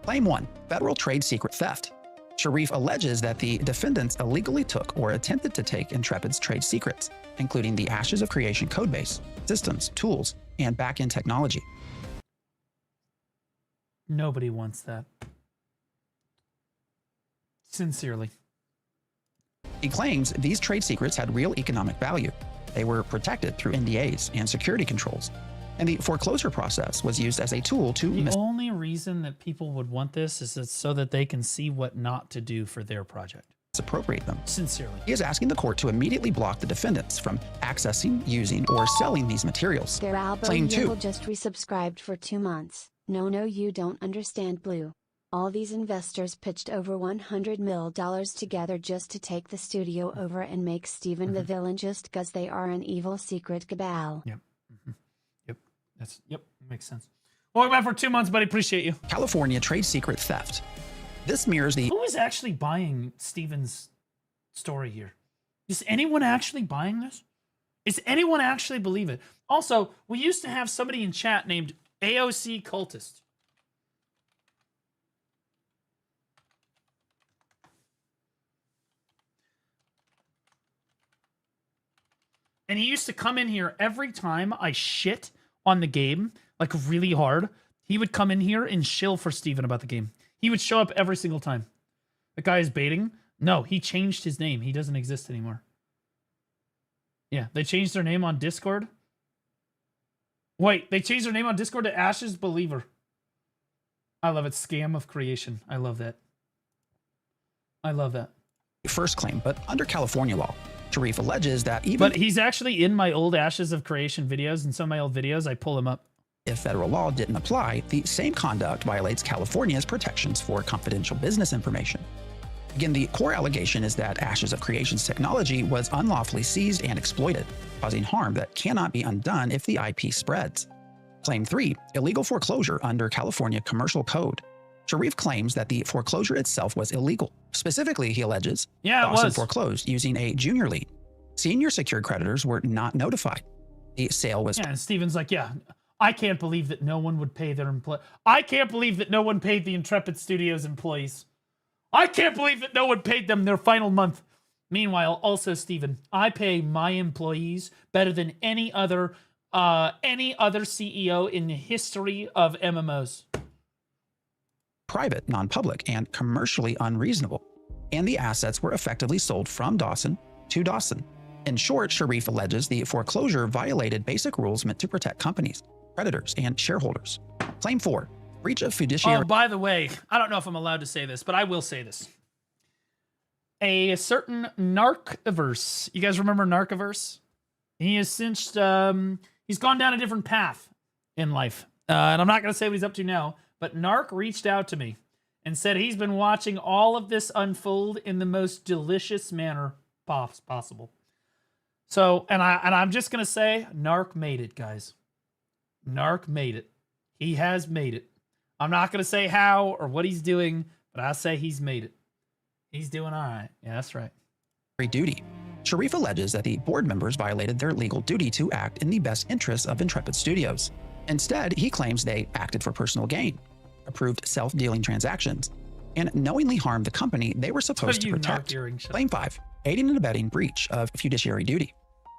Claim 1, federal trade secret theft. Sharif alleges that the defendants illegally took or attempted to take Intrepid's trade secrets, including the Ashes of Creation codebase, systems, tools, and back-end technology. Nobody wants that. Sincerely. He claims these trade secrets had real economic value. They were protected through NDAs and security controls, and the foreclosure process was used as a tool to... The only reason that people would want this is so that they can see what not to do for their project. Misappropriate them. Sincerely. He is asking the court to immediately block the defendants from accessing, using, or selling these materials. Claim 2. Just resubscribed for 2 months. No, you don't understand, Blue. All these investors pitched over $100 million together just to take the studio over and make Steven the villain just because they are an evil secret cabal. Yep. Yep. Makes sense. Welcome back for 2 months, buddy. Appreciate you. California trade secret theft. This mirrors the... Who is actually buying Steven's story here? Is anyone actually buying this? Is anyone actually believe it? Also, we used to have somebody in chat named AOC Cultist. And he used to come in here every time I shit on the game, like really hard. He would come in here and shill for Steven about the game. He would show up every single time. The guy is baiting. No, he changed his name. He doesn't exist anymore. Yeah, they changed their name on Discord. Wait, they changed their name on Discord to Ashes Believer. I love it. Scam of creation. I love that. I love that. First claim, but under California law, Sharif alleges that even... But he's actually in my old Ashes of Creation videos, and some of my old videos, I pull him up. If federal law didn't apply, the same conduct violates California's protections for confidential business information. Again, the core allegation is that Ashes of Creation's technology was unlawfully seized and exploited, causing harm that cannot be undone if the IP spreads. Claim 3, illegal foreclosure under California Commercial Code. Sharif claims that the foreclosure itself was illegal. Specifically, he alleges Dawson foreclosed using a junior lien. Senior secured creditors were not notified. The sale was... Yeah, and Steven's like, yeah, I can't believe that no one would pay their employees. I can't believe that no one paid the Intrepid Studios employees. I can't believe that no one paid them their final month. Meanwhile, also, Steven, I pay my employees better than any other CEO in the history of MMOs. Private, non-public, and commercially unreasonable, and the assets were effectively sold from Dawson to Dawson. In short, Sharif alleges the foreclosure violated basic rules meant to protect companies, creditors, and shareholders. Claim 4, breach of fiduciary... Oh, by the way, I don't know if I'm allowed to say this, but I will say this. A certain Narciverse, you guys remember Narciverse? He has since, he's gone down a different path in life. And I'm not going to say what he's up to now, but Narc reached out to me and said he's been watching all of this unfold in the most delicious manner possible. So, and I'm just gonna say, Narc made it, guys. Narc made it. He has made it. I'm not gonna say how or what he's doing, but I say he's made it. He's doing all right. Yeah, that's right. Duty. Sharif alleges that the board members violated their legal duty to act in the best interests of Intrepid Studios. Instead, he claims they acted for personal gain, approved self-dealing transactions, and knowingly harmed the company they were supposed to protect. Claim 5, aiding and abetting breach of fiduciary duty.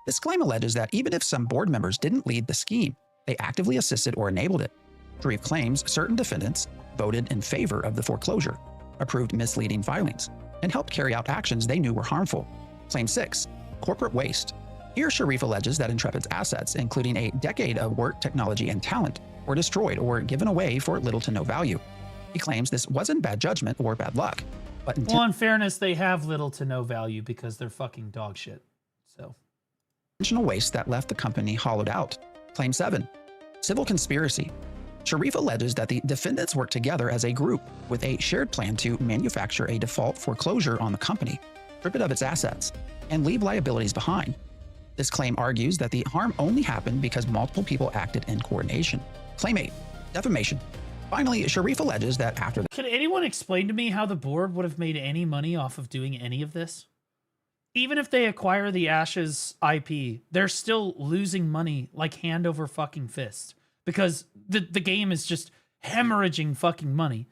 This claim alleges that even if some board members didn't lead the scheme, they actively assisted or enabled it. Sharif claims certain defendants voted in favor of the foreclosure, approved misleading filings, and helped carry out actions they knew were harmful. Claim 6, corporate waste. Here, Sharif alleges that Intrepid's assets, including a decade of work, technology, and talent, were destroyed or given away for little to no value. He claims this wasn't bad judgment or bad luck, but well, in fairness, they have little to no value because they're fucking dog shit. So, intentional waste that left the company hollowed out. Claim 7, civil conspiracy. Sharif alleges that the defendants worked together as a group with a shared plan to manufacture a default foreclosure on the company, strip it of its assets, and leave liabilities behind. This claim argues that the harm only happened because multiple people acted in coordination. Claim 8, defamation. Finally, Sharif alleges that after the— Can anyone explain to me how the board would have made any money off of doing any of this? Even if they acquire the Ashes IP, they're still losing money like hand over fucking fist because the game is just hemorrhaging fucking money,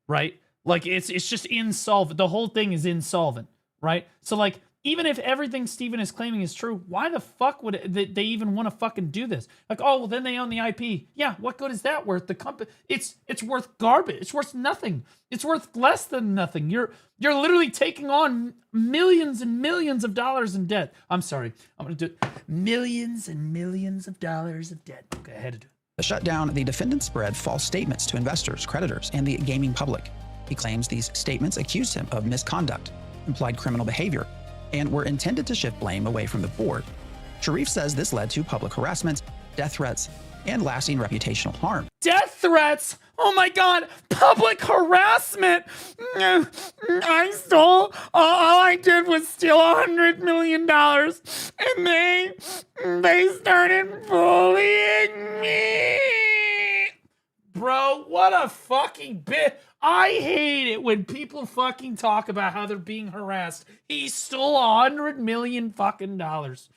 right? Like it's just insolvent. The whole thing is insolvent, right? So like, even if everything Steven is claiming is true, why the fuck would they even want to fucking do this? Like, oh, well, then they own the IP. Yeah, what good is that worth? The company, it's worth garbage. It's worth nothing. It's worth less than nothing. You're literally taking on millions and millions of dollars in debt. I'm sorry, I'm gonna do it. Millions and millions of dollars of debt. Okay, I had to do it. The shutdown, the defendants spread false statements to investors, creditors, and the gaming public. He claims these statements accused him of misconduct, implied criminal behavior, and were intended to shift blame away from the board. Sharif says this led to public harassment, death threats, and lasting reputational harm. Death threats? Oh my god, public harassment! I stole, all I did was steal $100 million, and they started bullying me! Bro, what a fucking bit. I hate it when people fucking talk about how they're being harassed. He stole $100 million fucking dollars.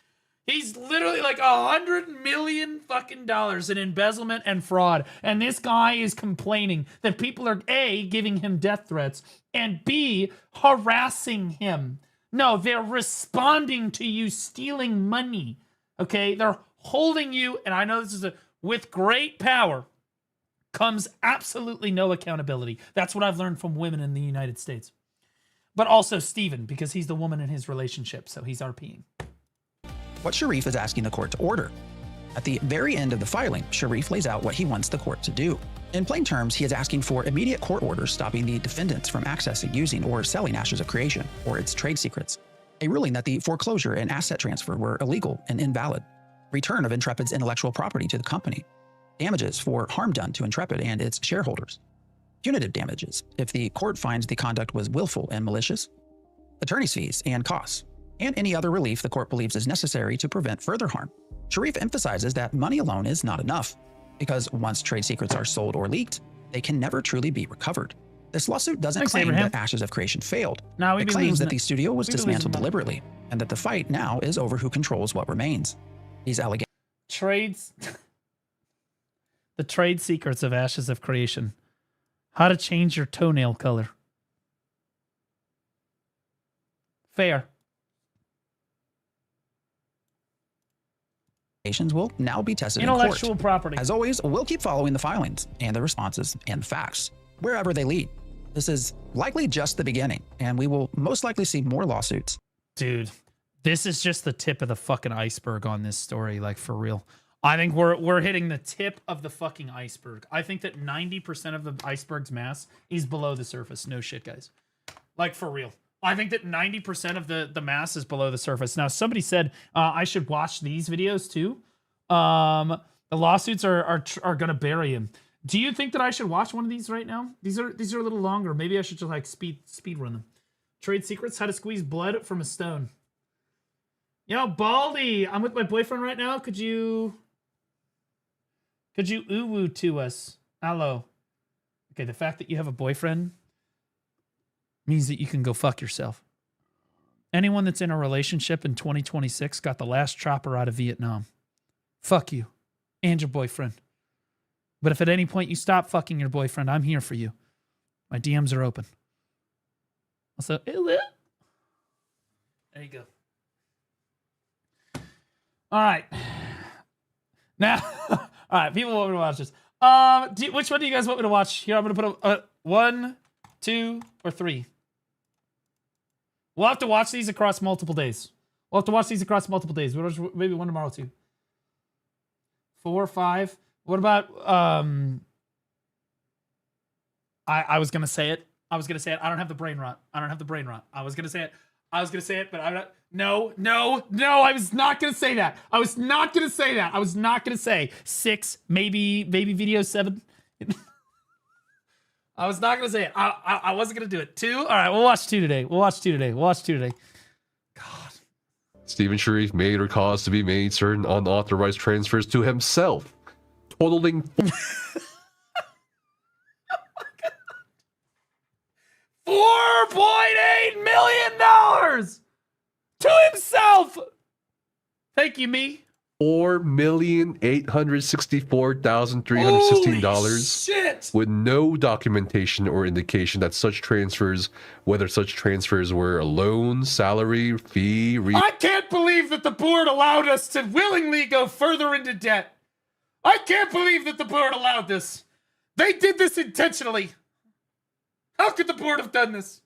He's literally like $100 million fucking dollars in embezzlement and fraud. And this guy is complaining that people are A, giving him death threats, and B, harassing him. No, they're responding to you stealing money. Okay? They're holding you, and I know this is with great power comes absolutely no accountability. That's what I've learned from women in the United States. But also Steven, because he's the woman in his relationship, so he's RPing. What Sharif is asking the court to order. At the very end of the filing, Sharif lays out what he wants the court to do. In plain terms, he is asking for immediate court orders stopping the defendants from accessing, using, or selling Ashes of Creation or its trade secrets. A ruling that the foreclosure and asset transfer were illegal and invalid. Return of Intrepid's intellectual property to the company. Damages for harm done to Intrepid and its shareholders. Punitive damages if the court finds the conduct was willful and malicious. Attorney's fees and costs, and any other relief the court believes is necessary to prevent further harm. Sharif emphasizes that money alone is not enough, because once trade secrets are sold or leaked, they can never truly be recovered. This lawsuit doesn't claim that Ashes of Creation failed. It claims that the studio was dismantled deliberately, and that the fight now is over who controls what remains. These allegations. The trade secrets of Ashes of Creation. How to change your toenail color. Fair. Will now be tested in Intellectual court. property. As always, we'll keep following the filings and the responses and the facts, wherever they lead. This is likely just the beginning, and we will most likely see more lawsuits. Dude, this is just the tip of the fucking iceberg on this story, like for real. I think we're hitting the tip of the fucking iceberg. I think that 90% of the iceberg's mass is below the surface. No shit, guys. Like for real. I think that 90% of the mass is below the surface. Now, somebody said I should watch these videos too. The lawsuits are going to bury him. Do you think that I should watch one of these right now? These are a little longer. Maybe I should just like speed run them. Trade secrets: how to squeeze blood from a stone. Yo, Baldy, I'm with my boyfriend right now. Could you ooh-woo to us? Hello. Okay, the fact that you have a boyfriend means that you can go fuck yourself. Anyone that's in a relationship in 2026 got the last chopper out of Vietnam. Fuck you and your boyfriend. But if at any point you stop fucking your boyfriend, I'm here for you. My DMs are open. Also, there you go. All right. Now, all right, people want me to watch this. Which one do you guys want me to watch? Here, I'm going to put a 1, 2, or 3. We'll have to watch these across multiple days. We'll have to watch these across multiple days. We'll watch maybe one tomorrow, too. 4, 5. What about, I was going to say it. I don't have the brain rot. I was going to say it, but I'm not. No, I was not going to say that. I was not going to say 6, maybe video 7. I was not going to say it. I wasn't going to do it. 2? All right, we'll watch 2 today. God. Stephen Sharif made or caused to be made certain unauthorized transfers to himself, totaling $4.8 million to himself. Thank you, me. $4,864,316 with no documentation or indication that such transfers, whether such transfers were a loan, salary, fee, I can't believe that the board allowed us to willingly go further into debt. I can't believe that the board allowed this. They did this intentionally. How could the board have done this?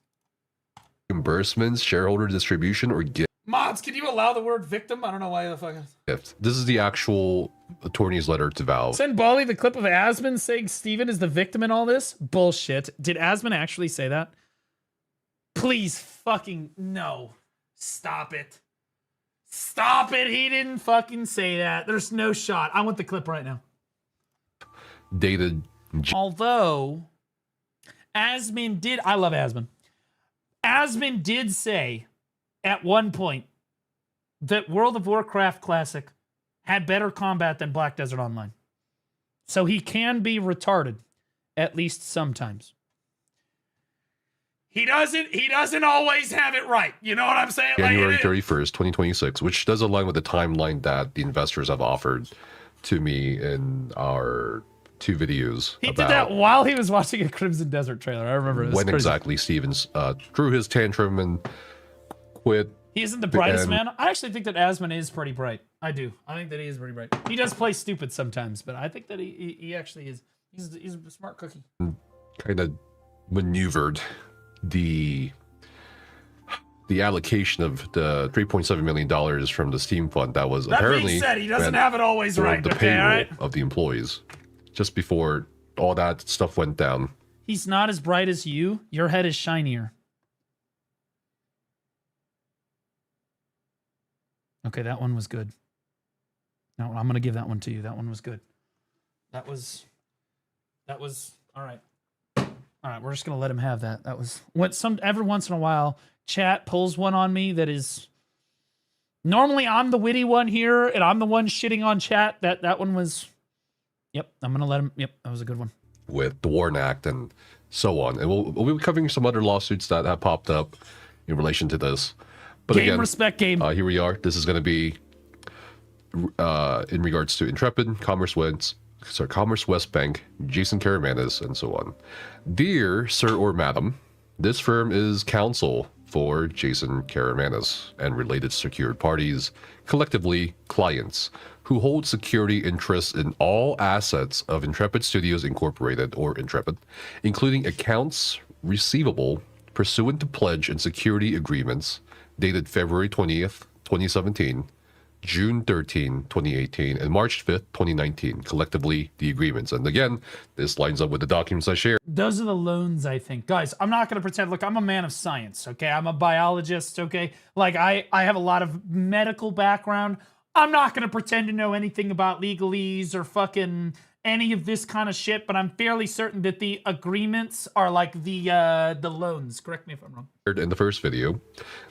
reimbursements, shareholder distribution, or gift. Mods, can you allow the word victim? I don't know why the fuck. Gift. This is the actual attorney's letter to Valve. Send Bali the clip of Asmon saying Steven is the victim in all this? Bullshit. Did Asmon actually say that? Please fucking no. Stop it. Stop it. He didn't fucking say that. There's no shot. I want the clip right now. Dated. Although, Asmon did... I love Asmon. Asmon did say at one point that World of Warcraft Classic had better combat than Black Desert Online. So he can be retarded, at least sometimes. He doesn't always have it right. You know what I'm saying? January 31st, 2026, which does align with the timeline that the investors have offered to me in our 2 videos. He did that while he was watching a Crimson Desert trailer. I remember it. When exactly Stevens threw his tantrum and quit. He isn't the brightest man. I actually think that Asmon is pretty bright. I do. I think that he is pretty bright. He does play stupid sometimes, but I think that he actually is. He's a smart cookie. Kind of maneuvered the allocation of the $3.7 million from the Steam fund that was apparently being said, he doesn't have it always right. The payroll of the employees just before all that stuff went down. He's not as bright as you. Your head is shinier. Okay, that one was good. No, I'm going to give that one to you. That one was good. That was all right. All right, we're just going to let him have that. That was every once in a while chat pulls one on me that is normally I'm the witty one here and I'm the one shitting on chat. That one was yep, I'm going to let him. Yep, that was a good one. With the Warren Act and so on. And we'll be covering some other lawsuits that have popped up in relation to this. But game again, respect game. Here we are. This is going to be in regards to Intrepid, Commerce West Bank, Jason Karamanis, and so on. Dear Sir or Madam, this firm is counsel for Jason Karamanis and related secured parties, collectively clients, who hold security interests in all assets of Intrepid Studios Incorporated, or Intrepid, including accounts receivable pursuant to pledge and security agreements dated February 20th, 2017, June 13, 2018, and March 5th, 2019, collectively the agreements. And again, this lines up with the documents I shared. Those are the loans, I think. Guys, I'm not going to pretend. Look, I'm a man of science, okay? I'm a biologist, okay? Like, I have a lot of medical background. I'm not going to pretend to know anything about legalese or fucking any of this kind of shit, but I'm fairly certain that the agreements are like the loans. Correct me if I'm wrong. In the first video.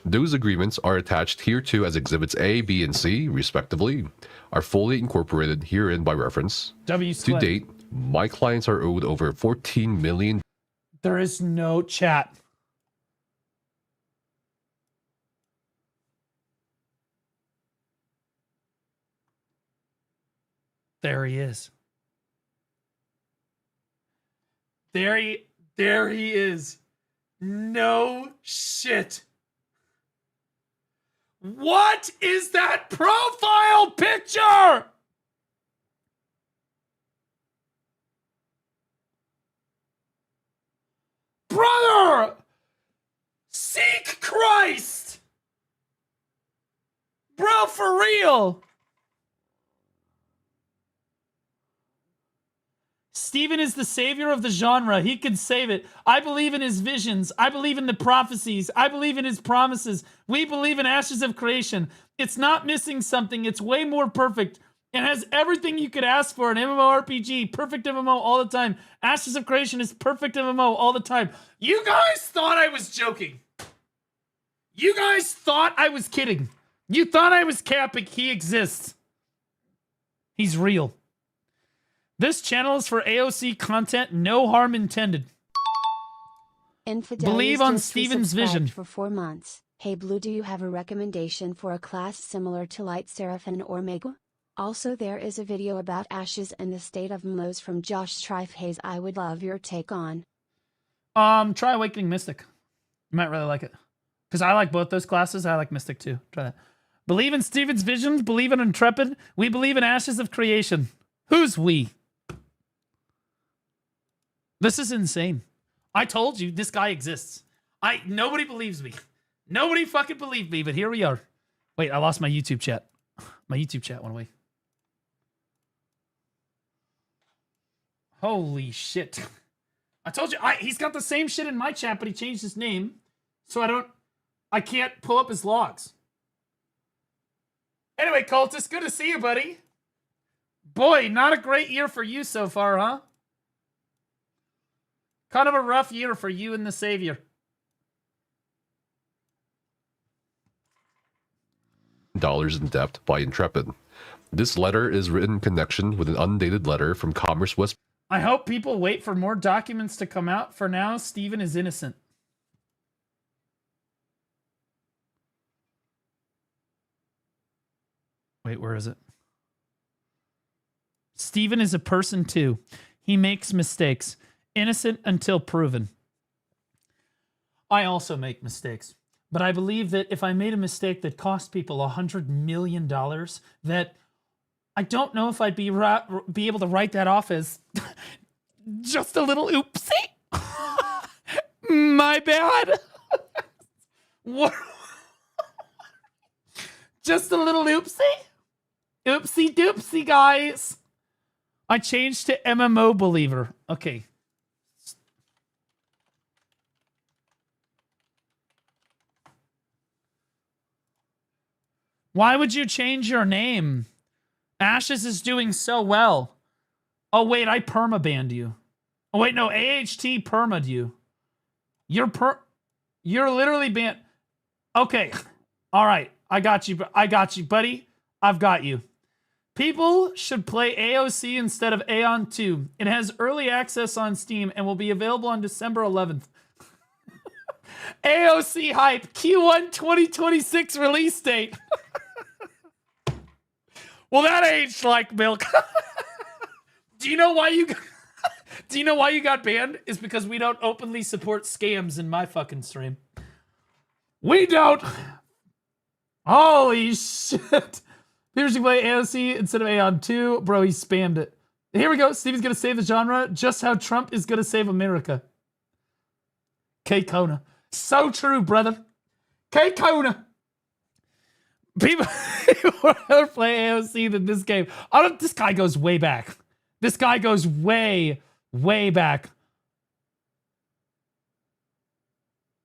Those agreements are attached here too as exhibits A, B, and C, respectively, are fully incorporated herein by reference. To date, my clients are owed over $14 million. There is no chat. There he is. There he is. No shit. What is that profile picture? Brother! Seek Christ! Bro, for real! Steven is the savior of the genre. He can save it. I believe in his visions. I believe in the prophecies. I believe in his promises. We believe in Ashes of Creation. It's not missing something. It's way more perfect. It has everything you could ask for in MMORPG. Perfect MMO all the time. Ashes of Creation is perfect MMO all the time. You guys thought I was joking. You guys thought I was kidding. You thought I was capping. He exists. He's real. This channel is for AOC content, no harm intended. Believe on Steven's vision. For 4 months. Hey Blue, do you have a recommendation for a class similar to Light Seraphim or Mega? Also, there is a video about Ashes and the state of MMOs from Josh Trifehaze I would love your take on. Try Awakening Mystic. You might really like it. Because I like both those classes. I like Mystic too. Try that. Believe in Steven's visions. Believe in Intrepid. We believe in Ashes of Creation. Who's we? This is insane. I told you this guy exists. Nobody believes me. Nobody fucking believed me, but here we are. Wait, I lost my YouTube chat. My YouTube chat went away. Holy shit. I told you, he's got the same shit in my chat, but he changed his name. So I can't pull up his logs. Anyway, Cultist, good to see you, buddy. Boy, not a great year for you so far, huh? Kind of a rough year for you and the Savior. Dollars in debt by Intrepid. This letter is written in connection with an undated letter from Commerce West. I hope people wait for more documents to come out. For now, Steven is innocent. Wait, where is it? Steven is a person too. He makes mistakes. Innocent until proven. I also make mistakes. But I believe that if I made a mistake that cost people $100 million, that I don't know if I'd be able to write that off as just a little oopsie. My bad. What? Just a little oopsie? Oopsie doopsie, guys. I changed to MMO believer. Okay. Why would you change your name? Ashes is doing so well. Oh, wait, I perma-banned you. Oh, wait, no, AHT perma'd you. You're literally banned. Okay. All right. I got you, buddy. I've got you. People should play AOC instead of Aeon 2. It has early access on Steam and will be available on December 11th. AOC hype. Q1 2026 release date. Well, that aged like milk. Do you know why you got banned? It's because we don't openly support scams in my fucking stream. We don't. Holy shit. People should play AOC instead of Aeon 2. Bro, he spammed it. Here we go. Steven's going to save the genre just how Trump is going to save America. K Kona. So true, brother. K Kona. People would rather play AOC than this game. This guy goes way back. This guy goes way, way back.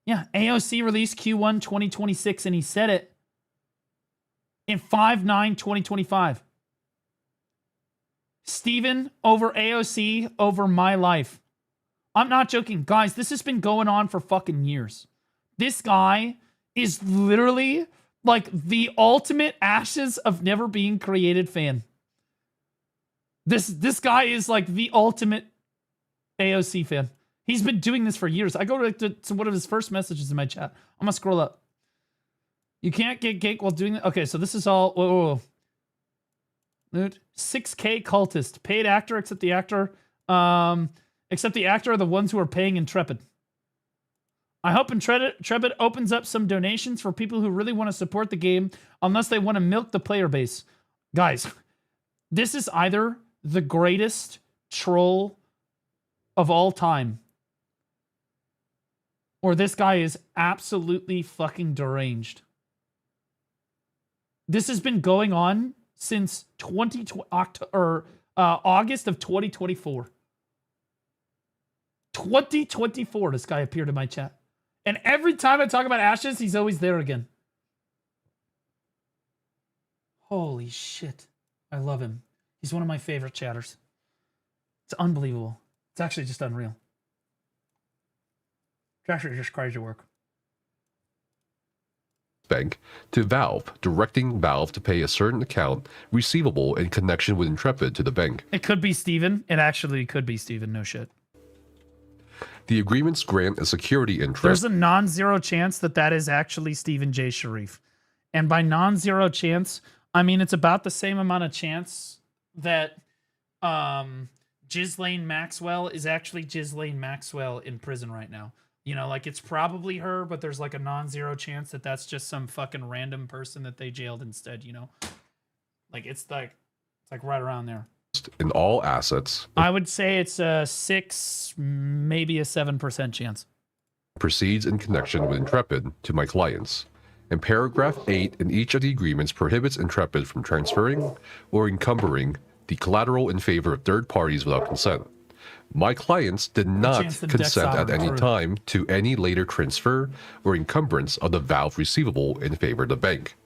Yeah, AOC released Q1 2026, and he said it in 5/9/2025. Steven over AOC over my life. I'm not joking. Guys, this has been going on for fucking years. This guy is literally like the ultimate Ashes of Never Being Created fan. This guy is like the ultimate AOC fan. He's been doing this for years. I go to one of his first messages in my chat. I'm gonna scroll up. You can't get cake while doing that. Okay, so this is all. Whoa. 6K cultist. Paid actor, except the actor. Except the actor are the ones who are paying Intrepid. I hope Intrepid opens up some donations for people who really want to support the game, unless they want to milk the player base. Guys, this is either the greatest troll of all time, or this guy is absolutely fucking deranged. This has been going on since August of 2024. 2024, this guy appeared in my chat. And every time I talk about Ashes, he's always there again. Holy shit. I love him. He's one of my favorite chatters. It's unbelievable. It's actually just unreal. It's actually just crazy work. Bank to Valve, directing Valve to pay a certain account receivable in connection with Intrepid to the bank. It could be Steven. It actually could be Steven. No shit. The agreements grant a security interest. There's a non-zero chance that that is actually Stephen J. Sharif. And by non-zero chance, I mean it's about the same amount of chance that Ghislaine Maxwell is actually Ghislaine Maxwell in prison right now. You know, like it's probably her, but there's like a non-zero chance that that's just some fucking random person that they jailed instead, you know? Like it's like right around there. In all assets. I would say it's a 6, maybe a 7% chance. Proceeds in connection with Intrepid to my clients. And paragraph 8 in each of the agreements prohibits Intrepid from transferring or encumbering the collateral in favor of third parties without consent. My clients did not consent at any time to any later transfer or encumbrance of the Valve receivable in favor of the bank.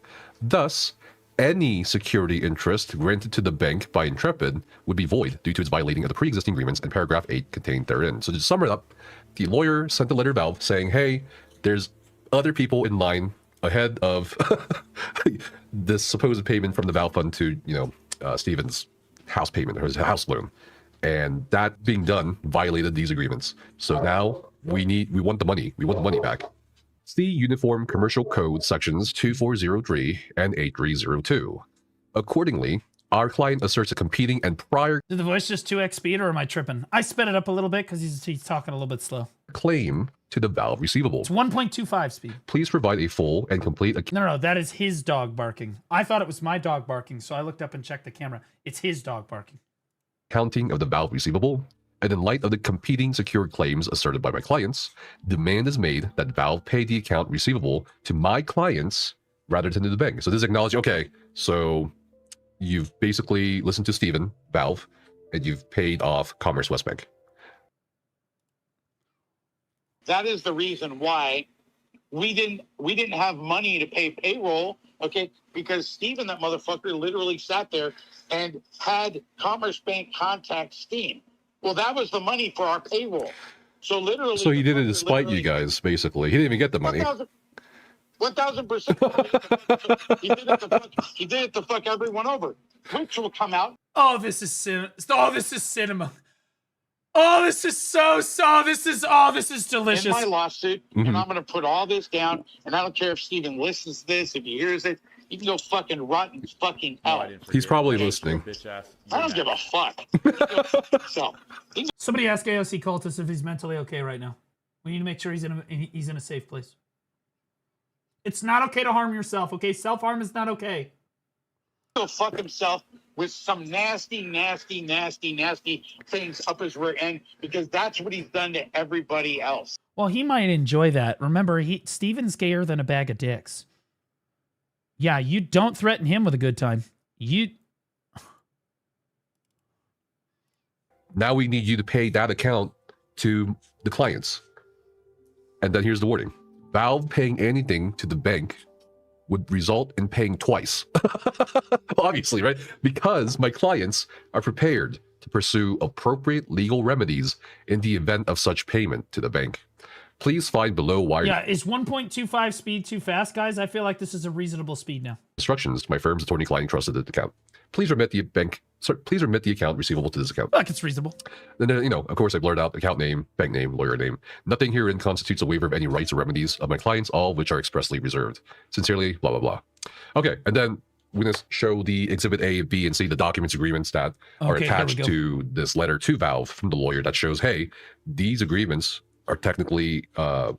Thus, any security interest granted to the bank by Intrepid would be void due to its violating of the pre-existing agreements and paragraph 8 contained therein. So to sum it up, the lawyer sent a letter to Valve saying, hey, there's other people in line ahead of this supposed payment from the Valve fund to, Steven's house payment or his house loan. And that being done violated these agreements. So now we want the money. We want the money back. See Uniform Commercial Code sections 2403 and 8302. Accordingly, our client asserts a competing and prior... Did the voice just 2x speed or am I tripping? I sped it up a little bit because he's talking a little bit slow. ...claim to the Valve receivable. It's 1.25 speed. Please provide a full and complete... No, that is his dog barking. I thought it was my dog barking, so I looked up and checked the camera. It's his dog barking. ...accounting of the Valve receivable. And in light of the competing secured claims asserted by my clients, demand is made that Valve pay the account receivable to my clients rather than to the bank. So this is acknowledged, okay, so you've basically listened to Steven, Valve, and you've paid off Commerce West Bank. That is the reason why we didn't have money to pay payroll, okay? Because Steven, that motherfucker, literally sat there and had Commerce Bank contact Steam. Well, that was the money for our payroll. So literally... So he did it despite you guys, basically. He didn't even get the money. 1,000%. He did it to fuck everyone over. Which will come out. Oh, this is cinema. Oh, this is cinema. Oh, this is this is delicious. In my lawsuit, and I'm going to put all this down, and I don't care if Steven listens to this, if he hears it, you can go fucking rot in fucking hell. He's probably listening. I don't give a fuck. Somebody ask AOC Cultist if he's mentally okay right now. We need to make sure he's in a safe place. It's not okay to harm yourself, okay? Self-harm is not okay. He'll fuck himself with some nasty things up his rear end because that's what he's done to everybody else. Well, he might enjoy that. Remember, Steven's gayer than a bag of dicks. Yeah, you don't threaten him with a good time. Now we need you to pay that account to the clients. And then here's the warning. Valve paying anything to the bank would result in paying twice. Obviously, right? Because my clients are prepared to pursue appropriate legal remedies in the event of such payment to the bank. Please find below why. Yeah, is 1.25 speed too fast, guys? I feel like this is a reasonable speed now. Instructions to my firm's attorney-client trusted account. Please remit the account receivable to this account. Like it's reasonable. Then, of course, I blurred out account name, bank name, lawyer name. Nothing herein constitutes a waiver of any rights or remedies of my clients, all of which are expressly reserved. Sincerely, blah, blah, blah. Okay, and then we're going to show the Exhibit A, B, and C, the documents agreements that are attached to this letter to Valve from the lawyer that shows, hey, these agreements are technically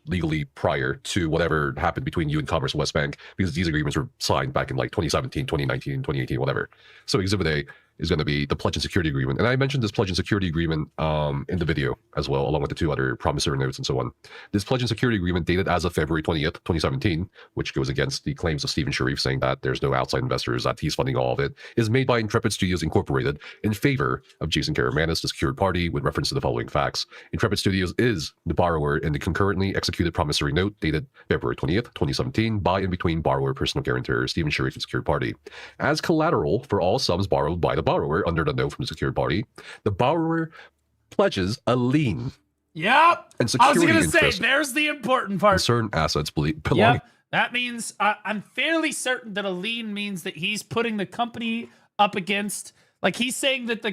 legally prior to whatever happened between you and Commerce West Bank, because these agreements were signed back in like 2017, 2019, 2018, whatever. So Exhibit A is going to be the Pledge and Security Agreement. And I mentioned this Pledge and Security Agreement in the video as well, along with the 2 other promissory notes and so on. This Pledge and Security Agreement dated as of February 20th, 2017, which goes against the claims of Stephen Sharif saying that there's no outside investors, that he's funding all of it, is made by Intrepid Studios Incorporated in favor of Jason Karamanis, the secured party, with reference to the following facts. Intrepid Studios is the borrower in the concurrently executed promissory note dated February 20th, 2017, by and between borrower, personal guarantor, Stephen Sharif, and secured party. As collateral for all sums borrowed by the borrower under the note from the secured party, the borrower pledges a lien. Yep. And I was security going to say, interest there's the important part. in certain assets belonging. Yep. That means I'm fairly certain that a lien means that he's putting the company up against, like he's saying that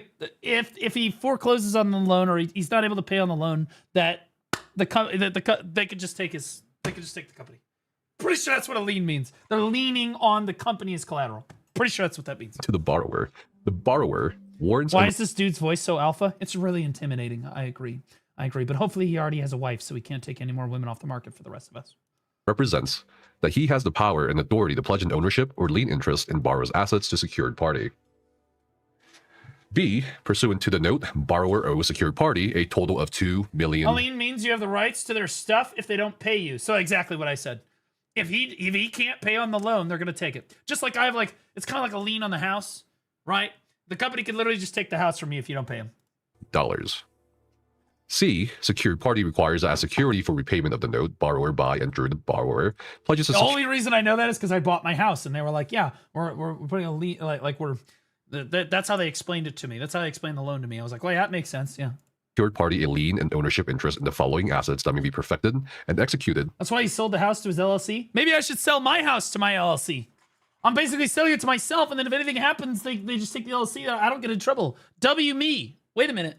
if he forecloses on the loan or he's not able to pay on the loan, that they could just take the company. Pretty sure that's what a lien means. They're leaning on the company as collateral. Pretty sure that's what that means. To the borrower. The borrower warns. Why is this dude's voice so alpha? It's really intimidating. I agree. But hopefully he already has a wife, so he can't take any more women off the market for the rest of us. Represents that he has the power and authority to pledge an ownership or lien interest in borrower's assets to secured party. B, pursuant to the note, borrower owes secured party a total of $2 million. A lien means you have the rights to their stuff if they don't pay you. So exactly what I said. If he can't pay on the loan, they're gonna take it. Just like I have it's kind of like a lien on the house, right? The company could literally just take the house from you if you don't pay them. Dollars. C, secured party requires as security for repayment of the note, borrower by and through the borrower pledges. The only reason I know that is because I bought my house and they were like, "Yeah, we're putting a lien, that's how they explained it to me. That's how they explained the loan to me." I was like, "Well, yeah, that makes sense." Yeah. Secured party a lien and ownership interest in the following assets that may be perfected and executed. That's why he sold the house to his LLC. Maybe I should sell my house to my LLC. I'm basically selling it to myself, and then if anything happens, they just take the LLC. I don't get in trouble. W me. Wait a minute.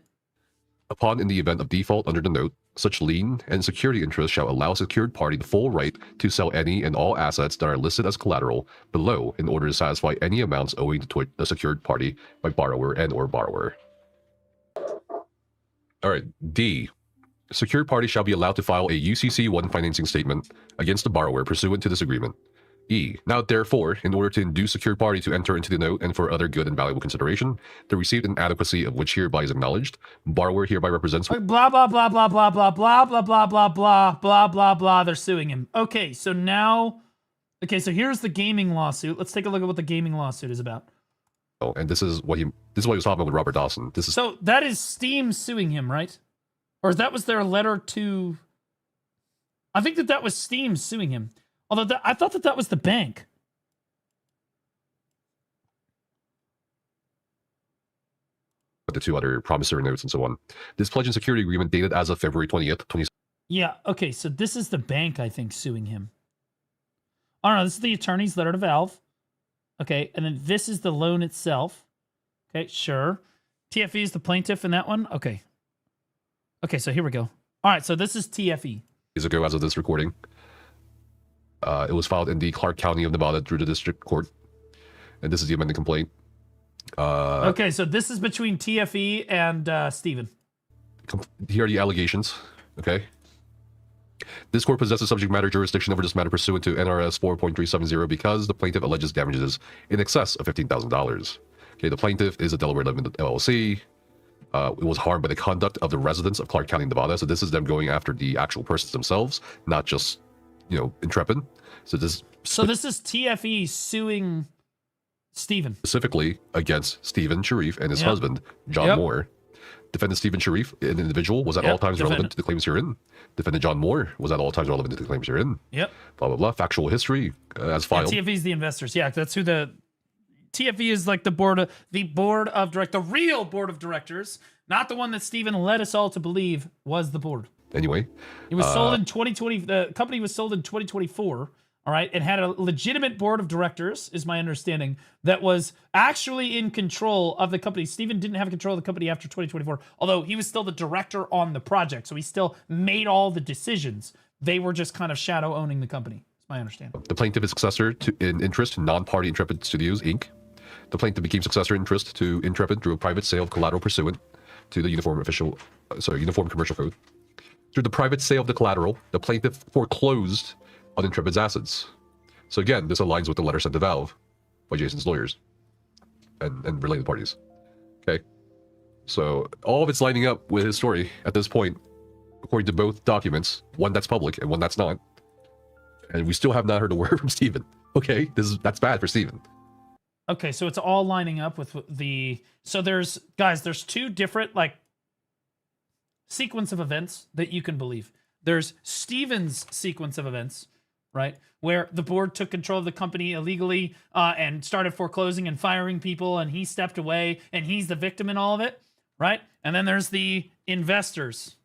Upon in the event of default under the note, such lien and security interest shall allow secured party the full right to sell any and all assets that are listed as collateral below in order to satisfy any amounts owing to the secured party by borrower and or borrower. All right, D. Secured party shall be allowed to file a UCC-1 financing statement against the borrower pursuant to this agreement. E. Now, therefore, in order to induce secured party to enter into the note and for other good and valuable consideration, the received inadequacy of which hereby is acknowledged, borrower hereby represents. Blah, blah, blah, blah, blah, blah, blah, blah, blah, blah, blah, blah, blah, blah. They're suing him. Okay, so now. Okay, so here's the gaming lawsuit. Let's take a look at what the gaming lawsuit is about. Oh, and this is what he was talking about with Robert Dawson. This is so that is Steam suing him, right? Or that was their letter to. I think that was Steam suing him. Although I thought that was the bank. With the 2 other promissory notes and so on. This pledge and security agreement dated as of February 20th, 2017. Yeah. Okay. So this is the bank, I think, suing him. Oh no, this is the attorney's letter to Valve. Okay, and then this is the loan itself. Okay, sure. TFE is the plaintiff in that one. Okay. Okay, so here we go. All right, so this is TFE. Days ago, as of this recording, it was filed in the Clark County of Nevada through the district court, and this is the amended complaint. Okay, so this is between TFE and Steven. Here are the allegations. Okay. This court possesses subject matter jurisdiction over this matter pursuant to NRS 4.370 because the plaintiff alleges damages in excess of $15,000. Okay, the plaintiff is a Delaware Limited LLC. It was harmed by the conduct of the residents of Clark County, Nevada. So this is them going after the actual persons themselves, not just, Intrepid. So this is TFE suing Steven. Specifically against Stephen Sharif and his husband, John Moore. Defendant Stephen Sharif, an individual, was at all times relevant to the claims herein. Defendant John Moore was at all times relevant to the claims herein. Yep. Blah, blah, blah. Factual history as filed. TFE is the investors. Yeah, that's who the... TFE is like the board of the real board of directors, not the one that Stephen led us all to believe was the board. Anyway. It was sold in 2020. The company was sold in 2024. All right. And had a legitimate board of directors, is my understanding, that was actually in control of the company. Stephen didn't have control of the company after 2024, although he was still the director on the project. So he still made all the decisions. They were just kind of shadow owning the company. It's my understanding. The plaintiff is successor in interest to non-party Intrepid Studios, Inc. The plaintiff became successor in interest to Intrepid through a private sale of collateral pursuant to the Uniform Commercial Code. Through the private sale of the collateral, the plaintiff foreclosed on Intrepid's assets. So again, this aligns with the letter sent to Valve by Jason's lawyers and related parties. Okay, so all of it's lining up with his story at this point, according to both documents, one that's public and one that's not. And we still have not heard a word from Stephen. Okay, that's bad for Stephen. Okay, so it's all lining up with the... So there's two different, like, sequence of events that you can believe. There's Stephen's sequence of events, right? Where the board took control of the company illegally and started foreclosing and firing people, and he stepped away, and he's the victim in all of it, right? And then there's the investors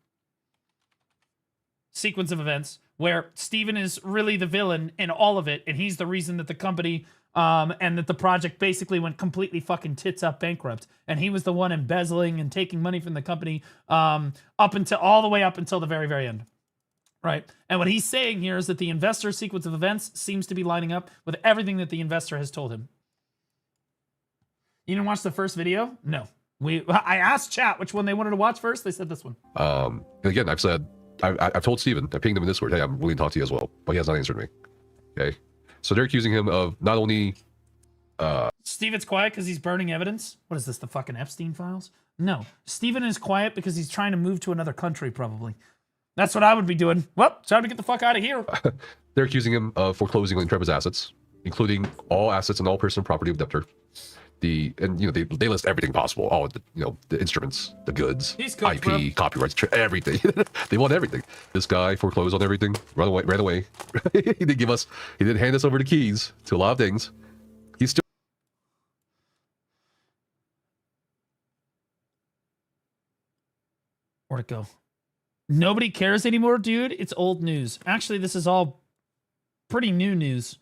sequence of events where Stephen is really the villain in all of it, and he's the reason that the company... and that the project basically went completely fucking tits up bankrupt. And he was the one embezzling and taking money from the company all the way up until the very, very end. Right? And what he's saying here is that the investor sequence of events seems to be lining up with everything that the investor has told him. You didn't watch the first video? No. I asked chat which one they wanted to watch first. They said this one. And again, I've told Stephen, I pinged him in Discord, hey, I'm willing to talk to you as well. But he has not answered me. Okay? So they're accusing him of not only... Steven's quiet because he's burning evidence? What is this, the fucking Epstein files? No. Steven is quiet because he's trying to move to another country, probably. That's what I would be doing. Well, time to get the fuck out of here. They're accusing him of foreclosing on Intrepid's assets, including all assets and all personal property of debtor. They list everything possible, all the instruments, the goods, cooked, IP, bro. copyrights, everything. They want everything. This guy foreclosed on everything, ran away. He didn't hand us over the keys to a lot of things. He's still... Where'd it go? Nobody cares anymore, dude. It's old news. Actually, this is all pretty new news.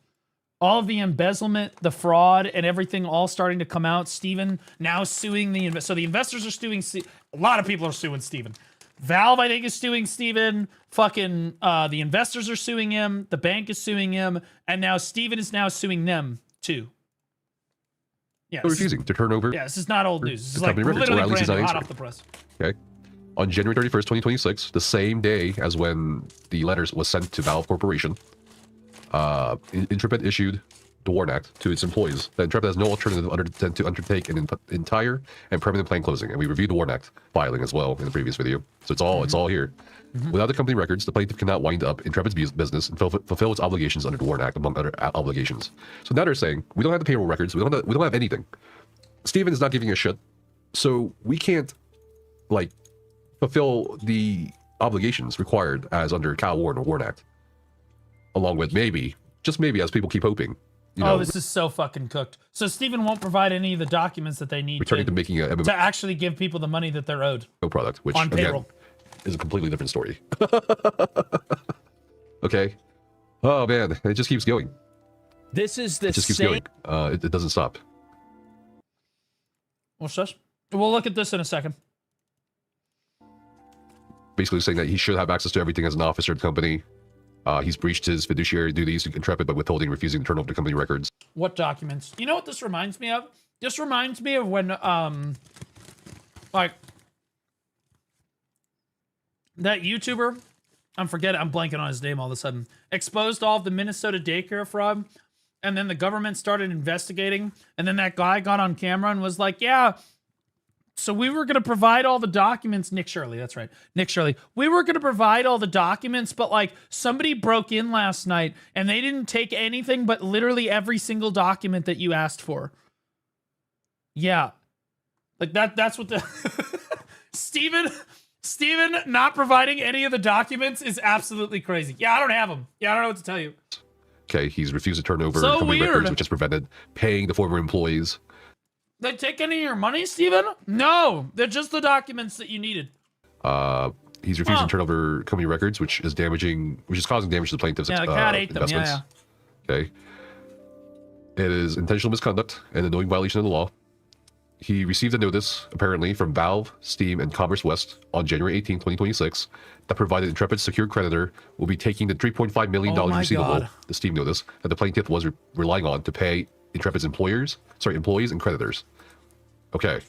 All of the embezzlement, the fraud, and everything all starting to come out. Stephen now suing so the investors are suing. A lot of people are suing Stephen. Valve, I think, is suing Stephen. Fucking the investors are suing him. The bank is suing him, and now Stephen is now suing them too. Yeah, refusing to turn over. Yeah, this is not old news. This is like records, literally or at least brand he's new, not hot off the press. Okay. On January 31st, 2026, the same day as when the letters was sent to Valve Corporation, Intrepid issued the Warren Act to its employees that Intrepid has no alternative than to undertake an entire and permanent plan closing. And we reviewed the Warren Act filing as well in the previous video. So it's all here. Without the company records, the plaintiff cannot wind up Intrepid's business and fulfill its obligations under the Warren Act, among other obligations. So now they're saying, we don't have the payroll records, we don't have anything. Stephen is not giving a shit. So we can't, fulfill the obligations required as under Cal Warren or Warren Act. Along with maybe, just maybe, as people keep hoping. This is so fucking cooked. So Stephen won't provide any of the documents that they need returning to making to actually give people the money that they're owed. No product, which on payroll. Again, is a completely different story. Okay. Oh man, it just keeps going. This is the It just keeps going. It doesn't stop. Well, shush. We'll look at this in a second. Basically saying that he should have access to everything as an officer of the company. He's breached his fiduciary duties to Intrepid by withholding, refusing to turn over the company records. What documents? You know what this reminds me of? This reminds me of when, that YouTuber, I'm blanking on his name all of a sudden, exposed all of the Minnesota daycare fraud, and then the government started investigating, and then that guy got on camera and was like, yeah, so we were going to provide all the documents. Nick Shirley, that's right. Nick Shirley. We were going to provide all the documents, but somebody broke in last night and they didn't take anything but literally every single document that you asked for. Yeah. That's what Steven not providing any of the documents is absolutely crazy. Yeah, I don't have them. Yeah, I don't know what to tell you. Okay, he's refused to turn over So company weird. records, which has prevented paying the former employees. They take any of your money, Steven? No, they're just the documents that you needed. He's refusing to turn over company records, which is causing damage to the plaintiff's Yeah, the cat ate them. investments. Yeah. Okay. It is intentional misconduct and a knowing violation of the law. He received a notice, apparently, from Valve, Steam, and Commerce West on January 18, 2026, that provided Intrepid's secured creditor will be taking the $3.5 million receivable, the Steam notice, that the plaintiff was relying on to pay Intrepid's employees and creditors. Okay.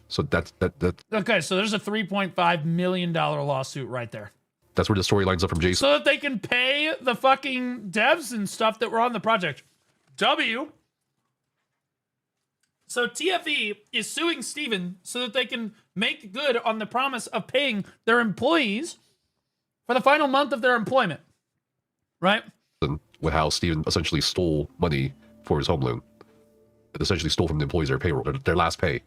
So that's Okay, so there's a $3.5 million lawsuit right there. That's where the story lines up from Jason. So that they can pay the fucking devs and stuff that were on the project. So TFE is suing Steven so that they can make good on the promise of paying their employees for the final month of their employment. Right? With how Steven essentially stole money for his home loan. It essentially stole from the employees their payroll, their last pay.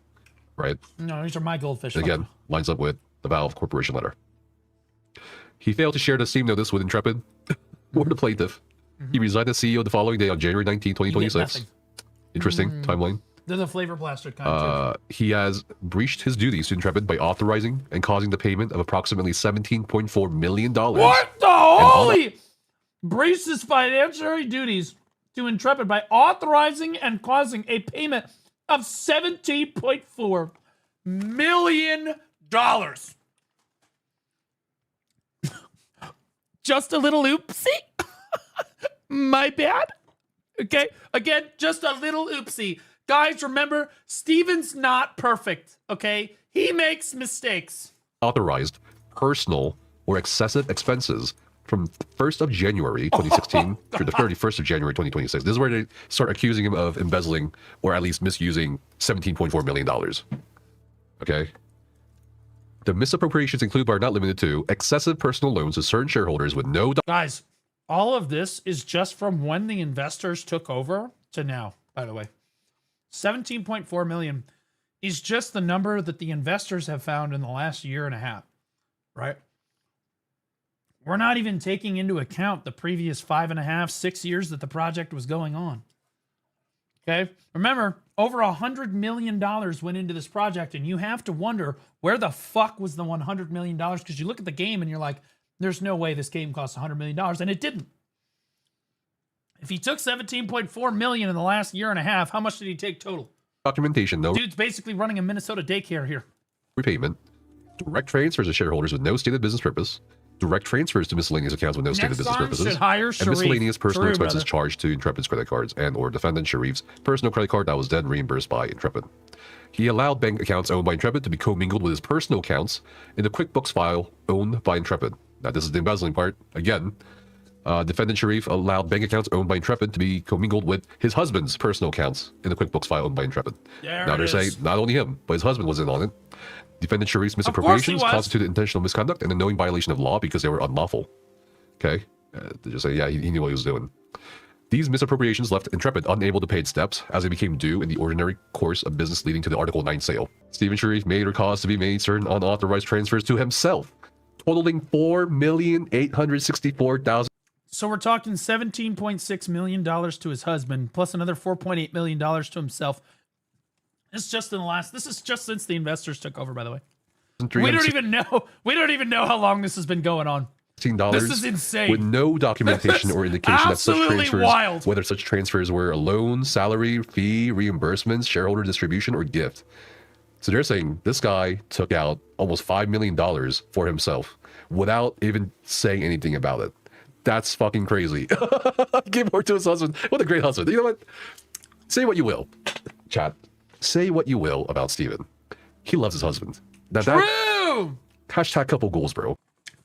Right? No, these are my goldfish. And again, lines up with the Valve Corporation letter. He failed to share the Steam notice with Intrepid or the plaintiff. He resigned as CEO the following day on January 19, 2026. Interesting timeline. They're the flavor blaster kind too. He has breached his duties to Intrepid by authorizing and causing the payment of approximately $17.4 million. What the holy? Breached his financial duties to Intrepid by authorizing and causing a payment of $17.4 million. Just a little oopsie. My bad. Okay. Again, just a little oopsie. Guys, remember, Steven's not perfect. Okay. He makes mistakes. Authorized personal or excessive expenses from the 1st of January 2016 through the 31st of January 2026. This is where they start accusing him of embezzling or at least misusing $17.4 million. Okay. The misappropriations include but are not limited to excessive personal loans to certain shareholders with no... Guys, all of this is just from when the investors took over to now, by the way. 17.4 million is just the number that the investors have found in the last year and a half, right? We're not even taking into account the previous 5.5, 6 years that the project was going on. Okay. Remember, over $100 million went into this project, and you have to wonder where the fuck was the $100 million? Because you look at the game and you're like, there's no way this game costs $100 million, and it didn't. If he took 17.4 million in the last year and a half, how much did he take total? Documentation, no Dude's basically running a Minnesota daycare here. repayment, direct transfers to shareholders with no stated business purpose, direct transfers to miscellaneous accounts with no stated business purposes, should hire and Sharif. miscellaneous personal True, expenses brother. charged to Intrepid's credit cards and or defendant Sharif's personal credit card that was then reimbursed by Intrepid. He allowed bank accounts owned by Intrepid to be commingled with his personal accounts in the QuickBooks file owned by Intrepid. Now, this is the embezzling part. Again, defendant Sharif allowed bank accounts owned by Intrepid to be commingled with his husband's personal accounts in the QuickBooks file owned by Intrepid. Now, they're saying not only him, but his husband was in on it. Defendant Sharif's misappropriations constituted intentional misconduct and a knowing violation of law because they were unlawful. Okay? They just say, yeah, he knew what he was doing. These misappropriations left Intrepid unable to pay its debts as they became due in the ordinary course of business leading to the Article 9 sale. Stephen Sharif made or caused to be made certain unauthorized transfers to himself, totaling $4,864,000. So we're talking $17.6 million to his husband, plus another $4.8 million to himself. This is just since the investors took over, by the way. We don't even know how long this has been going on. This is insane. With no documentation or indication that such transfers, wild. whether such transfers were a loan, salary, fee, reimbursements, shareholder distribution, or gift. So they're saying this guy took out almost $5 million for himself without even saying anything about it. That's fucking crazy. Give more to his husband. What a great husband. You know what? Say what you will, chat. Say what you will about Steven. He loves his husband. Now True! Hashtag couple goals, bro.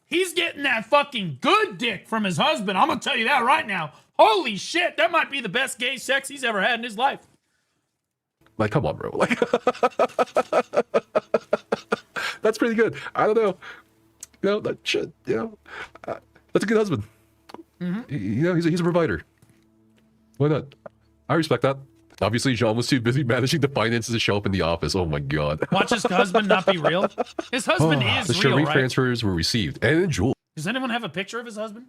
He's getting that fucking good dick from his husband. I'm going to tell you that right now. Holy shit, that might be the best gay sex he's ever had in his life. Like, come on, bro. Like, that's pretty good. I don't know. You know, that shit, you know. That's a good husband. Mm-hmm. You know, he's a provider. Why not? I respect that. Obviously, Jean was too busy managing the finances to show up in the office. Oh my god. Watch his husband not be real. His husband is the real, Sharif right? transfers were received and enjoyed. Does anyone have a picture of his husband?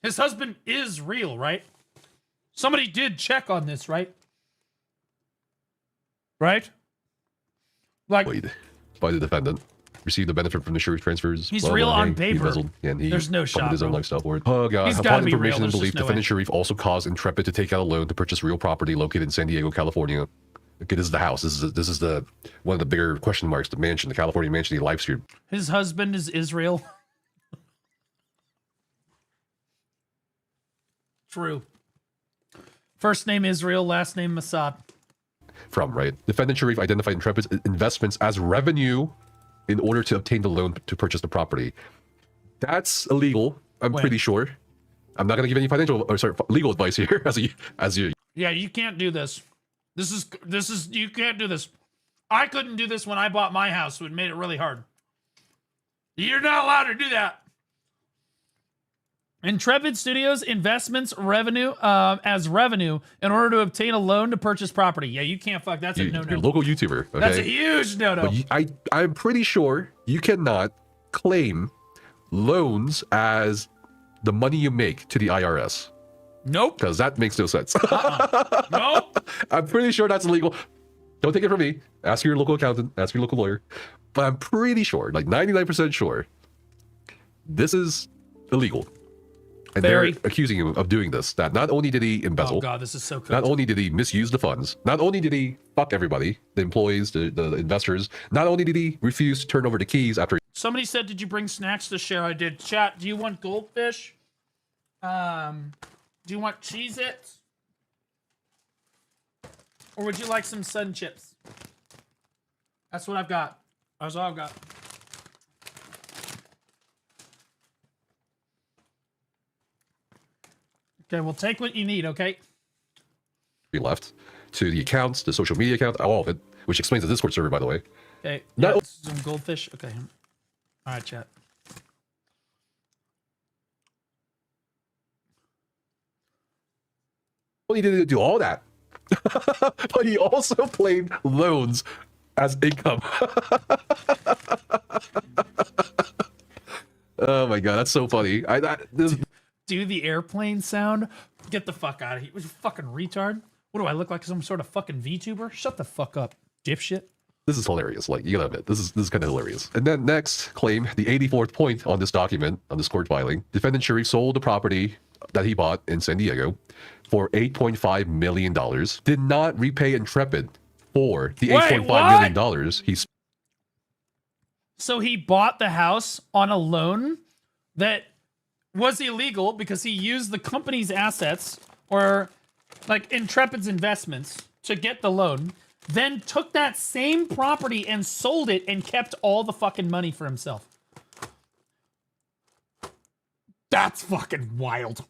His husband is real, right? Somebody did check on this, right? Right? Like, By the defendant. Received the benefit from the Sharif transfers. He's real on He paper. embezzled, and he There's no funded shot, his own bro. lifestyle for it. Oh god. He's Upon gotta be real. information and There's belief, just no defendant way. Sharif also caused Intrepid to take out a loan to purchase real property located in San Diego, California. Okay, this is the house. This is the one of the bigger question marks. The mansion, the California mansion he live streamed. his husband is Israel. True. First name Israel, last name Mossad. From right, defendant Sharif identified Intrepid's investments as revenue in order to obtain the loan to purchase the property. That's illegal. I'm pretty sure. I'm not going to give any legal advice here as you. Yeah, you can't do this. This is you can't do this. I couldn't do this when I bought my house, so it made it really hard. You're not allowed to do that. Intrepid Studios investments revenue as revenue in order to obtain a loan to purchase property. Yeah, you can't fuck. That's a no-no. You're a local YouTuber. Okay? That's a huge no-no. But I'm pretty sure you cannot claim loans as the money you make to the IRS. Nope. Because that makes no sense. Nope. I'm pretty sure that's illegal. Don't take it from me. Ask your local accountant. Ask your local lawyer. But I'm pretty sure, like 99% sure, this is illegal. And they're accusing him of doing this. That not only did he embezzle, Oh god, this is so cool. not only did he misuse the funds, not only did he fuck everybody, the employees, the investors, not only did he refuse to turn over the keys after. Somebody said, "Did you bring snacks to share?" I did. Chat, do you want goldfish? Do you want Cheez-Its? Or would you like some Sun Chips? That's what I've got. That's all I've got. Okay, we'll take what you need, okay? We left to the accounts, the social media account, all of it, which explains the Discord server, by the way. Okay, No. yeah, some goldfish. Okay. All right, chat. Well, he didn't do all that, but he also claimed loans as income. Oh my god, that's so funny. Do the airplane sound. Get the fuck out of here. You fucking retard. What do I look like? Some sort of fucking VTuber? Shut the fuck up, dipshit. This is hilarious. Like, you gotta admit, this is kind of hilarious. And then next, claim the 84th point on this document, on this court filing. Defendant Sharif sold the property that he bought in San Diego for $8.5 million. Did not repay Intrepid for the $8.5 million he spent. So he bought the house on a loan that was illegal because he used the company's assets or like Intrepid's investments to get the loan, then took that same property and sold it and kept all the fucking money for himself. That's fucking wild.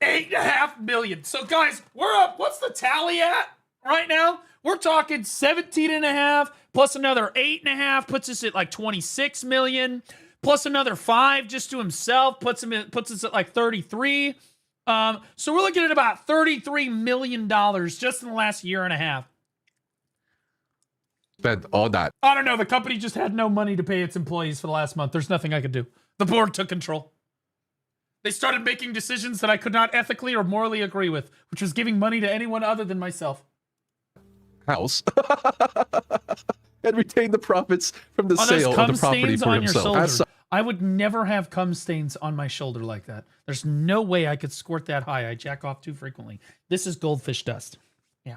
8.5 million. So guys, we're up. What's the tally at right now? We're talking 17.5 plus another 8.5 puts us at like 26 million. Plus another 5 just to himself puts us at like 33. So we're looking at about $33 million just in the last year and a half. Spent on that. I don't know. The company just had no money to pay its employees for the last month. There's nothing I could do. The board took control. They started making decisions that I could not ethically or morally agree with, which was giving money to anyone other than myself. House. And retain the profits from the sale of the property for himself. I would never have cum stains on my shoulder like that. There's no way I could squirt that high. I jack off too frequently. This is goldfish dust. Yeah.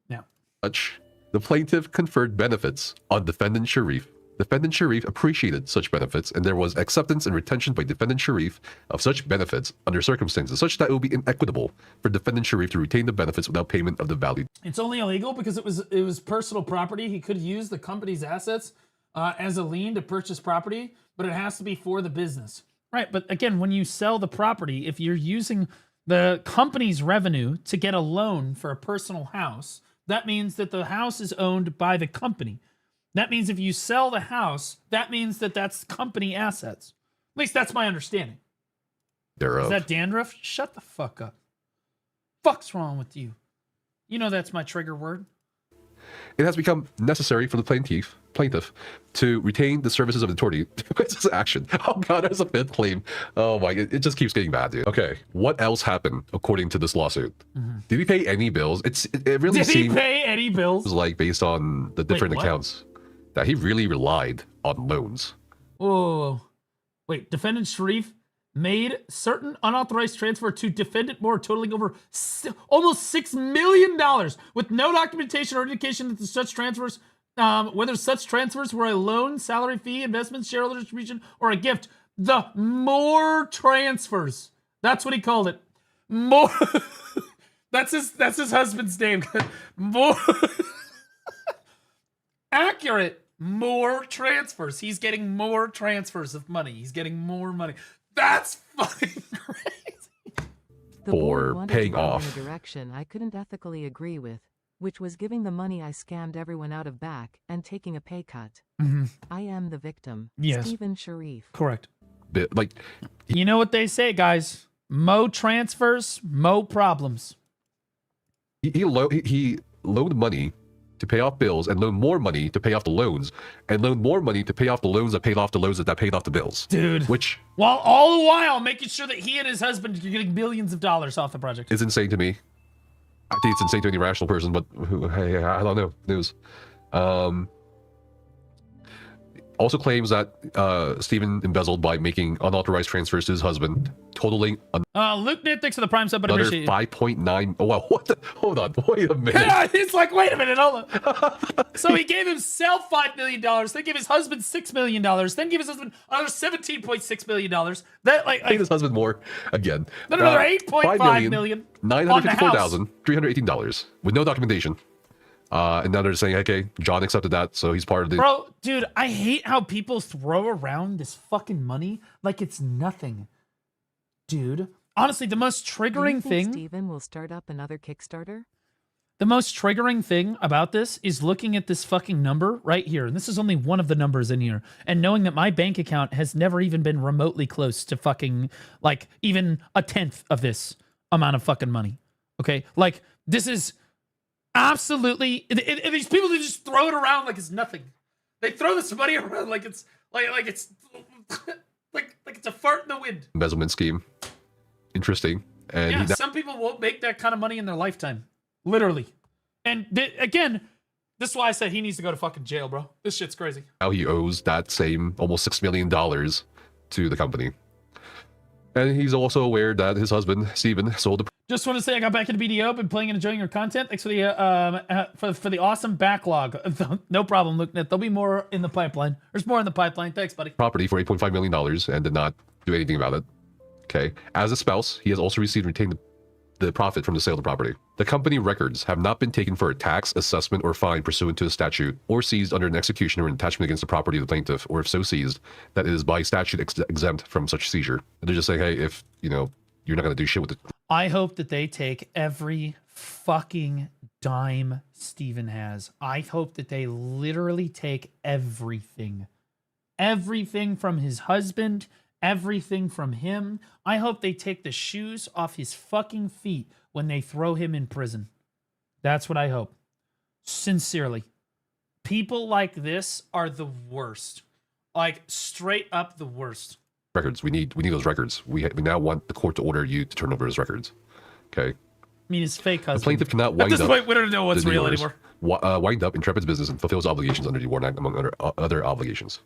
Now. The plaintiff conferred benefits on defendant Sharif. Defendant Sharif appreciated such benefits, and there was acceptance and retention by defendant Sharif of such benefits under circumstances such that it would be inequitable for defendant Sharif to retain the benefits without payment of the value. It's only illegal because it was personal property. He could use the company's assets as a lien to purchase property, but it has to be for the business. Right, but again, when you sell the property, if you're using the company's revenue to get a loan for a personal house, that means that the house is owned by the company. That means if you sell the house, that means that that's company assets. At least that's my understanding. Thereof. Is that dandruff? Shut the fuck up. fuck's wrong with you? You know that's my trigger word. It has become necessary for the plaintiff to retain the services of the attorney to this action. Oh god, there's a fifth claim. Oh my, it just keeps getting bad, dude. Okay, what else happened according to this lawsuit? Did he pay any bills? It really Did he seemed pay any bills? like based on the different what? accounts that he really relied on loans. Whoa. Wait, defendant Sharif made certain unauthorized transfer to defendant Moore totaling over almost $6 million with no documentation or indication that such transfers, whether such transfers were a loan, salary fee, investment, shareholder distribution, or a gift. The Moore transfers. That's what he called it. Moore. That's his husband's name. Moore. Accurate. More transfers. He's getting more transfers of money. He's getting more money. That's fucking crazy. The board wanted to go in a direction I couldn't ethically agree with, which was giving the money I scammed everyone out of back and taking a pay cut. I am the victim. Yes. Stephen Sharif. Correct. Like, you know what they say, guys? Mo transfers, mo problems. He loaned money to pay off bills, and loaned more money to pay off the loans, and loaned more money to pay off the loans that paid off the loans that paid off the bills. Dude. Which, while all the while making sure that he and his husband are getting billions of dollars off the project. is insane to me. I think it's insane to any rational person, but hey, I don't know. News. Also claims that Stephen embezzled by making unauthorized transfers to his husband, totaling Luke Nitt, thanks for the prime sub, but another appreciate it. 5.9. Oh wow, what the? Hold on, wait a minute. Yeah, it's like, wait a minute, hold on. So he gave himself $5 million, then gave his husband $6 million, then gave his husband another $17.6 million. That Paid his husband more again. Then another $8.5 million. $954,318 with no documentation. And now they're saying, okay, John accepted that, so he's part of the. Bro, dude, I hate how people throw around this fucking money like it's nothing. Dude, honestly, the most triggering thing. Stephen will start up another Kickstarter? The most triggering thing about this is looking at this fucking number right here. And this is only one of the numbers in here. And knowing that my bank account has never even been remotely close to fucking, like, even a tenth of this amount of fucking money. Okay? Like, this is absolutely. These people, they just throw it around like it's nothing. They throw this money around like it's, like it's, like it's a fart in the wind. Embezzlement scheme. Interesting. And yeah, some people won't make that kind of money in their lifetime. Literally. And again, this is why I said he needs to go to fucking jail, bro. This shit's crazy. now he owes that same almost $6 million to the company. And he's also aware that his husband, Stephen, sold the. Just want to say I got back into BDO, been playing and enjoying your content. Thanks for the for the awesome backlog. No problem, Luke. There'll be more in the pipeline. There's more in the pipeline. Thanks, buddy. Property for $8.5 million and did not do anything about it. Okay. As a spouse, he has also received and retained the profit from the sale of the property. The company records have not been taken for a tax, assessment, or fine pursuant to a statute, or seized under an execution or an attachment against the property of the plaintiff, or if so seized, that it is by statute exempt from such seizure. And they're just saying, hey, if, you know, you're not going to do shit with it. I hope that they take every fucking dime Steven has. I hope that they literally take everything. Everything from his husband, everything from him. I hope they take the shoes off his fucking feet when they throw him in prison. That's what I hope. Sincerely. People like this are the worst. Like, straight up the worst. Records. We need those records. We now want the court to order you to turn over his records. Okay. I mean, his fake husband. The plaintiff cannot wind up. At this point, we don't know what's real anymore. Wind up Intrepid's business and fulfill his obligations under the Warren Act, among other obligations.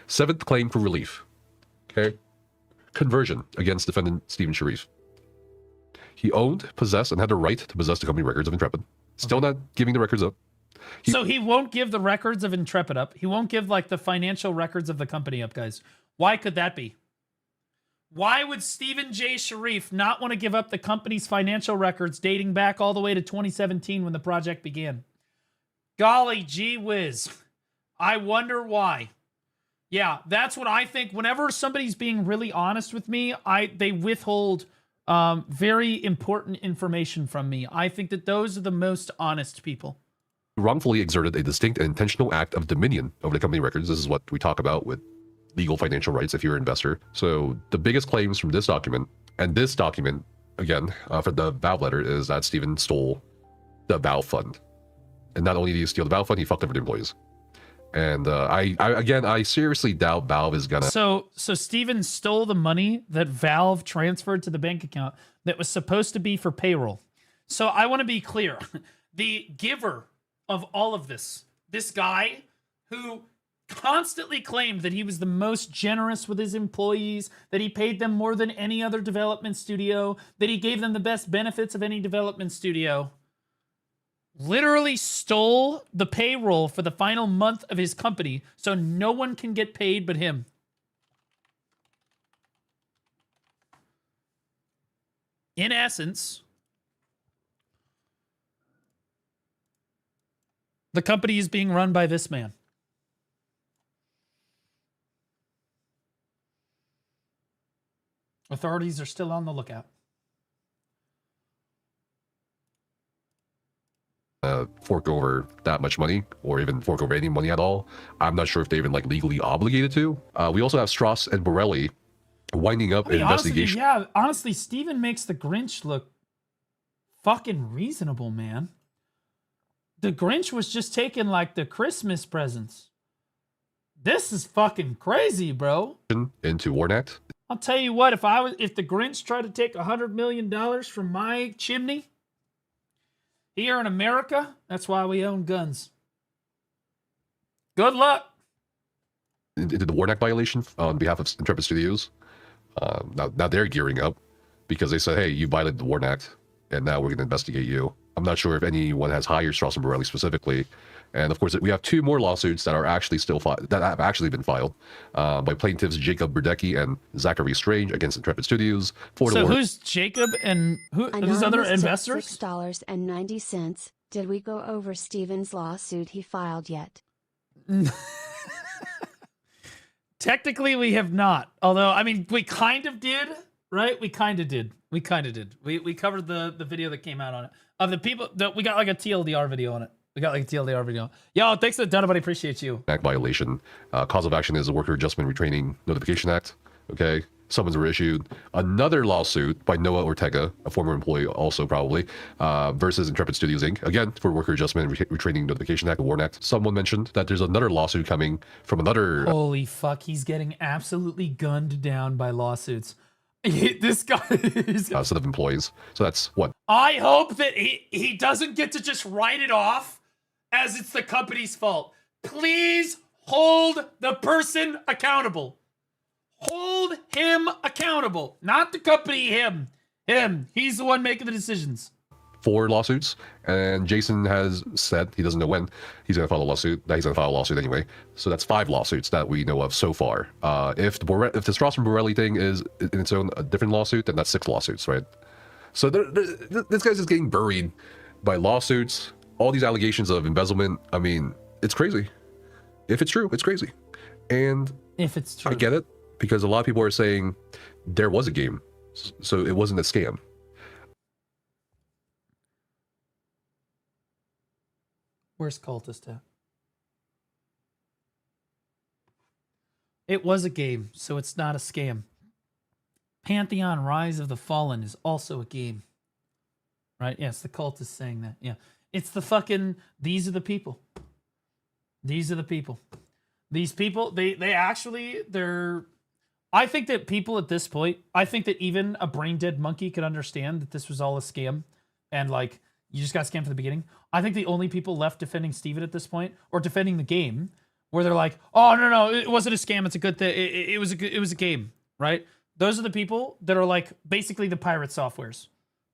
Seventh claim for relief. Okay. Conversion against defendant Stephen Sharif. He owned, possessed, and had the right to possess the company records of Intrepid. Still not giving the records up. So he won't give the records of Intrepid up. He won't give, like, the financial records of the company up, guys. Why could that be? Why would Stephen J. Sharif not want to give up the company's financial records dating back all the way to 2017 when the project began? Golly gee whiz. I wonder why. Yeah, that's what I think. Whenever somebody's being really honest with me, they withhold very important information from me. I think that those are the most honest people. Wrongfully exerted a distinct and intentional act of dominion over the company records. This is what we talk about with legal financial rights if you're an investor. So the biggest claims from this document, and this document again, for the Valve letter is that Steven stole the Valve fund. And not only did he steal the Valve fund, he fucked over the employees. And I seriously doubt Valve is gonna. So Steven stole the money that Valve transferred to the bank account that was supposed to be for payroll. So I want to be clear. The giver of all of this guy who constantly claimed that he was the most generous with his employees, that he paid them more than any other development studio, that he gave them the best benefits of any development studio, literally stole the payroll for the final month of his company so no one can get paid but him. In essence, the company is being run by this man. Authorities are still on the lookout. Fork over that much money, or even fork over any money at all. I'm not sure if they're even like legally obligated to. We also have Strauss and Borelli winding up an investigation. Honestly, Steven makes the Grinch look fucking reasonable, man. The Grinch was just taking like the Christmas presents. This is fucking crazy, bro. Into Warnact. I'll tell you what, if the Grinch tried to take $100 million from my chimney here in America, that's why we own guns. Good luck. Into the Warnact violation on behalf of Intrepid Studios. Now they're gearing up because they said, hey, you violated the Warnact, and now we're going to investigate you. I'm not sure if anyone has hired Strauss and Borelli specifically. And of course, we have two more lawsuits that are actually that have actually been filed by plaintiffs Jacob Burdecki and Zachary Strange against Intrepid Studios. So who's Jacob and who are these other investors? $6.90. Did we go over Steven's lawsuit he filed yet? Technically, we have not. Although, I mean, we kind of did, right? We kind of did. We covered the video that came out on it. Of the people that we got like a TLDR video on it. Yo, thanks to Dun, buddy. Appreciate you. Act violation. Cause of action is the Worker Adjustment Retraining Notification Act. Okay. Summons were issued. Another lawsuit by Noah Ortega, a former employee also probably, versus Intrepid Studios Inc. Again, for Worker Adjustment Retraining Notification Act, the WARN Act. Someone mentioned that there's another lawsuit coming from another... Holy fuck, he's getting absolutely gunned down by lawsuits. This guy is... set of employees. So that's what? I hope that he doesn't get to just write it off as it's the company's fault. Please hold the person accountable. Hold him accountable. Not the company, him. He's the one making the decisions. 4 lawsuits, and Jason has said he doesn't know when he's going to file a lawsuit. That he's going to file a lawsuit anyway. So that's 5 lawsuits that we know of so far. If the Strauss and Borelli thing is in its own a different lawsuit, then that's 6 lawsuits, right? So this guy's just getting buried by lawsuits. All these allegations of embezzlement. I mean, it's crazy. If it's true, it's crazy. And if it's true, I get it, because a lot of people are saying there was a game, so it wasn't a scam. Where's Cultist at? It was a game, so it's not a scam. Pantheon Rise of the Fallen is also a game. Right? Yes, the Cultist saying that. Yeah. It's the fucking, these are the people. These are the people. These people, they actually, I think that people at this point, I think that even a brain dead monkey could understand that this was all a scam and like, you just got scammed from the beginning. I think the only people left defending Steven at this point, or defending the game, where they're like, "Oh no, it wasn't a scam. It's a good thing. It was a game, right?" Those are the people that are like basically the pirate softwares.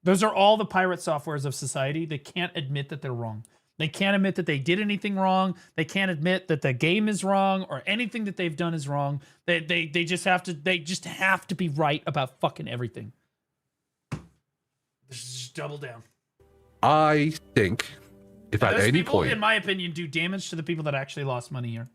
Those are all the pirate softwares of society. They can't admit that they're wrong. They can't admit that they did anything wrong. They can't admit that the game is wrong or anything that they've done is wrong. They just have to be right about fucking everything. Just double down. I think if at any point, in my opinion, do damage to the people that actually lost money here.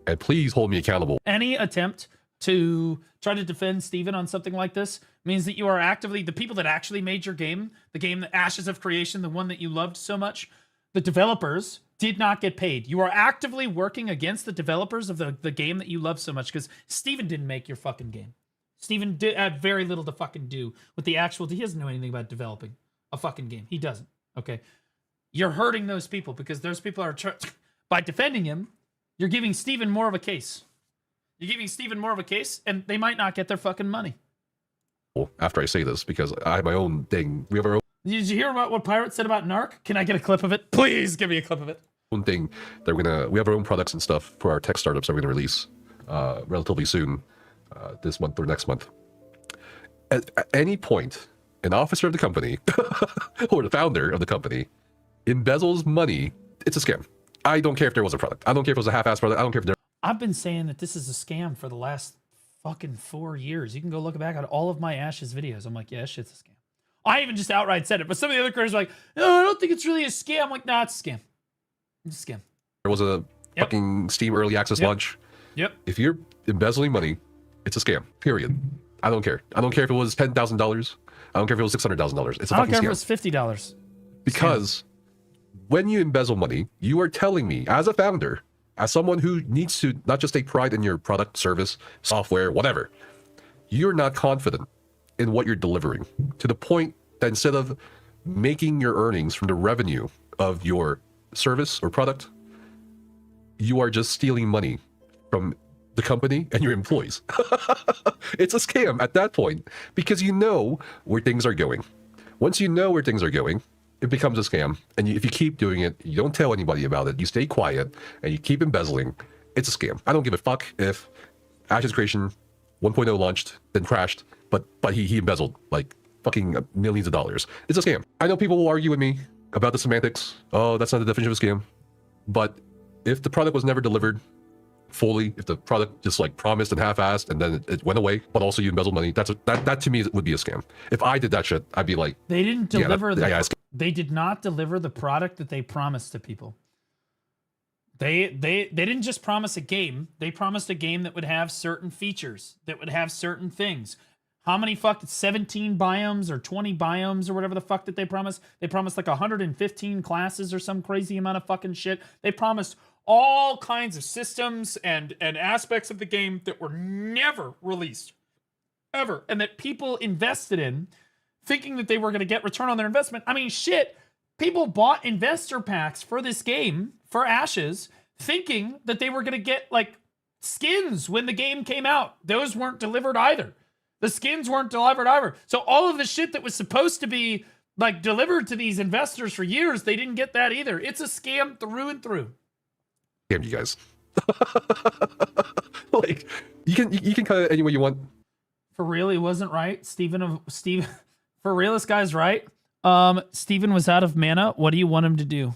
And please hold me accountable. Any attempt to try to defend Steven on something like this means that you are actively, the people that actually made your game, the game, the Ashes of Creation, the one that you loved so much, the developers did not get paid. You are actively working against the developers of the game that you love so much because Steven didn't make your fucking game. Steven had very little to fucking do with the actual. He doesn't know anything about developing a fucking game. He doesn't. Okay, you're hurting those people because those people are by defending him. You're giving Steven more of a case. You're giving Steven more of a case, and they might not get their fucking money. After I say this, because I have my own thing. We have our own. Did you hear about what Pirate said about Narc? Can I get a clip of it? Please give me a clip of it. Own thing that we have our own products and stuff for our tech startups that we're gonna release relatively soon, this month or next month. At any point, an officer of the company or the founder of the company embezzles money, it's a scam. I don't care if there was a product. I don't care if it was a half-assed product. I don't care if there. I've been saying that this is a scam for the last fucking 4 years. You can go look back at all of my Ashes videos. I'm like, yeah, shit's a scam. I even just outright said it, but some of the other creators are like, no, I don't think it's really a scam. I'm like, nah, it's a scam. It's a scam. There was a fucking Steam early access launch. Yep. If you're embezzling money, it's a scam. Period. I don't care. I don't care if it was $10,000. I don't care if it was $600,000. It's a fucking scam. I don't care if it was $50. Because when you embezzle money, you are telling me, as a founder, as someone who needs to not just take pride in your product, service, software, whatever, you're not confident in what you're delivering, to the point that instead of making your earnings from the revenue of your service or product, you are just stealing money from the company and your employees. It's a scam at that point, because you know where things are going. Once you know where things are going, it becomes a scam. And if you keep doing it, you don't tell anybody about it, you stay quiet, and you keep embezzling, it's a scam. I don't give a fuck if Ashes Creation 1.0 launched, then crashed, but he embezzled like fucking millions of dollars. It's a scam. I know people will argue with me about the semantics. Oh, that's not the definition of a scam. But if the product was never delivered fully, if the product just like promised and half-assed and then it went away, but also you embezzled money, that to me would be a scam. If I did that shit, I'd be like, they didn't deliver they did not deliver the product that they promised to people. They didn't just promise a game. They promised a game that would have certain features, that would have certain things. How many 17 biomes or 20 biomes or whatever the fuck that they promised? They promised like 115 classes or some crazy amount of fucking shit. They promised all kinds of systems and aspects of the game that were never released, ever, and that people invested in, thinking that they were going to get return on their investment. I mean, shit, people bought investor packs for this game, for Ashes, thinking that they were going to get, like, skins when the game came out. Those weren't delivered either. The skins weren't delivered either. So all of the shit that was supposed to be, like, delivered to these investors for years, they didn't get that either. It's a scam through and through. Damn you guys. Like, you can cut it any way you want. For real, he wasn't right. Steve, for real, this guy's right. Steven was out of mana. What do you want him to do?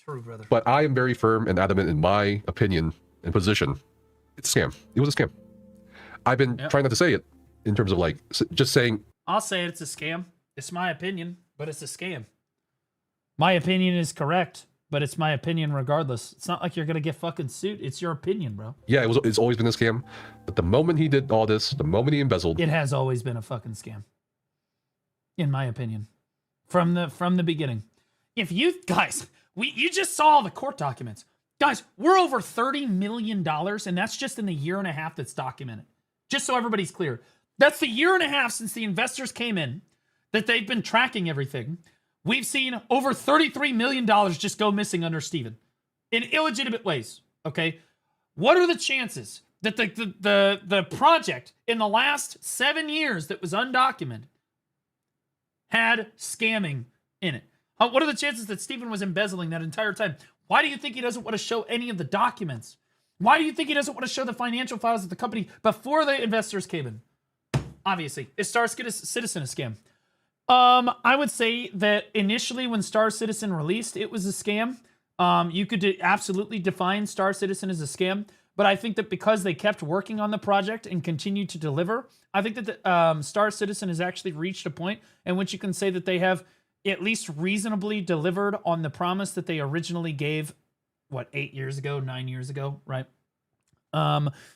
True, brother. But I am very firm and adamant in my opinion and position. It's a scam. It was a scam. I've been trying not to say it in terms of like just saying. I'll say it's a scam. It's my opinion, but it's a scam. My opinion is correct, but it's my opinion regardless. It's not like you're gonna get fucking sued. It's your opinion, bro. Yeah, it's always been a scam. But the moment he did all this, the moment he embezzled, it has always been a fucking scam. In my opinion, from the beginning. If you guys, you just saw the court documents, guys. We're over $30 million, and that's just in the year and a half that's documented. Just so everybody's clear, that's the year and a half since the investors came in that they've been tracking everything. We've seen over $33 million just go missing under Steven in illegitimate ways. Okay, what are the chances that the project in the last 7 years that was undocumented had scamming in it? What are the chances that Steven was embezzling that entire time? Why do you think he doesn't want to show any of the documents? Why do you think he doesn't want to show the financial files of the company before the investors came in? Obviously, is Star Citizen a scam? I would say that initially when Star Citizen released, it was a scam. You could absolutely define Star Citizen as a scam, but I think that because they kept working on the project and continued to deliver, I think that Star Citizen has actually reached a point in which you can say that they have at least reasonably delivered on the promise that they originally gave, 8 years ago, 9 years ago, right?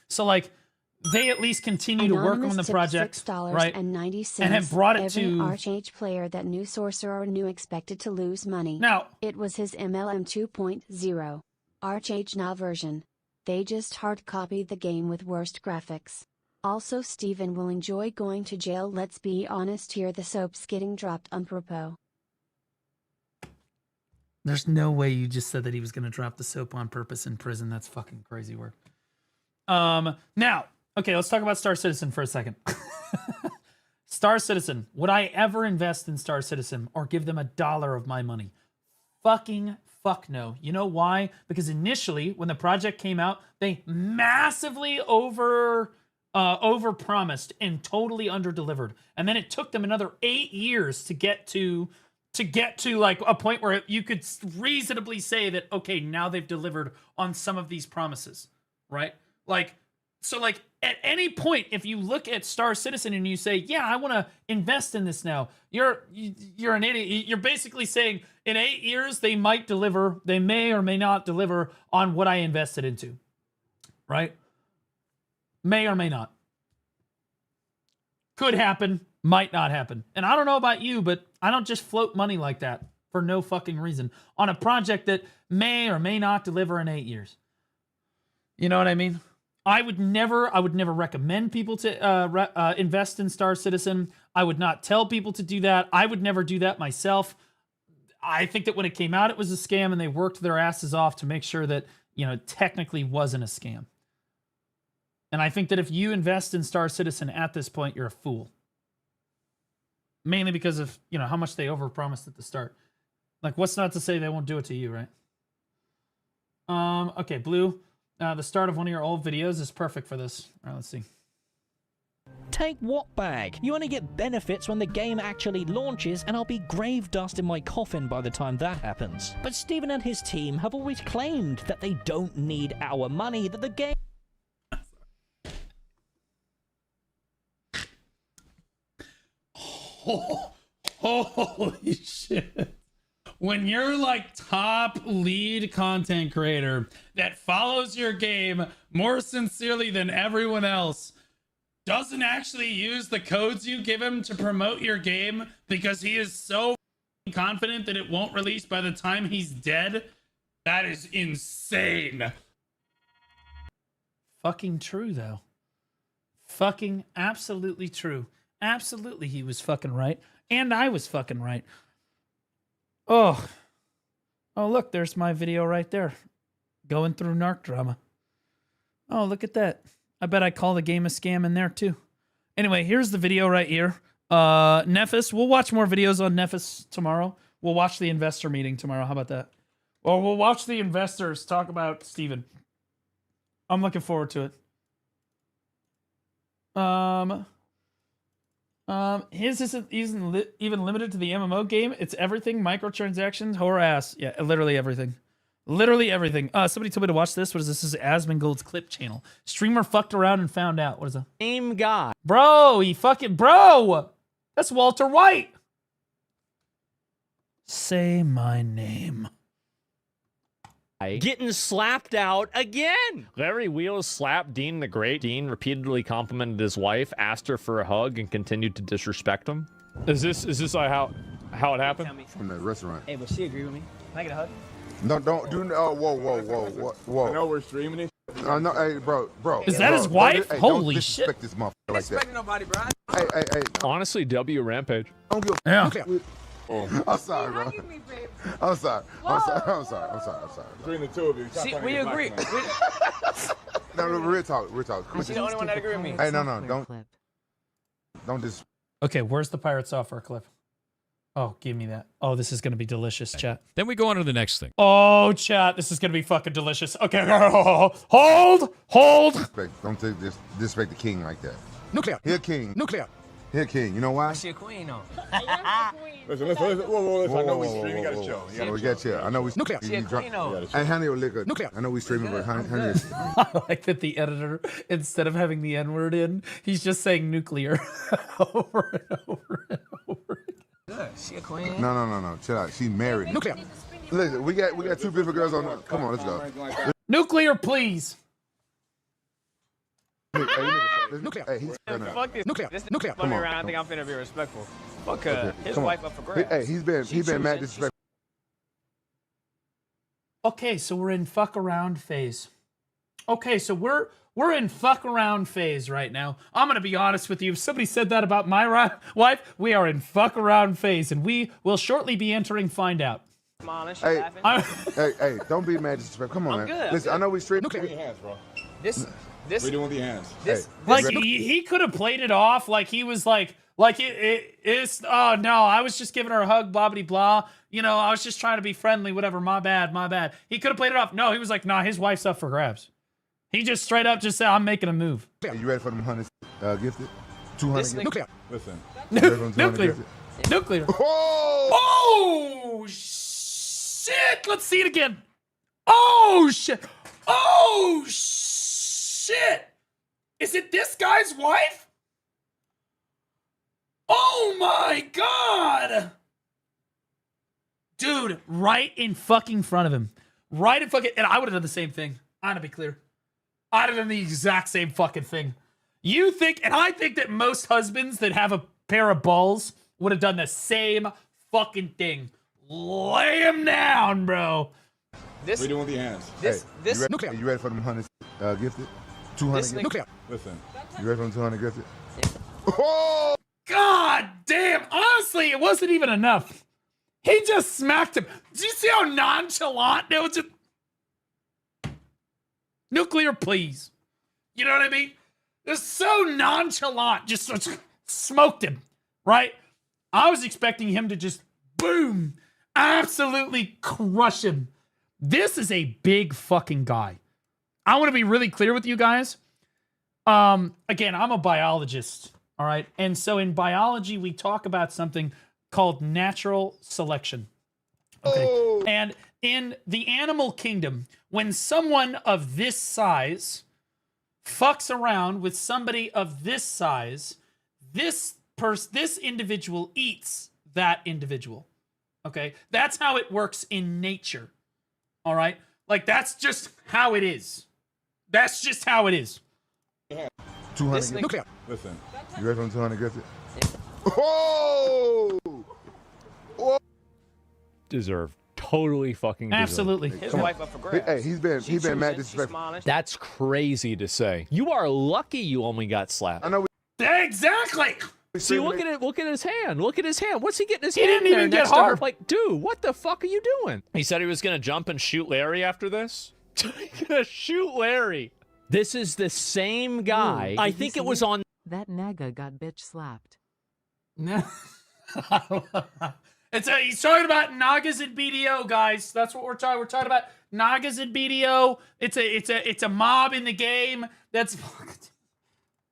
So like they at least continue to work on the project, right? And have brought it to RHH player that knew Sorcerer knew expected to lose money. Now it was his MLM 2.0 RHH now version. They just hard copied the game with worst graphics. Also, Steven will enjoy going to jail. Let's be honest here, the soap's getting dropped propos. There's no way you just said that he was going to drop the soap on purpose in prison. That's fucking crazy work. Now, okay, let's talk about Star Citizen for a second. Star Citizen. Would I ever invest in Star Citizen or give them $1 of my money? Fucking fuck no. You know why? Because initially, when the project came out, they massively over-promised and totally under-delivered. And then it took them another 8 years to get to like a point where you could reasonably say that, okay, now they've delivered on some of these promises, right? Like, so like at any point, if you look at Star Citizen and you say, yeah, I want to invest in this now, you're an idiot. You're basically saying in 8 years, they might deliver, they may or may not deliver on what I invested into, right? May or may not. Could happen, might not happen. And I don't know about you, but I don't just float money like that for no fucking reason on a project that may or may not deliver in 8 years. You know what I mean? I would never recommend people to invest in Star Citizen. I would not tell people to do that. I would never do that myself. I think that when it came out, it was a scam, and they worked their asses off to make sure that, you know, it technically wasn't a scam. And I think that if you invest in Star Citizen at this point, you're a fool. Mainly because of, you know, how much they overpromised at the start. Like, what's not to say they won't do it to you, right? Okay, Blue. The start of one of your old videos is perfect for this. All right, let's see. Take what bag? You only get benefits when the game actually launches, and I'll be grave dust in my coffin by the time that happens. But Steven and his team have always claimed that they don't need our money, that the game... Holy shit. When you're like top lead content creator that follows your game more sincerely than everyone else, doesn't actually use the codes you give him to promote your game because he is so confident that it won't release by the time he's dead, that is insane. Fucking true, though. Fucking absolutely true. Absolutely, he was fucking right. And I was fucking right. Oh, look, there's my video right there. Going through narc drama. Oh, look at that. I bet I call the game a scam in there too. Anyway, here's the video right here. Nephis, we'll watch more videos on Nephis tomorrow. We'll watch the investor meeting tomorrow. How about that? Or we'll watch the investors talk about Steven. I'm looking forward to it. His isn't even limited to the MMO game. It's everything, microtransactions, horror ass. Yeah, literally everything. Literally everything. Somebody told me to watch this. What is this? This is Asmongold's clip channel. Streamer fucked around and found out. What is that? Same guy. Bro, bro! That's Walter White! Say my name. Getting slapped out again. Larry Wheels slapped Dean the Great. Dean repeatedly complimented his wife, asked her for a hug, and continued to disrespect him. Is this how it happened? From the restaurant. Hey, will she agree with me? Can I get a hug? No, don't do. Oh, whoa. I know we're streaming it. No, hey, bro. Is that his wife? Hey, Holy don't shit! Disrespect this motherfucker like that. Nobody, bro. Hey. Honestly, W Rampage. Don't give a yeah. I'm sorry, bro. I'm sorry. Between the two of you. See, we agree. No, real talk. She's the only one that agree with me. Hey, no, don't just. Okay, where's the pirate software clip? Oh, give me that. Oh, this is going to be delicious, chat. Then we go on to the next thing. Oh, chat, this is going to be fucking delicious. Okay, hold. Don't disrespect the king like that. Nuclear. Here, king. Nuclear. Here, king. You know why? She a queen, though. Listen. Whoa. I know we streaming. You got a show. We got you. I know we. Nuclear. She a queen, though. Hey, honey, or liquor. Nuclear. I know we streaming, but honey. I like that the editor, instead of having the N-word in, he's just saying nuclear over and over and over. Good. She a queen. No. Chill out. She's married. Nuclear. Listen, we got two beautiful girls on. Come on, let's go. Nuclear, please. Nuclear. Hey, he's fuck this. Nuclear. Nuclear. Come on. Around. I think I'm finna be respectful. Fuck his Come wife on. up for grabs. Hey, he's been mad disrespectful. Okay, so we're in fuck around phase. Okay, so we're in fuck around phase right now. I'm gonna be honest with you. If somebody said that about my wife, we are in fuck around phase, and we will shortly be entering find out. Come on, and she Hey, laughing. hey, don't be mad. Just come on, I'm man. good, I'm Listen, good. I know we straight. With your hands, bro. This. What are you doing with your hands? This. Like he could have played it off like he was like it's oh no, I was just giving her a hug, blah blah blah. You know, I was just trying to be friendly, whatever. My bad. He could have played it off. No, he was like, nah, his wife's up for grabs. He just straight up just said, I'm making a move. Are you ready for them 100 gifted? 200 Nuclear. Listen. Nuclear. Oh shit! Let's see it again. Oh shit! Oh shit! Is it this guy's wife? Oh my god! Dude, right in fucking front of him. Right in fucking... And I would have done the same thing. I'm gonna be clear. I'd have done the exact same fucking thing. You think... And I think that most husbands that have a pair of balls would have done the same fucking thing. Lay him down, bro. This. What are you doing with your hands? This. This. Are you ready for them 100 gifted? 200 gifted? Nuclear. Listen. You ready for them 200 gifted? God damn. Honestly, it wasn't even enough. He just smacked him. Did you see how nonchalant it was? Just... Nuclear, please. You know what I mean? It's so nonchalant. Just smoked him, right? I was expecting him to just, boom, absolutely crush him. This is a big fucking guy. I want to be really clear with you guys. Again, I'm a biologist, all right? And so in biology, we talk about something called natural selection. Okay. And in the animal kingdom, when someone of this size fucks around with somebody of this size, this individual eats that individual. Okay? That's how it works in nature. All right? Like, that's just how it is. That's just how it is. 200 Nuclear. Listen. You ready for them 200 gifted? Deserve. Totally fucking deserve. Absolutely. His wife up for grabs. Hey, he's been mad disrespectful. That's crazy to say. You are lucky you only got slapped. I know. Exactly. See, look at it. Look at his hand. Look at his hand. What's he getting his He hand didn't even there get next to her? hard. Like, dude, what the fuck are you doing? He said he was gonna jump and shoot Larry after this. He's gonna shoot Larry. This is the same guy. I think it was on. That Naga got bitch slapped. No. He's talking about Nagas and BDO, guys. That's what we're talking. We're talking about Nagas and BDO. It's a mob in the game. That's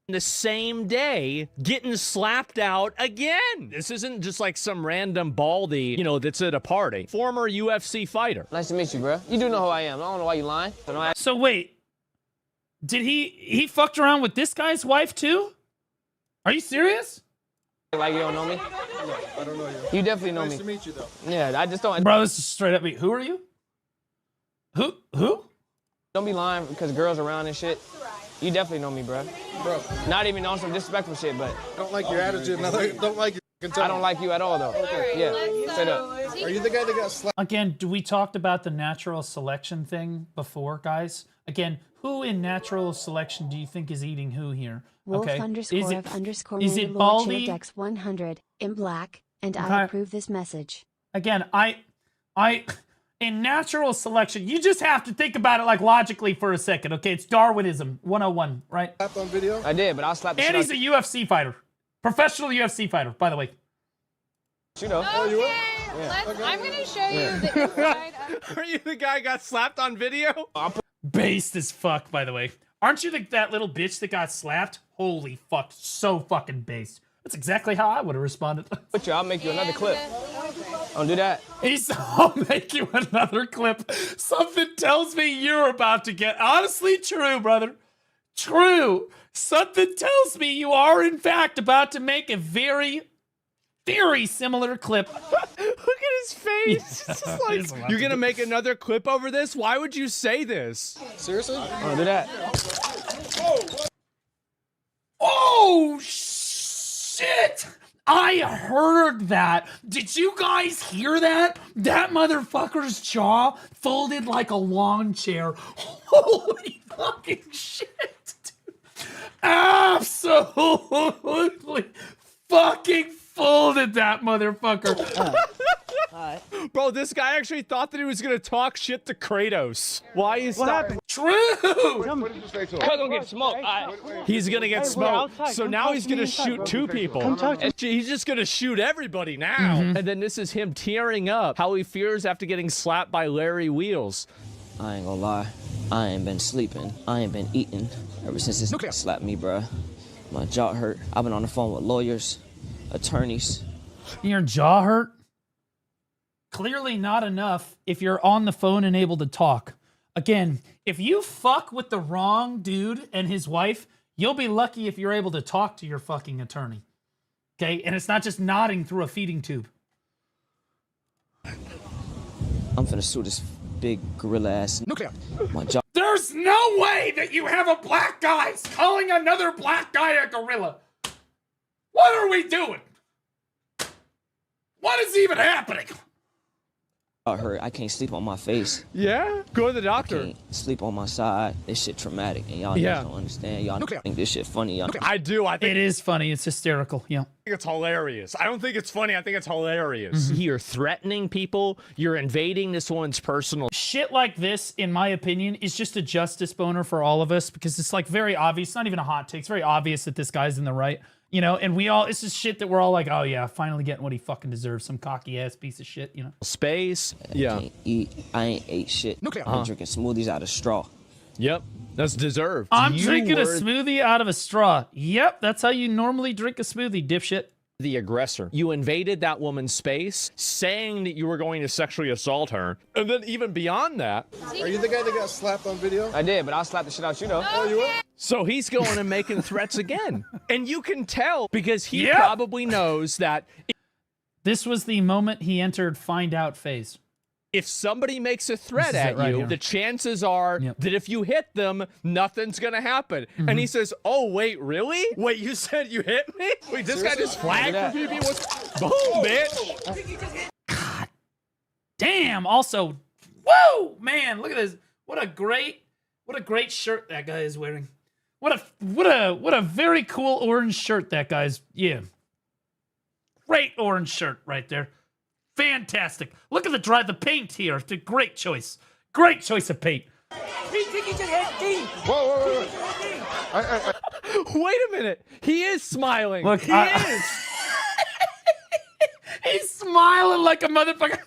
the same day getting slapped out again. This isn't just like some random baldy, you know, that's at a party. Former UFC fighter. Nice to meet you, bro. You do know who I am. I don't know why you lying. So wait, did he fucked around with this guy's wife too? Are you serious? Like you don't know me? No, I don't know you. You definitely know me. Nice to meet you, though. Yeah, I just don't. Bro, this is straight up me. Who are you? Who? Don't be lying because girls around and shit. You definitely know me, bro. Not even on some disrespectful shit, but. Don't like your attitude. Don't like your I don't like you at all, though. Okay. Yeah, straight up. Are you the guy that got slapped? Again, we talked about the natural selection thing before, guys. Again, who in natural selection do you think is eating who here? Wolf Okay. underscore of underscore is Mary it Lord Baldy? Dex 100 in black, and I Okay. approve this message. Again, I in natural selection, you just have to think about it like logically for a second. Okay, it's Darwinism 101, right? Slapped on video? I did, but I'll slap the And shit he's out a UFC fighter, professional UFC fighter, by the way. you know. Oh, you were? I'm gonna show you the inside of... Are you the guy who got slapped on video? Based as fuck, by the way. Aren't you that little bitch that got slapped? Holy fuck, so fucking based. That's exactly how I would have responded. Put you, I'll make you another clip. Don't do that. I'll make you another clip. Something tells me you're about to get... Honestly, true, brother. True. Something tells me you are, in fact, about to make a very similar clip. Look at his face. It's just like, you're gonna make another clip over this? Why would you say this? Seriously? Don't do that. Oh, shit! I heard that. Did you guys hear that? That motherfucker's jaw folded like a lawn chair. Holy fucking shit, dude. Absolutely fucking folded that motherfucker. Bro, this guy actually thought that he was gonna talk shit to Kratos. Why is that? True. What did you say to him? We're gonna get smoked. He's gonna get smoked. So now he's gonna shoot 2 people. He's just gonna shoot everybody now. And then this is him tearing up how he fears after getting slapped by Larry Wheels. I ain't gonna lie. I ain't been sleeping. I ain't been eating ever since this slapped me, bruh. My jaw hurt. I've been on the phone with lawyers, attorneys. Your jaw hurt? Clearly not enough if you're on the phone and able to talk. Again, if you fuck with the wrong dude and his wife, you'll be lucky if you're able to talk to your fucking attorney. Okay? And it's not just nodding through a feeding tube. I'm finna sue this big gorilla ass. My jaw. There's no way that you have a black guy calling another black guy a gorilla. What are we doing? What is even happening? I hurt. I can't sleep on my face. Yeah? Go to the doctor. I can't sleep on my side. This shit traumatic, and y'all don't understand. Y'all think this shit funny. Y'all. I do. I think it is funny. It's hysterical. Yeah. I think it's hilarious. I don't think it's funny. I think it's hilarious. You're threatening people. You're invading this one's personal. Shit like this, in my opinion, is just a justice boner for all of us because it's like very obvious. It's not even a hot take. It's very obvious that this guy's in the right. You know, and we all, this is shit that we're all like, oh yeah, finally getting what he fucking deserves. Some cocky ass piece of shit, you know? Space. Yeah. I can't eat. I ain't ate shit. I'm drinking smoothies out of straw. Yep. That's deserved. I'm drinking a smoothie out of a straw. Yep. That's how you normally drink a smoothie, dipshit. The aggressor. You invaded that woman's space, saying that you were going to sexually assault her. And then even beyond that. Are you the guy that got slapped on video? I did, but I'll slap the shit out you though. Oh, you were? So he's going and making threats again. And you can tell because he probably knows that. This was the moment he entered find out phase. If somebody makes a threat at you, the chances are that if you hit them, nothing's going to happen. And he says, oh, wait, really? Wait, you said you hit me? Wait, this guy just flagged for PB? Boom, bitch. God damn. Also, whoa, man, look at this. What a great shirt that guy is wearing. What a very cool orange shirt that guy's, Great orange shirt right there. Fantastic. Look at the paint here. It's a great choice. Great choice of paint. Whoa. Wait a minute. He is smiling. Look, he is. He's smiling like a motherfucker.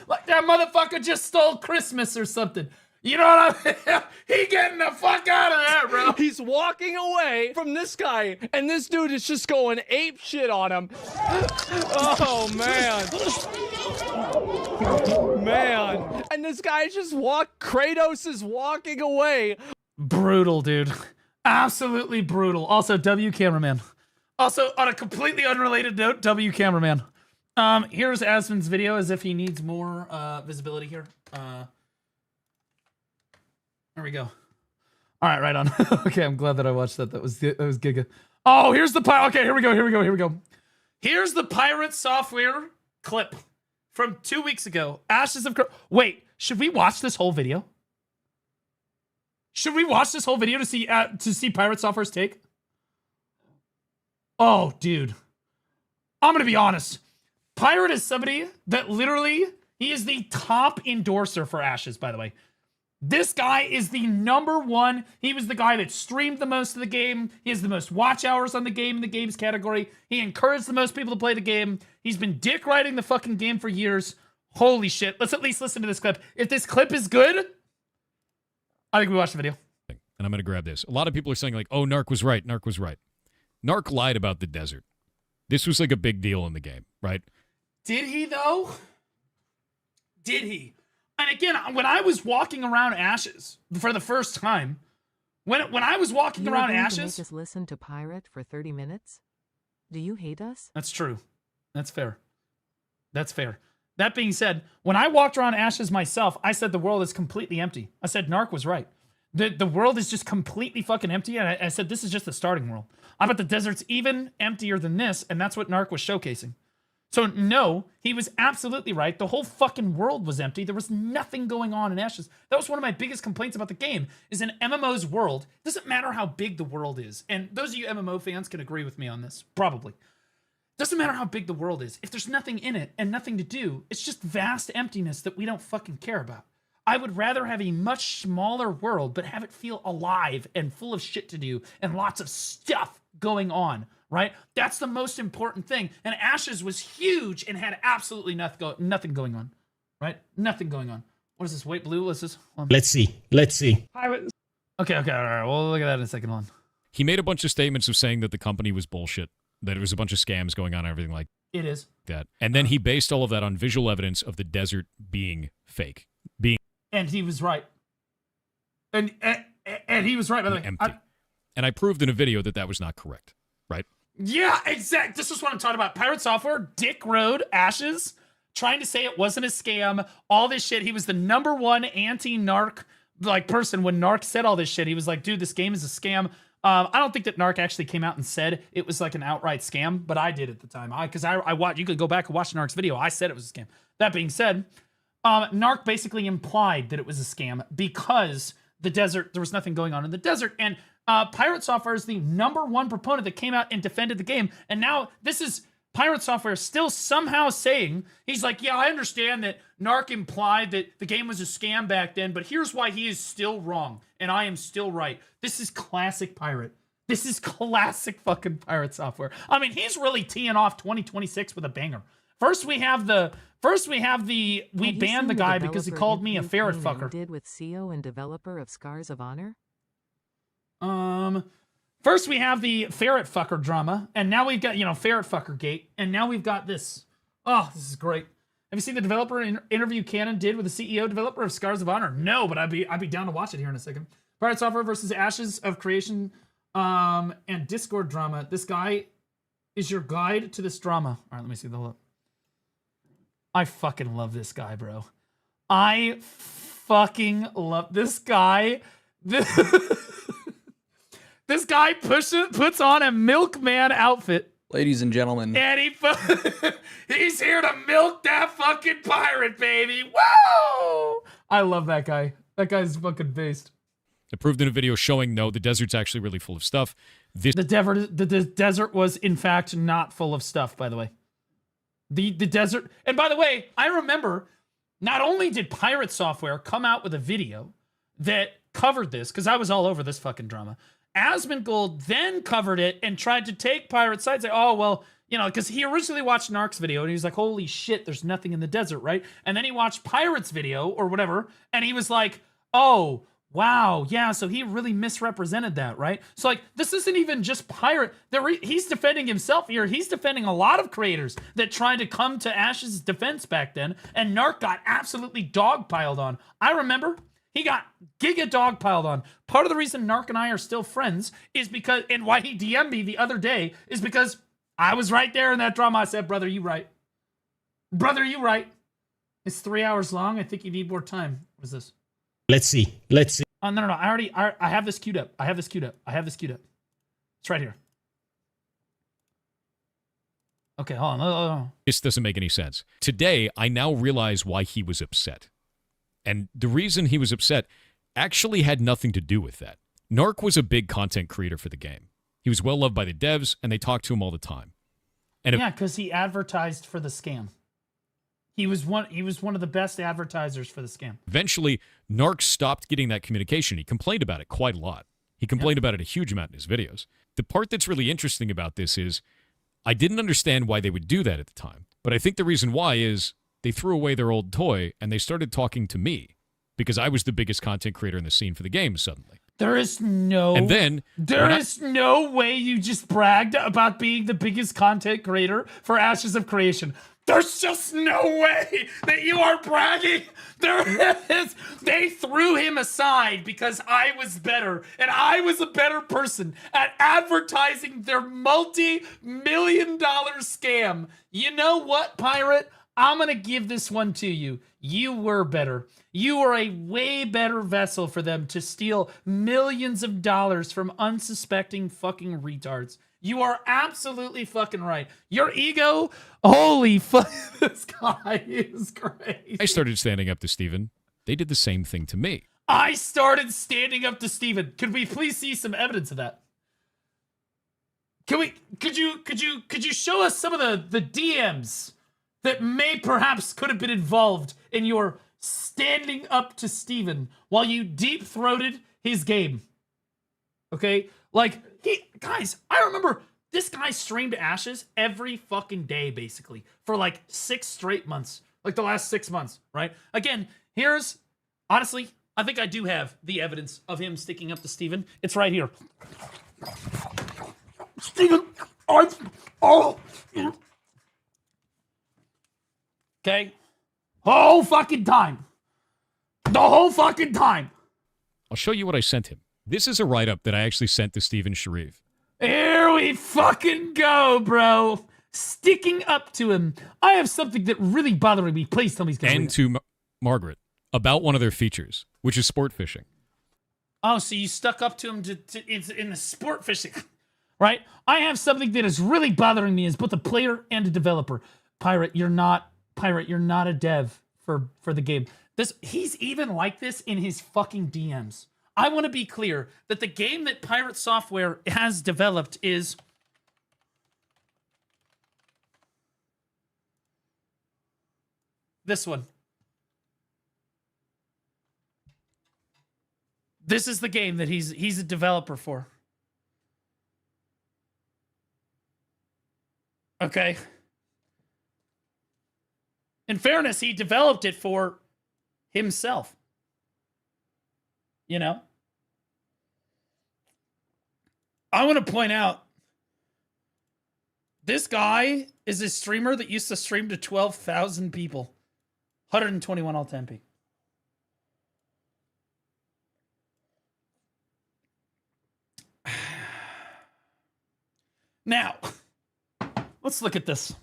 Like that motherfucker just stole Christmas or something. You know what I mean? He getting the fuck out of there, bro. He's walking away from this guy, and this dude is just going ape shit on him. Oh, man. And this guy just Kratos is walking away. Brutal, dude. Absolutely brutal. Also, W cameraman. Also, on a completely unrelated note, W cameraman. Here's Asmon's video as if he needs more visibility here. There we go. All right, right on. Okay, I'm glad that I watched that. That was Giga. Oh, here's the pirate. Okay, here we go. Here's the pirate software clip from 2 weeks ago. Ashes of... Wait, should we watch this whole video? Should we watch this whole video to see Pirate Software's take? Oh, dude. I'm going to be honest. Pirate is somebody that literally... He is the top endorser for Ashes, by the way. This guy is the #1. He was the guy that streamed the most of the game. He has the most watch hours on the game in the games category. He encouraged the most people to play the game. He's been dick riding the fucking game for years. Holy shit. Let's at least listen to this clip. If this clip is good, I think we watch the video. And I'm going to grab this. A lot of people are saying like, oh, Narc was right. Narc lied about the desert. This was like a big deal in the game, right? Did he, though? Did he? And again, when I was walking around Ashes for the first time, when I was walking around Ashes... You make us listen to Pirate for 30 minutes? Do you hate us? That's true. That's fair. That being said, when I walked around Ashes myself, I said the world is completely empty. I said Narc was right. The world is just completely fucking empty. And I said, this is just the starting world. I bet the desert's even emptier than this, and that's what Narc was showcasing. So no, he was absolutely right. The whole fucking world was empty. There was nothing going on in Ashes. That was one of my biggest complaints about the game, is in MMO's world, it doesn't matter how big the world is. And those of you MMO fans can agree with me on this, probably. Doesn't matter how big the world is. If there's nothing in it and nothing to do, it's just vast emptiness that we don't fucking care about. I would rather have a much smaller world, but have it feel alive and full of shit to do and lots of stuff going on, right? That's the most important thing. And Ashes was huge and had absolutely nothing going on, right? Nothing going on. What is this? Wait, blue? What's this? Let's see. Okay, all right. We'll look at that in a second. Hold on. He made a bunch of statements of saying that the company was bullshit, that it was a bunch of scams going on and everything like it is that. And then he based all of that on visual evidence of the desert being fake. And he was right. And he was right, by the way. Empty. And I proved in a video that that was not correct, right? Yeah, exactly. This is what I'm talking about. Pirate Software, Dick Road, Ashes, trying to say it wasn't a scam, all this shit. He was the #1 anti-narc person when Narc said all this shit. He was like, dude, this game is a scam. I don't think that Narc actually came out and said it was like an outright scam, but I did at the time. Because I watched, you could go back and watch Narc's video. I said it was a scam. That being said, Narc basically implied that it was a scam because the desert, there was nothing going on in the desert. And Pirate Software is the #1 proponent that came out and defended the game. And now this is Pirate Software still somehow saying, he's like, yeah, I understand that Narc implied that the game was a scam back then, but here's why he is still wrong and I am still right. This is classic Pirate. This is classic fucking Pirate Software. I mean, he's really teeing off 2026 with a banger. First we banned the guy because he called me a ferret fucker. Did with CEO and developer of Scars of Honor? First we have the ferret fucker drama, and now we've got, ferret fucker gate, and now we've got this. Oh, this is great. Have you seen the developer interview Cannon did with the CEO developer of Scars of Honor? No, but I'd be down to watch it here in a second. Pirate Software versus Ashes of Creation, and Discord drama. This guy is your guide to this drama. All right, let me see the whole. I fucking love this guy, bro. I fucking love this guy. This guy puts on a milkman outfit. Ladies and gentlemen. And he's here to milk that fucking pirate, baby. Whoa! I love that guy. That guy's fucking based. I proved in a video showing, no, the desert's actually really full of stuff. The desert was, in fact, not full of stuff, by the way. The desert... And by the way, I remember, not only did Pirate Software come out with a video that covered this, because I was all over this fucking drama, Asmongold then covered it and tried to take Pirate's side, say, oh, well, because he originally watched Narc's video, and he was like, holy shit, there's nothing in the desert, right? And then he watched Pirate's video, or whatever, and he was like, oh, wow, yeah, so he really misrepresented that, right? So, this isn't even just Pirate. He's defending himself here. He's defending a lot of creators that tried to come to Ash's defense back then, and Narc got absolutely dogpiled on. I remember... He got giga dogpiled on. Part of the reason Narc and I are still friends is because, and why he DM'd me the other day, is because I was right there in that drama. I said, brother, you right. Brother, you right. It's 3 hours long. I think you need more time. What is this? Let's see. Oh, no. I have this queued up. I have this queued up. It's right here. Okay, hold on. This doesn't make any sense. Today, I now realize why he was upset. And the reason he was upset actually had nothing to do with that. Narc was a big content creator for the game. He was well loved by the devs, and they talked to him all the time. And yeah, because he advertised for the scam. He was one of the best advertisers for the scam. Eventually, Narc stopped getting that communication. He complained about it quite a lot. He complained about it a huge amount in his videos. The part that's really interesting about this is I didn't understand why they would do that at the time. But I think the reason why is they threw away their old toy and they started talking to me because I was the biggest content creator in the scene for the game suddenly. There is no way you just bragged about being the biggest content creator for Ashes of Creation. There's just no way that you are bragging. There is. They threw him aside because I was better, and I was a better person at advertising their multi-million-dollar scam. You know what, Pirate? I'm going to give this one to you. You were better. You were a way better vessel for them to steal millions of dollars from unsuspecting fucking retards. You are absolutely fucking right. Your ego, holy fuck, this guy is crazy. I started standing up to Steven. They did the same thing to me. I started standing up to Steven. Could we please see some evidence of that? Could you show us some of the DMs that could have been involved in your standing up to Steven while you deep-throated his game? Okay? Like, guys, I remember this guy streamed Ashes every fucking day, basically, for like 6 straight months. Like the last 6 months, right? Again, honestly, I think I do have the evidence of him sticking up to Steven. It's right here. Steven, okay? Whole fucking time. The whole fucking time. I'll show you what I sent him. This is a write-up that I actually sent to Steven Sharif. Here we fucking go, bro. Sticking up to him. I have something that really bothering me. Please tell me he's going to And to Margaret about one of their features, which is sport fishing. Oh, so you stuck up to him it's in the sport fishing, right? I have something that is really bothering me as both a player and a developer. Pirate, you're not a dev for the game. He's even like this in his fucking DMs. I want to be clear that the game that Pirate Software has developed is this one. This is the game that he's a developer for. Okay. In fairness, he developed it for himself. You know? I want to point out, this guy is a streamer that used to stream to 12,000 people. 121 all 10p. Now, let's look at this.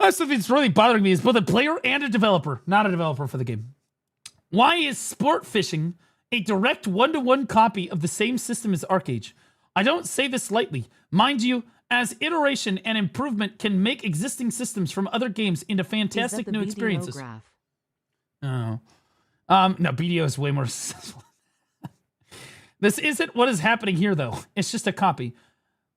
Something that's really bothering me is both a player and a developer, not a developer for the game. Why is sport fishing a direct one-to-one copy of the same system as Arcade? I don't say this lightly. Mind you, as iteration and improvement can make existing systems from other games into fantastic new experiences. Graph? Oh. No, BDO is way more successful. This isn't what is happening here, though. It's just a copy.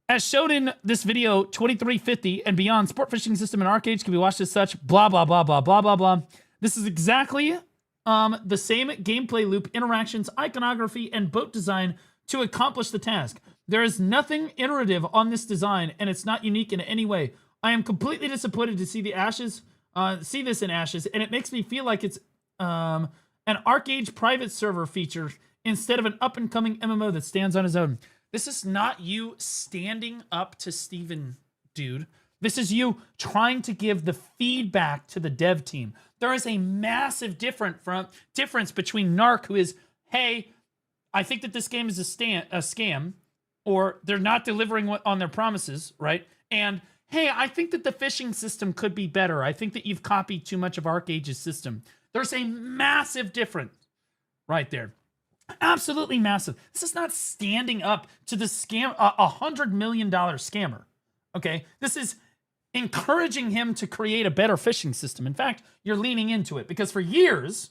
As shown in this video, 2350 and beyond, sport fishing system in Arcade can be watched as such, blah, blah, blah, blah, blah, blah, blah. This is exactly the same gameplay loop, interactions, iconography, and boat design to accomplish the task. There is nothing iterative on this design, and it's not unique in any way. I am completely disappointed to see this in Ashes, and it makes me feel like it's an Arcade private server feature instead of an up-and-coming MMO that stands on its own. This is not you standing up to Steven, dude. This is you trying to give the feedback to the dev team. There is a massive difference between Narc, who is, hey, I think that this game is a scam, or they're not delivering on their promises, right? And, hey, I think that the fishing system could be better. I think that you've copied too much of Arcade's system. There's a massive difference right there. Absolutely massive. This is not standing up to the scam, $100 million scammer. Okay, this is encouraging him to create a better fishing system. In fact, you're leaning into it because for years,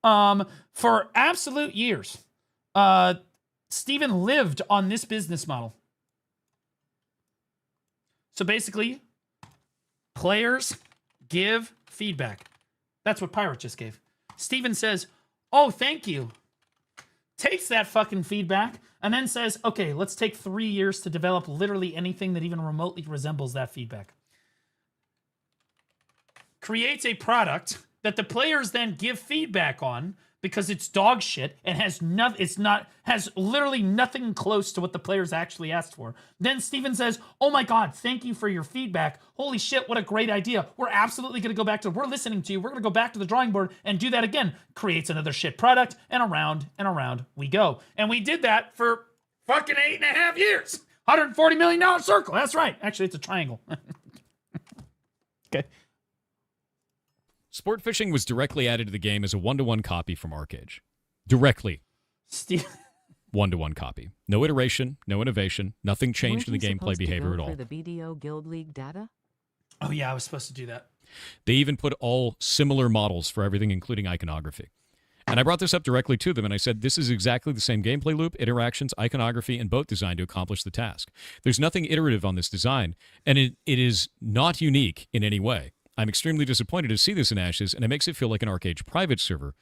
for absolute years, Steven lived on this business model. So basically, players give feedback. That's what Pirate just gave. Steven says, "Oh, thank you." Takes that fucking feedback and then says, okay, let's take 3 years to develop literally anything that even remotely resembles that feedback. Creates a product that the players then give feedback on because it's dog shit and has literally nothing close to what the players actually asked for. Then Steven says, oh my God, thank you for your feedback. Holy shit, what a great idea. We're absolutely going to go back we're listening to you. We're going to go back to the drawing board and do that again. Creates another shit product and around we go. And we did that for fucking 8.5 years. $140 million circle. That's right. Actually, it's a triangle. Okay. Sport fishing was directly added to the game as a 1-to-1 copy from ArcAge. Directly. Steve. 1-to-1 copy. No iteration, no innovation, nothing changed in the Weren't you gameplay supposed to behavior go at all. For the BDO Guild League data? Oh yeah, I was supposed to do that. They even put all similar models for everything, including iconography. And I brought this up directly to them, and I said, this is exactly the same gameplay loop, interactions, iconography, and boat design to accomplish the task. There's nothing iterative on this design, and it is not unique in any way. I'm extremely disappointed to see this in Ashes, and it makes it feel like an ArcAge private server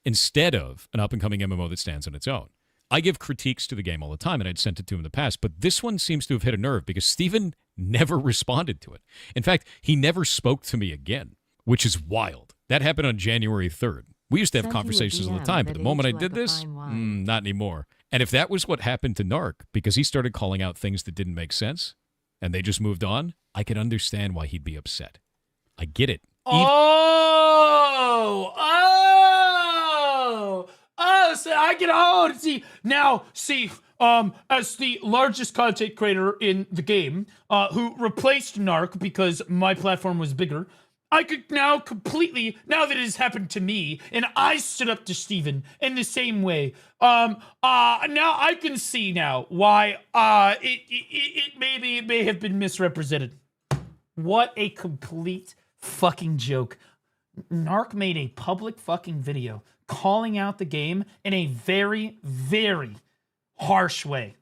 instead of an up-and-coming MMO that stands on its own. I give critiques to the game all the time, and I'd sent it to him in the past, but this one seems to have hit a nerve because Steven never responded to it. In fact, he never spoke to me again, which is wild. That happened on January 3rd. We used to have conversations all the time, but the moment I did this, not anymore. And if that was what happened to Narc, because he started calling out things that didn't make sense, and they just moved on, I could understand why he'd be upset. I get it. So I get see as the largest content creator in the game, who replaced Narc because my platform was bigger, I could now completely, now that it has happened to me, and I stood up to Steven in the same way, now I can see now why it may have been misrepresented. What a complete fucking joke. Narc made a public fucking video calling out the game in a very, very harsh way.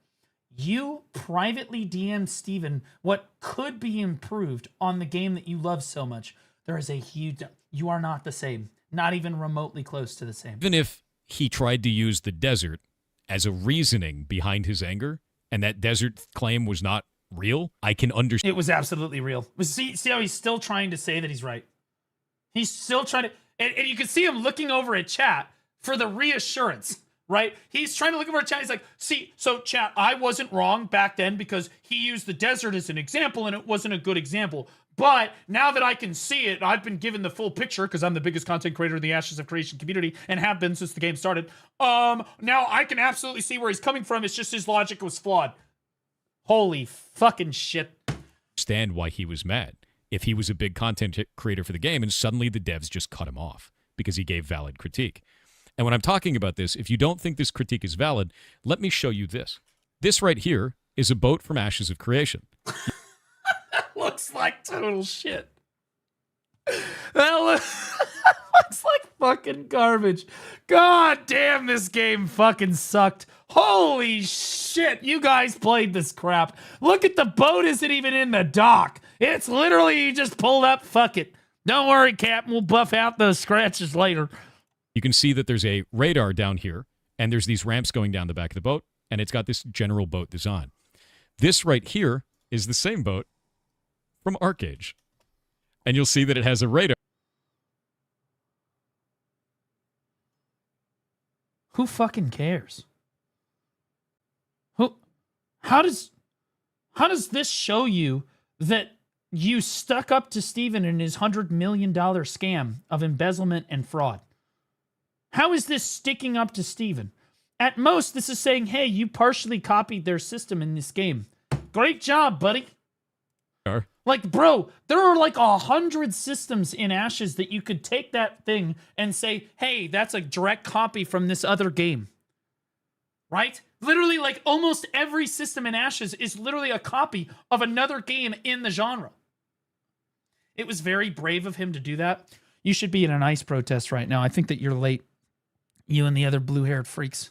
You privately DM'd Steven what could be improved on the game that you love so much. There is a huge... You are not the same. Not even remotely close to the same. Even if he tried to use the desert as a reasoning behind his anger, and that desert claim was not real, I can understand. It was absolutely real. See how he's still trying to say that he's right? He's still trying to... And you can see him looking over at chat for the reassurance, right? He's trying to look over at chat. He's like, see, so chat, I wasn't wrong back then because he used the desert as an example and it wasn't a good example. But now that I can see it, I've been given the full picture because I'm the biggest content creator in the Ashes of Creation community and have been since the game started. Now I can absolutely see where he's coming from. It's just his logic was flawed. Holy fucking shit. Understand why he was mad. If he was a big content creator for the game and suddenly the devs just cut him off because he gave valid critique. And when I'm talking about this, if you don't think this critique is valid, let me show you this. This right here is a boat from Ashes of Creation. Looks like total shit. That looks like fucking garbage. God damn, this game fucking sucked. Holy shit, you guys played this crap. Look at the boat isn't even in the dock. It's literally you just pulled up, fuck it. Don't worry, Captain, we'll buff out those scratches later. You can see that there's a radar down here, and there's these ramps going down the back of the boat, and it's got this general boat design. This right here is the same boat from ArcAge. And you'll see that it has a radar. Who fucking cares? How does this show you that you stuck up to Steven in his $100 million scam of embezzlement and fraud? How is this sticking up to Steven? At most, this is saying, hey, you partially copied their system in this game. Great job, buddy. Like, bro, there are like 100 systems in Ashes that you could take that thing and say, hey, that's a direct copy from this other game. Right? Literally, like, almost every system in Ashes is literally a copy of another game in the genre. It was very brave of him to do that. You should be in an ICE protest right now. I think that you're late. You and the other blue-haired freaks.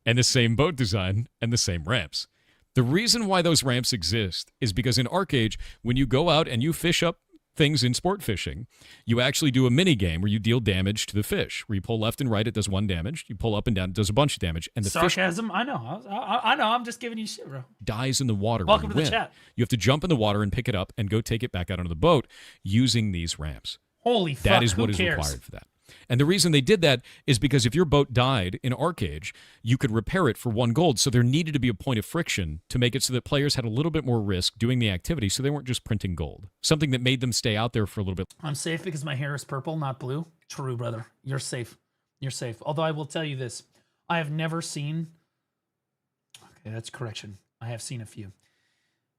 And the same boat design and the same ramps. The reason why those ramps exist is because in ArcAge, when you go out and you fish up things in sport fishing, you actually do a mini game where you deal damage to the fish. Where you pull left and right, it does 1 damage. You pull up and down, it does a bunch of damage. And the sarcasm? I know. I know. I'm just giving you shit, bro. Dies in the water. Welcome to the chat. You have to jump in the water and pick it up and go take it back out onto the boat using these ramps. Holy fuck, that is what is required for that. And the reason they did that is because if your boat died in ArcAge, you could repair it for 1 gold. So there needed to be a point of friction to make it so that players had a little bit more risk doing the activity so they weren't just printing gold. Something that made them stay out there for a little bit. I'm safe because my hair is purple, not blue. True, brother. You're safe. You're safe. Although I will tell you this. I have never seen... Okay, that's correction. I have seen a few.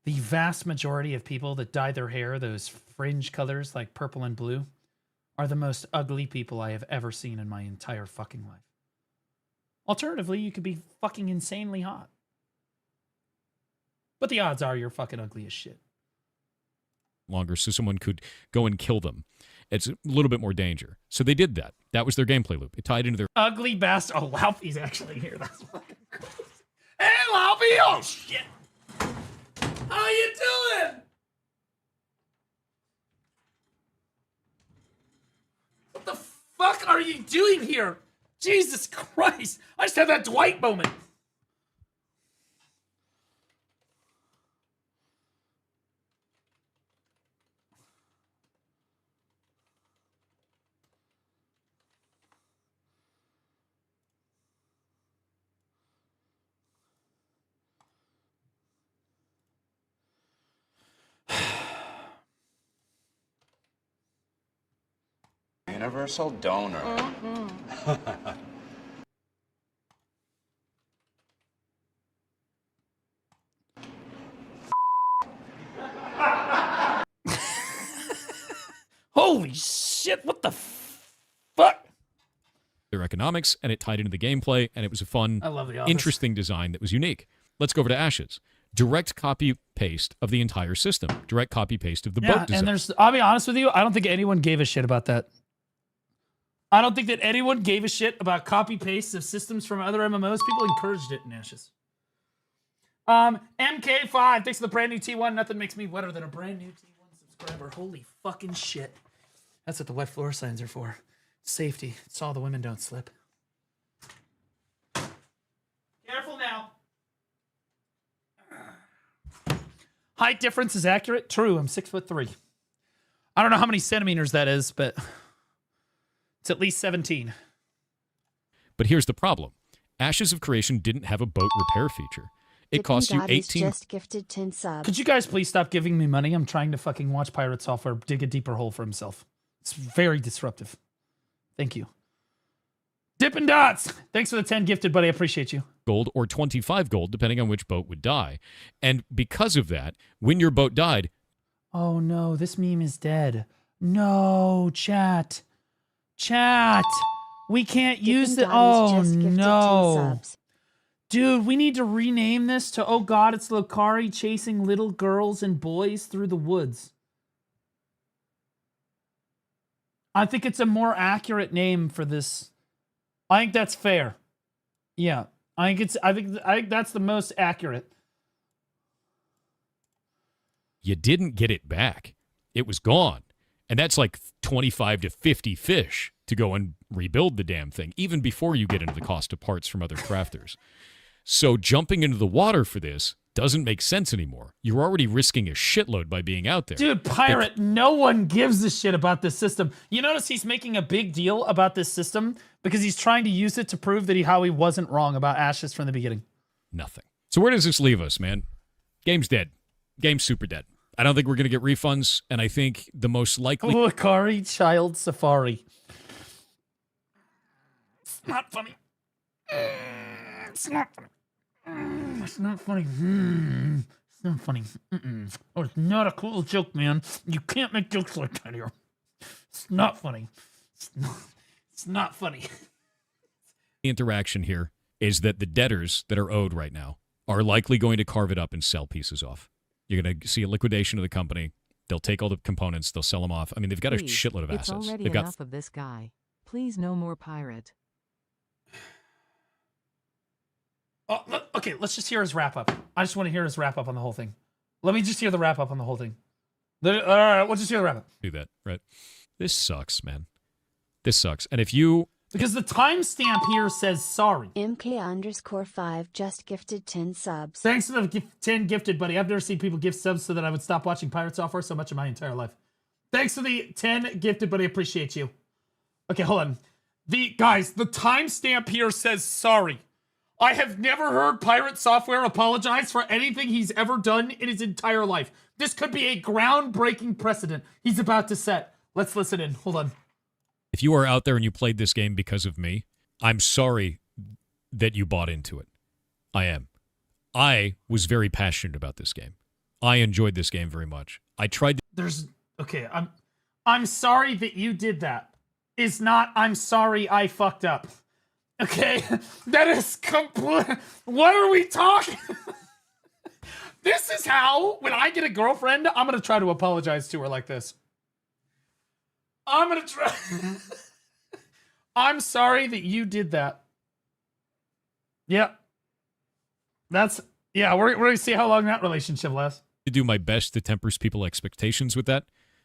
The vast majority of people that dye their hair those fringe colors like purple and blue, are the most ugly people I have ever seen in my entire fucking life. Alternatively, you could be fucking insanely hot. But the odds are you're fucking ugly as shit. Longer, so someone could go and kill them. It's a little bit more danger. So they did that. That was their gameplay loop. It tied into their... Ugly bastard. Oh, Laufey's actually here. That's fucking crazy. Hey, Laufey! Oh, shit! How you doing? What the fuck are you doing here? Jesus Christ! I just had that Dwight moment. Universal donor. Holy shit, what the fuck? their economics, and it tied into the gameplay, and it was a fun, I love The Office. interesting design that was unique. Let's go over to Ashes. Direct copy-paste of the entire system. Direct copy-paste of the boat design. And there's, I'll be honest with you, I don't think anyone gave a shit about that. I don't think that anyone gave a shit about copy-paste of systems from other MMOs. People encouraged it in Ashes. MK5, thanks for the brand new T1. Nothing makes me wetter than a brand new T1 subscriber. Holy fucking shit. That's what the wet floor signs are for. Safety. It's all the women don't slip. Careful now. Height difference is accurate. True, I'm 6'3". I don't know how many centimeters that is, but it's at least 17. But here's the problem. Ashes of Creation didn't have a boat repair feature. It cost you 18... just gifted 10 subs. Could you guys please stop giving me money? I'm trying to fucking watch Pirate Software dig a deeper hole for himself. It's very disruptive. Thank you. Dippin' Dots! Thanks for the 10 gifted, buddy. I appreciate you. gold or 25 gold, depending on which boat would die. And because of that, when your boat died... Oh no, this meme is dead. No, chat. Chat! We can't use it. Oh no. Dude, we need to rename this to, oh god, it's Lokari chasing little girls and boys through the woods. I think it's a more accurate name for this. I think that's fair. Yeah. I think that's the most accurate. You didn't get it back. It was gone. And that's like 25 to 50 fish to go and rebuild the damn thing, even before you get into the cost of parts from other crafters. So jumping into the water for this doesn't make sense anymore. You're already risking a shitload by being out there. Dude, Pirate, no one gives a shit about this system. You notice he's making a big deal about this system because he's trying to use it to prove that how he wasn't wrong about Ashes from the beginning. Nothing. So where does this leave us, man? Game's dead. Game's super dead. I don't think we're going to get refunds, and I think the most likely... Lokari Child Safari. It's not funny. It's not funny. It's not funny. It's not funny. Oh, it's not a cool joke, man. You can't make jokes like that here. It's not funny. It's not funny. The interaction here is that the debtors that are owed right now are likely going to carve it up and sell pieces off. You're going to see a liquidation of the company. They'll take all the components. They'll sell them off. I mean, they've got a shitload of assets. It's already They've enough of this guy. Please, no more pirate. Oh, okay, let's just hear his wrap up. I just want to hear his wrap up on the whole thing. Let me just hear the wrap up on the whole thing. All right, we'll just hear the wrap up. Do that, right? This sucks, man. This sucks. And if you... Because the timestamp here says sorry. MK_5 just gifted 10 subs. Thanks for the 10 gifted, buddy. I've never seen people gift subs so that I would stop watching Pirate Software so much in my entire life. Thanks for the 10 gifted, buddy. Appreciate you. Okay, hold on. Guys, the timestamp here says sorry. I have never heard Pirate Software apologize for anything he's ever done in his entire life. This could be a groundbreaking precedent he's about to set. Let's listen in. Hold on. If you are out there and you played this game because of me, I'm sorry that you bought into it. I am. I was very passionate about this game. I enjoyed this game very much. I tried to... Okay, I'm sorry that you did that. Is not, I'm sorry I fucked up. Okay? That is complete. What are we talking? This is how, when I get a girlfriend, I'm going to try to apologize to her like this. I'm going to try. I'm sorry that you did that. Yep. Yeah, we're going to see how long that relationship lasts. To do my best to temper people's expectations with that.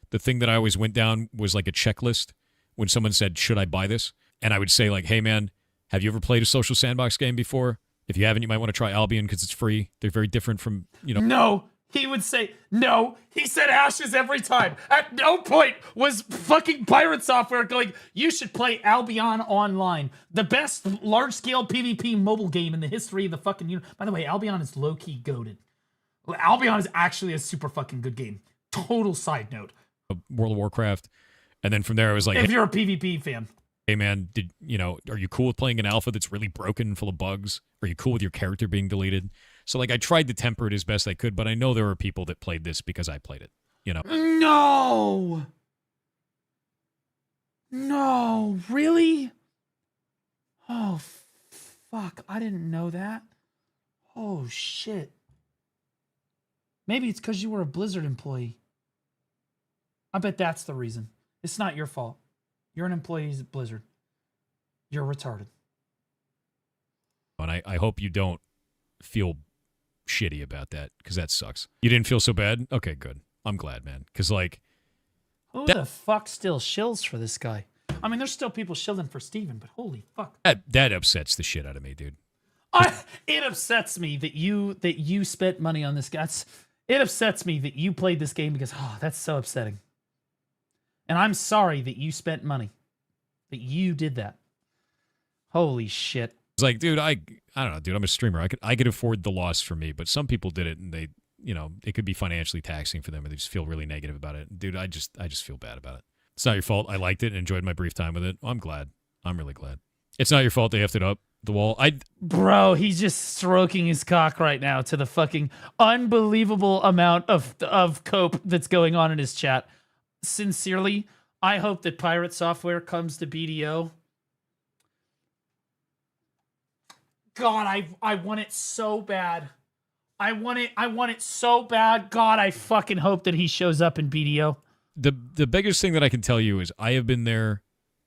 The thing that I always went down was like a checklist when someone said, should I buy this? And I would say like, hey man, have you ever played a social sandbox game before? If you haven't, you might want to try Albion because it's free. They're very different from, No, he would say, no. He said Ashes every time. At no point was fucking Pirate Software going, you should play Albion Online. The best large-scale PvP mobile game in the history of the fucking universe. By the way, Albion is low-key goated. Albion is actually a super fucking good game. Total side note. World of Warcraft. And then from there, I was like, if you're a PvP fan. Hey man, are you cool with playing an alpha that's really broken and full of bugs? Are you cool with your character being deleted? So like I tried to temper it as best I could, but I know there were people that played this because I played it, No! No, really? Oh, fuck. I didn't know that. Oh, shit. Maybe it's because you were a Blizzard employee. I bet that's the reason. It's not your fault. You're an employee at Blizzard. You're retarded. And I hope you don't feel shitty about that, because that sucks. You didn't feel so bad? Okay, good. I'm glad, man. Because, like... Who the fuck still shills for this guy? I mean, there's still people shilling for Steven, but holy fuck. That upsets the shit out of me, dude. It upsets me that you spent money on this guy. It upsets me that you played this game because, that's so upsetting. And I'm sorry that you spent money. That you did that. Holy shit. It's like, dude, I don't know, dude, I'm a streamer. I could afford the loss for me, but some people did it and they, it could be financially taxing for them and they just feel really negative about it. Dude, I just feel bad about it. It's not your fault. I liked it and enjoyed my brief time with it. I'm glad. I'm really glad. It's not your fault they effed it up. The wall. Bro, he's just stroking his cock right now to the fucking unbelievable amount of cope that's going on in his chat. Sincerely, I hope that Pirate Software comes to BDO. God, I want it so bad. I want it so bad. God, I fucking hope that he shows up in BDO. The biggest thing that I can tell you is I have been there.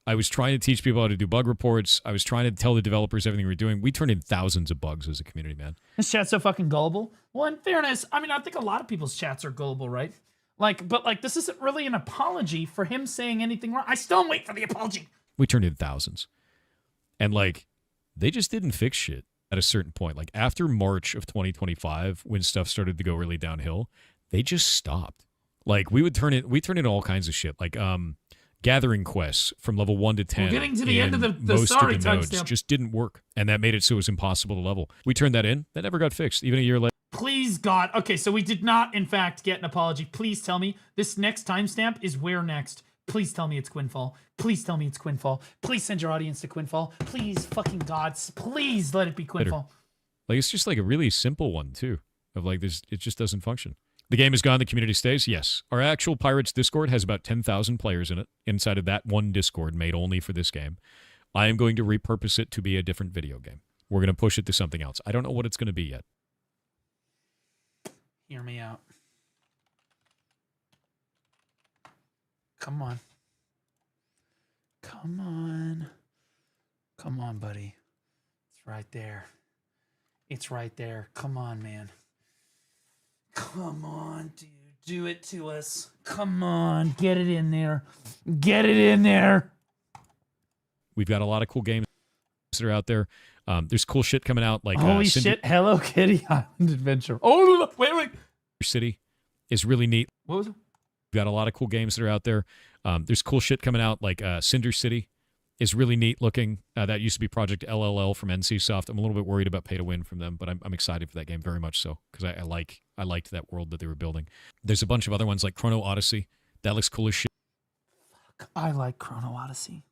I was trying to teach people how to do bug reports. I was trying to tell the developers everything we're doing. We turned in thousands of bugs as a community, man. This chat's so fucking gullible. Well, in fairness, I mean, I think a lot of people's chats are gullible, right? But this isn't really an apology for him saying anything wrong. I still wait for the apology. We turned in thousands. And, they just didn't fix shit at a certain point. After March of 2025, when stuff started to go really downhill, they just stopped. We turn in all kinds of shit. Gathering quests from level 1 to 10. We're getting to the end of the most sorry of the nodes just didn't work. And that made it so it was impossible to level. We turned that in. That never got fixed, even a year later. Please, God. Okay, so we did not, in fact, get an apology. Please tell me this next timestamp is where next. Please tell me it's Quinfall. Please tell me it's Quinfall. Please send your audience to Quinfall. Please, fucking gods. Please let it be Quinfall. It's just a really simple one, too. Of this, it just doesn't function. The game is gone, the community stays? Yes. Our actual Pirates Discord has about 10,000 players in it, inside of that one Discord made only for this game. I am going to repurpose it to be a different video game. We're going to push it to something else. I don't know what it's going to be yet. Hear me out. Come on. Come on. Come on, buddy. It's right there. It's right there. Come on, man. Come on, dude. Do it to us. Come on. Get it in there. Get it in there. We've got a lot of cool games that are out there. There's cool shit coming out. Holy shit. Hello Kitty Island Adventure. Oh, wait. City is really neat. What was it? We've got a lot of cool games that are out there. There's cool shit coming out. Cinder City is really neat looking. That used to be Project LLL from NCSoft. I'm a little bit worried about pay to win from them, but I'm excited for that game very much so, because I liked that world that they were building. There's a bunch of other ones like Chrono Odyssey. That looks cool as shit. Fuck, I like Chrono Odyssey.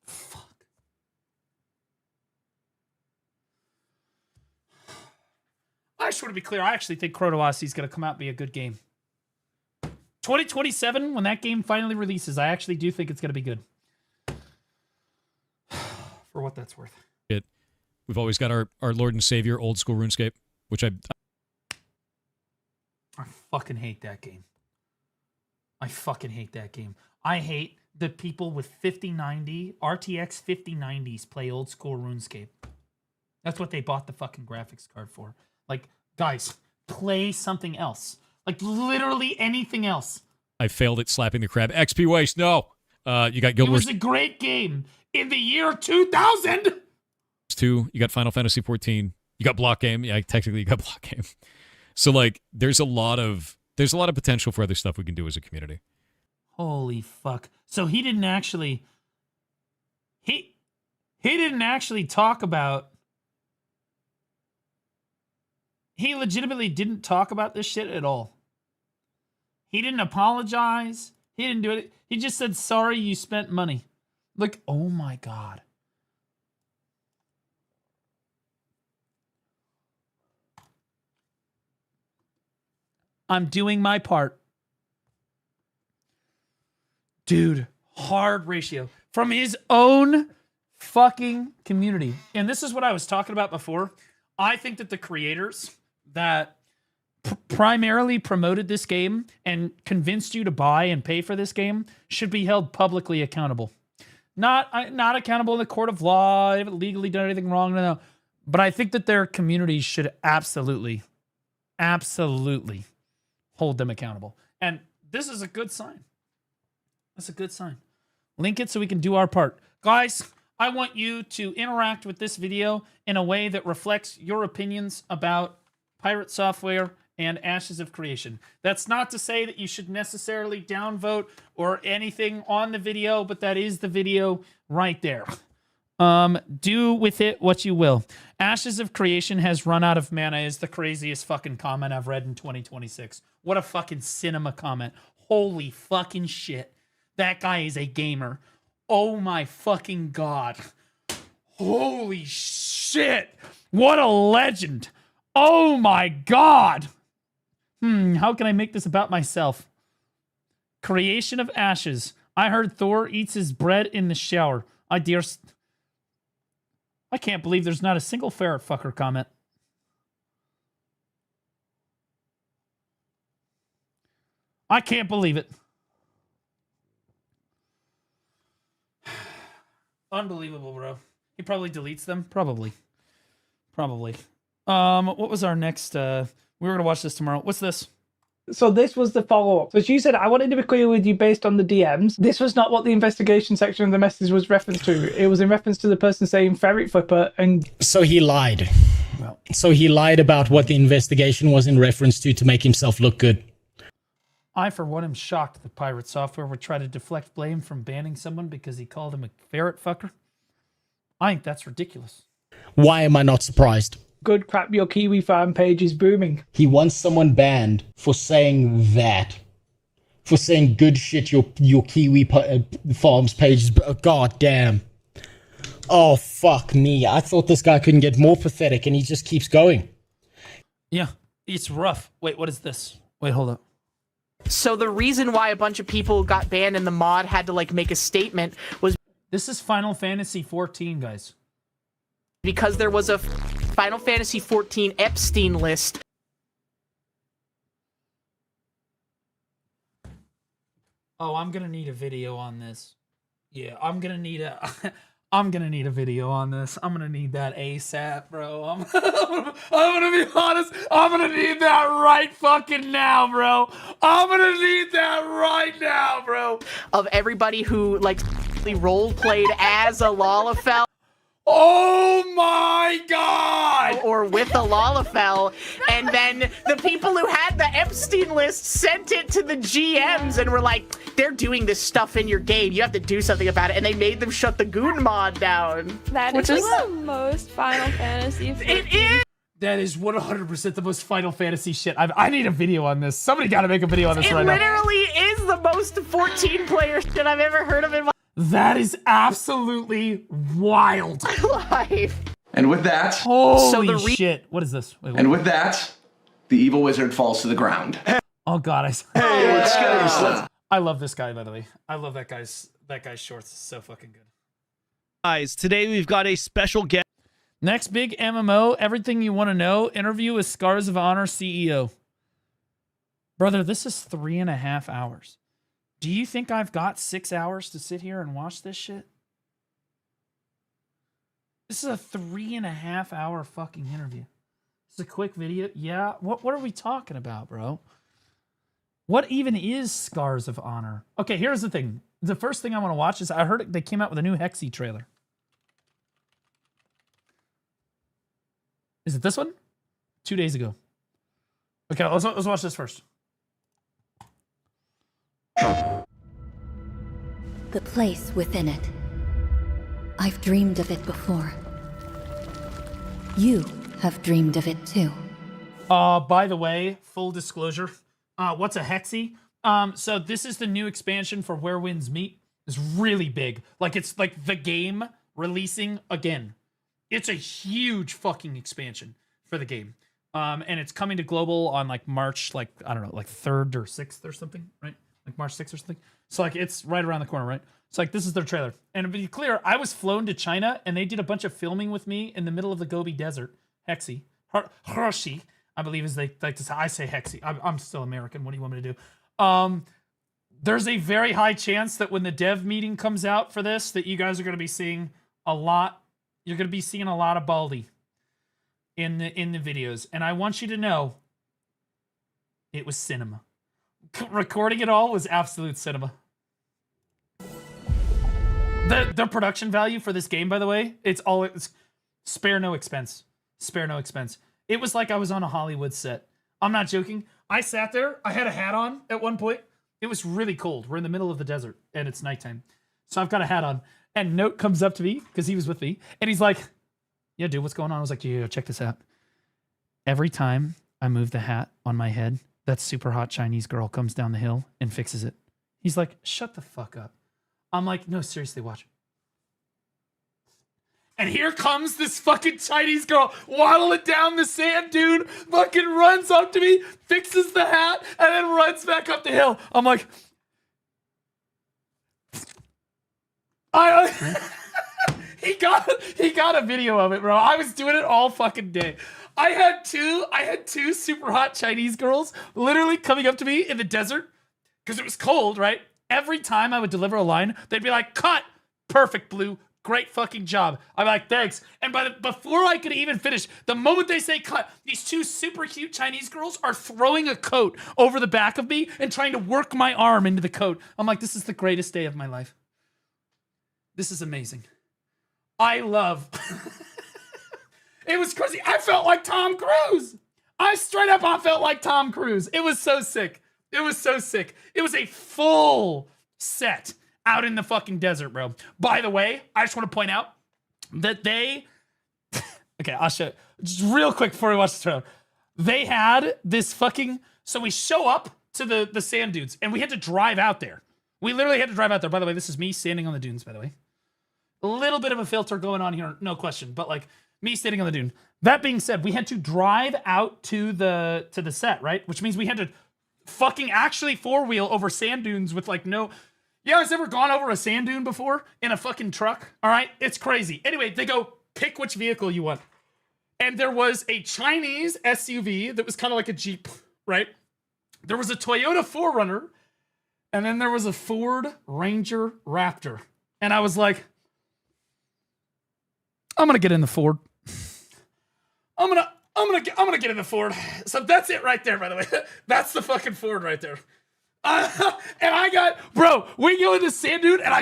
Fuck. I just want to be clear. I actually think Chrono Odyssey is going to come out and be a good game. 2027, when that game finally releases, I actually do think it's going to be good. For what that's worth. We've always got our Lord and Savior old school RuneScape, which I fucking hate that game. I fucking hate that game. I hate the people with 5090, RTX 5090s play old school RuneScape. That's what they bought the fucking graphics card for. Like, guys, play something else. Like, literally anything else. I failed at slapping the crab. XP waste, no. You got Guild It Wars was a great game in the year 2000. 2. You got Final Fantasy 14. You got Block Game. Yeah, technically you got Block Game. So like, there's a lot of potential for other stuff we can do as a community. Holy fuck! So he didn't actually. He didn't actually talk about. He legitimately didn't talk about this shit at all. He didn't apologize. He didn't do it. He just said, sorry you spent money. Like, oh my God. I'm doing my part. Dude, hard ratio. From his own fucking community. And this is what I was talking about before. I think that the creators that primarily promoted this game and convinced you to buy and pay for this game should be held publicly accountable. Not accountable in the court of law, they haven't legally done anything wrong, no. But I think that their communities should absolutely hold them accountable. And this is a good sign. That's a good sign. Link it so we can do our part. Guys, I want you to interact with this video in a way that reflects your opinions about Pirate Software and Ashes of Creation. That's not to say that you should necessarily downvote or anything on the video, but that is the video right there. Do with it what you will. Ashes of Creation has run out of mana is the craziest fucking comment I've read in 2026. What a fucking cinema comment. Holy fucking shit. That guy is a gamer. Oh my fucking God. Holy shit. What a legend. Oh my God. How can I make this about myself? Creation of Ashes. I heard Thor eats his bread in the shower. I can't believe there's not a single ferret fucker comment. I can't believe it. Unbelievable, bro. He probably deletes them. Probably. What was our next? We were gonna watch this tomorrow. What's this? So this was the follow-up. So she said, I wanted to be clear with you based on the DMs. This was not what the investigation section of the message was referenced to. It was in reference to the person saying ferret flipper and... So he lied. So he lied about what the investigation was in reference to make himself look good. I, for one, am shocked that Pirate Software would try to deflect blame from banning someone because he called him a ferret fucker. I think that's ridiculous. Why am I not surprised? Good crap, your Kiwi farm page is booming. He wants someone banned for saying that. For saying good shit, your Kiwi farms page is... God damn. Oh, fuck me. I thought this guy couldn't get more pathetic, and he just keeps going. Yeah, it's rough. Wait, what is this? Wait, hold up. So the reason why a bunch of people got banned in the mod had to, like, make a statement was... This is Final Fantasy 14, guys. Because there was a Final Fantasy 14 Epstein list. Oh, I'm gonna need a video on this. Yeah, I'm gonna need a video on this. I'm gonna need that ASAP, bro. I'm gonna be honest. I'm gonna need that right fucking now, bro. I'm gonna need that right now, bro. Of everybody who, like, role played as a Lalafell. Oh my God! Or with a Lalafell, and then the people who had the Epstein list sent it to the GMs and were like, they're doing this stuff in your game, you have to do something about it, and they made them shut the Goon mod down. That is like the most Final Fantasy. It is! That is 100% the most Final Fantasy shit. I need a video on this. Somebody gotta make a video on this right now. It literally is the most 14-player shit I've ever heard of in my That is absolutely wild. life. And with that... Holy shit. What is this? Wait, and with that, the evil wizard falls to the ground. Oh God, Hey, let's go. I love this guy, by the way. I love that guy's shorts. It's so fucking good. Guys, today we've got a special guest. Next big MMO, everything you want to know. Interview with Scars of Honor CEO. Brother, this is 3.5 hours. Do you think I've got 6 hours to sit here and watch this shit? This is a 3.5 hour fucking interview. It's a quick video. Yeah. What are we talking about, bro? What even is Scars of Honor? Okay, here's the thing. The first thing I want to watch is I heard they came out with a new Hexy trailer. Is it this one? 2 days ago. Okay, let's watch this first. The place within it. I've dreamed of it before. You have dreamed of it too. By the way, full disclosure, what's a Hexy? So this is the new expansion for Where Winds Meet. It's really big. Like, it's like the game releasing again. It's a huge fucking expansion for the game. And it's coming to global on like March, like, I don't know, like 3rd or 6th or something, right? Like March 6th or something. So like it's right around the corner, right? So like this is their trailer. And to be clear, I was flown to China and they did a bunch of filming with me in the middle of the Gobi Desert. Hexy. Hershey, I believe is they like to say. I say Hexy. I'm still American. What do you want me to do? There's a very high chance that when the dev meeting comes out for this, that you guys are going to be seeing a lot. You're going to be seeing a lot of Baldy in the videos. And I want you to know it was cinema. Recording it all was absolute cinema. The production value for this game, by the way, it's spare no expense. Spare no expense. It was like I was on a Hollywood set. I'm not joking. I sat there. I had a hat on at one point. It was really cold. We're in the middle of the desert and it's nighttime. So I've got a hat on. And Note comes up to me because he was with me. And he's like, yeah, dude, what's going on? I was like, yeah, check this out. Every time I move the hat on my head, that super hot Chinese girl comes down the hill and fixes it. He's like, shut the fuck up. I'm like, no, seriously, watch. And here comes this fucking Chinese girl waddling down the sand dune, fucking runs up to me, fixes the hat, and then runs back up the hill. I'm like, he got a video of it, bro. I was doing it all fucking day. I had two super hot Chinese girls literally coming up to me in the desert because it was cold, right? Every time I would deliver a line, they'd be like, cut, perfect, Blue, great fucking job. I'm like, thanks. And before I could even finish, the moment they say cut, these two super cute Chinese girls are throwing a coat over the back of me and trying to work my arm into the coat. I'm like, this is the greatest day of my life. This is amazing. I love... It was crazy. I felt like Tom Cruise. I felt like Tom Cruise. It was so sick. It was so sick. It was a full set out in the fucking desert, bro. By the way, I just want to point out that they... Okay, I'll show you. Just real quick before we watch the trailer. They had this fucking... So we show up to the sand dunes, and we had to drive out there. We literally had to drive out there. By the way, this is me standing on the dunes, by the way. A little bit of a filter going on here, no question. But like... Me standing on the dune. That being said, we had to drive out to the set, right? Which means we had to fucking actually four-wheel over sand dunes with like no... You guys ever gone over a sand dune before in a fucking truck? All right, it's crazy. Anyway, they go, pick which vehicle you want. And there was a Chinese SUV that was kind of like a Jeep, right? There was a Toyota 4Runner, and then there was a Ford Ranger Raptor. And I was like, I'm gonna get in the Ford. I'm gonna get in the Ford. So that's it right there, by the way. That's the fucking Ford right there. And I got, bro, we go in the sand dune and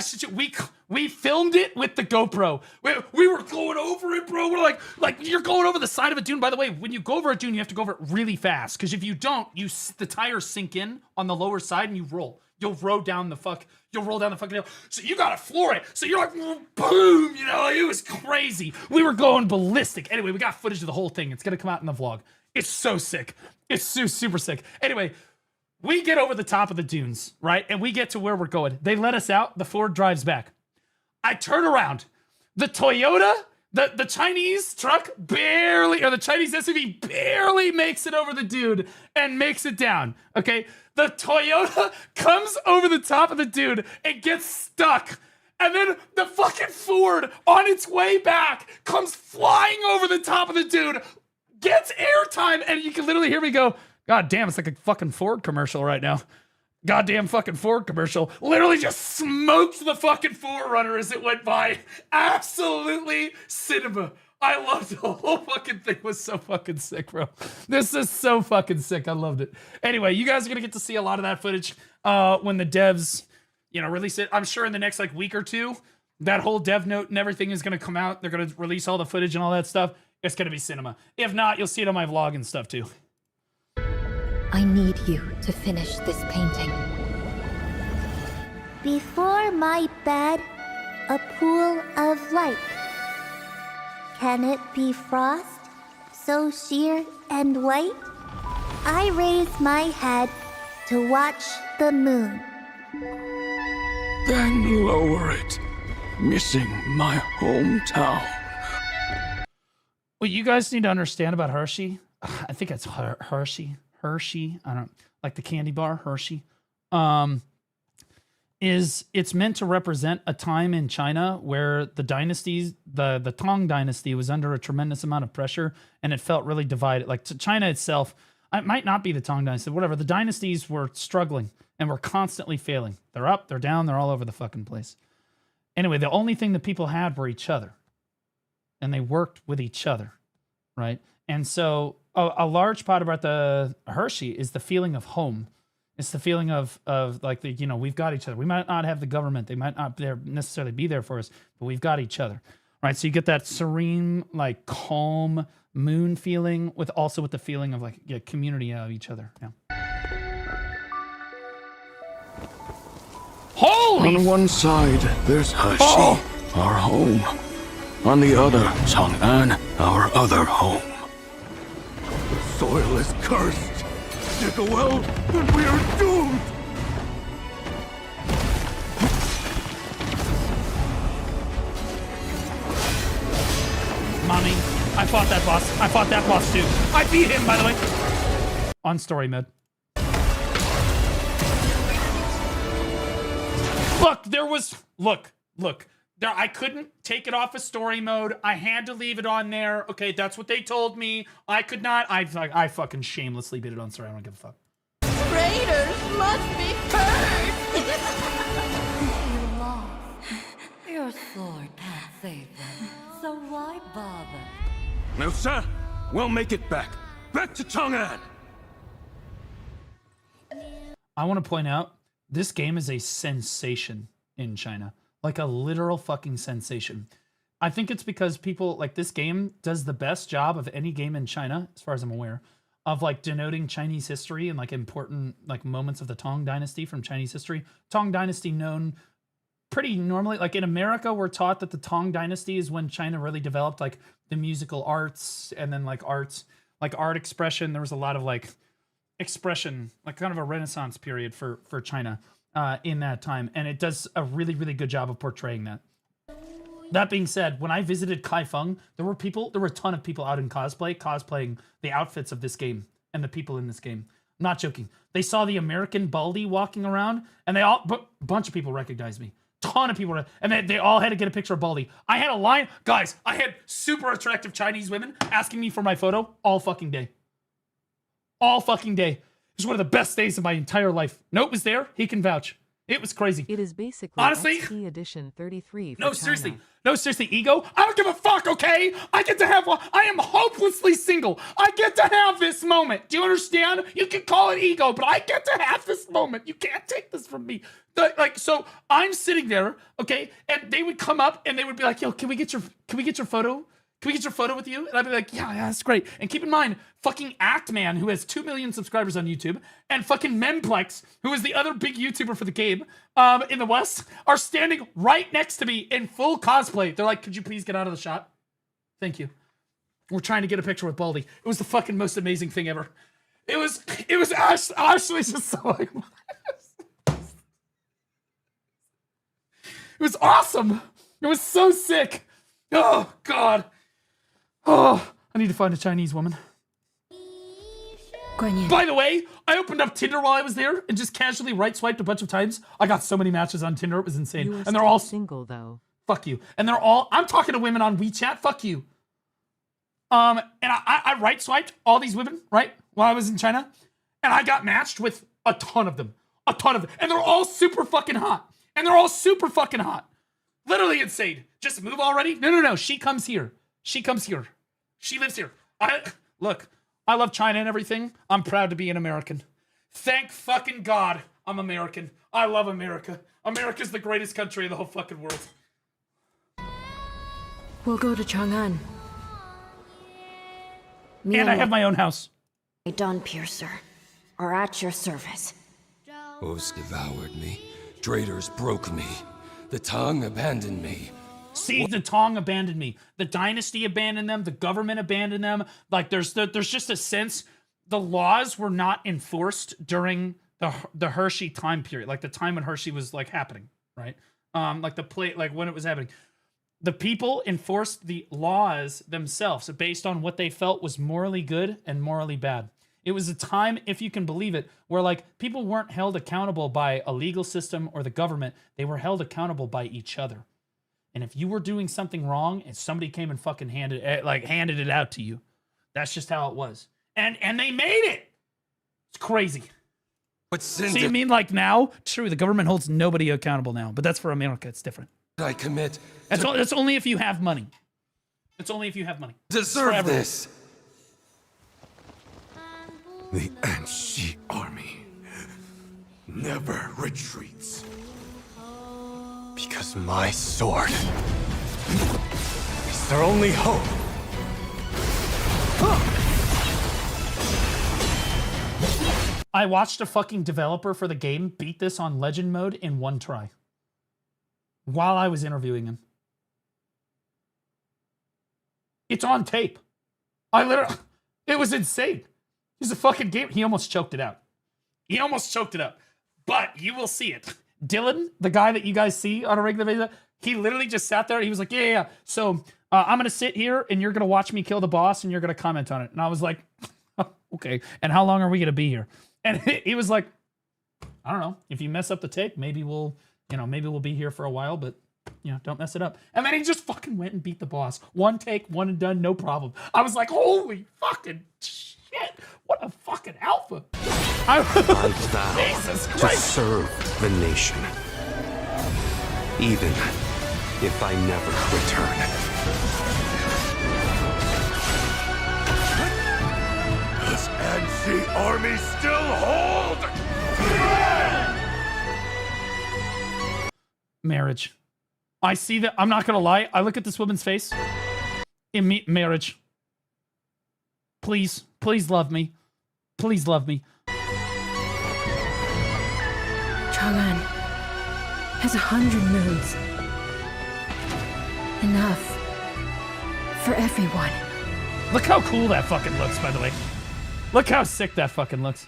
we filmed it with the GoPro. We were going over it, bro. We're like you're going over the side of a dune. By the way, when you go over a dune, you have to go over it really fast. Because if you don't, the tires sink in on the lower side and you roll. You'll roll down the fucking hill. So you gotta floor it. So you're like, boom, you know, it was crazy. We were going ballistic. Anyway, we got footage of the whole thing. It's gonna come out in the vlog. It's so sick. It's super sick. Anyway, we get over the top of the dunes, right? And we get to where we're going. They let us out. The Ford drives back. I turn around. The Toyota The Chinese truck barely, or the Chinese SUV barely makes it over the dude and makes it down, okay? The Toyota comes over the top of the dude and gets stuck. And then the fucking Ford, on its way back, comes flying over the top of the dude, gets airtime, and you can literally hear me go, God damn, it's like a fucking Ford commercial right now. Goddamn fucking Ford commercial. Literally just smoked the fucking 4Runner as it went by. Absolutely cinema. I loved the whole fucking thing. Was so fucking sick, bro. This is so fucking sick. I loved it. Anyway, you guys are gonna get to see a lot of that footage when the devs, release it. I'm sure in the next like week or two, that whole dev note and everything is gonna come out. They're gonna release all the footage and all that stuff. It's gonna be cinema. If not, you'll see it on my vlog and stuff too. I need you to finish this painting. Before my bed, a pool of light. Can it be frost, so sheer and white? I raise my head to watch the moon. Then lower it, missing my hometown. What you guys need to understand about Hershey, I think it's Hershey, I don't like the candy bar, Hershey, is it's meant to represent a time in China where the dynasties, the Tang dynasty was under a tremendous amount of pressure and it felt really divided. Like to China itself, it might not be the Tang dynasty, whatever. The dynasties were struggling and were constantly failing. They're up, they're down, they're all over the fucking place. Anyway, the only thing that people had were each other. And they worked with each other, right? And so a large part about the Hershey is the feeling of home. It's the feeling of like, we've got each other. We might not have the government. They might not necessarily be there for us, but we've got each other, right? So you get that serene, like calm moon feeling with the feeling of like community of each other. Yeah. Holy! On one side, there's Hershey, our home. On the other, Chang'an, our other home. The soil is cursed. Dig a well, and we are doomed. Mommy, I fought that boss. I fought that boss too. I beat him, by the way. On story mode. Look. There, I couldn't take it off of story mode. I had to leave it on there. Okay, that's what they told me. I could not. I fucking shamelessly did it on story. I don't give a fuck. Traitors must be cursed! You lost. Your sword can't save them, so why bother? No, sir. We'll make it back. Back to Chang'an. I want to point out, this game is a sensation in China. Like a literal fucking sensation. I think it's because people, like, this game does the best job of any game in China, as far as I'm aware, of like denoting Chinese history and like important like moments of the Tang Dynasty from Chinese history. Tang Dynasty known pretty normally, like in America, we're taught that the Tang Dynasty is when China really developed like the musical arts and then like arts, like art expression. There was a lot of like expression, like kind of a Renaissance period for China in that time. And it does a really, really good job of portraying that. That being said, when I visited Kaifeng, there were a ton of people out in cosplaying the outfits of this game and the people in this game. I'm not joking. They saw the American Baldy walking around, and a bunch of people recognized me. Ton of people, and they all had to get a picture of Baldy. I had a line, guys, I had super attractive Chinese women asking me for my photo all fucking day. All fucking day. It was one of the best days of my entire life. Note was there, he can vouch. It was crazy. It is basically honestly XP edition 33 for No, China. seriously, ego. I don't give a fuck, okay? I get to have one. I am hopelessly single. I get to have this moment. Do you understand? You can call it ego, but I get to have this moment. You can't take this from me. So I'm sitting there, okay, and they would come up and they would be like, "Yo, can we get your photo? Can we get your photo with you?" And I'd be like, yeah, that's great. And keep in mind, fucking Actman, who has 2 million subscribers on YouTube, and fucking Memplex, who is the other big YouTuber for the game in the West, are standing right next to me in full cosplay. They're like, "Could you please get out of the shot? Thank you. We're trying to get a picture with Baldy." It was the fucking most amazing thing ever. It was actually just so like, it was awesome. It was so sick. Oh, God. Oh, I need to find a Chinese woman. By the way, I opened up Tinder while I was there and just casually right-swiped a bunch of times. I got so many matches on Tinder, it was insane. You were And they're all single, though. Fuck you. And they're all, I'm talking to women on WeChat, fuck you. And I right-swiped all these women, right, while I was in China. And I got matched with a ton of them. A ton of them. And they're all super fucking hot. And they're all super fucking hot. Literally insane. Just move already? No. She comes here. She comes here. She lives here. Look, I love China and everything. I'm proud to be an American. Thank fucking God I'm American. I love America. America's the greatest country in the whole fucking world. We'll go to Chang'an. And I have my own house. Dawn Piercer are at your service. Oaths devoured me. Traitors broke me. The Tang abandoned me. See, the Tang abandoned me. The dynasty abandoned them. The government abandoned them. Like, there's just a sense the laws were not enforced during the Hershey time period, like the time when Hershey was like happening, right? Like when it was happening. The people enforced the laws themselves based on what they felt was morally good and morally bad. It was a time, if you can believe it, where like people weren't held accountable by a legal system or the government. They were held accountable by each other. And if you were doing something wrong and somebody came and fucking handed it out to you, that's just how it was. And they made it. It's crazy. What sin So you mean like now? True, the government holds nobody accountable now, but that's for America. It's different. did I commit? That's only if you have money. It's only if you have money. Deserve this. The Anshi army never retreats. Because my sword is their only hope. I watched a fucking developer for the game beat this on legend mode in one try. While I was interviewing him. It's on tape. It was insane. He's a fucking game. He almost choked it out. But you will see it. Dylan, the guy that you guys see on a regular basis, he literally just sat there. He was like, yeah. So I'm going to sit here and you're going to watch me kill the boss and you're going to comment on it. And I was like, okay. And how long are we going to be here? And he was like, I don't know. If you mess up the tape, maybe we'll be here for a while, but don't mess it up. And then he just fucking went and beat the boss. One take, one and done, no problem. I was like, holy fucking shit. What a fucking alpha. I vow Jesus to Christ. serve the nation. Even if I never return. Does Anshi army still hold? Marriage. I see that. I'm not going to lie. I look at this woman's face. Marriage. Please love me. Please love me. Chang'an has 100 moons. Enough for everyone. Look how cool that fucking looks, by the way. Look how sick that fucking looks.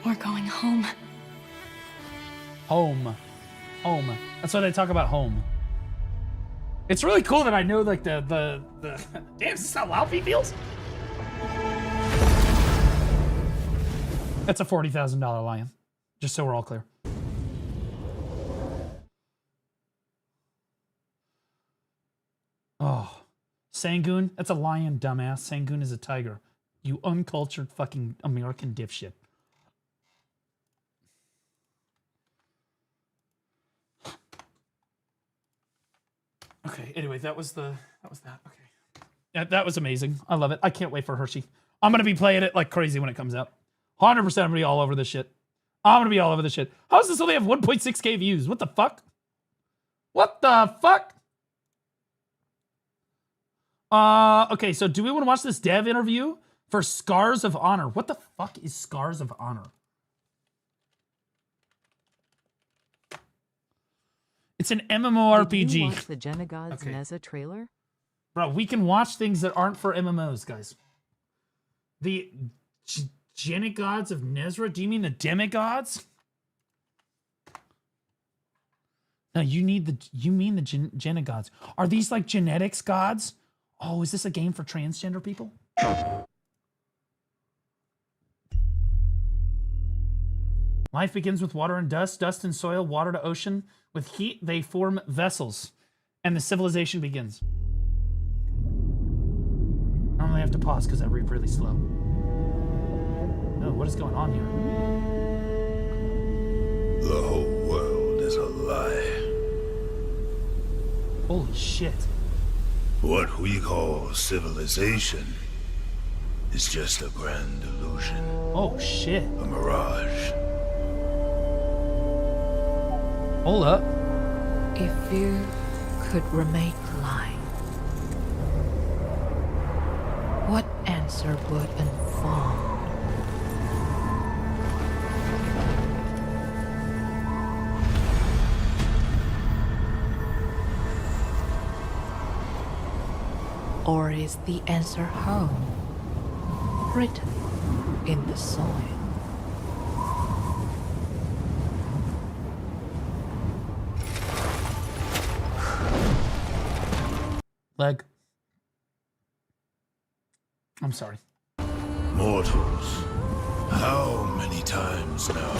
We're going home. Home. That's why they talk about home. It's really cool that I know like the damn, is this how Laopi feels? That's a $40,000 lion. Just so we're all clear. Oh. Sangoon? That's a lion, dumbass. Sangoon is a tiger. You uncultured fucking American dipshit. Okay, anyway, that was that. Okay. Yeah, that was amazing. I love it. I can't wait for Hershey. I'm going to be playing it like crazy when it comes out. 100% I'm going to be all over this shit. I'm going to be all over this shit. How does this only have 1.6k views? What the fuck? What the fuck? Okay, so do we want to watch this dev interview for Scars of Honor? What the fuck is Scars of Honor? It's an MMORPG. Did you watch the Genegods Neza trailer? Bro, we can watch things that aren't for MMOs, guys. The Genegods of Nezra? Do you mean the demigods? No, you mean the genegods. Are these like genetics gods? Oh, is this a game for transgender people? Life begins with water and dust, dust and soil, water to ocean. With heat, they form vessels, and the civilization begins. Normally I have to pause because I read really slow. Oh, what is going on here? The whole world is a lie. Holy shit. What we call civilization is just a grand illusion. Oh shit. A mirage. Hold up. If you could remake life, what answer would unfold? Or is the answer home, written in the soil? Leg. I'm sorry. Mortals, how many times now?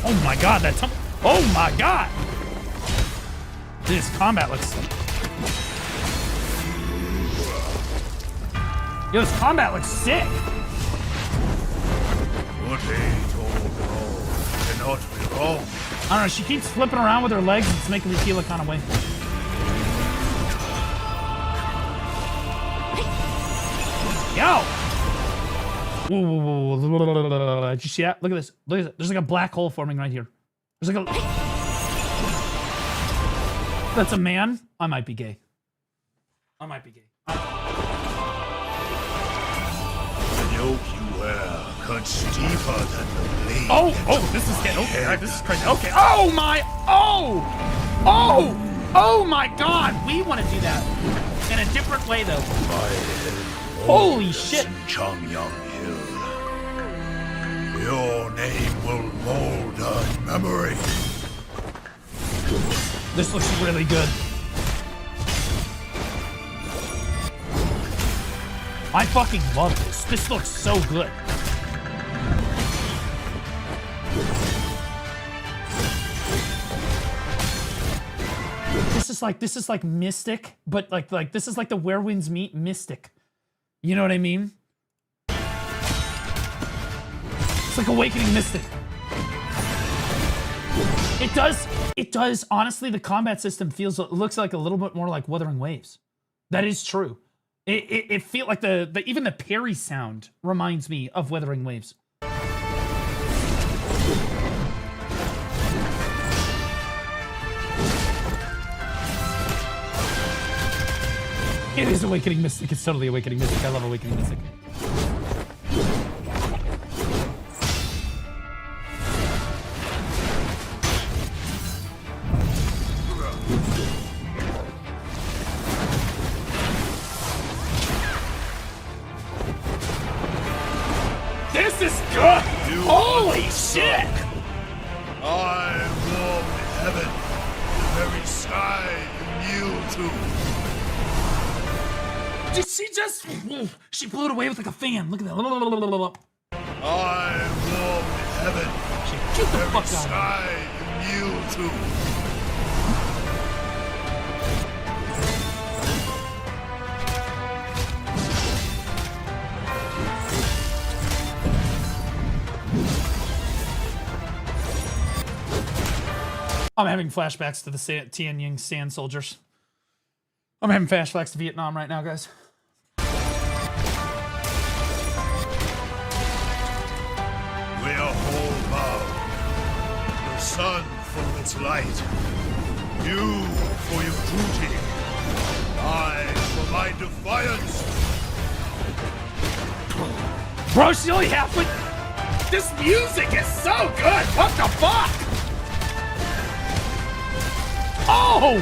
Oh my god, that's... Oh my god! This combat looks... Yo, this combat looks sick! What ain't all wrong cannot be wrong. I don't know, she keeps flipping around with her legs. It's making me feel a kind of way. Yo! Whoa, whoa, whoa, whoa. Did you see that? Look at this. Look at this. There's like a black hole forming right here. There's like a... That's a man? I might be gay. I might be gay. The yoke you wear cuts deeper than the blade. Oh, this is getting... Okay, right, this is crazy. Okay. Oh my... Oh my god! We want to do that in a different way, though. Holy shit! Chongyang Hill. Your name will mold a memory. This looks really good. I fucking love this. This looks so good. This is like Mystic, but like this is like the Where Winds Meet Mystic. You know what I mean? It's like Awakening Mystic. It does, honestly, the combat system looks like a little bit more like Wuthering Waves. That is true. It feels like even the parry sound reminds me of Wuthering Waves. It is Awakening Mystic. It's totally Awakening Mystic. I love Awakening Mystic. This is good! Holy shit! I warmed heaven, the very sky you kneel to. Did she just... She blew it away with like a fan. Look at that. I warmed heaven, Get the very fuck out sky you kneel to. I'm having flashbacks to the Tianying Sand Soldiers. I'm having flashbacks to Vietnam right now, guys. We are all bound. The sun for its light. You for your duty. I for my defiance. Bro, she only halfway... This music is so good! What the fuck? Oh!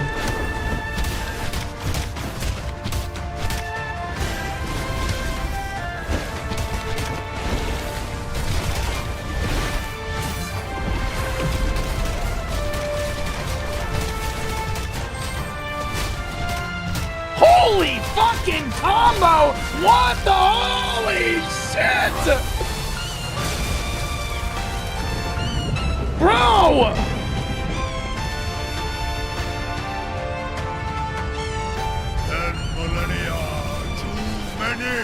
fucking combo! What the holy shit! Bro! Millennia, too many.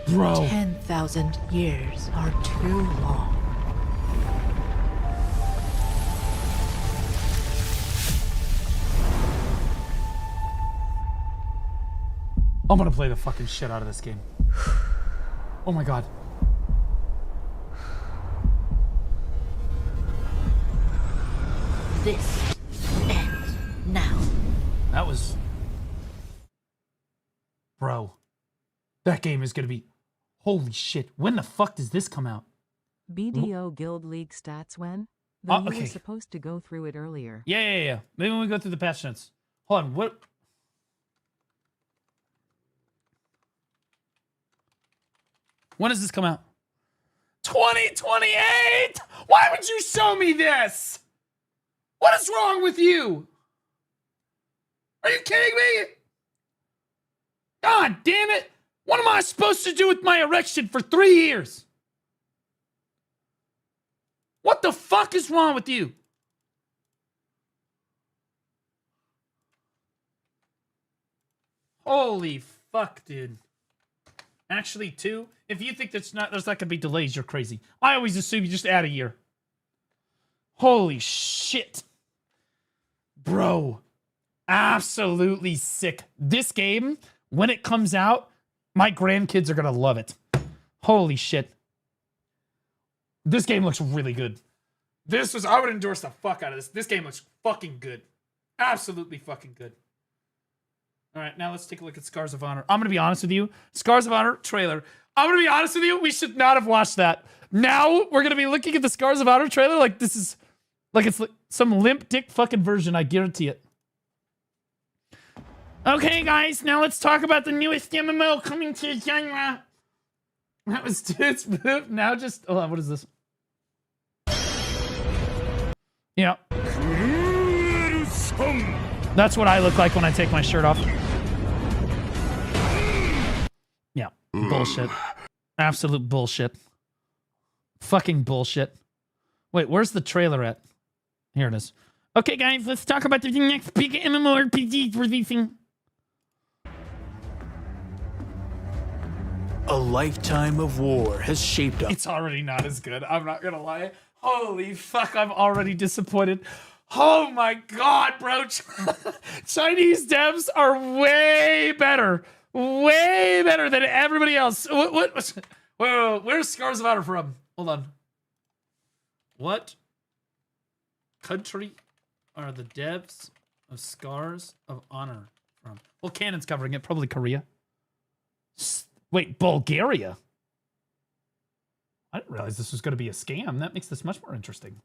Bro. 10,000 years are too long. I'm gonna play the fucking shit out of this game. Oh my god. This ends now. That was... Bro. That game is gonna be... Holy shit. When the fuck does this come out? BDO Guild League stats when? You Okay. were supposed to go through it earlier. Yeah. Maybe when we go through the patch notes. Hold on, what... When does this come out? 2028! Why would you show me this? What is wrong with you? Are you kidding me? God damn it! What am I supposed to do with my erection for 3 years? What the fuck is wrong with you? Holy fuck, dude. Actually, 2. If you think there's not gonna be delays, you're crazy. I always assume you just add a year. Holy shit. Bro. Absolutely sick. This game, when it comes out, my grandkids are gonna love it. Holy shit. This game looks really good. I would endorse the fuck out of this. This game looks fucking good. Absolutely fucking good. All right, now let's take a look at Scars of Honor. I'm going to be honest with you. Scars of Honor trailer. I'm going to be honest with you. We should not have watched that. Now we're going to be looking at the Scars of Honor trailer like this is... Like it's like some limp dick fucking version. I guarantee it. Okay, guys. Now let's talk about the newest MMO coming to the genre. That was... It's now just... Hold on, what is this? Yeah. That's what I look like when I take my shirt off. Yeah. Bullshit. Absolute bullshit. Fucking bullshit. Wait, where's the trailer at? Here it is. Okay, guys, let's talk about the next big mmorpg releasing. A lifetime of war has shaped up. It's already not as good. I'm not gonna lie. Holy fuck, I'm already disappointed. Oh my god, bro. Chinese devs are way better. Way better than everybody else. Whoa, where's Scars of Honor from? Hold on. What country are the devs of Scars of Honor from? Well, Canon's covering it. Probably Korea. Wait, Bulgaria? I didn't realize this was going to be a scam. That makes this much more interesting.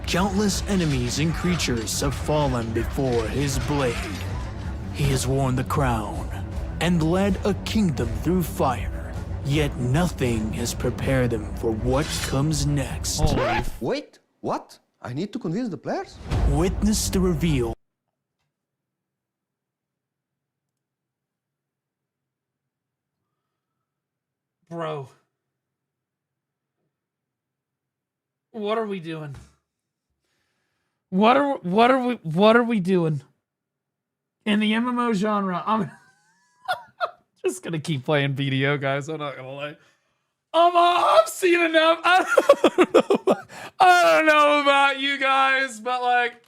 Countless enemies and creatures have fallen before his blade. He has worn the crown and led a kingdom through fire, yet nothing has prepared them for what comes next. Wait, what? I need to convince the players? Witness the reveal. Bro. What are we doing? What are we doing? In the MMO genre, I'm just gonna keep playing BDO, guys. I'm not gonna lie. I've seen enough. I don't know about you guys, but like,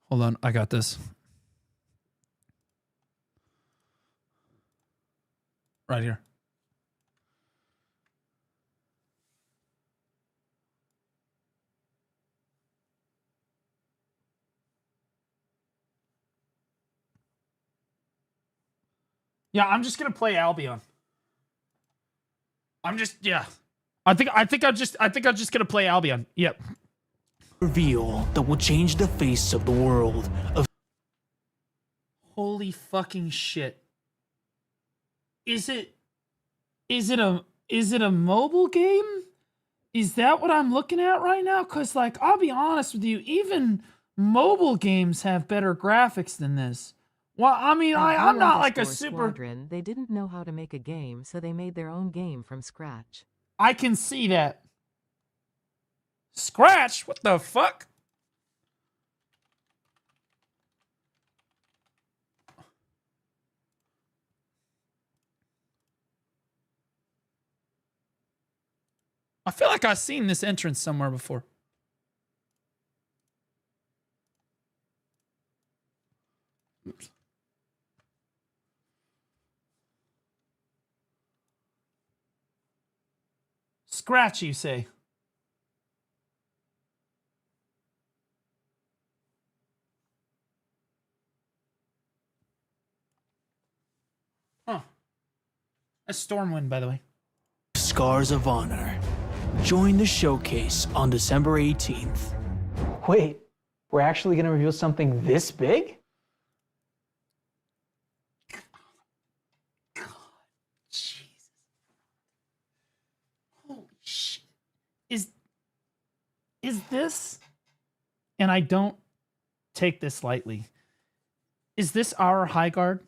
hold on, I got this. Right here. Yeah, I'm just gonna play Albion. I think I'm just gonna play Albion. Yep. Reveal that will change the face of the world of Holy fucking shit. Is it a mobile game? Is that what I'm looking at right now? Cause like, I'll be honest with you, even mobile games have better graphics than this. Well, I mean, I'm not like a super... Squadron, they didn't know how to make a game, so they made their own game from scratch. I can see that. Scratch? What the fuck? I feel like I've seen this entrance somewhere before. Oops. Scratch, you say? Huh. That's Stormwind, by the way. Scars of Honor. Join the showcase on December 18th. Wait, we're actually going to reveal something this big? Jesus. Holy shit. Is this, and I don't take this lightly, is this our high guard?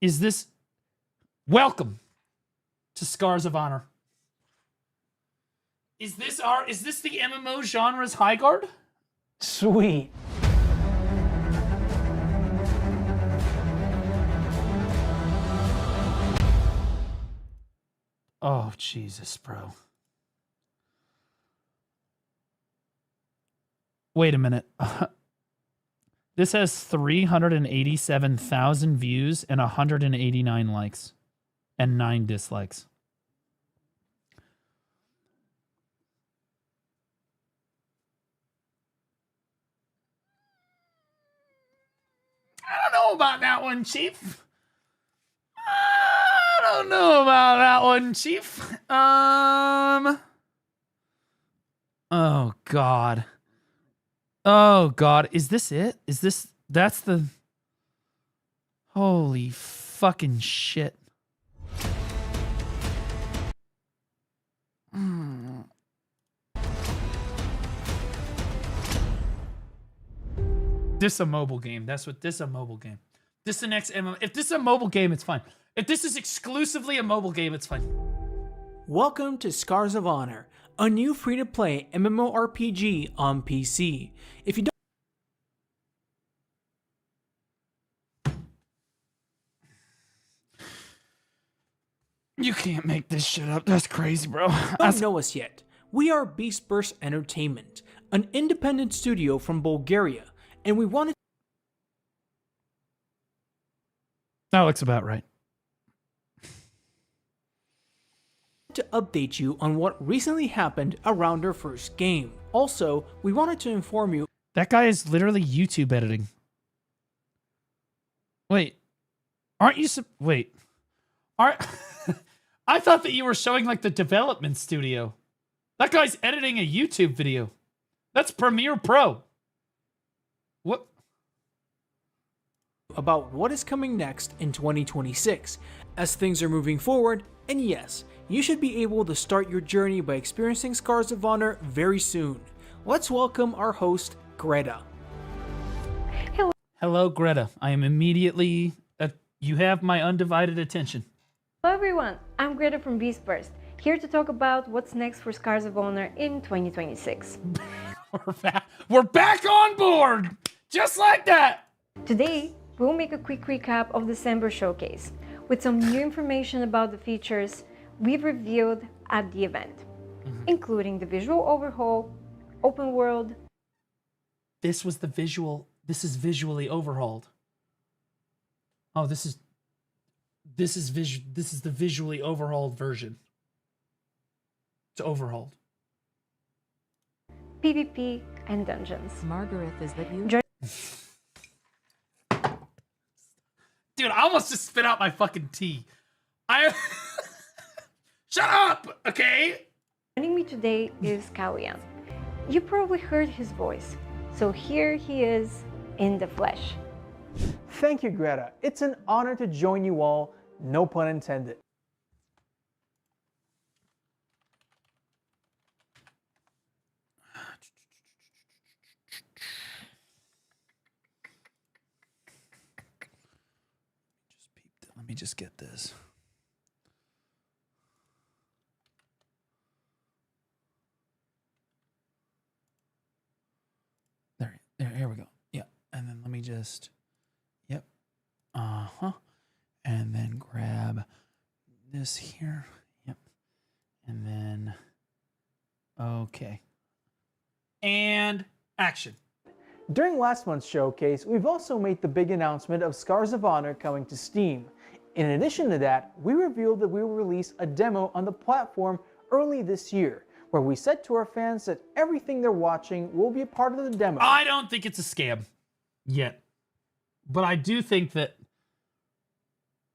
Is this, welcome to Scars of Honor. Is this the MMO genre's high guard? Sweet. Oh, Jesus, bro. Wait a minute. This has 387,000 views and 189 likes and 9 dislikes. I don't know about that one, Chief. I don't know about that one, Chief. Oh, God. Oh, God. Is this it? Is this... That's the... Holy fucking shit. This a mobile game. That's what this a mobile game. This the next MMO. If this is a mobile game, it's fine. If this is exclusively a mobile game, it's fine. Welcome to Scars of Honor, a new free-to-play MMORPG on PC. If you don't... You can't make this shit up. That's crazy, bro. Don't know us yet. We are Beast Burst Entertainment, an independent studio from Bulgaria, and we wanted... That looks about right. To update you on what recently happened around our first game. Also, we wanted to inform you... That guy is literally YouTube editing. Wait. Aren't you... Wait. I thought that you were showing like the development studio. That guy's editing a YouTube video. That's Premiere Pro. What? About what is coming next in 2026, as things are moving forward, and yes, you should be able to start your journey by experiencing Scars of Honor very soon. Let's welcome our host, Greta. Hello, Greta. I am immediately... you have my undivided attention. Hello everyone, I'm Greta from Beast Burst, here to talk about what's next for Scars of Honor in 2026. We're back on board! Just like that! Today, we'll make a quick recap of December showcase, with some new information about the features we've revealed at the event, including the visual overhaul, open world. This was the visual, this is visually overhauled. Oh, this is the visually overhauled version. It's overhauled. PvP and dungeons. Margaret, is that you? Dude, I almost just spit out my fucking tea. Shut up, okay? Joining me today is Kalian. You probably heard his voice, so here he is in the flesh. Thank you, Greta. It's an honor to join you all, no pun intended. Let me just get this. There, here we go. Yeah, and then let me just, yep, and then grab this here, yep, and then, okay, and action. During last month's showcase, we've also made the big announcement of Scars of Honor coming to Steam. In addition to that, we revealed that we will release a demo on the platform early this year, where we said to our fans that everything they're watching will be a part of the demo. I don't think it's a scam yet, but I do think that,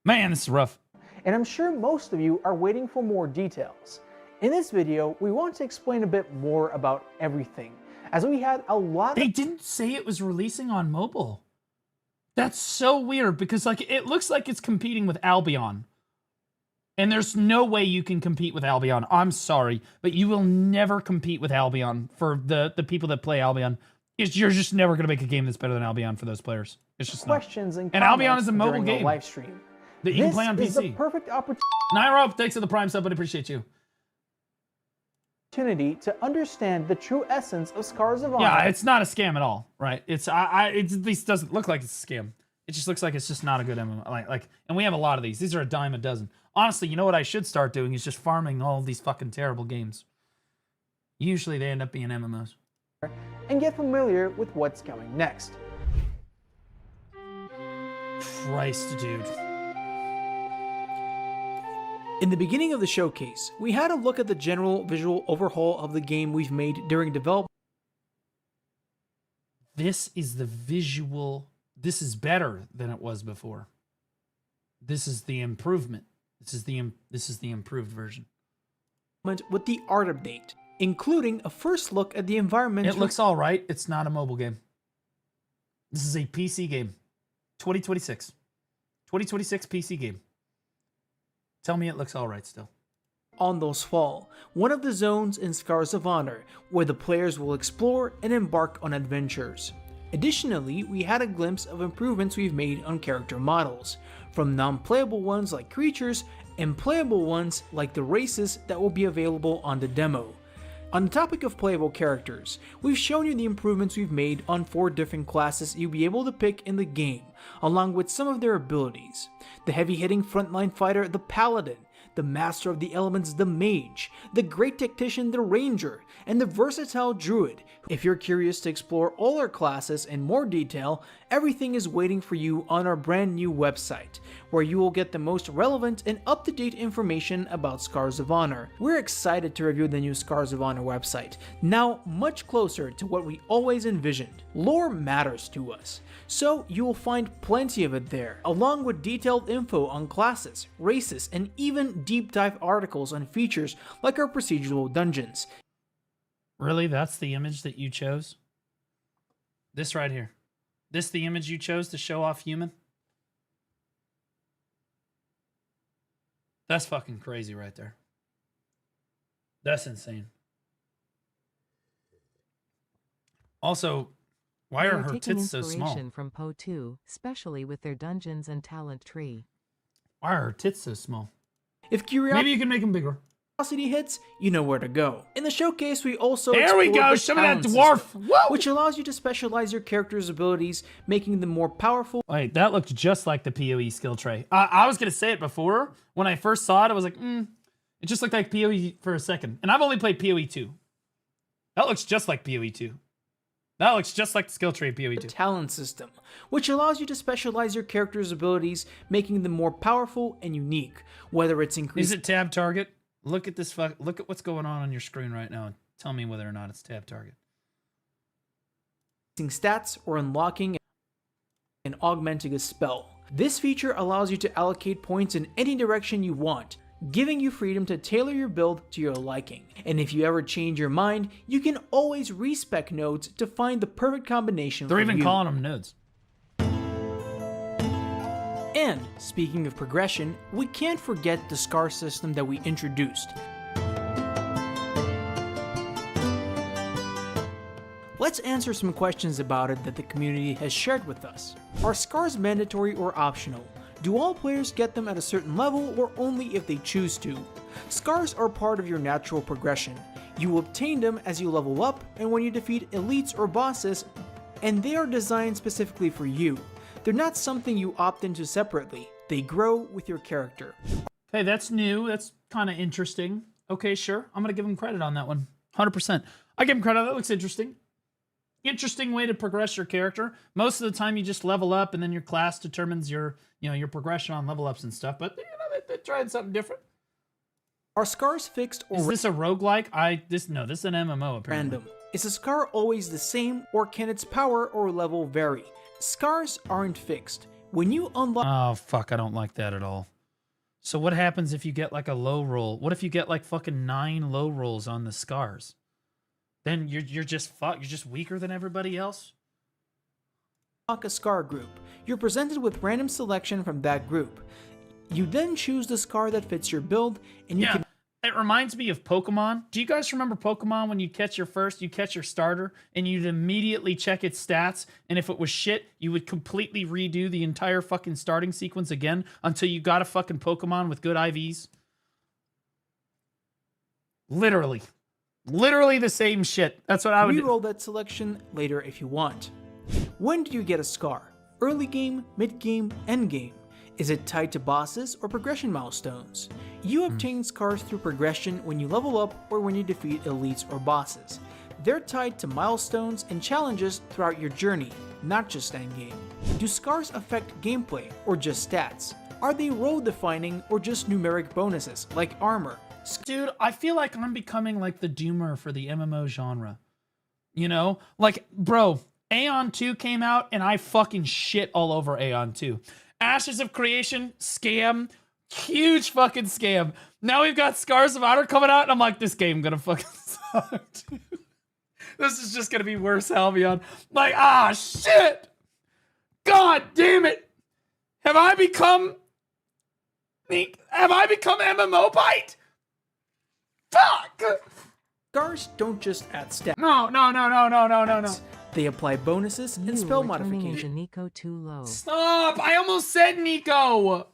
man, this is rough. And I'm sure most of you are waiting for more details. In this video, we want to explain a bit more about everything, as we had a lot They didn't say it was releasing on mobile. That's so weird, because like it looks like it's competing with Albion. And there's no way you can compete with Albion. I'm sorry, but you will never compete with Albion for the people that play Albion. You're just never going to make a game that's better than Albion for those players. It's just questions not. and Albion is a mobile during game the live stream. that you can play on This is the PC. perfect opportunity Nairo, thanks for the Prime sub, but I appreciate you. To understand the true essence of Scars of Honor. Yeah, it's not a scam at all, right? It at least doesn't look like it's a scam. It just looks like it's just not a good MMO. Like, and we have a lot of these. These are a dime a dozen. Honestly, you know what I should start doing is just farming all of these fucking terrible games. Usually they end up being MMOs. And get familiar with what's coming next. Christ, dude. In the beginning of the showcase, we had a look at the general visual overhaul of the game we've made during development. This is the visual. This is better than it was before. This is the improvement. This is the improved version. With the art update, including a first look at the environment. It looks all right. It's not a mobile game. This is a PC game. 2026. 2026 PC game. Tell me it looks all right still. On those fall, one of the zones in Scars of Honor, where the players will explore and embark on adventures. Additionally, we had a glimpse of improvements we've made on character models, from non-playable ones like creatures and playable ones like the races that will be available on the demo. On the topic of playable characters, we've shown you the improvements we've made on 4 different classes you'll be able to pick in the game, along with some of their abilities. The heavy-hitting frontline fighter, the Paladin, the Master of the Elements, the Mage, the Great Tactician, the Ranger, and the versatile Druid. If you're curious to explore all our classes in more detail, everything is waiting for you on our brand new website, where you will get the most relevant and up-to-date information about Scars of Honor. We're excited to review the new Scars of Honor website, now much closer to what we always envisioned. Lore matters to us, so you will find plenty of it there, along with detailed info on classes, races, and even deep dive articles on features like our procedural dungeons. Really? That's the image that you chose? This right here. This the image you chose to show off human? That's fucking crazy right there. That's insane. Also, why are her tits so small? Inspiration from Poe 2, especially with their dungeons and talent tree. Why are her tits so small? If curiosity Maybe you can make them bigger. Hits, you know where to go. In the showcase, we also there we go. the Show me that talent dwarf, system, which allows you to specialize your character's abilities, making them more powerful. Wait, that looked just like the PoE skill tray. I was gonna say it before when I first saw it. I was like, it just looked like PoE for a second, and I've only played PoE 2. That looks just like PoE 2. That looks just like the skill tree PoE 2. Talent system, which allows you to specialize your character's abilities, making them more powerful and unique. Whether it's increased. Is it tab target? Look at this. Look at what's going on your screen right now. And tell me whether or not it's tab target. Stats or unlocking and augmenting a spell. This feature allows you to allocate points in any direction you want, giving you freedom to tailor your build to your liking. And if you ever change your mind, you can always respec nodes to find the perfect combination. They're for even you. calling them nodes. And speaking of progression, we can't forget the scar system that we introduced. Let's answer some questions about it that the community has shared with us. Are scars mandatory or optional? Do all players get them at a certain level or only if they choose to? Scars are part of your natural progression. You obtain them as you level up and when you defeat elites or bosses, and they are designed specifically for you. They're not something you opt into separately. They grow with your character. Hey, that's new. That's kind of interesting. Okay, sure. I'm going to give him credit on that one. 100%. I give him credit. That looks interesting. Interesting way to progress your character. Most of the time you just level up and then your class determines your, your progression on level ups and stuff. But, they tried something different. Are scars fixed or is this a roguelike? This is an MMO apparently. Random. Is a scar always the same or can its power or level vary? Scars aren't fixed. When you unlock— Oh, fuck, I don't like that at all. So what happens if you get like a low roll? What if you get like fucking 9 low rolls on the scars? Then you're just fucked. You're just weaker than everybody else? A scar group. You're presented with random selection from that group. You then choose the scar that fits your build, and you can— It reminds me of Pokemon. Do you guys remember Pokemon when you catch your starter, and you'd immediately check its stats, and if it was shit, you would completely redo the entire fucking starting sequence again until you got a fucking Pokemon with good IVs? Literally. Literally the same shit. That's what I would do. Reroll that selection later if you want. When do you get a scar? Early game, mid game, end game? Is it tied to bosses or progression milestones? You obtain scars through progression when you level up or when you defeat elites or bosses. They're tied to milestones and challenges throughout your journey, not just endgame. Do scars affect gameplay or just stats? Are they role-defining or just numeric bonuses, like armor? Dude, I feel like I'm becoming like the doomer for the MMO genre. Like, bro, Aeon 2 came out and I fucking shit all over Aeon 2. Ashes of Creation, scam. Huge fucking scam. Now we've got Scars of Honor coming out and I'm like, this game gonna fucking suck, dude. This is just gonna be worse, Albion. Like, shit! God damn it! Have I become MMO bite? Fuck! Scars don't just add stats. No. They apply bonuses and spell modifications. Nico too low. Stop! I almost said Nico!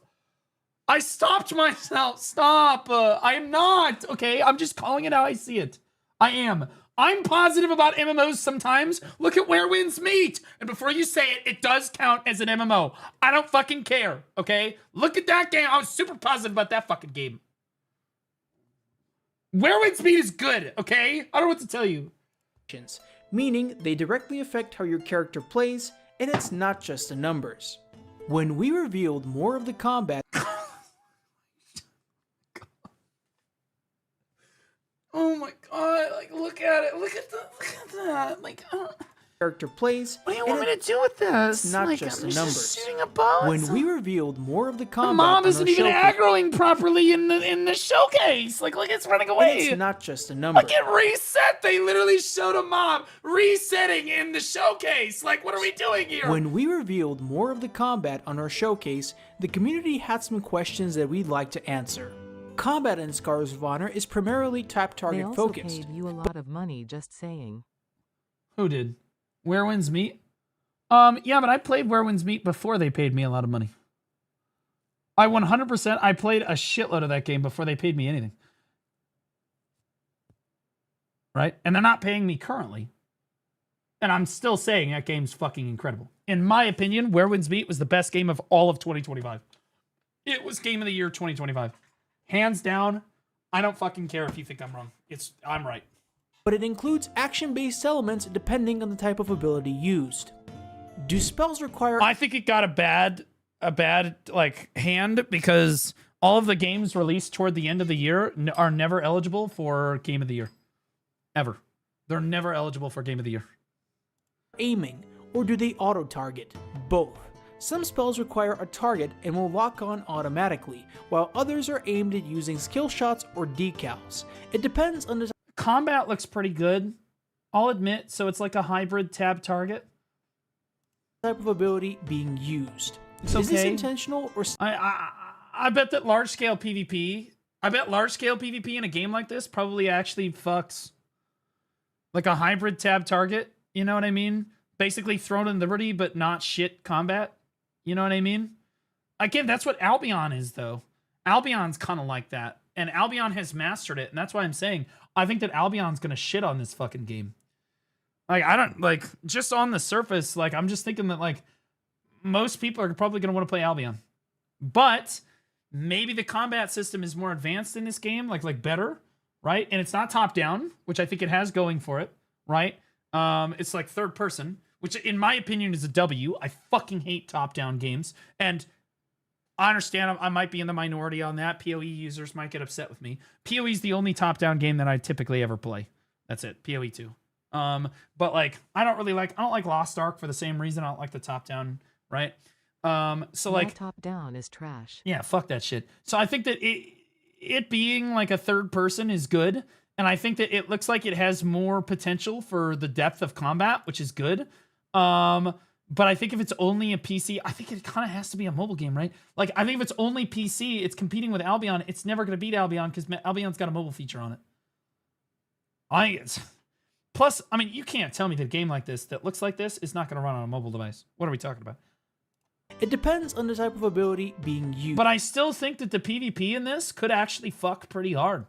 I stopped myself. Stop! I am not, okay? I'm just calling it how I see it. I am. I'm positive about MMOs sometimes. Look at Where Winds Meet! And before you say it, it does count as an MMO. I don't fucking care, okay? Look at that game. I was super positive about that fucking game. Where Winds Meet is good, okay? I don't know what to tell you. Meaning they directly affect how your character plays, and it's not just the numbers. When we revealed more of the combat— Oh my god, like, look at it. Look at that. Like, character plays. What do you want me to do with this? It's not like, just I'm the numbers. Just shooting a bow. When we revealed more of the combat— the mob on isn't our even showcase, aggroing properly in the showcase. Like, look, it's running away. It's not just a number. Like, it reset. They literally showed a mob resetting in the showcase. Like, what are we doing here? When we revealed more of the combat on our showcase, the community had some questions that we'd like to answer. Combat in Scars of Honor is primarily tap target They also focused. paid you a lot of money, just saying. Who did? Where Winds Meet? Yeah, but I played Where Winds Meet before they paid me a lot of money. I 100%, I played a shitload of that game before they paid me anything. Right? And they're not paying me currently. And I'm still saying that game's fucking incredible. In my opinion, Where Winds Meet was the best game of all of 2025. It was Game of the Year 2025. Hands down, I don't fucking care if you think I'm wrong. I'm right. But it includes action-based elements depending on the type of ability used. Do spells require— I think it got a bad like hand because all of the games released toward the end of the year are never eligible for Game of the Year. Ever. They're never eligible for Game of the Year. Aiming, or do they auto-target? Both. Some spells require a target and will lock on automatically, while others are aimed at using skill shots or decals. It depends on the— Combat looks pretty good, I'll admit, so it's like a hybrid tab target. Type of ability being used. It's Is this okay. intentional or? I bet that large scale PvP. I bet large scale PvP in a game like this probably actually fucks like a hybrid tab target. You know what I mean? Basically thrown in Liberty, but not shit combat. You know what I mean? Again, that's what Albion is, though. Albion's kind of like that. And Albion has mastered it. And that's why I'm saying I think that Albion's going to shit on this fucking game. Like, I don't, like, just on the surface, like, I'm just thinking that, like, most people are probably going to want to play Albion. But maybe the combat system is more advanced in this game, like better, right? And it's not top-down, which I think it has going for it, right? It's like third person, which in my opinion is a W. I fucking hate top-down games. And I understand I might be in the minority on that. PoE users might get upset with me. PoE is the only top-down game that I typically ever play. That's it. PoE 2. But like I don't like Lost Ark for the same reason I don't like the top-down, right? So like top-down is trash. Yeah, fuck that shit. So I think that it being like a third person is good, and I think that it looks like it has more potential for the depth of combat, which is good. But I think if it's only a PC, I think it kind of has to be a mobile game, right? Like, I think if it's only PC, it's competing with Albion. It's never going to beat Albion because Albion's got a mobile feature on it. Plus, I mean, you can't tell me that a game like this that looks like this is not going to run on a mobile device. What are we talking about? It depends on the type of ability being used. But I still think that the PvP in this could actually fuck pretty hard.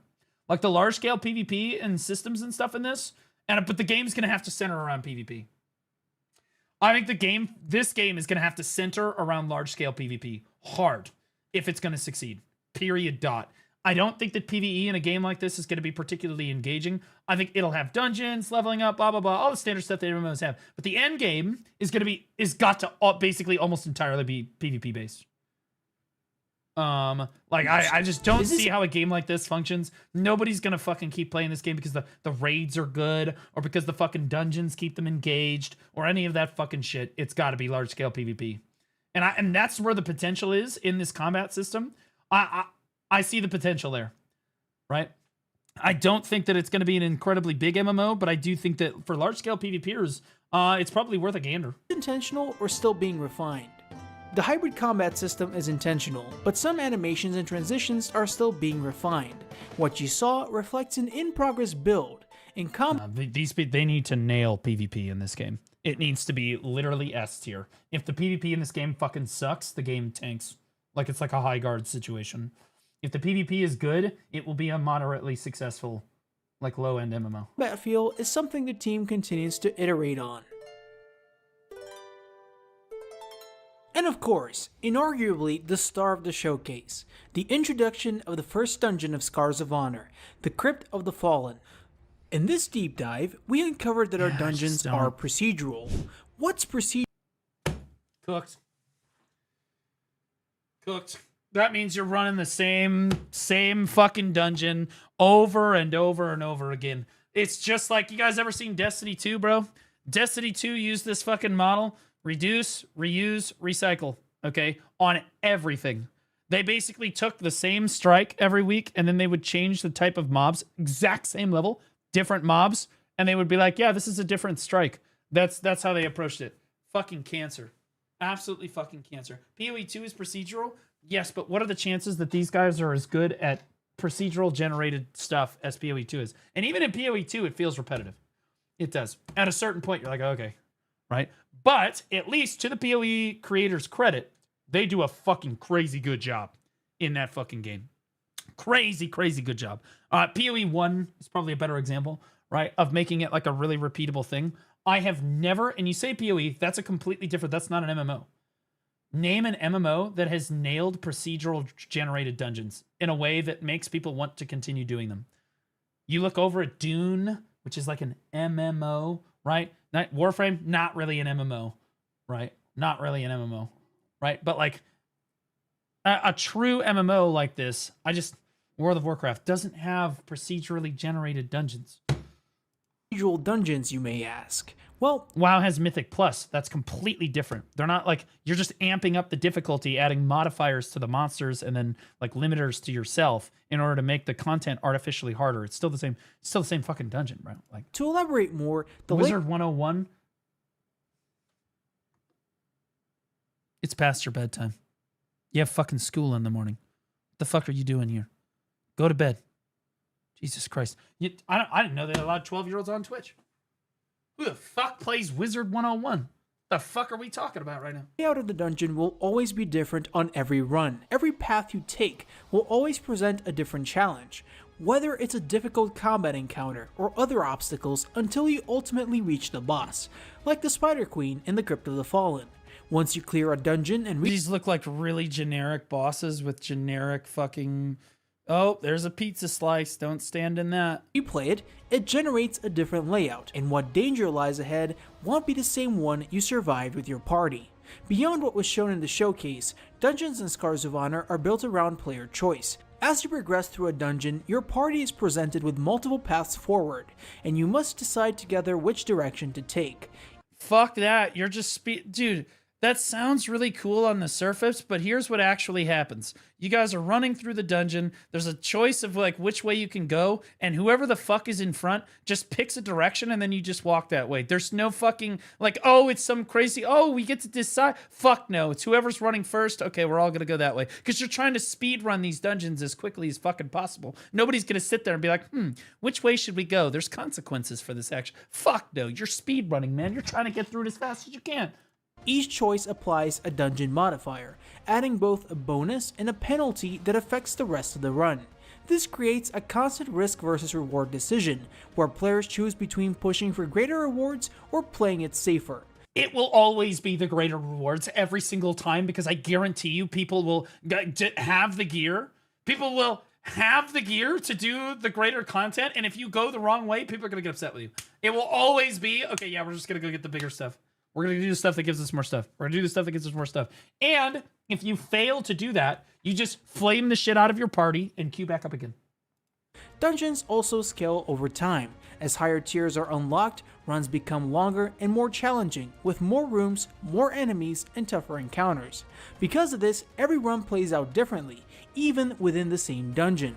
Like the large scale PvP and systems and stuff in this, but the game's going to have to center around PvP. I think this game is going to have to center around large-scale PvP hard if it's going to succeed. Period. Dot. I don't think that PvE in a game like this is going to be particularly engaging. I think it'll have dungeons, leveling up, blah, blah, blah, all the standard stuff that MMOs have. But the end game is got to basically almost entirely be PvP based. I just don't see how a game like this functions. Nobody's gonna fucking keep playing this game because the raids are good or because the fucking dungeons keep them engaged or any of that fucking shit. It's got to be large scale PvP, and that's where the potential is in this combat system. I see the potential there, right? I don't think that it's going to be an incredibly big MMO, but I do think that for large scale PvPers, it's probably worth a gander. Intentional or still being refined? The hybrid combat system is intentional, but some animations and transitions are still being refined. What you saw reflects an in-progress build. In they need to nail PvP in this game. It needs to be literally S tier. If the PvP in this game fucking sucks, the game tanks. Like it's like a high guard situation. If the PvP is good, it will be a moderately successful, like low-end MMO. Battlefield is something the team continues to iterate on. And of course, inarguably the star of the showcase, the introduction of the first dungeon of Scars of Honor, the Crypt of the Fallen. In this deep dive, we uncovered that our dungeons are procedural. What's procedural? Cooked. That means you're running the same fucking dungeon over and over and over again. It's just like, you guys ever seen Destiny 2, bro? Destiny 2 used this fucking model. Reduce, reuse, recycle, okay, on everything. They basically took the same strike every week, and then they would change the type of mobs, exact same level, different mobs, and they would be like, yeah, this is a different strike. That's how they approached it. Fucking cancer. Absolutely fucking cancer. PoE 2 is procedural, yes, but what are the chances that these guys are as good at procedural generated stuff as PoE 2 is? And even in PoE 2, it feels repetitive. It does. At a certain point, you're like, okay, right? But at least to the PoE creators' credit, they do a fucking crazy good job in that fucking game. Crazy good job. PoE 1 is probably a better example, right, of making it like a really repeatable thing. I have never, and you say PoE, that's a completely different, that's not an MMO. Name an MMO that has nailed procedural generated dungeons in a way that makes people want to continue doing them. You look over at Dune, which is like an MMO, right? Warframe, not really an MMO, right? Not really an MMO, right? But like a true MMO like this, World of Warcraft doesn't have procedurally generated dungeons. Procedural dungeons, you may ask. Well, WoW has Mythic Plus. That's completely different. They're not like, you're just amping up the difficulty, adding modifiers to the monsters and then like limiters to yourself in order to make the content artificially harder. It's still the same fucking dungeon, bro. Like, to elaborate more, the Wizard 101. It's past your bedtime. You have fucking school in the morning. What the fuck are you doing here? Go to bed. Jesus Christ. I didn't know they allowed 12-year-olds on Twitch. Who the fuck plays Wizard 101? The fuck are we talking about right now? The layout of the dungeon will always be different on every run. Every path you take will always present a different challenge, whether it's a difficult combat encounter or other obstacles until you ultimately reach the boss, like the Spider Queen in the Crypt of the Fallen. Once you clear a dungeon and these look like really generic bosses with generic fucking... Oh, there's a pizza slice. Don't stand in that. You play it, it generates a different layout, and what danger lies ahead won't be the same one you survived with your party. Beyond what was shown in the showcase, dungeons and Scars of Honor are built around player choice. As you progress through a dungeon, your party is presented with multiple paths forward, and you must decide together which direction to take. Fuck that. You're just dude, that sounds really cool on the surface, but here's what actually happens. You guys are running through the dungeon. There's a choice of like which way you can go, and whoever the fuck is in front just picks a direction and then you just walk that way. There's no fucking like, oh, it's some crazy, oh, we get to decide. Fuck no. It's whoever's running first. Okay, we're all gonna go that way. Because you're trying to speed run these dungeons as quickly as fucking possible. Nobody's gonna sit there and be like, which way should we go? There's consequences for this action. Fuck no. You're speed running, man. You're trying to get through it as fast as you can. Each choice applies a dungeon modifier, adding both a bonus and a penalty that affects the rest of the run. This creates a constant risk versus reward decision, where players choose between pushing for greater rewards or playing it safer. It will always be the greater rewards every single time, because I guarantee you people will have the gear. People will have the gear to do the greater content, and if you go the wrong way, people are going to get upset with you. It will always be, okay, yeah, we're just going to go get the bigger stuff. We're going to do the stuff that gives us more stuff. We're going to do the stuff that gives us more stuff. And if you fail to do that, you just flame the shit out of your party and queue back up again. Dungeons also scale over time. As higher tiers are unlocked, runs become longer and more challenging, with more rooms, more enemies, and tougher encounters. Because of this, every run plays out differently, even within the same dungeon.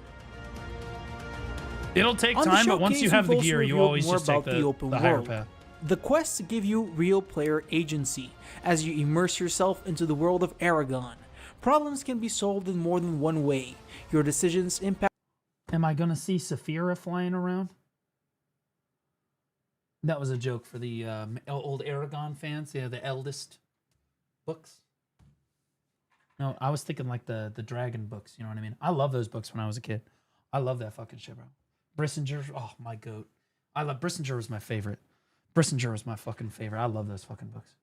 It'll take time, but once you have the gear, you always just take the higher path. The quests give you real player agency, as you immerse yourself into the world of Aragon. Problems can be solved in more than one way. Your decisions impact... Am I gonna see Saphira flying around? That was a joke for the old Aragon fans. Yeah, the eldest books. No, I was thinking like the dragon books, you know what I mean? I love those books when I was a kid. I love that fucking shit, bro. Brissinger, oh, my goat. Brissinger was my favorite. Brissinger was my fucking favorite. I love those fucking books.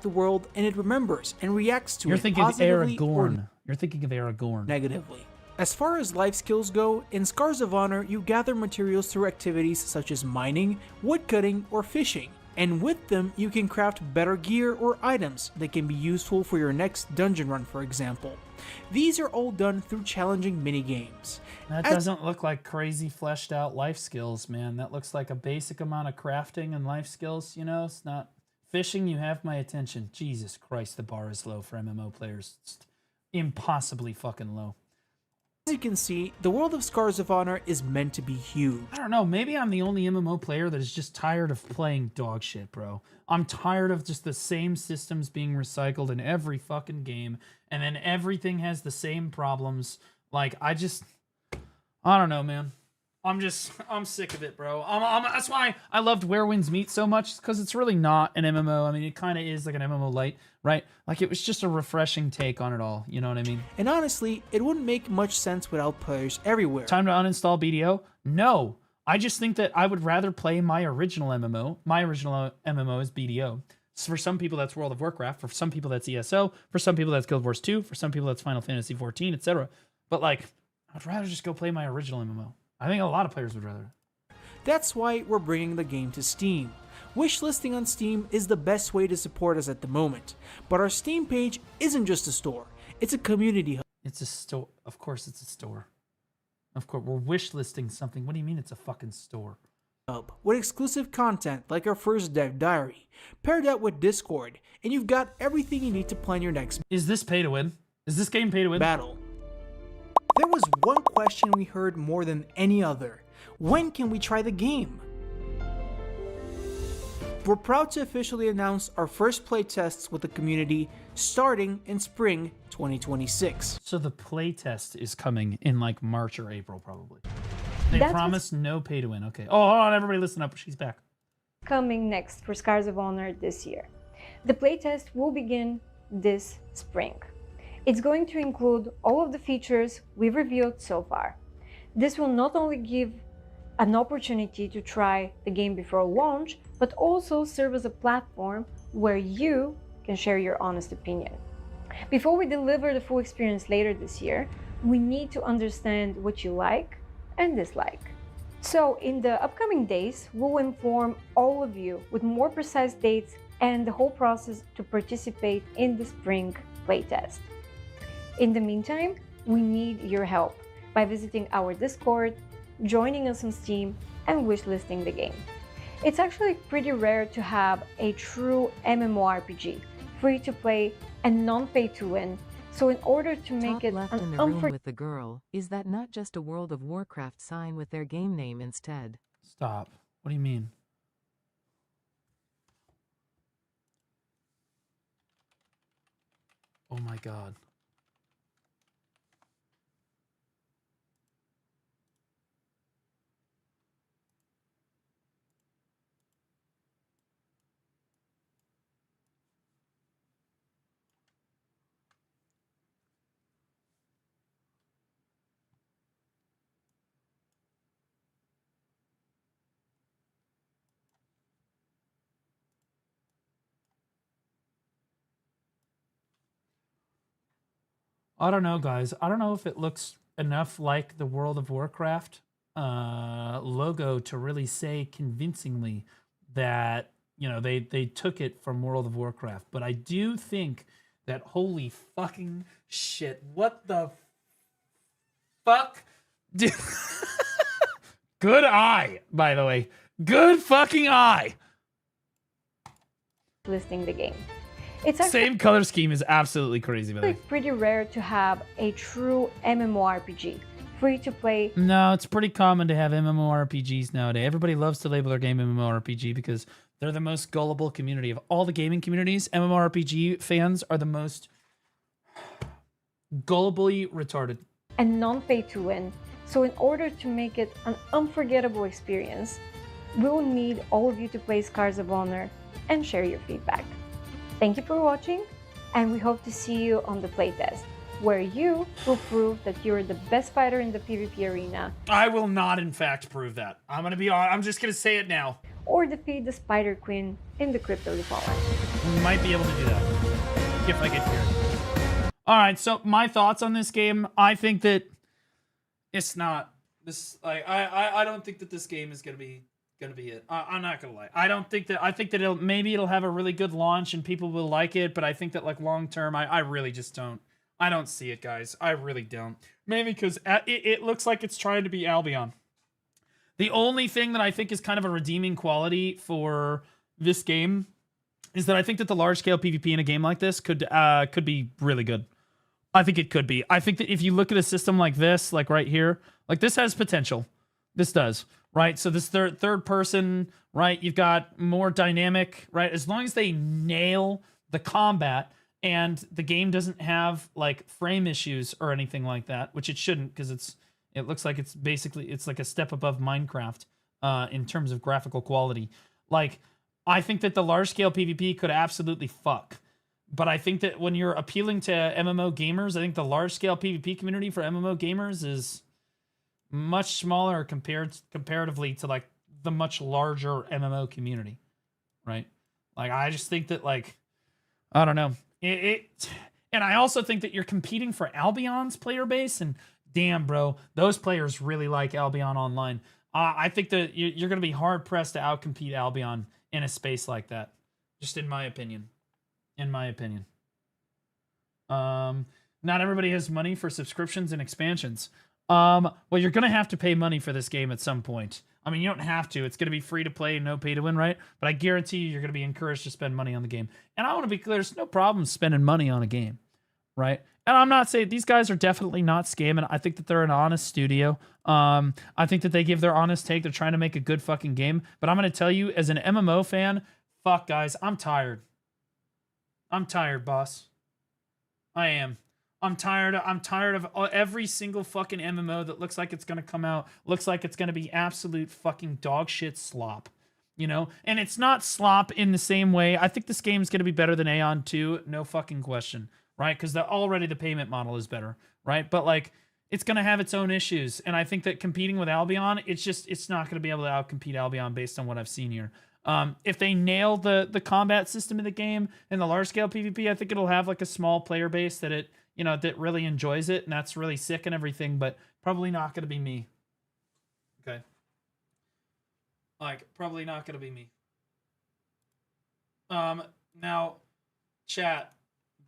The world, and it remembers and reacts to You're it thinking of positively Aragorn. You're thinking of Aragorn. Negatively. As far as life skills go, in Scars of Honor, you gather materials through activities such as mining, woodcutting, or fishing. And with them, you can craft better gear or items that can be useful for your next dungeon run, for example. These are all done through challenging minigames. That doesn't look like crazy fleshed out life skills, man. That looks like a basic amount of crafting and life skills, you know? It's not... Fishing, you have my attention. Jesus Christ, the bar is low for MMO players. It's impossibly fucking low. As you can see, the world of Scars of Honor is meant to be huge. I don't know, maybe I'm the only MMO player that is just tired of playing dog shit, bro. I'm tired of just the same systems being recycled in every fucking game, and then everything has the same problems. Like, I don't know, man. I'm sick of it, bro. That's why I loved Where Winds Meet so much, because it's really not an MMO. I mean, it kind of is like an MMO light, right? Like, it was just a refreshing take on it all. You know what I mean? And honestly, it wouldn't make much sense without players everywhere. Time to uninstall BDO? No. I just think that I would rather play my original MMO. My original MMO is BDO. So for some people, that's World of Warcraft. For some people, that's ESO. For some people, that's Guild Wars 2. For some people, that's Final Fantasy 14, etc. But, like, I'd rather just go play my original MMO. I think a lot of players would rather. That's why we're bringing the game to Steam. Wishlisting on Steam is the best way to support us at the moment. But our Steam page isn't just a store, it's a community hub. It's a store. Of course it's a store. Of course, we're wishlisting something. What do you mean it's a fucking store? With exclusive content like our first dev diary, paired that with Discord, and you've got everything you need to plan your next... Is this pay to win? Is this game pay to win? ...battle. There was one question we heard more than any other. When can we try the game? We're proud to officially announce our first playtests with the community starting in spring 2026. So the playtest is coming in like March or April, probably. They promise no pay to win. Okay. Oh, hold on, everybody listen up. She's back. Coming next for Scars of Honor this year. The playtest will begin this spring. It's going to include all of the features we've revealed so far. This will not only give an opportunity to try the game before launch, but also serve as a platform where you can share your honest opinion. Before we deliver the full experience later this year, we need to understand what you like and dislike. So in the upcoming days, we'll inform all of you with more precise dates and the whole process to participate in the spring playtest. In the meantime, we need your help by visiting our Discord, joining us on Steam, and wishlisting the game. It's actually pretty rare to have a true MMORPG, free to play and non-pay to win. So in order to make Top it left an in the room with the girl, is that not just a World of Warcraft sign with their game name instead? Stop. What do you mean? Oh my god. I don't know, guys. I don't know if it looks enough like the World of Warcraft logo to really say convincingly that, you know, they took it from World of Warcraft. But I do think that, holy fucking shit, what the fuck? Good eye, by the way. Good fucking eye. Listing the game. It's actually Same color scheme is absolutely crazy, by the way. pretty rare to have a true MMORPG, free to play. No, it's pretty common to have MMORPGs nowadays. Everybody loves to label their game MMORPG because they're the most gullible community of all the gaming communities. MMORPG fans are the most gullibly retarded. And non-pay to win. So in order to make it an unforgettable experience, we will need all of you to play Scars of Honor and share your feedback. Thank you for watching, and we hope to see you on the playtest, where you will prove that you're the best fighter in the PvP arena. I will not, in fact, prove that. I'm just gonna say it now. Or defeat the Spider Queen in the Crypto the Fallen. We might be able to do that if I get here. All right, so my thoughts on this game. I think that it's not this. Like, I don't think that this game is gonna be it. I'm not gonna lie. I think that it'll have a really good launch and people will like it, but I think that like long term, I really just don't. I don't see it, guys. I really don't. Mainly because it looks like it's trying to be Albion. The only thing that I think is kind of a redeeming quality for this game is that I think that the large scale PvP in a game like this could be really good. I think it could be. I think that if you look at a system like this, like right here, like this has potential. This does, right? So this third person, right? You've got more dynamic, right? As long as they nail the combat and the game doesn't have like frame issues or anything like that, which it shouldn't, because it looks like it's like a step above Minecraft in terms of graphical quality. Like, I think that the large scale PvP could absolutely fuck. But I think that when you're appealing to MMO gamers, I think the large scale PvP community for MMO gamers is much smaller comparatively to like the much larger MMO community, right? Like, I just think that, like, I don't know. And I also think that you're competing for Albion's player base, and damn, bro, those players really like Albion Online. I think that you're going to be hard pressed to outcompete Albion in a space like that, just in my opinion. Not everybody has money for subscriptions and expansions. Well, you're going to have to pay money for this game at some point. I mean, you don't have to. It's going to be free to play, no pay to win, right? But I guarantee you're going to be encouraged to spend money on the game. And I want to be clear, there's no problem spending money on a game, right? And I'm not saying these guys are definitely not scamming. I think that they're an honest studio. I think that they give their honest take. They're trying to make a good fucking game. But I'm going to tell you, as an MMO fan, Fuck, guys. I'm tired. I'm tired, boss. I am. I'm tired of every single fucking MMO that looks like it's gonna come out, looks like it's gonna be absolute fucking dog shit slop. You know? And it's not slop in the same way. I think this game's gonna be better than Aeon 2, no fucking question. Right? Because already the payment model is better. Right? But like, it's gonna have its own issues. And I think that competing with Albion, it's not gonna be able to outcompete Albion based on what I've seen here. If they nail the combat system of the game and the large scale PvP, I think it'll have like a small player base that that really enjoys it, and that's really sick and everything, but probably not going to be me. Okay. Like, probably not going to be me. Now, chat,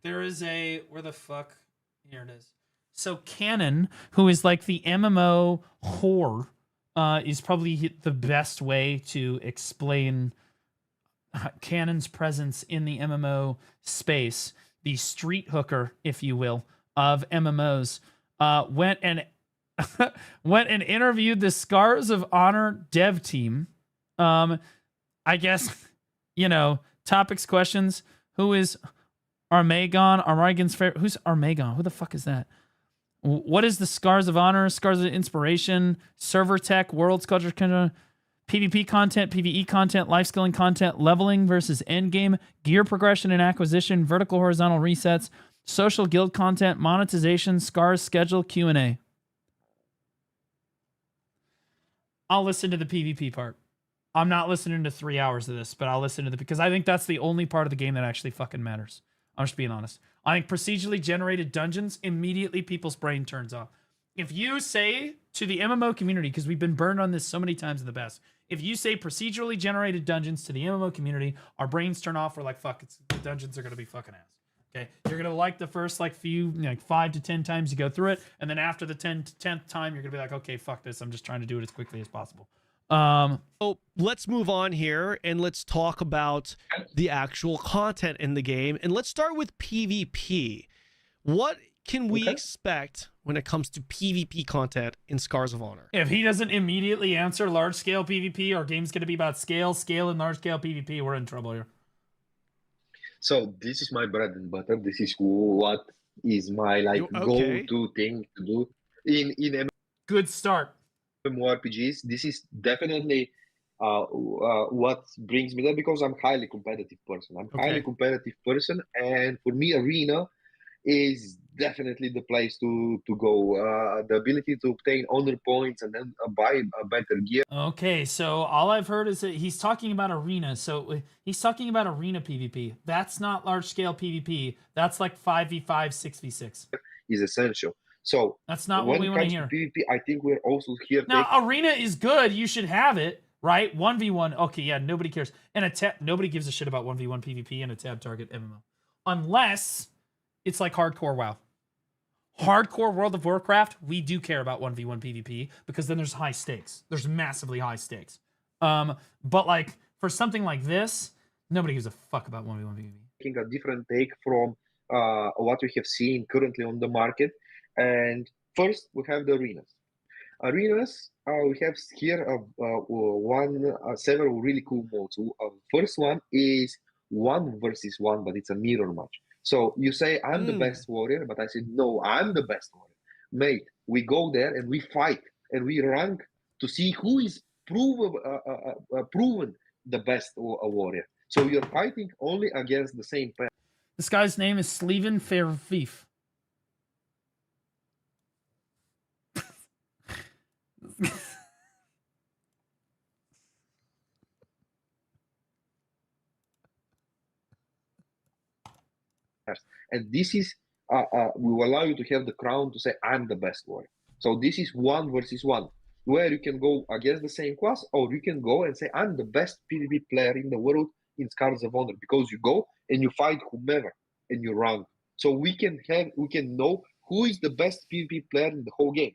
there is where the fuck? Here it is. So Canon, who is like the MMO whore, is probably the best way to explain Canon's presence in the MMO space. The street hooker, if you will, of MMOs, went and interviewed the Scars of Honor dev team. I guess, topics, questions. Who is Armagon's favorite? Who's Armagon? Who the fuck is that? What is the Scars of Honor? Scars of Inspiration, server tech, worlds, culture, PvP content, PvE content, life skilling content, leveling versus endgame, gear progression and acquisition, vertical horizontal resets, social guild content, monetization, Scars schedule, Q&A. I'll listen to the PvP part. I'm not listening to 3 hours of this, but I'll listen to because I think that's the only part of the game that actually fucking matters. I'm just being honest. I think procedurally generated dungeons, immediately people's brain turns off. If you say to the MMO community, because we've been burned on this so many times in the past, if you say procedurally generated dungeons to the MMO community, our brains turn off. We're like, fuck, the dungeons are going to be fucking ass. Okay? You're going to like the first few, 5 to 10 times you go through it, and then after the 10th time, you're going to be like, okay, fuck this. I'm just trying to do it as quickly as possible. So let's move on here and let's talk about the actual content in the game. And let's start with PvP. What can we expect when it comes to PvP content in Scars of Honor? If he doesn't immediately answer large-scale PvP, our game's going to be about scale, and large-scale PvP. We're in trouble here. So this is my bread and butter. This is what is my go-to thing to do in good start. mmorpgs. This is definitely what brings me there because I'm a highly competitive person. And for me, arena is definitely the place to go. The ability to obtain honor points and then buy a better gear. Okay, so all I've heard is that he's talking about arena. So he's talking about arena PvP. That's not large scale PvP. That's like 5v5, 6v6. Is essential. So that's not what we want to hear. PvP, I think we're also here. Now, arena is good. You should have it, right? 1v1. Okay, yeah, nobody cares. And nobody gives a shit about 1v1 PvP and a tab target MMO. Unless it's like hardcore WoW. Hardcore World of Warcraft, we do care about 1v1 PvP because then there's high stakes. There's massively high stakes. But like for something like this, nobody gives a fuck about 1v1 PvP. Taking a different take from what we have seen currently on the market. And first, we have the arenas. Arenas, we have here several really cool modes. First one is 1 versus 1, but it's a mirror match. So you say, I'm the best warrior, but I say, no, I'm the best warrior. Mate, we go there and we fight and we rank to see who is proven the best warrior. So you're fighting only against the same pair. This guy's name is Sleven Fairfief. And this is will allow you to have the crown to say I'm the best warrior. So this is 1 versus 1, where you can go against the same class, or you can go and say I'm the best PvP player in the world in Scars of Honor, because you go and you fight whomever and you rank. So we can know who is the best PvP player in the whole game.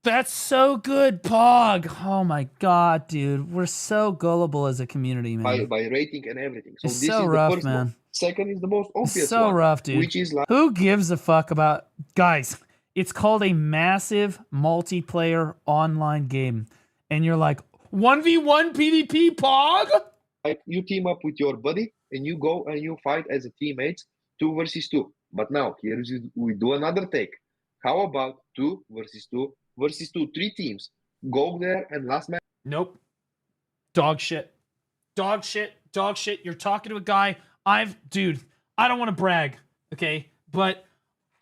That's so good, Pog. Oh my god, dude. We're so gullible as a community, man. By rating and everything. So it's this so is rough, the first man. one. Second is the most obvious it's so one, rough, dude. Which is like, who gives a fuck about... Guys, it's called a massive multiplayer online game. And you're like, 1v1 PvP, Pog? Like you team up with your buddy and you go and you fight as a teammates 2 versus 2. But now we do another take. How about 2 versus 2 versus 2, 3 teams go there and last match. Nope. Dog shit. Dog shit. Dog shit. You're talking to a guy. Dude, I don't want to brag, okay? But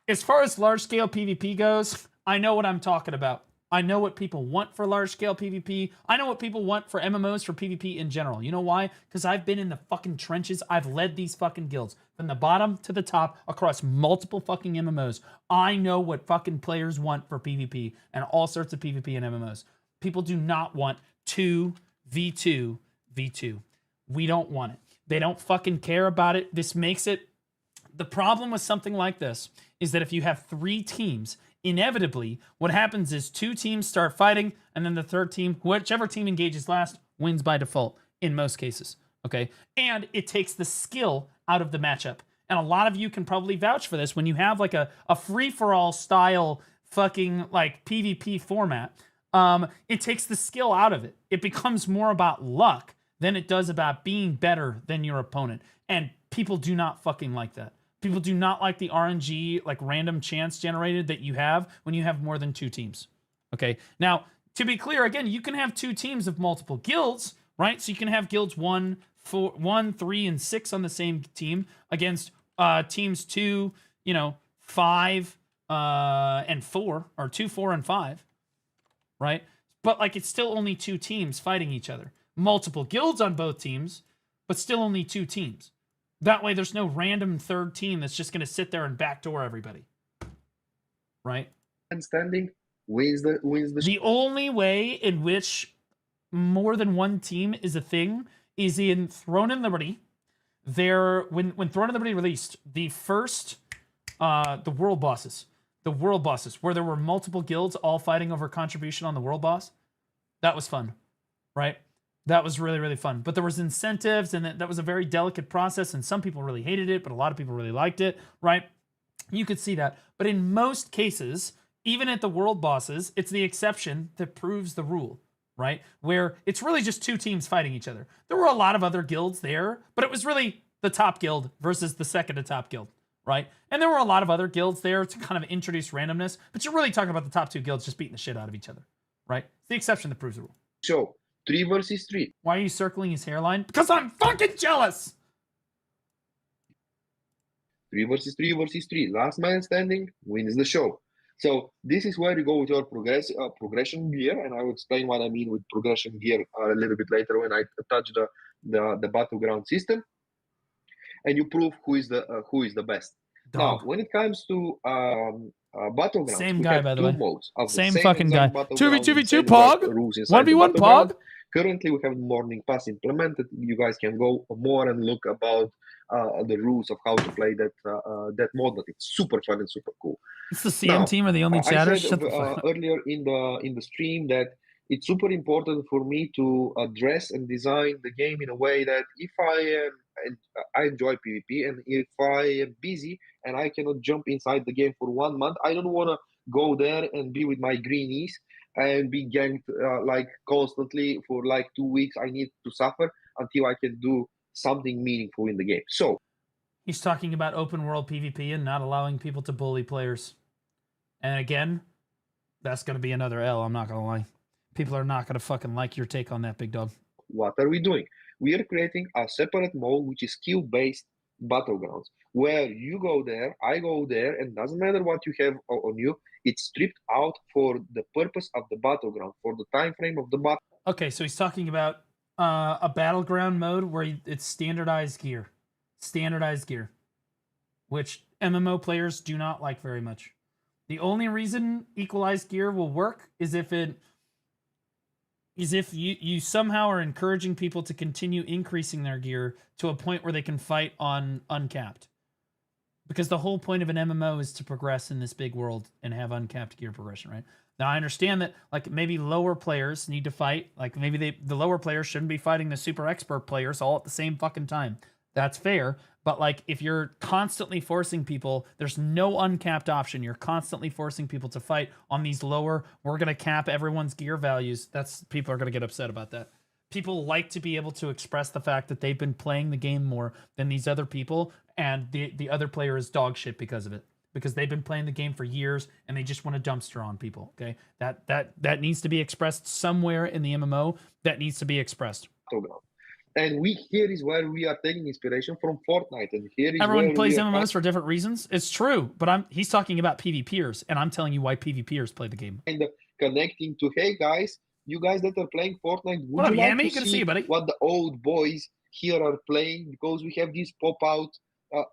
as far as large scale PvP goes, I know what I'm talking about. I know what people want for large scale PvP. I know what people want for MMOs, for PvP in general. You know why? Because I've been in the fucking trenches. I've led these fucking guilds from the bottom to the top across multiple fucking MMOs. I know what fucking players want for PvP and all sorts of PvP and MMOs. People do not want 2v2 v2. We don't want it. They don't fucking care about it. This makes it... The problem with something like this is that if you have 3 teams, inevitably, what happens is 2 teams start fighting, and then the third team, whichever team engages last, wins by default in most cases, okay? And it takes the skill out of the matchup. And a lot of you can probably vouch for this. When you have like a free-for-all style fucking like PvP format, it takes the skill out of it. It becomes more about luck than it does about being better than your opponent. And people do not fucking like that. People do not like the RNG, like random chance generated that you have when you have more than 2 teams. Okay. Now, to be clear, again, you can have 2 teams of multiple guilds, right? So you can have guilds 1, 3, and 6 on the same team against teams 2, 5, and 4, or 2, 4, and 5, right? But like it's still only 2 teams fighting each other. Multiple guilds on both teams, but still only 2 teams. That way, there's no random third team that's just going to sit there and backdoor everybody, right? And standing wins the. The only way in which more than one team is a thing is in Throne and Liberty. When Throne and Liberty released the first, the world bosses, where there were multiple guilds all fighting over contribution on the world boss. That was fun, right? That was really, really fun. But there was incentives, and that was a very delicate process, and some people really hated it, but a lot of people really liked it, right? You could see that. But in most cases, even at the world bosses, it's the exception that proves the rule, right? Where it's really just 2 teams fighting each other. There were a lot of other guilds there, but it was really the top guild versus the second to top guild, right? And there were a lot of other guilds there to kind of introduce randomness, but you're really talking about the top 2 guilds just beating the shit out of each other, right? It's the exception that proves the rule. So, 3 versus 3. Why are you circling his hairline? Because I'm fucking jealous! 3 versus 3 versus 3. Last man standing wins the show. So this is where you go with your progression gear, and I will explain what I mean with progression gear a little bit later when I touch the battleground system, and you prove who is the best. Dog. Now, when it comes to battlegrounds, same we guy, have by the 2 way. modes of Same the fucking guy. battleground, 2v2v2 same pog. rules inside the 1v1 battleground. pog. Currently, we have morning pass implemented. You guys can go more and look about the rules of how to play that mod. But it's super fun and super cool. It's the CM team are the only chatters. I said earlier in the stream that it's super important for me to address and design the game in a way that if I enjoy PvP, and if I am busy and I cannot jump inside the game for 1 month, I don't want to go there and be with my greenies and be ganked like constantly for like 2 weeks. I need to suffer until I can do something meaningful in the game. So he's talking about open world PvP and not allowing people to bully players. And again, that's going to be another L, I'm not going to lie. People are not going to fucking like your take on that, big dog. What are we doing? We are creating a separate mode, which is skill-based battlegrounds, where you go there, I go there, and doesn't matter what you have on you, it's stripped out for the purpose of the battleground, for the time frame of the battle. Okay, so he's talking about a battleground mode where it's standardized gear. Standardized gear. Which MMO players do not like very much. The only reason equalized gear will work is if you somehow are encouraging people to continue increasing their gear to a point where they can fight on uncapped. Because the whole point of an MMO is to progress in this big world and have uncapped gear progression, right? Now, I understand that like maybe lower players need to fight. Like maybe the lower players shouldn't be fighting the super expert players all at the same fucking time. That's fair. But like if you're constantly forcing people, there's no uncapped option. You're constantly forcing people to fight on these lower, we're going to cap everyone's gear values. People are going to get upset about that. people like to be able to express the fact that they've been playing the game more than these other people, and the other player is dog shit because of it. Because they've been playing the game for years and they just want to dumpster on people. Okay, that needs to be expressed somewhere in the MMO. That needs to be expressed. And here is where we are taking inspiration from Fortnite, and here is everyone where plays we are MMOs for different reasons. It's true, but he's talking about PvPers, and I'm telling you why PvPers play the game. kind of connecting to, hey guys, you guys that are playing Fortnite, would What up, you like Yami? to Good to see see you, buddy. what the old boys here are playing? Because we have these pop-out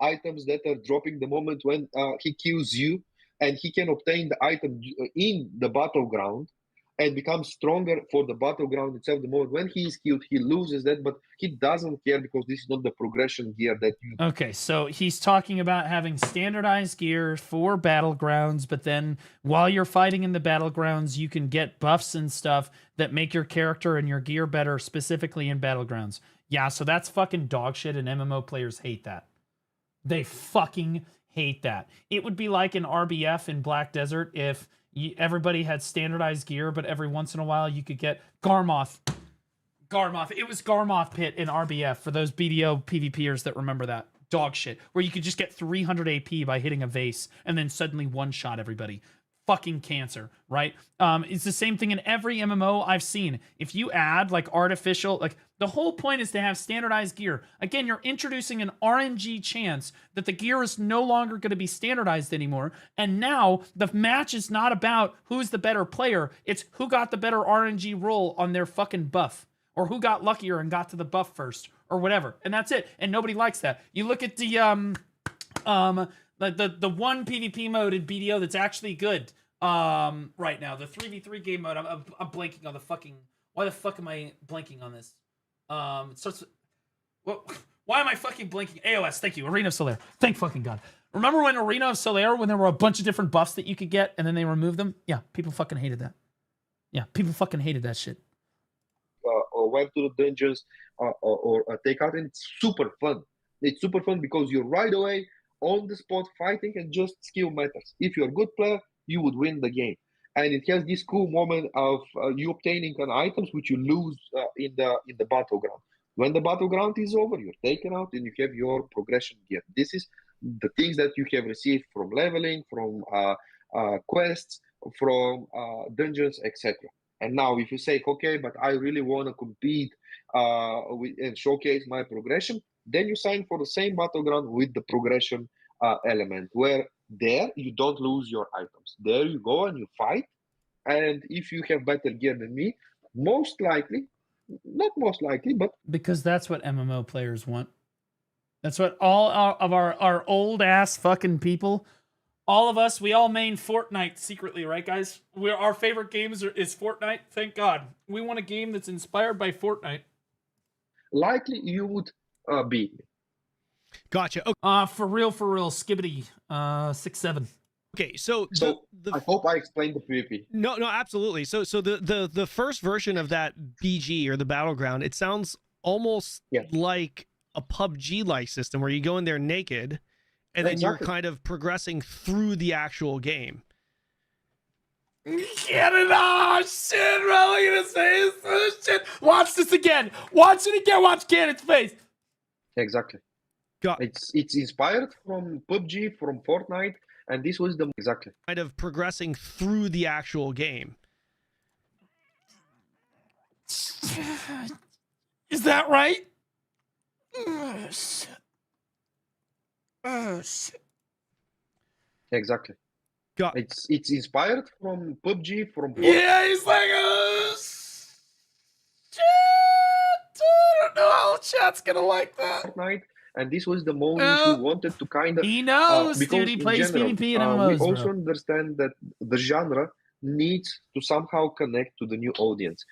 items that are dropping the moment when he kills you, and he can obtain the item in the battleground and become stronger for the battleground itself. The moment when he is killed, he loses that, but he doesn't care because this is not the progression gear that you... Okay, so he's talking about having standardized gear for battlegrounds, but then while you're fighting in the battlegrounds, you can get buffs and stuff that make your character and your gear better, specifically in battlegrounds. Yeah, so that's fucking dog shit, and MMO players hate that. They fucking hate that. It would be like an RBF in Black Desert if everybody had standardized gear, but every once in a while you could get Garmoth. It was Garmoth Pit in RBF for those BDO PvPers that remember that. Dog shit. Where you could just get 300 AP by hitting a vase and then suddenly one-shot everybody. Fucking cancer, right? It's the same thing in every MMO I've seen. If you add like artificial, like the whole point is to have standardized gear. Again, you're introducing an RNG chance that the gear is no longer going to be standardized anymore. And now the match is not about who's the better player. It's who got the better RNG roll on their fucking buff, or who got luckier and got to the buff first, or whatever. And that's it. And nobody likes that. You look at the one PvP mode in BDO that's actually good right now, the 3v3 game mode. I'm blanking on the fucking... Why the fuck am I blanking on this? It starts... Well, why am I fucking blanking? AOS, thank you. Arena of Solaire. Thank fucking God. Remember when Arena of Solaire, when there were a bunch of different buffs that you could get and then they removed them? Yeah, people fucking hated that. Yeah, people fucking hated that shit. Or went to the dungeons or take out, and it's super fun. It's super fun because you're right away on the spot fighting, and just skill matters. If you're a good player, you would win the game. And it has this cool moment of you obtaining an items which you lose in the battleground. When the battleground is over, you're taken out and you have your progression gear. This is the things that you have received from leveling, from quests, from dungeons, etc. And now if you say, okay, but I really want to compete and showcase my progression, then you sign for the same battleground with the progression element, where there you don't lose your items. There you go and you fight. And if you have better gear than me, most likely, not most likely, but... Because that's what MMO players want. That's what all of our old ass fucking people... All of us, we all main Fortnite secretly, right, guys? Our favorite games is Fortnite. Thank God. We want a game that's inspired by Fortnite. Likely you would beat me. Gotcha. Okay. For real, Skibbity, 6-7. Okay, so I hope I explained the PvP. No, absolutely. So the first version of that BG or the Battleground, it sounds almost like a PUBG-like system where you go in there naked. And then you're kind of progressing through the actual game. Canada! Shit, bro, I'm gonna say this shit. Watch this again. Watch it again. Watch Cannon's face. Exactly. It's inspired from PUBG, from Fortnite, and this was the... Exactly. Kind of progressing through the actual game. Is that right? Shit. Oh, shit. Exactly. It's inspired from PUBG, from... Yeah, he's like, oh, shit. I don't know how chat's gonna like that. Fortnite, and this was the moment who wanted to kind of... He knows, dude. He plays PvP and MMOs, we also understand that the genre needs to somehow connect to the new audience.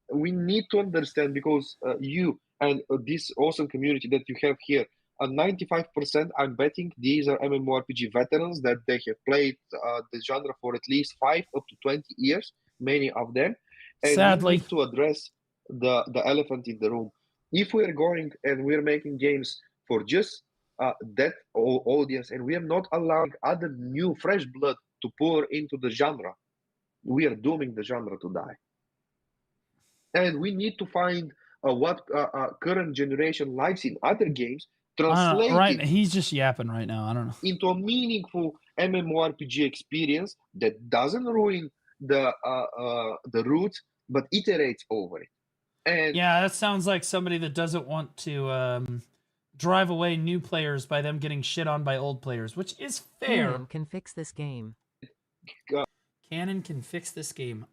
We need to understand, because you and this awesome community that you have here, 95%, I'm betting these are MMORPG veterans, that they have played the genre for at least 5 up to 20 years, many of them. And sadly, we need to address the elephant in the room. If we're going and we're making games for just that audience, and we are not allowing other new fresh blood to pour into the genre, we are dooming the genre to die. and we need to find what current generation likes in other games, translate right, it he's just yapping right now. I don't know. into a meaningful MMORPG experience that doesn't ruin the roots, but iterates over it. And yeah, that sounds like somebody that doesn't want to drive away new players by them getting shit on by old players, which is fair. Canon can fix this game. Canon can fix this game.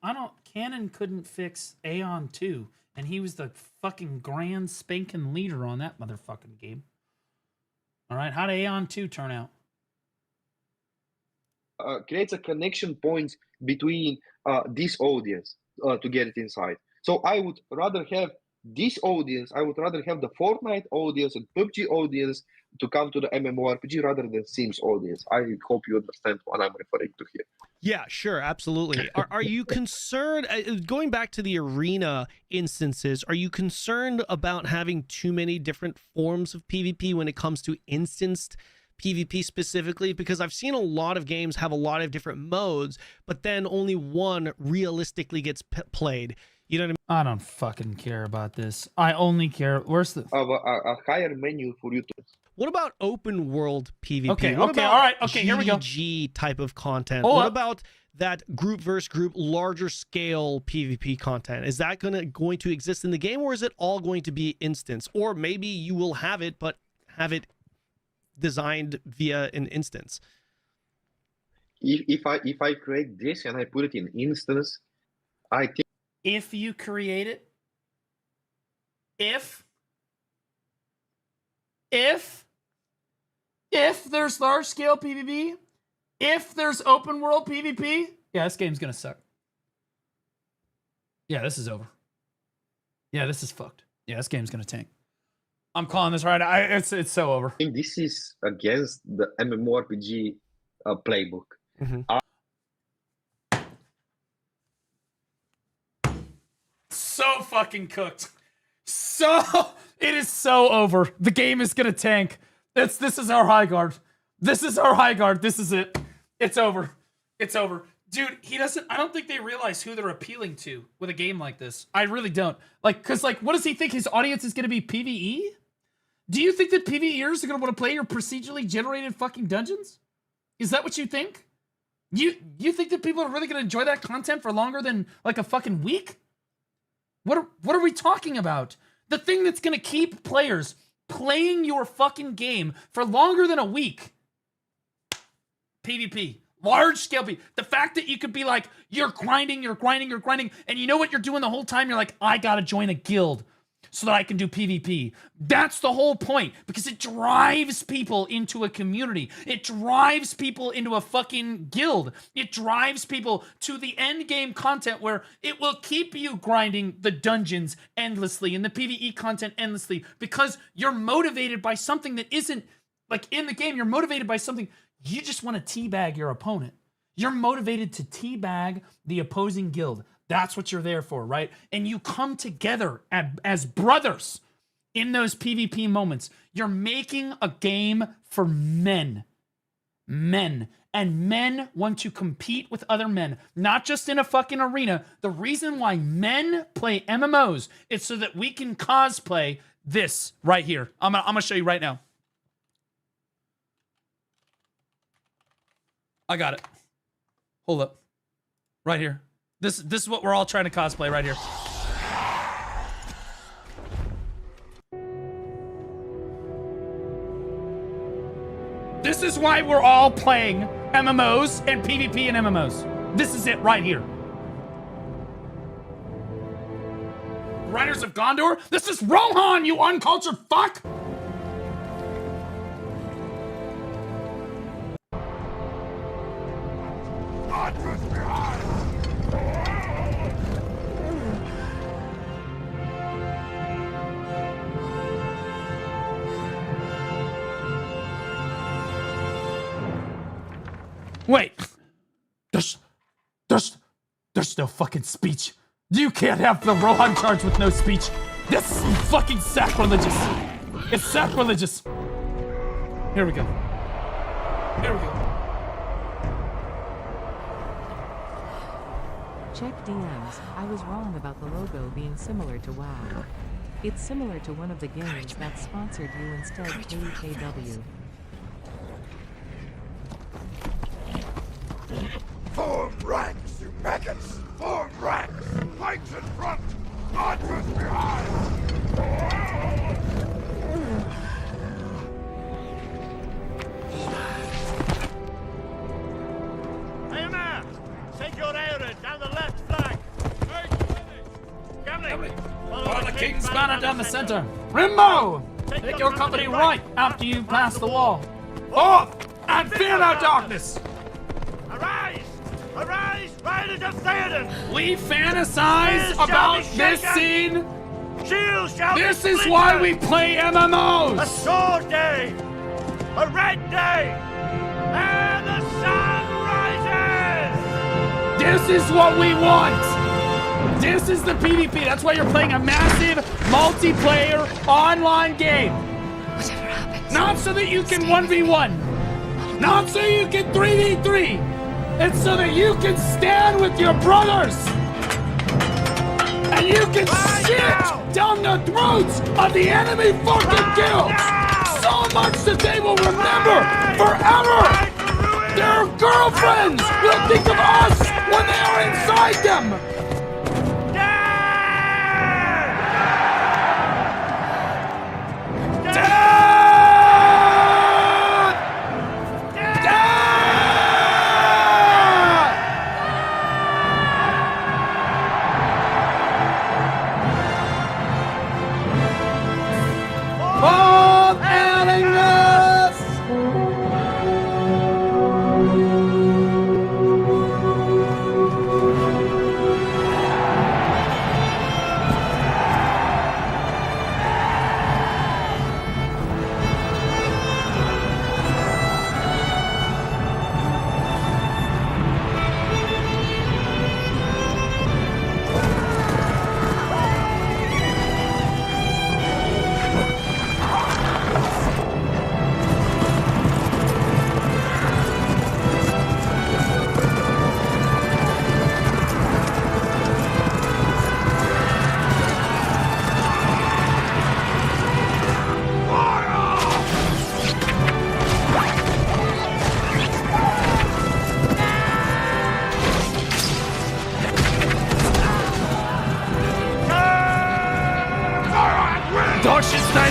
Canon couldn't fix Aeon 2, and he was the fucking grand spanking leader on that motherfucking game. All right, how did Aeon 2 turn out? Creates a connection point between this audience to get it inside. So I would rather have this audience, I would rather have the Fortnite audience and PUBG audience to come to the MMORPG rather than Sims audience. I hope you understand what I'm referring to here. Yeah, sure, absolutely. Are you concerned, going back to the arena instances, are you concerned about having too many different forms of PvP when it comes to instanced PvP specifically? Because I've seen a lot of games have a lot of different modes, but then only one realistically gets played. You know what I mean? I don't fucking care about this. I only care. Where's the a higher menu for you to. What about open world PvP? Okay, what okay, about all right, okay, here we go. GVG type of content? Hold what up. about that group versus group, larger scale PvP content? Is that going to exist in the game, or is it all going to be instance? Or maybe you will have it, but have it designed via an instance. If I create this and I put it in instance, I think. If you create it, if there's large scale PvP, if there's open world PvP, yeah, this game's gonna suck. Yeah, this is over. Yeah, this is fucked. Yeah, this game's gonna tank. I'm calling this right now. It's so over. I think this is against the MMORPG playbook. So fucking cooked. It is so over. The game is gonna tank. This is our high guard. This is our high guard. This is it. It's over. It's over. Dude, I don't think they realize who they're appealing to with a game like this. I really don't. Cause what does he think his audience is gonna be, PvE? Do you think that PvEers are gonna want to play your procedurally generated fucking dungeons? Is that what you think? You think that people are really gonna enjoy that content for longer than a fucking week? What are we talking about? The thing that's gonna keep players playing your fucking game for longer than a week. PvP. Large scale PvP. The fact that you could be you're grinding, and you know what you're doing the whole time? You're like, I gotta join a guild so that I can do PvP. That's the whole point, because it drives people into a community. It drives people into a fucking guild. It drives people to the end game content where it will keep you grinding the dungeons endlessly and the PvE content endlessly, because you're motivated by something that isn't in the game. You're motivated by something. You just want to teabag your opponent. You're motivated to teabag the opposing guild. That's what you're there for, right? And you come together as brothers in those PvP moments. You're making a game for men. Men. And men want to compete with other men, not just in a fucking arena. The reason why men play MMOs is so that we can cosplay this right here. I'm gonna show you right now. I got it. Hold up. Right here. This is what we're all trying to cosplay right here. This is why we're all playing MMOs and PvP and MMOs. This is it right here. Riders of Gondor? This is Rohan, you uncultured fuck! Wait, there's no fucking speech. You can't have the Rohan charge with no speech. This is fucking sacrilegious. It's sacrilegious. Here we go. Here we go. Check DMs, I was wrong about the logo being similar to WoW. It's similar to one of the games that sponsored you instead, KKW. Form ranks, you maggots! Form ranks! Pikes in front! Archers behind! Hey, man! Take your area down the left flank! Gambling! Follow the king's banner down the center. Rimbo! Take your company right after you pass the wall. Forth! And fear no darkness! Arise! Arise, riders of Theoden! We fantasize about this scene. Shields shall be This is why we play MMOs! A sword day! A red day! And the sun rises! This is what we want! This is the PvP. That's why you're playing a massive multiplayer online game. Whatever happens. Not so that you can 1v1. Not so you can 3v3. It's so that you can stand with your brothers. And you can shit down the throats of the enemy fucking guilds. So much that they will remember forever. Their girlfriends will think of us when they are inside them.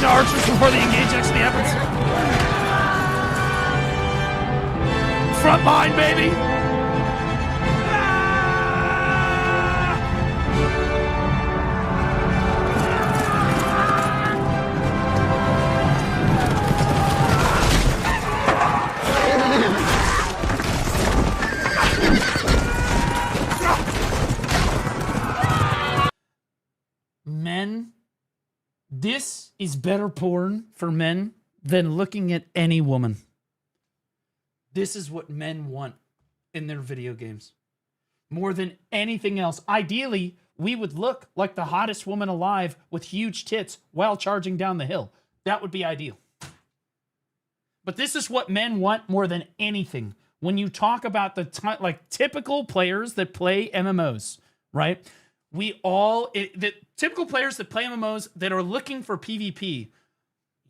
Archers before the engage actually happens. Front line, baby. Men. This is better porn for men than looking at any woman. This is what men want in their video games. More than anything else. Ideally, we would look like the hottest woman alive with huge tits while charging down the hill. That would be ideal. But this is what men want more than anything. When you talk about the typical players that play MMOs, right? The typical players that play MMOs that are looking for PvP,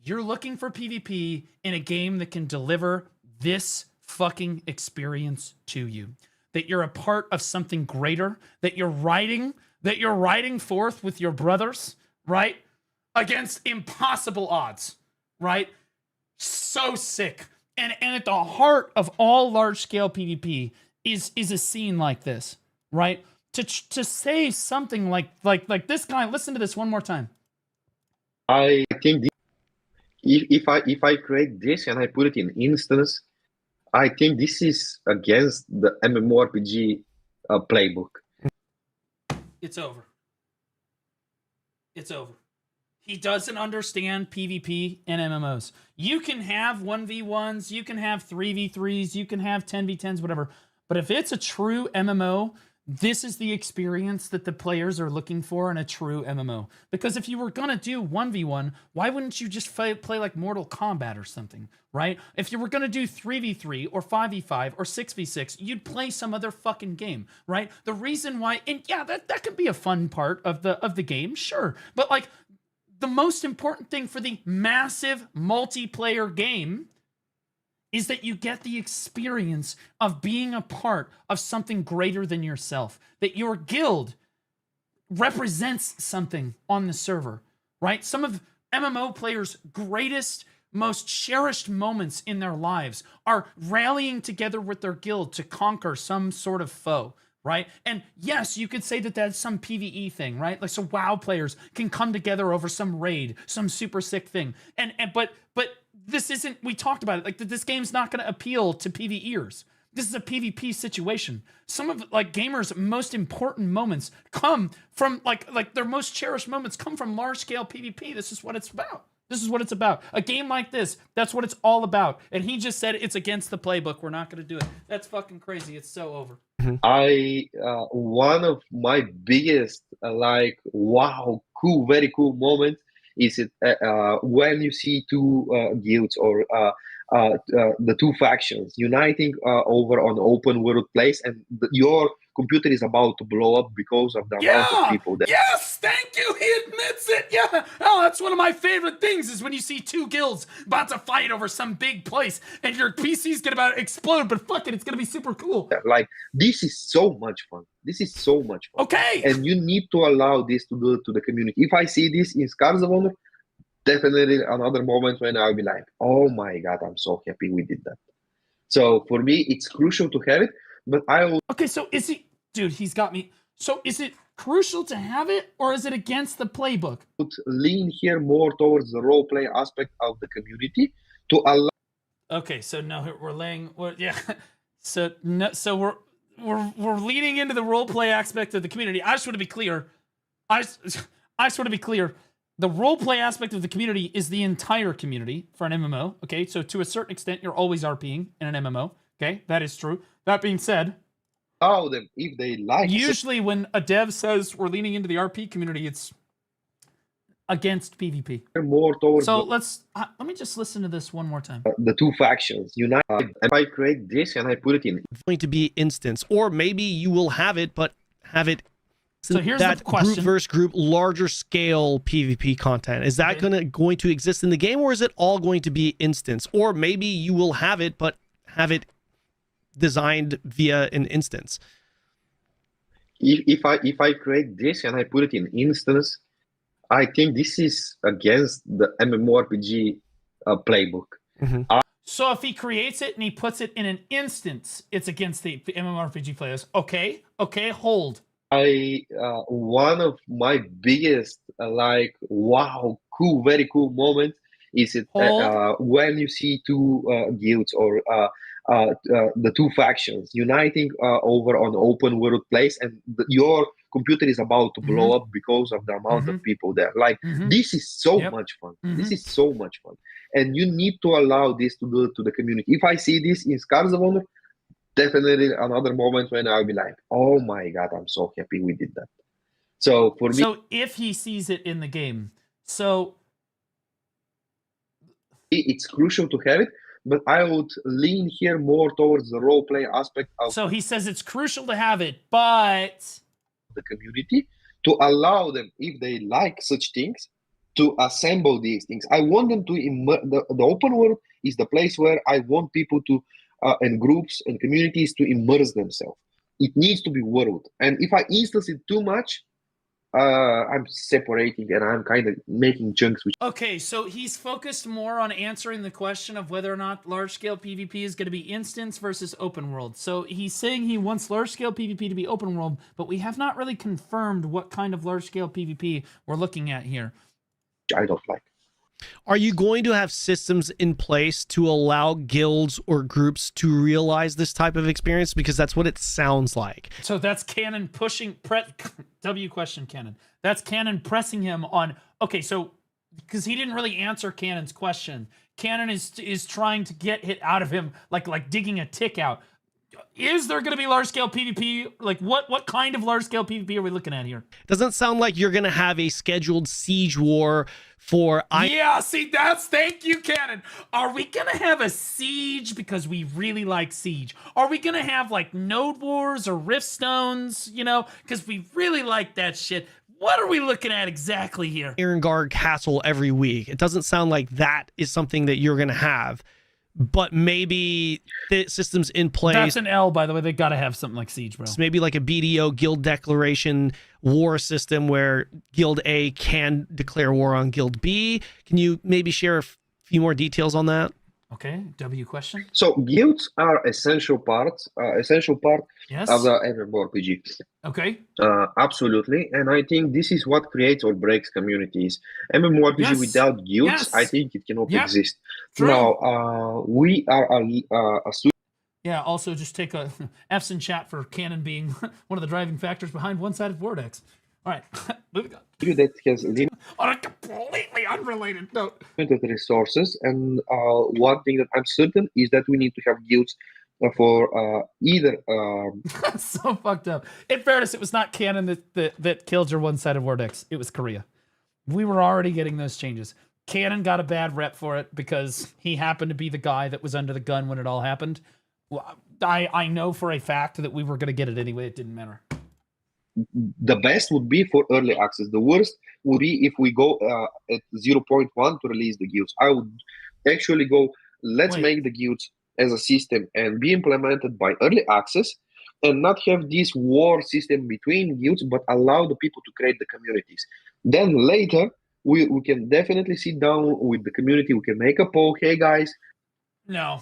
you're looking for PvP in a game that can deliver this fucking experience to you. That you're a part of something greater, that you're riding forth with your brothers, right? Against impossible odds, right? So sick. And at the heart of all large-scale PvP is a scene like this, right? To say something like this guy, listen to this one more time. I think if I create this and I put it in instance, I think this is against the mmorpg playbook. It's over. It's over. He doesn't understand PvP and MMOs. You can have 1v1s, you can have 3v3s, you can have 10v10s, whatever. But if it's a true MMO this is the experience that the players are looking for in a true MMO. Because if you were gonna do 1v1, why wouldn't you just play like Mortal Kombat or something, right? If you were gonna do 3v3 or 5v5 or 6v6, you'd play some other fucking game, right? The reason why, and yeah, that could be a fun part of the game, sure. But like, the most important thing for the massive multiplayer game is that you get the experience of being a part of something greater than yourself, that your guild represents something on the server, right? Some of MMO players' greatest, most cherished moments in their lives are rallying together with their guild to conquer some sort of foe, right? And yes, you could say that that's some PvE thing, right? Like, so WoW players can come together over some raid, some super sick thing. But this isn't, we talked about it, like this game's not going to appeal to PvEers. This is a PvP situation. Some of like gamers' most important moments come from like their most cherished moments come from large scale PvP. This is what it's about. This is what it's about. A game like this, that's what it's all about. And he just said it's against the playbook. We're not going to do it. That's fucking crazy. It's so over. One of my biggest like wow, cool, very cool moments is it when you see two guilds or the two factions uniting over on open world place, and your computer is about to blow up because of the amount of people there. Yes, thank you. He admits it. Yeah. Oh, that's one of my favorite things is when you see two guilds about to fight over some big place and your PC's gonna about to explode, but fuck it, it's gonna be super cool. Like, this is so much fun. This is so much fun. Okay. And you need to allow this to the community. If I see this in Scars of Honor, definitely another moment when I'll be like, oh my God, I'm so happy we did that. So for me, it's crucial to have it, but I will... Okay, so is he... Dude, he's got me. So is it crucial to have it, or is it against the playbook? Lean here more towards the roleplay aspect of the community to allow... Okay, so no, we're laying... yeah. So no, so we're leaning into the roleplay aspect of the community. I just want to be clear. I just want to be clear. The roleplay aspect of the community is the entire community for an MMO. Okay, so to a certain extent, you're always RPing in an MMO. Okay, that is true. That being said, them if they like. Usually, when a dev says we're leaning into the RP community, it's against PvP. More towards so let me just listen to this one more time. The two factions unite. And I create this and I put it in. It's going to be instance, or maybe you will have it, but have it. So here's that the question. Group versus group, larger scale PvP content. Is that going to exist in the game, or is it all going to be instance? Or maybe you will have it, but have it designed via an instance. If I create this and I put it in instance, I think this is against the mmorpg playbook. So if he creates it and he puts it in an instance, it's against the mmorpg players. Okay, hold. One of my biggest like wow, cool, very cool moment is it when you see two guilds or the two factions uniting over on open world place, and your computer is about to blow up because of the amount of people there. Like, this is so much fun. This is so much fun, and you need to allow this to the community. If I see this in Scars of Honor, definitely another moment when I'll be like, oh my God, I'm so happy we did that. So for me, so if he sees it in the game, so it's crucial to have it, but I would lean here more towards the roleplay aspect of... So he says it's crucial to have it, but... the community, to allow them, if they like such things, to assemble these things. I want them to... The open world is the place where I want people to, and groups and communities to immerse themselves. It needs to be world. And if I instance it too much, I'm separating and I'm kind of making chunks. Okay, so he's focused more on answering the question of whether or not large-scale PvP is going to be instance versus open world. So he's saying he wants large-scale PvP to be open world, but we have not really confirmed what kind of large-scale PvP we're looking at here. I don't like. Are you going to have systems in place to allow guilds or groups to realize this type of experience? Because that's what it sounds like. So that's Canon pushing... W question, Canon. That's Canon pressing him on... Okay, so... Because he didn't really answer Canon's question. Canon is trying to get it out of him, like digging a tick out. Is there going to be large-scale PvP? Like, what kind of large-scale PvP are we looking at here? Doesn't sound like you're gonna have a scheduled siege war for. Yeah, see, thank you, Cannon. Are we gonna have a siege because we really like siege? Are we gonna have like node wars or rift stones? You know, because we really like that shit. What are we looking at exactly here? Irongard Castle every week. It doesn't sound like that is something that you're gonna have. But maybe the system's in place. That's an L, by the way. They got to have something like Siege, bro. It's maybe like a BDO guild declaration war system where Guild A can declare war on Guild B. Can you maybe share a few more details on that? Okay, W question. So guilds are essential part Yes. of the mmorpg. Okay. Absolutely, and I think this is what creates or breaks communities. mmorpg Yes. without guilds, Yes. I think it cannot Yep. exist. True. Now, we are a Yeah, also just take a F's in chat for Cannon being one of the driving factors behind one-sided Vortex. All right, moving on. that has On a completely unrelated note. limited resources, and one thing that I'm certain is that we need to have guilds for either. So fucked up. In fairness, it was not Cannon that killed your one-sided Vortex. It was Korea. We were already getting those changes. Cannon got a bad rep for it because he happened to be the guy that was under the gun when it all happened. Well, I know for a fact that we were going to get it anyway. It didn't matter. The best would be for early access. The worst would be if we go at 0.1 to release the guilds. I would actually go, let's make the guilds as a system and be implemented by early access and not have this war system between guilds, but allow the people to create the communities. Then later, we can definitely sit down with the community. We can make a poll. Hey, guys. No.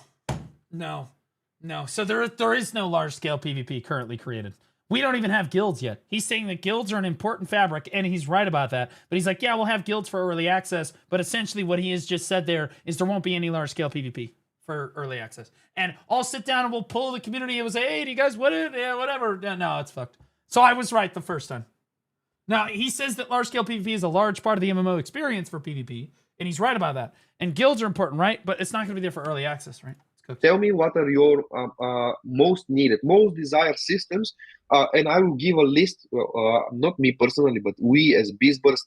So there is no large-scale PvP currently created. We don't even have guilds yet. He's saying that guilds are an important fabric, and he's right about that. But he's like, yeah, we'll have guilds for early access. But essentially what he has just said there is there won't be any large-scale PvP for early access. And I'll sit down and we'll pull the community and we'll say, hey, do you guys want it? Yeah, whatever. No, it's fucked. So I was right the first time. Now, he says that large-scale PvP is a large part of the MMO experience for PvP, and he's right about that. And guilds are important, right? But it's not going to be there for early access, right? Tell me what are your most needed, most desired systems, and I will give a list, not me personally, but we as Beastburst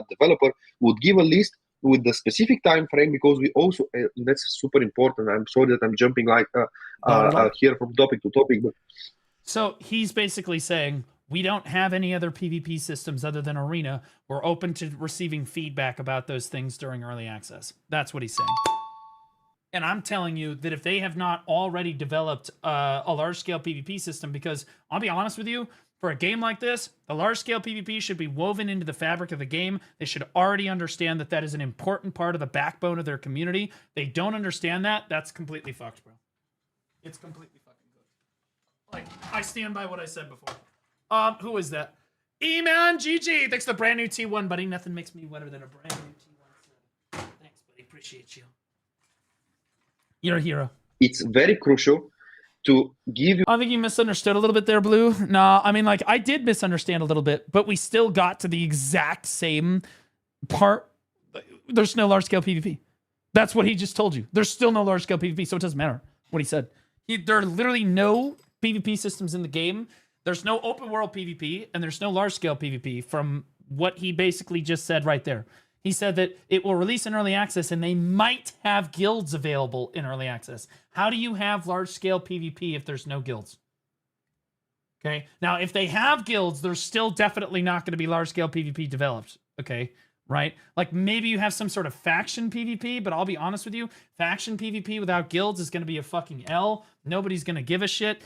developer would give a list with the specific time frame, because we also, that's super important. I'm sorry that I'm jumping like here from topic to topic. But so he's basically saying, we don't have any other PvP systems other than Arena. We're open to receiving feedback about those things during early access. That's what he's saying. And I'm telling you that if they have not already developed a large-scale PvP system, because I'll be honest with you, for a game like this, the large-scale PvP should be woven into the fabric of the game. They should already understand that that is an important part of the backbone of their community. They don't understand that. That's completely fucked, bro. It's completely fucking good. Like, I stand by what I said before. Who is that? E-Man GG. Thanks for the brand new T1, buddy. Nothing makes me wetter than a brand new T1. Thanks, buddy. Appreciate you. You're a hero. It's very crucial to give you. I think you misunderstood a little bit there, Blue. No, I mean, like, I did misunderstand a little bit, but we still got to the exact same part. There's no large-scale PvP. That's what he just told you. There's still no large-scale PvP, so it doesn't matter what he said. There are literally no PvP systems in the game. There's no open-world PvP, and there's no large-scale PvP from what he basically just said right there. He said that it will release in early access and they might have guilds available in early access. How do you have large-scale PvP if there's no guilds? Okay. Now, if they have guilds, there's still definitely not going to be large-scale PvP developed. Okay. Right? Like, maybe you have some sort of faction PvP, but I'll be honest with you, faction PvP without guilds is going to be a fucking L. Nobody's going to give a shit.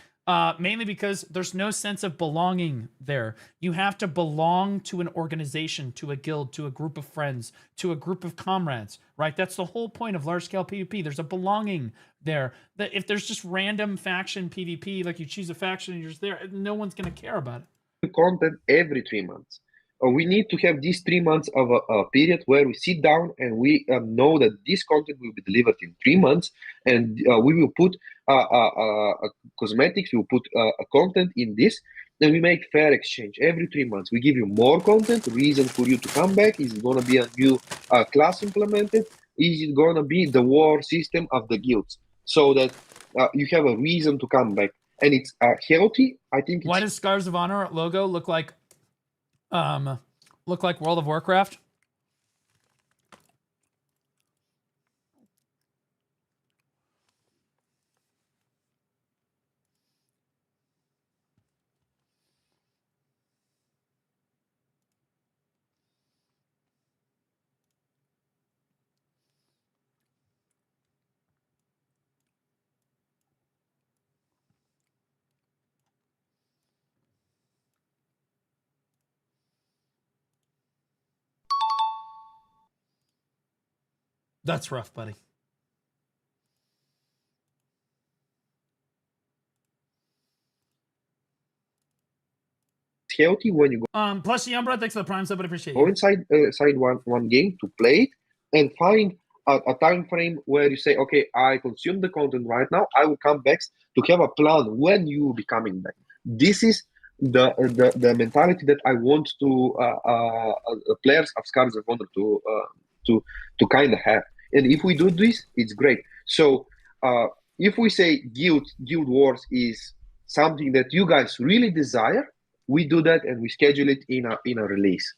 Mainly because there's no sense of belonging there. You have to belong to an organization, to a guild, to a group of friends, to a group of comrades, right? That's the whole point of large-scale PvP. There's a belonging there. That if there's just random faction PvP, like you choose a faction and you're just there, no one's going to care about it. Content every 3 months. We need to have these 3 months of a period where we sit down and we know that this content will be delivered in 3 months, and we will put cosmetics, we will put content in this, and we make fair exchange every 3 months. We give you more content, reason for you to come back. Is it going to be a new class implemented? Is it going to be the war system of the guilds? So that you have a reason to come back, and it's healthy. I think. Why does Scars of Honor logo look like World of Warcraft? That's rough, buddy. Healthy when you go. Plus the Umbra, thanks for the prime sub, but appreciate Go you. inside one game to play it and find a time frame where you say, okay, I consume the content right now. I will come back to have a plan when you will be coming back. This is the mentality that I want to players of Scars of Honor to kind of have. And if we do this, it's great. So if we say Guild Wars is something that you guys really desire, we do that and we schedule it in a release.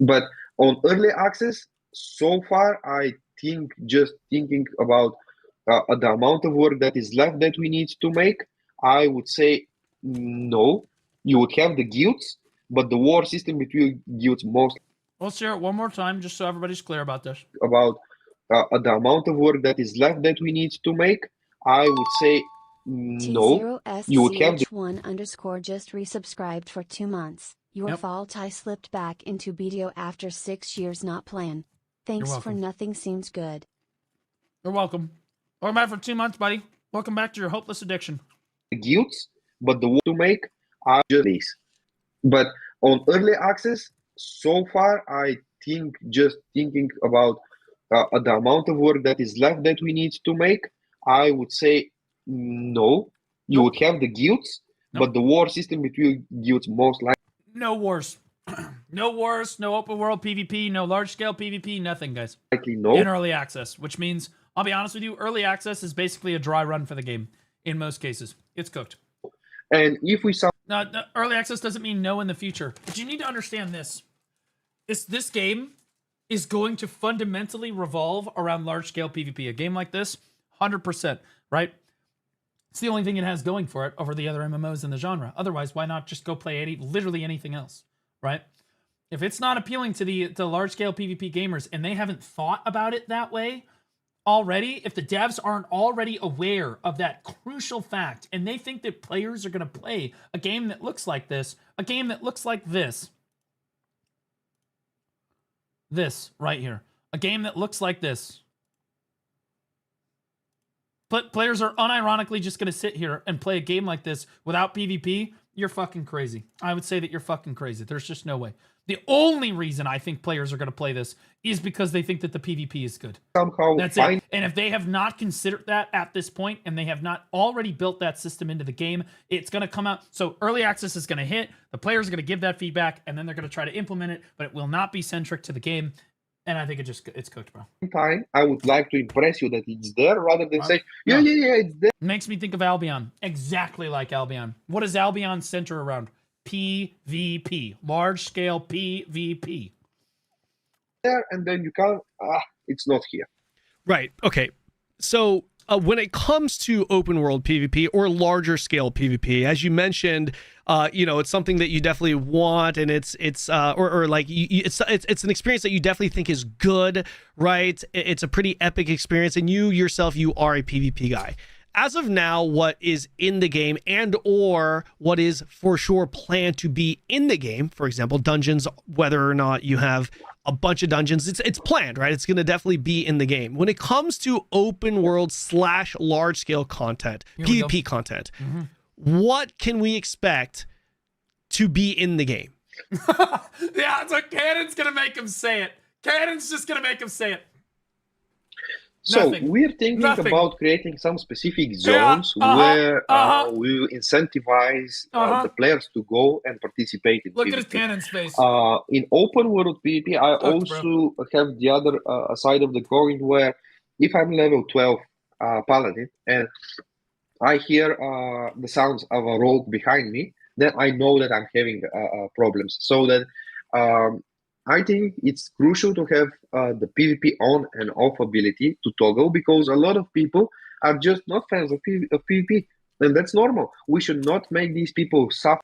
But on early access, so far, I think just thinking about the amount of work that is left that we need to make, I would say no. You would have the guilds, but the war system between guilds most. Let's hear it one more time, just so everybody's clear about this. About the amount of work that is left that we need to make, I would say no. You would have the T0SCH1_ just resubscribed for 2 months. Your fault I slipped back into BDO after 6 years not playing. Thanks for nothing seems good. You're welcome. Welcome back for 2 months, buddy. Welcome back to your hopeless addiction. Guilds, but the war to make are just these. But on early access, so far, I think just thinking about the amount of work that is left that we need to make, I would say no. You would have the guilds, but the war system between guilds most likely. No wars. No wars, no open world PvP, no large scale PvP, nothing, guys. Likely no. In early access, which means, I'll be honest with you, early access is basically a dry run for the game in most cases. It's cooked. And if we saw no, early access doesn't mean no in the future. But you need to understand this. This game is going to fundamentally revolve around large scale PvP. A game like this, 100%, right? It's the only thing it has going for it over the other MMOs in the genre. Otherwise, why not just go play literally anything else, right? If it's not appealing to the large-scale PvP gamers and they haven't thought about it that way already, if the devs aren't already aware of that crucial fact and they think that players are going to play a game that looks like this, a game that looks like this right here, a game that looks like this, players are unironically just going to sit here and play a game like this without PvP, you're fucking crazy. I would say that you're fucking crazy. There's just no way. The only reason I think players are going to play this is because they think that the PvP is good. Somehow that's it. And if they have not considered that at this point, and they have not already built that system into the game, it's going to come out. So early access is going to hit. The players are going to give that feedback, and then they're going to try to implement it, but it will not be centric to the game. And I think it's cooked, bro. Time, I would like to impress you that it's there rather than say, yeah, it's there. Makes me think of Albion. Exactly like Albion. What does Albion center around? PvP. Large scale PvP. There, and then you can't, it's not here. Right. Okay. So when it comes to open world PvP or larger scale PvP, as you mentioned, it's something that you definitely want, and it's an experience that you definitely think is good, right? It's a pretty epic experience, and you yourself, you are a PvP guy. As of now, what is in the game and or what is for sure planned to be in the game, for example, dungeons, whether or not you have a bunch of dungeons, it's planned, right? It's going to definitely be in the game. When it comes to open world / large scale content, PvP content, what can we expect to be in the game? Yeah, so Cannon's going to make him say it. Cannon's just going to make him say it. So we're thinking about creating some specific zones where we will incentivize the players to go and participate in Look PvP. at his Cannon's face. In open world PvP, I also have the other side of the coin where if I'm level 12 paladin and I hear the sounds of a rogue behind me, then I know that I'm having problems. So that I think it's crucial to have the PvP on and off ability to toggle, because a lot of people are just not fans of PvP, and that's normal. We should not make these people suffer.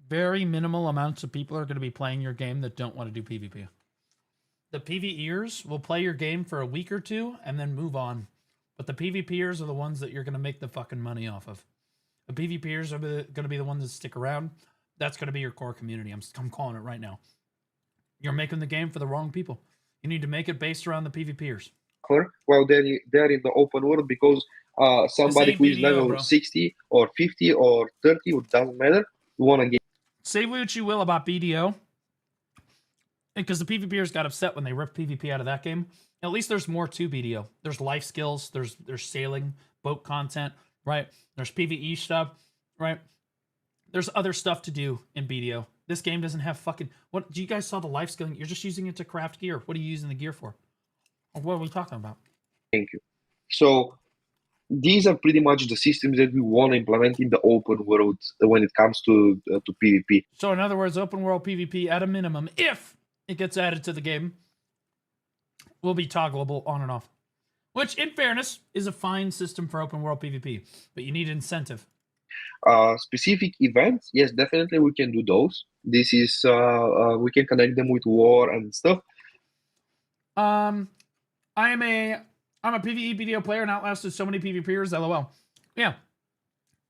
Very minimal amounts of people are going to be playing your game that don't want to do PvP. The PvEers will play your game for a week or two and then move on. But the PvPers are the ones that you're going to make the fucking money off of. The PvPers are going to be the ones that stick around. That's going to be your core community. I'm calling it right now. You're making the game for the wrong people. You need to make it based around the PvPers. Well, they're in the open world, because somebody who is BDO, level bro. 60 or 50 or 30, it doesn't matter, want to get. Say what you will about BDO, because the PvPers got upset when they ripped PvP out of that game. At least there's more to BDO. There's life skills, there's sailing, boat content, right? There's PvE stuff, right? There's other stuff to do in BDO. This game doesn't have fucking... What? Do you guys saw the life skilling? You're just using it to craft gear. What are you using the gear for? Or what are we talking about? Thank you. So these are pretty much the systems that we want to implement in the open world when it comes to PvP. So in other words, open world PvP at a minimum, if it gets added to the game, will be toggleable on and off. Which, in fairness, is a fine system for open world PvP. But you need incentive. Specific events, yes, definitely we can do those. This is we can connect them with war and stuff. I'm a PvE BDO player and outlasted so many PvPers, lol. Yeah.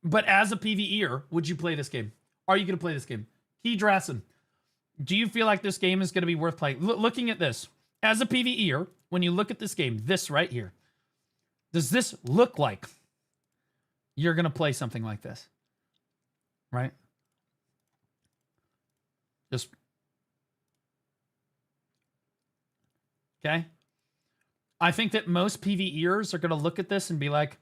But as a PvEer, would you play this game? Are you going to play this game? Key Drassen, do you feel like this game is going to be worth playing? Looking at this, as a PvEer, when you look at this game, this right here, does this look like you're going to play something like this? Right? Just... Okay? I think that most PvEers are going to look at this and be like,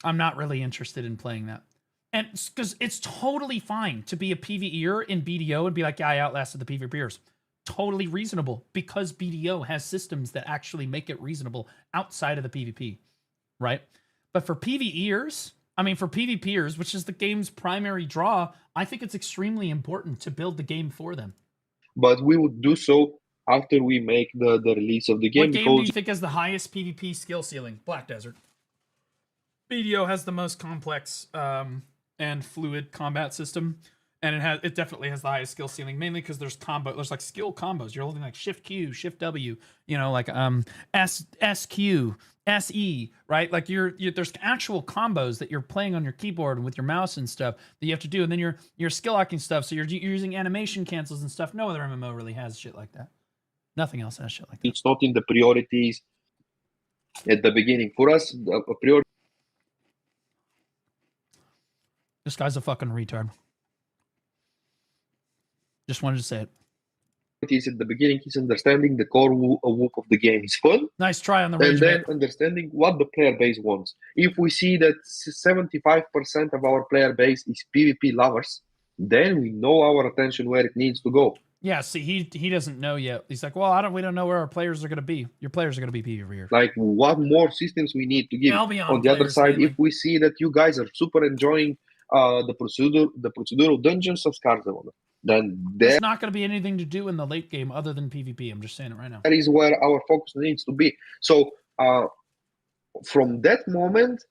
I'm not really interested in playing that. And because it's totally fine to be a PvEer in BDO and be like, yeah, I outlasted the PvPers. Totally reasonable, because BDO has systems that actually make it reasonable outside of the PvP, right? But for PvEers, for PvPers, which is the game's primary draw, I think it's extremely important to build the game for them. But we would do so after we make the release of the game. What game do you think has the highest PvP skill ceiling? Black Desert. BDO has the most complex and fluid combat system, and it definitely has the highest skill ceiling, mainly because there's like skill combos. You're holding like Shift Q, Shift W, like SQ, SE, right? Like there's actual combos that you're playing on your keyboard and with your mouse and stuff that you have to do, and then you're skill locking stuff. So you're using animation cancels and stuff. No other MMO really has shit like that. Nothing else has shit like that. It's not in the priorities at the beginning. For us, a priority. This guy's a fucking retard. Just wanted to say it. At the beginning, he's understanding the core work of the game is fun. Nice try on the and rage then bait. Understanding what the player base wants. If we see that 75% of our player base is PvP lovers, then we know our attention where it needs to go. Yeah, see, he doesn't know yet. He's like, well, we don't know where our players are going to be. Your players are going to be PvPers. Like, what more systems we need to give? On the other side, if we see that you guys are super enjoying the procedural dungeons of Scars of Honor, then there's not going to be anything to do in the late game other than PvP. I'm just saying it right now. That is where our focus needs to be. So from that moment,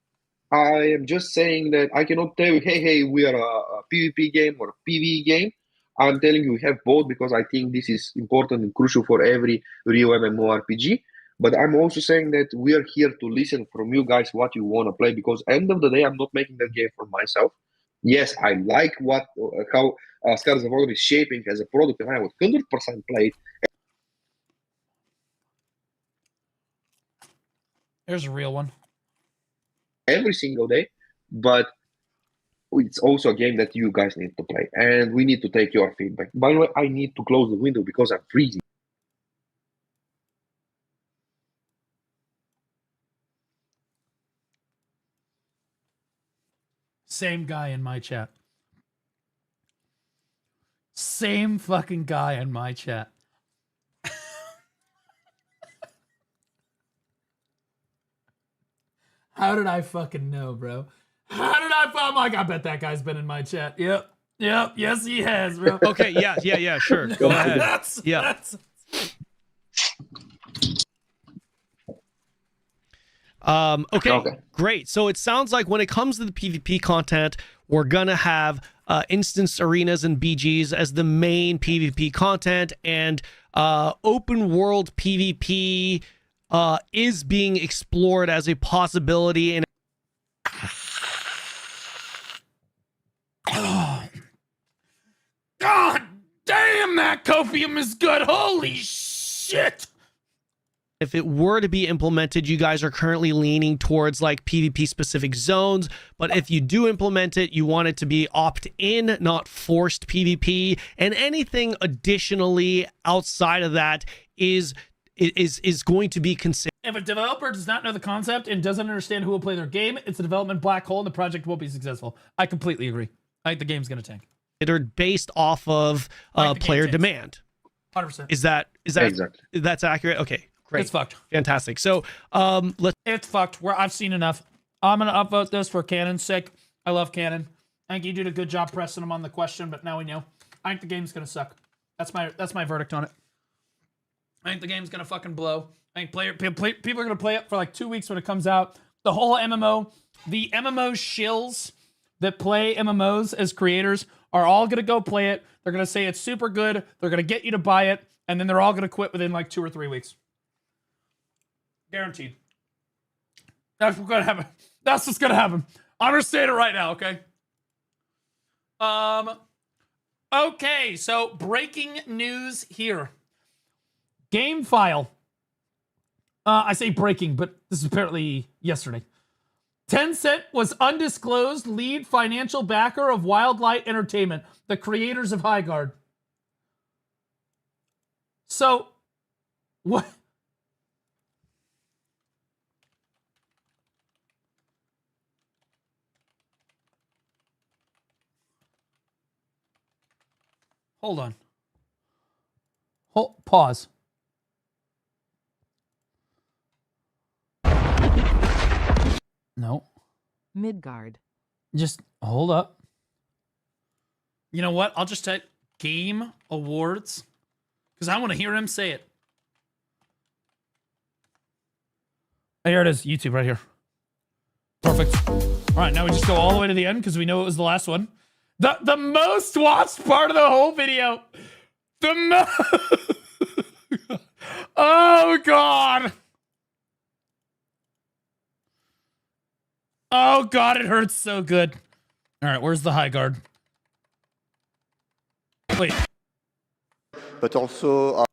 I am just saying that I cannot tell you, hey, we are a PvP game or a PvE game. I'm telling you, we have both, because I think this is important and crucial for every real MMORPG. But I'm also saying that we are here to listen from you guys what you want to play, because at the end of the day, I'm not making that game for myself. Yes, I like how Scars of Honor is shaping as a product, and I would 100% play it. There's a real one. Every single day, but it's also a game that you guys need to play, and we need to take your feedback. By the way, I need to close the window because I'm freezing. Same guy in my chat. Same fucking guy in my chat. How did I fucking know, bro? How did I'm like, I bet that guy's been in my chat. Yep. Yes, he has, bro. Okay, yeah, sure. Go ahead. Okay, great. So it sounds like when it comes to the PvP content, we're gonna have instance arenas and BGs as the main PvP content, and open world PvP is being explored as a possibility. And God damn, that copium is good. Holy shit. if it were to be implemented, you guys are currently leaning towards like PvP specific zones, but if you do implement it, you want it to be opt-in, not forced PvP, and anything additionally outside of that is going to be considered. If a developer does not know the concept and doesn't understand who will play their game, it's a development black hole and the project won't be successful. I completely agree. I think the game's going to tank. They're based off of player demand. 100%. Is that exactly. That's accurate? Okay, great. It's fucked. Fantastic. So it's fucked. I've seen enough. I'm gonna upvote this for Canon's sake. I love Canon. I think you did a good job pressing him on the question, but now we know. I think the game's gonna suck. That's my verdict on it. I think the game's gonna fucking blow. I think people are gonna play it for like 2 weeks when it comes out. The whole MMO, the MMO shills that play MMOs as creators are all gonna go play it. They're gonna say it's super good. They're gonna get you to buy it, and then they're all gonna quit within like 2 or 3 weeks. Guaranteed. That's what's gonna happen. That's what's gonna happen. I'm gonna say it right now, okay? Okay, so breaking news here. Game file. I say breaking, but this is apparently yesterday. Tencent was undisclosed lead financial backer of Wildlight Entertainment, the creators of Highguard. So, what? Hold on. Pause. No. Midgard. Just hold up. You know what? I'll just type Game Awards because I want to hear him say it. Here it is. YouTube right here. Perfect. All right, now we just go all the way to the end because we know it was the last one. The most watched part of the whole video. Oh, God. Oh, God, it hurts so good. All right, where's the Highguard? Wait. But also...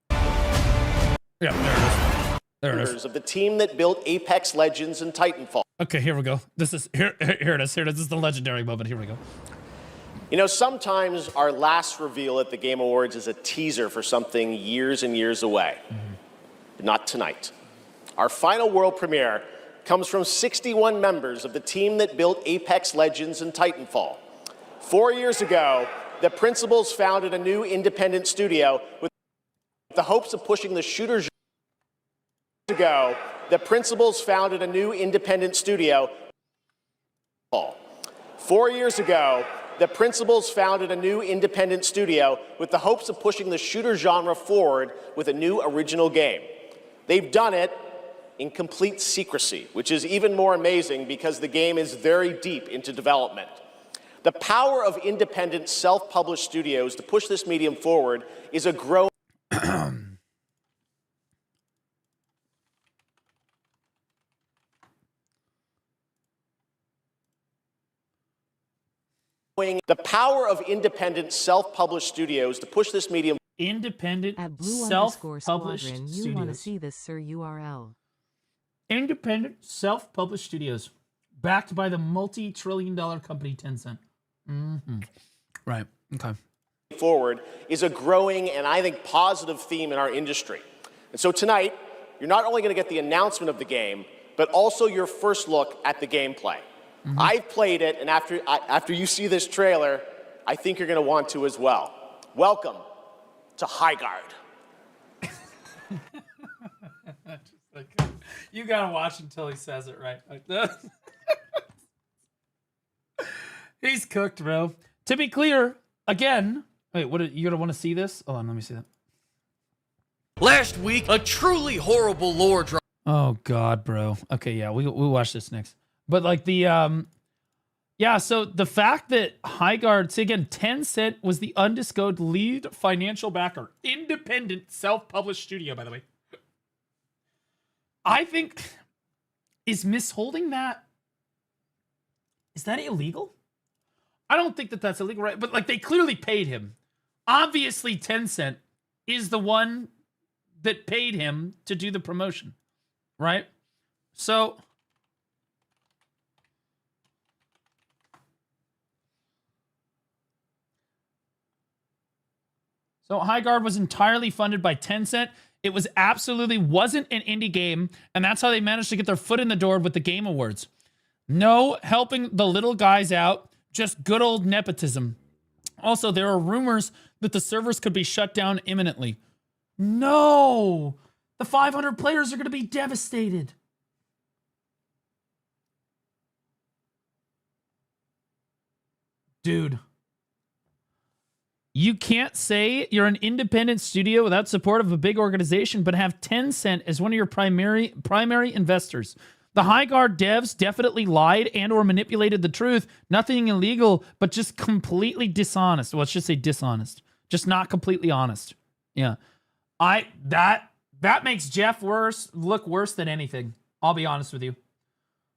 Yeah, there it is. There it is. Of the team that built Apex Legends and Titanfall. Okay, here we go. This is... Here it is. Here it is. This is the legendary moment. Here we go. You know, sometimes our last reveal at the Game Awards is a teaser for something years and years away. But not tonight. Our final world premiere comes from 61 members of the team that built Apex Legends and Titanfall. 4 years ago, the principals founded a new independent studio with the hopes of pushing the shooter genre. The principals founded a new independent studio. 4 years ago, the principals founded a new independent studio with the hopes of pushing the shooter genre forward with a new original game. They've done it in complete secrecy, which is even more amazing because the game is very deep into development. The power of independent, self-published studios to push this medium forward is a growing... The power of independent, self-published studios to push this medium... Independent, At Blue self-published Squadron, you studios. want to see this, sir URL. Independent, self-published studios. Backed by the multi-trillion-dollar company Tencent. Mm-hmm. Right. Okay. Forward is a growing and I think positive theme in our industry. And so tonight, you're not only going to get the announcement of the game, but also your first look at the gameplay. Mm-hmm. I've played it, and after you see this trailer, I think you're going to want to as well. Welcome to Highguard. You gotta watch until he says it right. He's cooked, bro. To be clear, again. Wait, what? You gonna want to see this? Hold on, let me see that. Last week, a truly horrible lore drop. Oh God, bro. Okay, yeah, we'll watch this next. But like the yeah, so the fact that Highguard, so again, Tencent was the undisclosed lead financial backer, independent self-published studio, by the way. I think is misholding that. Is that illegal? I don't think that that's illegal, right? But like they clearly paid him. Obviously, Tencent is the one that paid him to do the promotion, right? So Highguard was entirely funded by Tencent. It was absolutely wasn't an indie game, and that's how they managed to get their foot in the door with the Game Awards. No helping the little guys out, just good old nepotism. Also, there are rumors that the servers could be shut down imminently. No! The 500 players are going to be devastated. Dude. You can't say you're an independent studio without support of a big organization, but have Tencent as one of your primary investors. The Highguard devs definitely lied and or manipulated the truth. Nothing illegal, but just completely dishonest. Well, let's just say dishonest. Just not completely honest. Yeah. That makes Jeff look worse than anything. I'll be honest with you.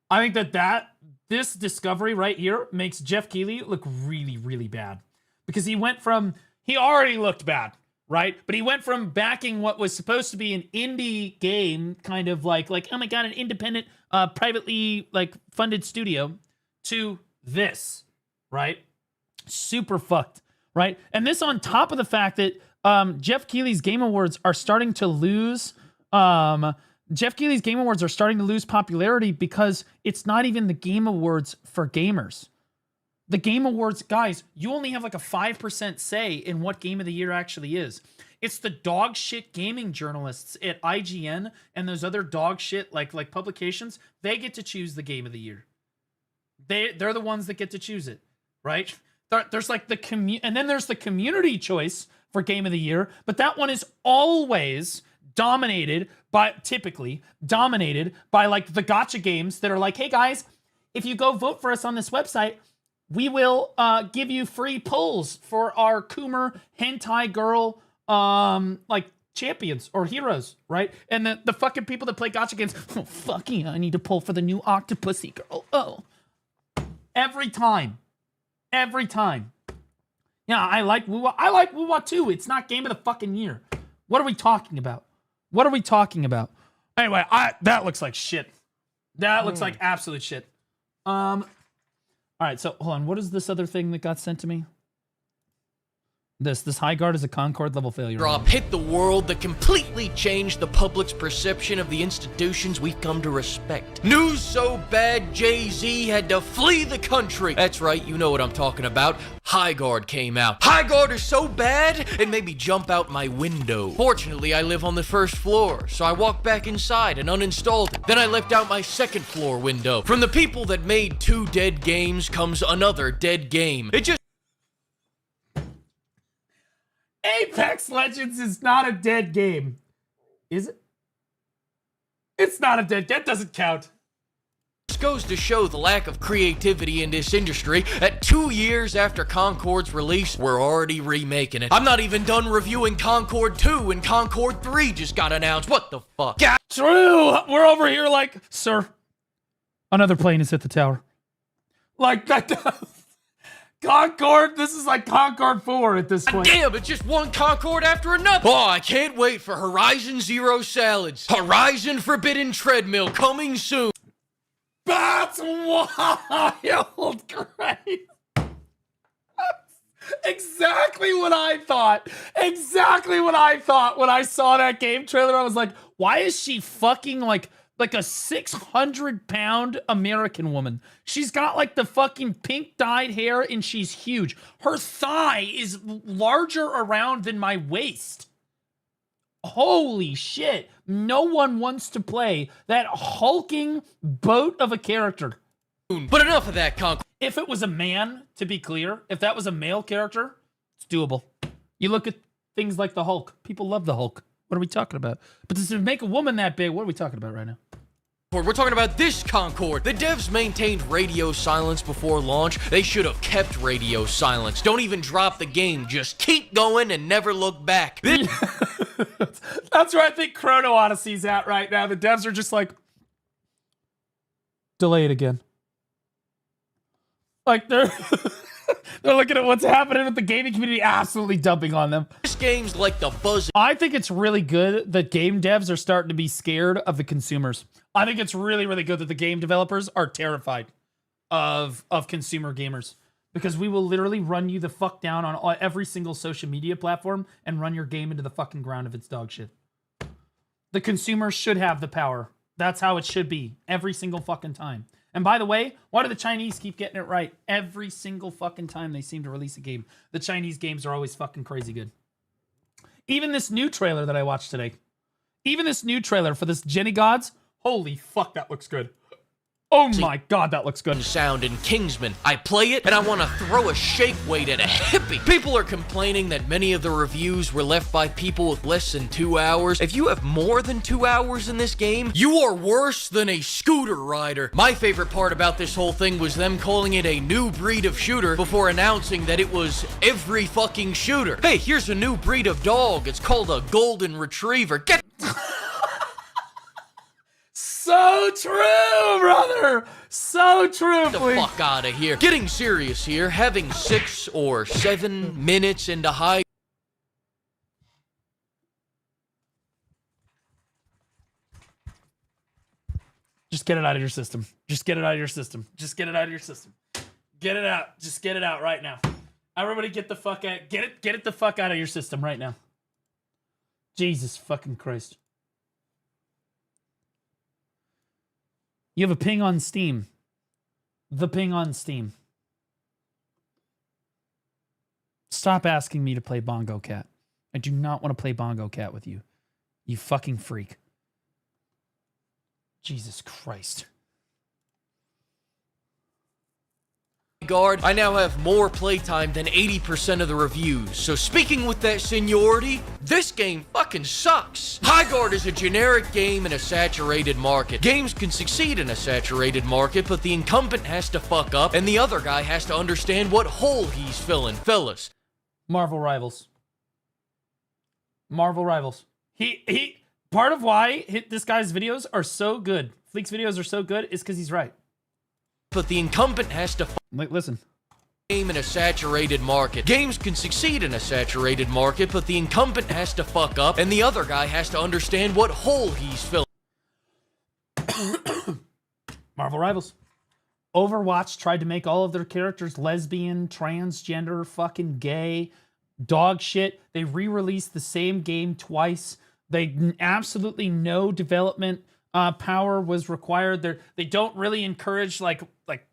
I think this discovery right here makes Jeff Keighley look really, really bad. Because he already looked bad, right? But he went from backing what was supposed to be an indie game, kind of like oh my God, an independent, privately like funded studio, to this, right? Super fucked, right? And this on top of the fact that Jeff Keighley's Game Awards are starting to lose. Jeff Keighley's Game Awards are starting to lose popularity because it's not even the Game Awards for gamers. The Game Awards, guys, you only have like a 5% say in what game of the year actually is. It's the dog shit gaming journalists at IGN and those other dog shit like publications. They get to choose the game of the year. They're the ones that get to choose it, right? There's like and then there's the community choice for game of the year, but that one is always typically dominated by like the gacha games that are like, hey guys, if you go vote for us on this website, we will give you free pulls for our Coomer hentai girl like champions or heroes, right? And the fucking people that play gacha games, oh fuck yeah, I need to pull for the new Octopussy girl. Oh, every time. Yeah, I like Woo-Wah. I like Woo-Wah too. It's not game of the fucking year. What are we talking about? Anyway, that looks like shit. That looks like absolute shit. All right, so hold on. What is this other thing that got sent to me? This Highguard is a Concord level failure. Drop hit the world that completely changed the public's perception of the institutions we've come to respect. News so bad, Jay-Z had to flee the country. That's right, you know what I'm talking about. Highguard came out. Highguard is so bad, it made me jump out my window. Fortunately, I live on the first floor, so I walked back inside and uninstalled it. Then I left out my second floor window. From the people that made 2 dead games comes another dead game. It just Apex Legends is not a dead game. Is it? It's not a dead game. That doesn't count. goes to show the lack of creativity in this industry. At 2 years after Concord's release, we're already remaking it. I'm not even done reviewing Concord 2 and Concord 3 just got announced. What the fuck? True! We're over here like, sir, another plane has hit the tower. Like, that does... Concord, this is like Concord 4 at this point. Damn, it's just one Concord after another. Oh, I can't wait for Horizon Zero Salads. Horizon Forbidden Treadmill coming soon. That's wild, great. Exactly what I thought. Exactly what I thought when I saw that game trailer. I was like, why is she fucking like a 600-pound American woman? She's got like the fucking pink dyed hair and she's huge. Her thigh is larger around than my waist. Holy shit. No one wants to play that hulking boat of a character. But enough of that, Conk. If it was a man, to be clear, if that was a male character, it's doable. You look at things like the Hulk. People love the Hulk. What are we talking about? But to make a woman that big, what are we talking about right now? We're talking about this Concord. The devs maintained radio silence before launch. They should have kept radio silence. Don't even drop the game. Just keep going and never look back. That's where I think Chrono Odyssey's at right now. The devs are just like, delay it again. Like they're looking at what's happening with the gaming community, absolutely dumping on them. This game's like the buzz. I think it's really good that game devs are starting to be scared of the consumers. I think it's really, really good that the game developers are terrified of consumer gamers, because we will literally run you the fuck down on every single social media platform and run your game into the fucking ground if it's dog shit. The consumer should have the power. That's how it should be every single fucking time. And by the way, why do the Chinese keep getting it right? Every single fucking time they seem to release a game. The Chinese games are always fucking crazy good. Even this new trailer that I watched today. Even this new trailer for this Jenny Gods. Holy fuck, that looks good. Oh my god, that looks good. Sound in Kingsman. I play it and I want to throw a shake weight at a hippie. People are complaining that many of the reviews were left by people with less than 2 hours. If you have more than 2 hours in this game, you are worse than a scooter rider. My favorite part about this whole thing was them calling it a new breed of shooter before announcing that it was every fucking shooter. Hey, here's a new breed of dog. It's called a golden retriever. Get So true, brother. So true. Get the fuck out of here. Getting serious here. Having 6 or 7 minutes into high. Just get it out of your system. Just get it out of your system. Just get it out of your system. Get it out. Just get it out right now. Everybody get the fuck out. Get it the fuck out of your system right now. Jesus fucking Christ. You have a ping on Steam. The ping on Steam. Stop asking me to play Bongo Cat. I do not want to play Bongo Cat with you. You fucking freak. Jesus Christ. Guard, I now have more playtime than 80% of the reviews. So speaking with that seniority, this game fucking sucks. Highguard is a generic game in a saturated market. Games can succeed in a saturated market, but the incumbent has to fuck up and the other guy has to understand what hole he's filling. Fellas. Marvel Rivals. Marvel Rivals. He part of why this guy's videos are so good, Fleek's videos are so good, is because he's right. But the incumbent has to listen. Game in a saturated market. Games can succeed in a saturated market, but the incumbent has to fuck up, and the other guy has to understand what hole he's filling. Marvel Rivals. Overwatch tried to make all of their characters lesbian, transgender, fucking gay, dog shit. They re-released the same game twice. They absolutely no development power was required. They don't really encourage like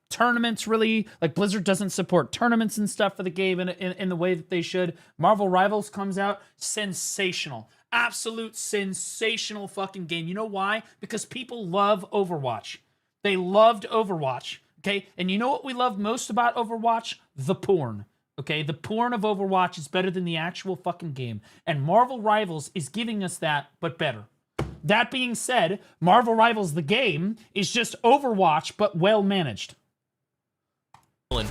tournaments, really. Like Blizzard doesn't support tournaments and stuff for the game in the way that they should. Marvel Rivals comes out, sensational. Absolute sensational fucking game. You know why? Because people love Overwatch. They loved Overwatch, okay? And you know what we love most about Overwatch? The porn, okay? The porn of Overwatch is better than the actual fucking game. And Marvel Rivals is giving us that, but better. That being said, Marvel Rivals, the game, is just Overwatch, but well managed.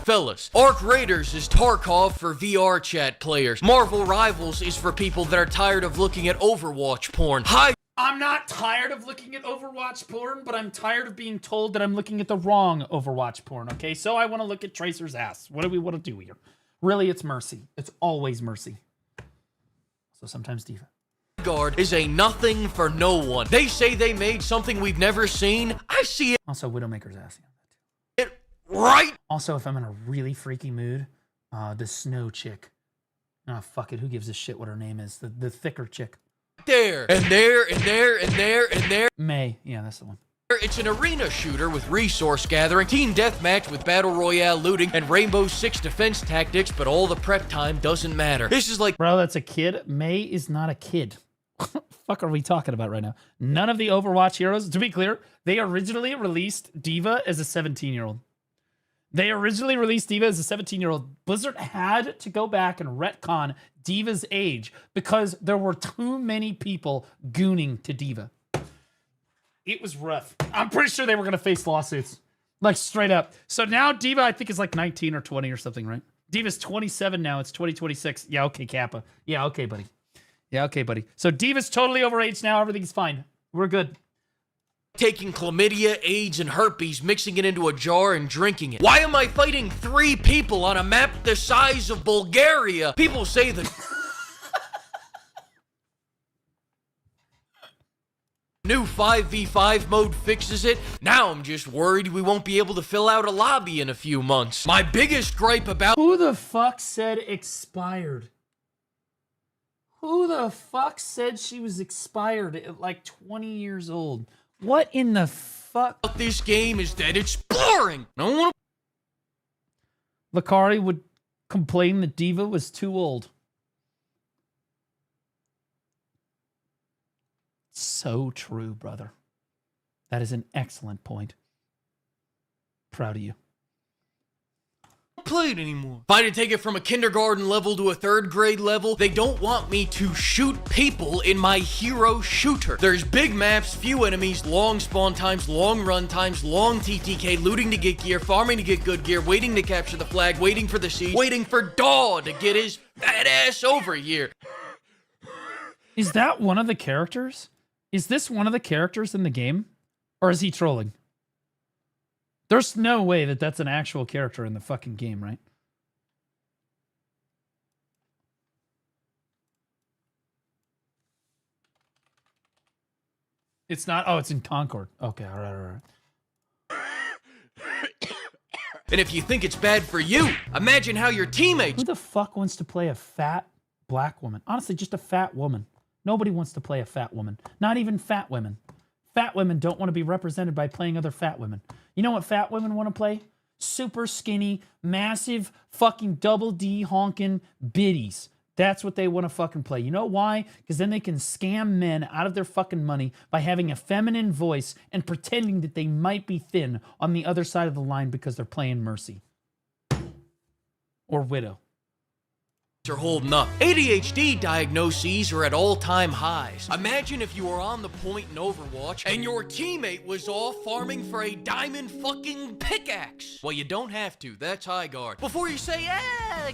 Fellas, Arc Raiders is Tarkov for VR chat players. Marvel Rivals is for people that are tired of looking at Overwatch porn. I'm not tired of looking at Overwatch porn, but I'm tired of being told that I'm looking at the wrong Overwatch porn, okay? So I want to look at Tracer's ass. What do we want to do here? Really, it's mercy. It's always mercy. So sometimes defense. Guard is a nothing for no one. They say they made something we've never seen. I see it. Also, Widowmaker's ass. It right. Also, if I'm in a really freaky mood, the snow chick. Ah, fuck it. Who gives a shit what her name is? The thicker chick. There and there and there and there and there. May. Yeah, that's the one. It's an arena shooter with resource gathering, team deathmatch with battle royale looting, and Rainbow Six defense tactics, but all the prep time doesn't matter. This is like... Bro, that's a kid. May is not a kid. Fuck are we talking about right now? None of the Overwatch heroes, to be clear, they originally released D.Va as a 17-year-old. They originally released D.Va as a 17-year-old. Blizzard had to go back and retcon D.Va's age because there were too many people gooning to D.Va. It was rough. I'm pretty sure they were going to face lawsuits. Like, straight up. So now D.Va, I think, is like 19 or 20 or something, right? D.Va's 27 now. It's 2026. Yeah, okay, Kappa. Yeah, okay, buddy. Yeah, okay, buddy. So D.Va's totally overaged now. Everything's fine. We're good. Taking chlamydia, AIDS, and herpes, mixing it into a jar and drinking it. Why am I fighting 3 people on a map the size of Bulgaria? People say that new 5v5 mode fixes it. Now I'm just worried we won't be able to fill out a lobby in a few months. My biggest gripe about— Who the fuck said expired? Who the fuck said she was expired at like 20 years old? What in the fuck? This game is that it's boring. No one. Lakari would complain that D.Va was too old. So true, brother. That is an excellent point. Proud of you. Play it anymore. If I had to take it from a kindergarten level to a 3rd grade level, they don't want me to shoot people in my hero shooter. There's big maps, few enemies, long spawn times, long run times, long TTK, looting to get gear, farming to get good gear, waiting to capture the flag, waiting for the siege, waiting for Daw to get his fat ass over here. Is that one of the characters? Is this one of the characters in the game? Or is he trolling? There's no way that that's an actual character in the fucking game, right? It's not? Oh, it's in Concord. Okay, all right. And if you think it's bad for you, imagine how your teammates— Who the fuck wants to play a fat black woman? Honestly, just a fat woman. Nobody wants to play a fat woman. Not even fat women. Fat women don't want to be represented by playing other fat women. You know what fat women want to play? Super skinny, massive, fucking double D honking biddies. That's what they want to fucking play. You know why? Because then they can scam men out of their fucking money by having a feminine voice and pretending that they might be thin on the other side of the line because they're playing Mercy. Or Widow. are holding up. ADHD diagnoses are at all-time highs. Imagine if you were on the point in Overwatch and your teammate was off farming for a diamond fucking pickaxe. Well, you don't have to. That's high guard. Before you say,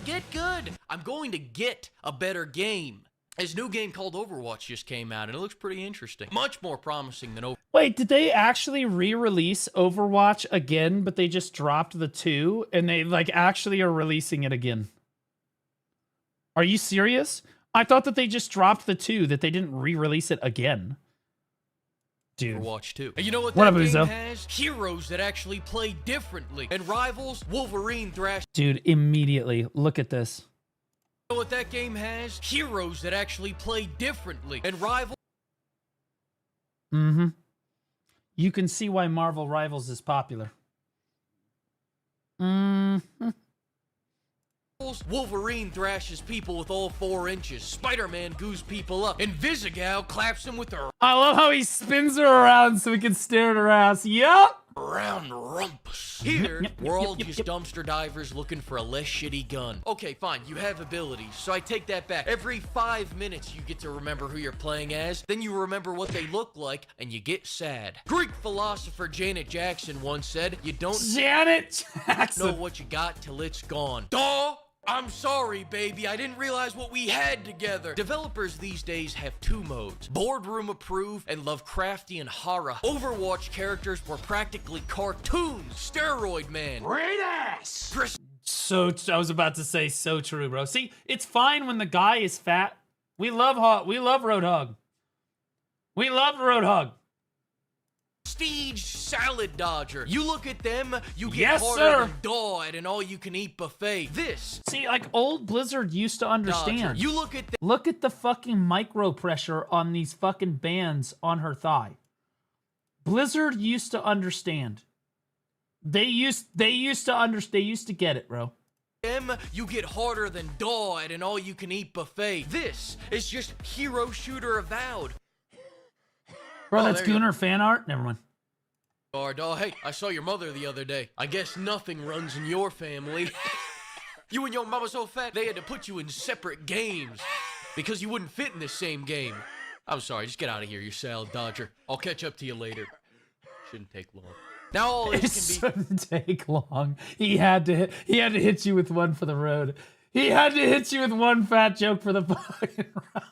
get good, I'm going to get a better game. This new game called Overwatch just came out, and it looks pretty interesting. Much more promising than Overwatch. Wait, did they actually re-release Overwatch again, but they just dropped the 2, and they, like, actually are releasing it again? Are you serious? I thought that they just dropped the 2, that they didn't re-release it again. Dude. Overwatch 2. And you know what What that up, game Uzo? has? Heroes that actually play differently. And rivals, Wolverine, Thrash. Dude, immediately. Look at this. You know what that game has? Heroes that actually play differently. And rivals. Mm-hmm. You can see why Marvel Rivals is popular. Mm-hmm. Wolverine thrashes people with all 4 inches. Spider-Man goos people up. And Visigal claps him with her I love how he spins her around so we can stare at her ass. Yup! round rumpus. Here, we're all just dumpster divers looking for a less shitty gun. Okay, fine, you have abilities, so I take that back. Every 5 minutes you get to remember who you're playing as, then you remember what they look like, and you get sad. Greek philosopher Janet Jackson once said, you don't Janet Jackson. know what you got till it's gone. Duh! I'm sorry, baby. I didn't realize what we had together. Developers these days have 2 modes. Boardroom approved and Lovecraftian horror. Overwatch characters were practically cartoons. Steroid Man. Great ass! So, I was about to say, so true, bro. See, it's fine when the guy is fat. We love Roadhog. We love Roadhog. Prestige salad dodger. You look at them, you get Yes, harder sir. than Daw at an all-you-can-eat buffet. This. See, like, old Blizzard used to understand. Dodger. You look at Look at the fucking micro pressure on these fucking bands on her thigh. Blizzard used to understand. They used to get it, bro. you get harder than Daw at an all-you-can-eat buffet. This is just Hero Shooter Avowed. Bro, that's Gooner fan art? Never mind. Daw, hey, I saw your mother the other day. I guess nothing runs in your family. You and your mama so fat, they had to put you in separate games because you wouldn't fit in the same game. I'm sorry, just get out of here, you salad dodger. I'll catch up to you later. Shouldn't take long. Now all this can be... shouldn't take long. He had to hit you with one for the road. He had to hit you with one fat joke for the fucking round.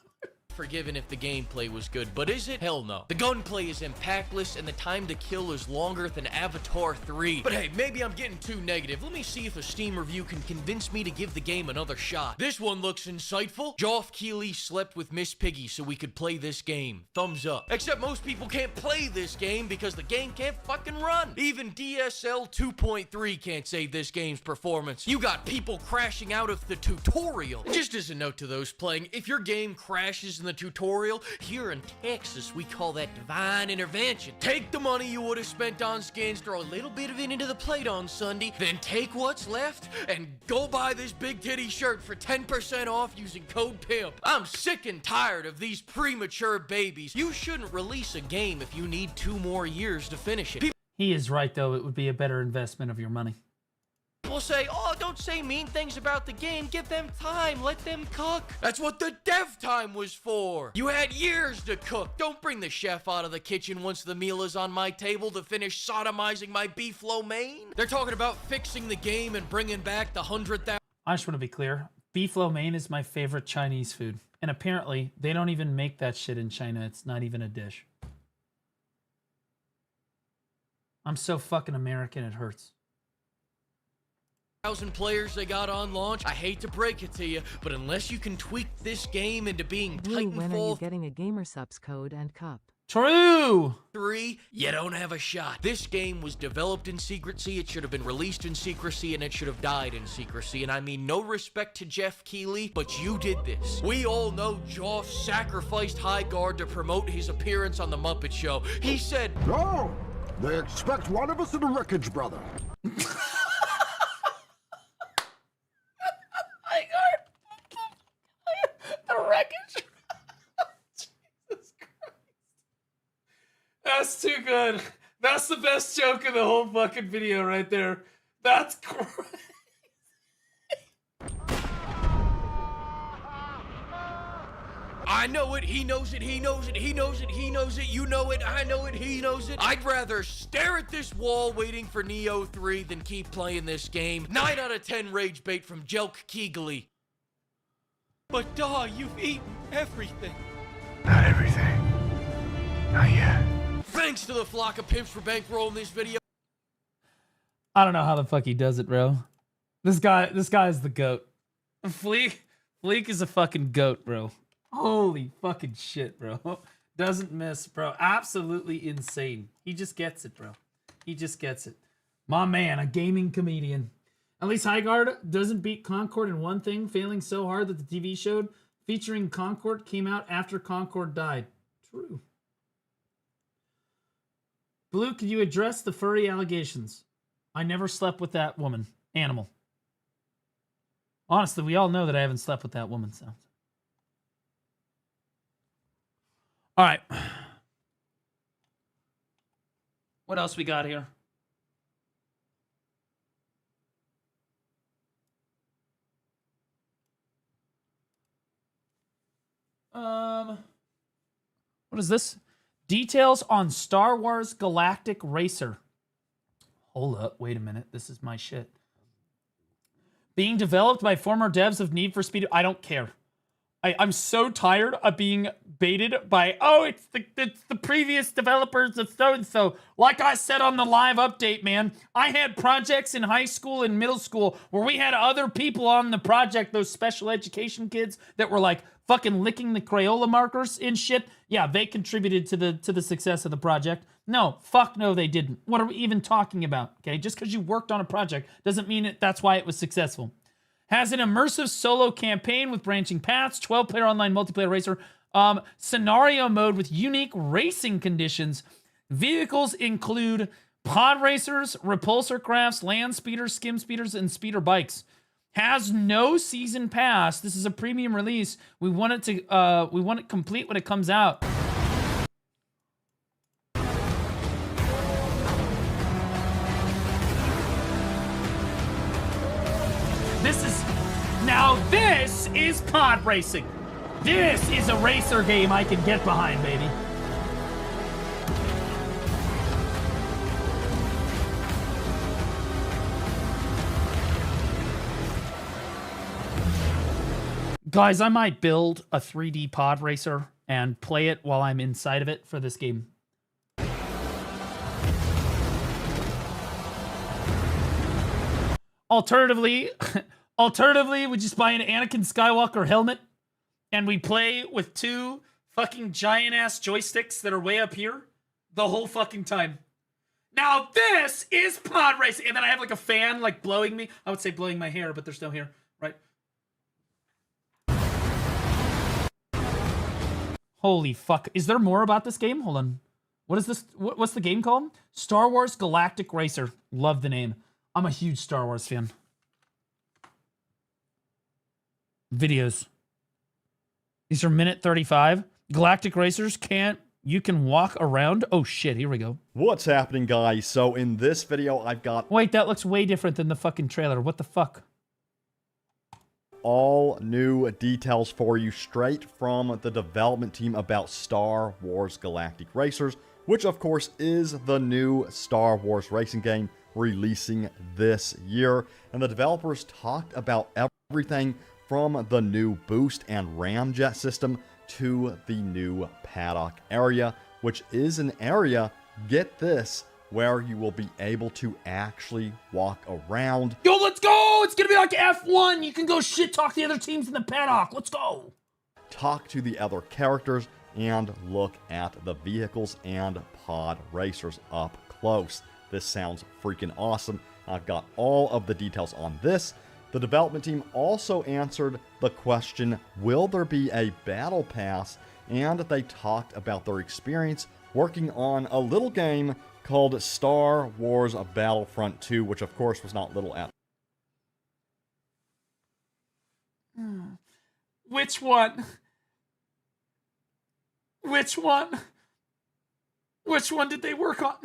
Forgiven if the gameplay was good, but is it? Hell no. The gunplay is impactless and the time to kill is longer than Avatar 3. But hey, maybe I'm getting too negative. Let me see if a Steam review can convince me to give the game another shot. This one looks insightful. Geoff Keighley slept with Miss Piggy so we could play this game. Thumbs up. Except most people can't play this game because the game can't fucking run. Even DSL 2.3 can't save this game's performance. You got people crashing out of the tutorial. Just as a note to those playing, if your game crashes in the tutorial, here in Texas we call that divine intervention. Take the money you would have spent on skins, throw a little bit of it into the plate on Sunday, then take what's left and go buy this big titty shirt for 10% off using code PIMP. I'm sick and tired of these premature babies. You shouldn't release a game if you need 2 more years to finish it. He is right, though. It would be a better investment of your money. People say, oh, don't say mean things about the game. Give them time. Let them cook. That's what the dev time was for. You had years to cook. Don't bring the chef out of the kitchen once the meal is on my table to finish sodomizing my beef lo mein. They're talking about fixing the game and bringing back the 100,000. I just want to be clear. Beef lo mein is my favorite Chinese food. And apparently, they don't even make that shit in China. It's not even a dish. I'm so fucking American, it hurts. 1,000 players they got on launch. I hate to break it to you, but unless you can tweak this game into being Blue, when are you Titanfall getting a GamerSupps code and cup? True! 3, you don't have a shot. This game was developed in secrecy, it should have been released in secrecy, and it should have died in secrecy. And I mean no respect to Geoff Keighley, but you did this. We all know Geoff sacrificed Highguard to promote his appearance on The Muppet Show. He said, "No, they expect one of us in the wreckage, brother." The wreckage. Jesus Christ. That's too good. That's the best joke of the whole fucking video right there. That's crazy. I know it, he knows it, he knows it, he knows it, he knows it, you know it, I know it, he knows it. I'd rather stare at this wall waiting for Neo 3 than keep playing this game. 9 out of 10 rage bait from Geoff Keighley. But Daw, you've eaten everything. Not everything. Not yet. Thanks to the flock of pimps for bankrolling this video. I don't know how the fuck he does it, bro. This guy is the goat. Fleek is a fucking goat, bro. Holy fucking shit, bro. Doesn't miss, bro. Absolutely insane. He just gets it, bro. He just gets it. My man, a gaming comedian. At least Highguard doesn't beat Concord in one thing, failing so hard that the TV show featuring Concord came out after Concord died. True. Blue, could you address the furry allegations? I never slept with that woman. Animal. Honestly, we all know that I haven't slept with that woman, so. All right. What else we got here? What is this? Details on Star Wars Galactic Racer. Hold up, wait a minute. This is my shit. Being developed by former devs of Need for Speed. I don't care. I'm so tired of being baited by, oh, it's the previous developers of so-and-so. Like I said on the live update, man, I had projects in high school and middle school where we had other people on the project, those special education kids that were like fucking licking the Crayola markers and shit. Yeah, they contributed to the success of the project. No, fuck no, they didn't. What are we even talking about? Okay, just because you worked on a project doesn't mean that's why it was successful. Has an immersive solo campaign with branching paths, 12-player online multiplayer racer, scenario mode with unique racing conditions. Vehicles include pod racers, repulsor crafts, land speeders, skim speeders, and speeder bikes. Has no season pass. This is a premium release. We want it complete when it comes out. This is pod racing. This is a racer game I can get behind, baby. Guys, I might build a 3D pod racer and play it while I'm inside of it for this game. Alternatively, we just buy an Anakin Skywalker helmet and we play with 2 fucking giant-ass joysticks that are way up here the whole fucking time. Now this is pod racing. And then I have like a fan like blowing me. I would say blowing my hair, but there's no hair, right? Holy fuck. Is there more about this game? Hold on. What is this? What's the game called? Star Wars Galactic Racer. Love the name. I'm a huge Star Wars fan. Videos. These are minute 35. Galactic Racers you can walk around. Oh shit, here we go. What's happening, guys? So in this video, I've got... Wait, that looks way different than the fucking trailer. What the fuck? All new details for you straight from the development team about Star Wars Galactic Racers, which of course is the new Star Wars racing game releasing this year. And the developers talked about everything from the new boost and ramjet system to the new paddock area, which is an area, get this, where you will be able to actually walk around. Yo, let's go! It's gonna be like F1! You can go shit talk the other teams in the paddock. Let's go! Talk to the other characters and look at the vehicles and pod racers up close. This sounds freaking awesome. I've got all of the details on this. The development team also answered the question, will there be a battle pass? And they talked about their experience working on a little game called Star Wars Battlefront 2, which of course was not little at. Which one? Which one? Which one did they work on?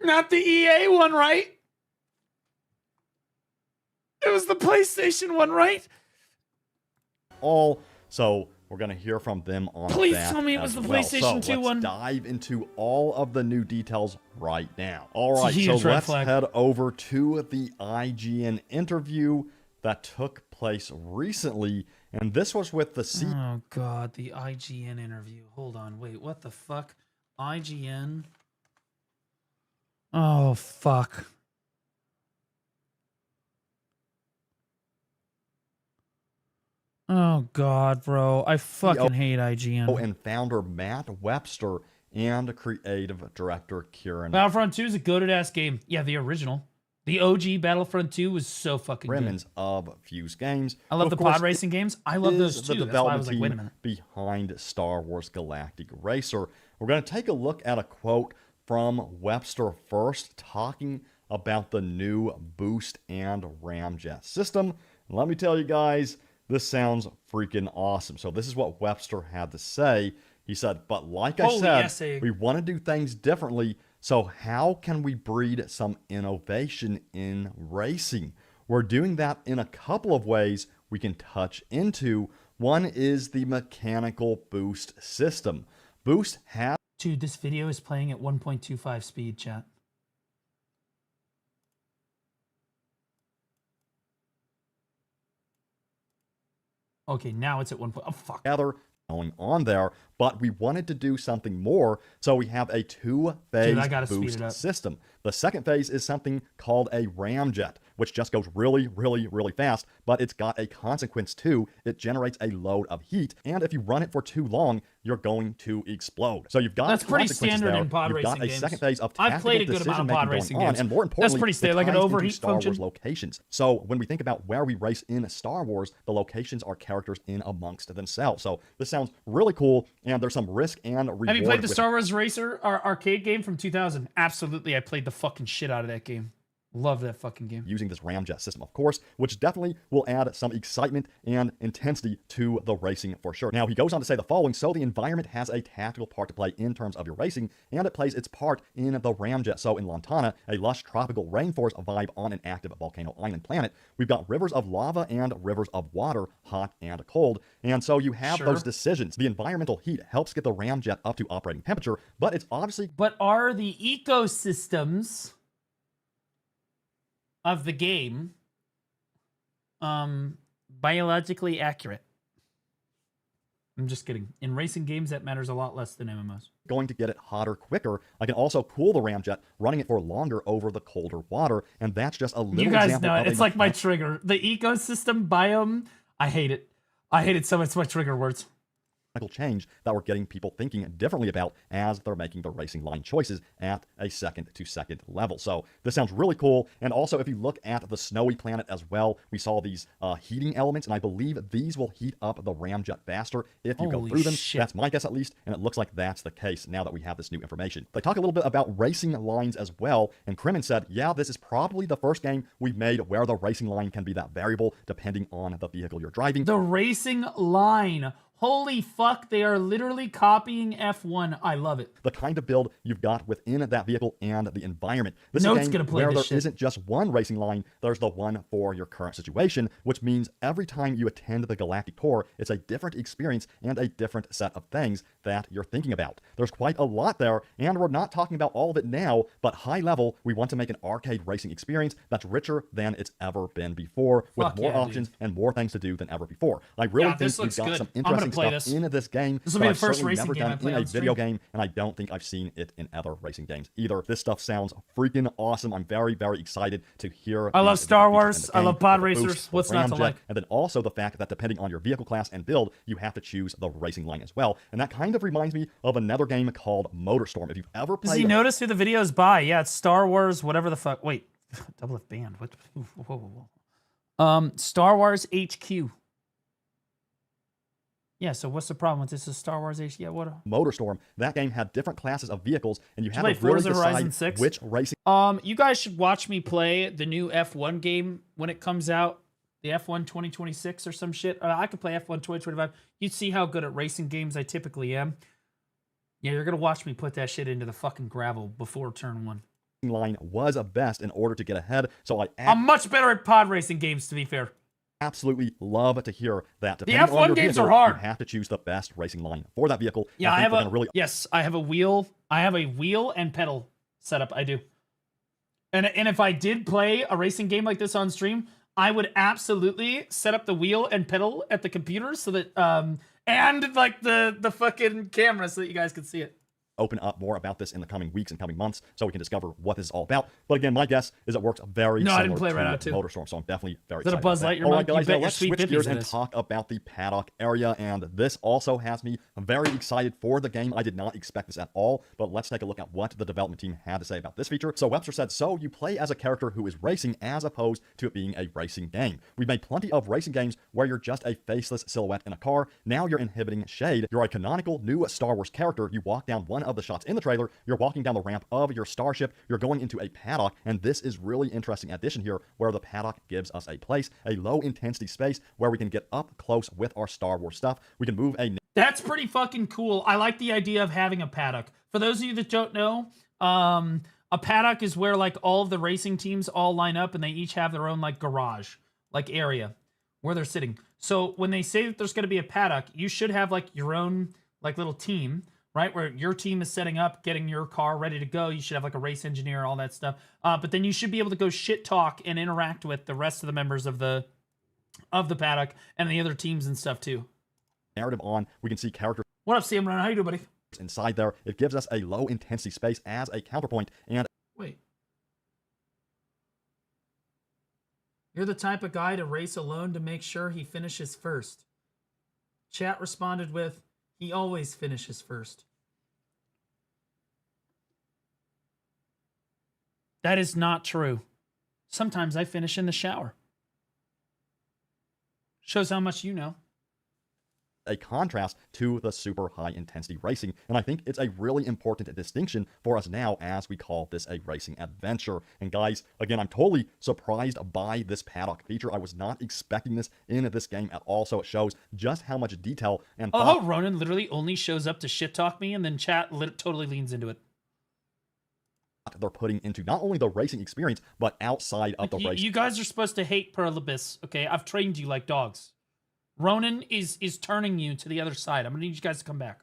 Not the EA one, right? It was the PlayStation one, right? So we're going to hear from them on Please that tell me it was the well. PlayStation 2 one. Let's dive into all of the new details right now. All right, Huge so red let's flag. head over to the IGN interview that took place recently, and this was with the Oh god, the IGN interview. Hold on, wait, what the fuck? IGN? Oh fuck. Oh god, bro. I fucking hate IGN. and founder Matt Webster and creative director Kieran Battlefront 2 is a goated ass game. Yeah, the original. The OG Battlefront 2 was so fucking Remens good. of Fuse Games. I love Of the course, pod racing games. I love those is too. the That's why I development was like, wait a team minute. behind Star Wars Galactic Racer. We're going to take a look at a quote from Webster first, talking about the new boost and ramjet system. And let me tell you guys, this sounds freaking awesome. So this is what Webster had to say. He said, but like I said, we want to do things differently. So how can we breed some innovation in racing? We're doing that in a couple of ways we can touch into. One is the mechanical boost system. Boost has... Dude, this video is playing at 1.25 speed, chat. Okay, now it's at 1. Oh, fuck. Going on there, but we wanted to do something more, so we have a two-phase boost system. The second phase is something called a ramjet, which just goes really, really, really fast, but it's got a consequence too. It generates a load of heat, and if you run it for too long, you're going to explode. So you've got that's pretty standard there. in pod you've racing got a games. second phase of I've played a good amount of pod racing games, and more importantly, that's pretty standard, like an overheat Star function. Wars locations. So when we think about where we race in Star Wars, the locations are characters in amongst themselves. So this sounds really cool, and there's some risk and reward. Have you played the Star Wars Racer arcade game from 2000? Absolutely, I played the fucking shit out of that game. Love that fucking game. Using this ramjet system, of course, which definitely will add some excitement and intensity to the racing for sure. Now, he goes on to say the following: so the environment has a tactical part to play in terms of your racing, and it plays its part in the ramjet. So in Lantana, a lush tropical rainforest vibe on an active volcano island planet, we've got rivers of lava and rivers of water, hot and cold. And so you have those decisions. The environmental heat helps get the ramjet up to operating temperature, but it's obviously... But are the ecosystems of the game biologically accurate? I'm just kidding. In racing games, that matters a lot less than MMOs. Going to get it hotter quicker. I can also cool the ramjet, running it for longer over the colder water, and that's just a little You guys example know it. of It's like my trigger. The ecosystem biome, I hate it. I hate it so much. It's my trigger words. Change that we're getting people thinking differently about as they're making the racing line choices at a second-to-second level. So this sounds really cool. And also, if you look at the snowy planet as well, we saw these heating elements, and I believe these will heat up the ramjet faster if you go through them. That's my guess, at least, and it looks like that's the case now that we have this new information. They talk a little bit about racing lines as well, and Crimin said, yeah, this is probably the first game we've made where the racing line can be that variable depending on the vehicle you're driving. The racing line. Holy fuck, they are literally copying F1. I love it. The kind of build you've got within that vehicle and the environment. This Note's is a game gonna play where this there shit. isn't just one racing line, there's the one for your current situation, which means every time you attend the Galactic Tour, it's a different experience and a different set of things that you're thinking about. There's quite a lot there, and we're not talking about all of it now, but high level, we want to make an arcade racing experience that's richer than it's ever been before, with Fuck more yeah, options and more things to do than ever before. I really think we've got some interesting stuff in this game. This will be the I've first certainly racing never game done I play in on a video stream. game, and I don't think I've seen it in other racing games either. This stuff sounds freaking awesome. I'm very, very excited to hear. I love Star features Wars. in the I game, love pod the boost, racers. the What's not to ramjet, like? And then also the fact that depending on your vehicle class and build, you have to choose the racing line as well. And that kind of reminds me of another game called MotorStorm. If you've ever Does played... he notice who the video's by? Yeah, it's Star Wars, whatever the fuck. Wait, Double F band. What? Whoa. Star Wars HQ. Yeah, so what's the problem with this? Is Star Wars HQ? Yeah, what? MotorStorm, that game had different classes of vehicles, and you had Play to really Forza Horizon decide 6? which racing... You guys should watch me play the new F1 game when it comes out. The F1 2026 or some shit. I could play F1 2025. You'd see how good at racing games I typically am. Yeah, you're going to watch me put that shit into the fucking gravel before turn 1. line was best in order to get ahead, so I'm much better at pod racing games, to be fair. Absolutely love to hear that. The Depending F1 on your games vehicle, are hard. You have to choose the best racing line for that vehicle. Yeah, I think have they're a gonna really... yes. I have a wheel. I have a wheel and pedal setup. I do. And if I did play a racing game like this on stream, I would absolutely set up the wheel and pedal at the computer so that and like the fucking camera so that you guys can see it. Open up more about this in the coming weeks and coming months so we can discover what this is all about. But again, my guess is it works very No, I didn't similar play right to out too. MotorStorm, so I'm definitely very Is that a excited. Buzz about that. Lightyear All right, mug? You guys, bet now your let's sweet switch bibbies gears it and is. talk about the paddock area, and this also has me very excited for the game. I did not expect this at all, but let's take a look at what the development team had to say about this feature. So Webster said, so you play as a character who is racing as opposed to it being a racing game. We've made plenty of racing games where you're just a faceless silhouette in a car. Now you're inhibiting shade. You're a canonical new Star Wars character. You walk down one of the shots in the trailer. You're walking down the ramp of your starship. You're going into a paddock, and this is really interesting addition here where the paddock gives us a place, a low intensity space where we can get up close with our Star Wars stuff. We can move a... That's pretty fucking cool. I like the idea of having a paddock. For those of you that don't know, a paddock is where like all of the racing teams all line up and they each have their own like garage, like area where they're sitting. So when they say that there's going to be a paddock, you should have like your own like little team, right? Where your team is setting up, getting your car ready to go. You should have like a race engineer, all that stuff. But then you should be able to go shit talk and interact with the rest of the members of the paddock and the other teams and stuff too. Narrative on, we can see characters. What up, CM Run? How you doing, buddy? Inside there, it gives us a low intensity space as a counterpoint, and Wait. You're the type of guy to race alone to make sure he finishes first. Chat responded with, he always finishes first. That is not true. Sometimes I finish in the shower. Shows how much you know. a contrast to the super high intensity racing. And I think it's a really important distinction for us now as we call this a racing adventure. And guys, again, I'm totally surprised by this paddock feature. I was not expecting this in this game at all. So it shows just how much detail and Oh, Ronan literally only shows up to shit talk me and then chat totally leans into it. They're putting into not only the racing experience, but outside of the race. You guys are supposed to hate Perlibis, okay? I've trained you like dogs. Ronan is turning you to the other side. I'm gonna need you guys to come back.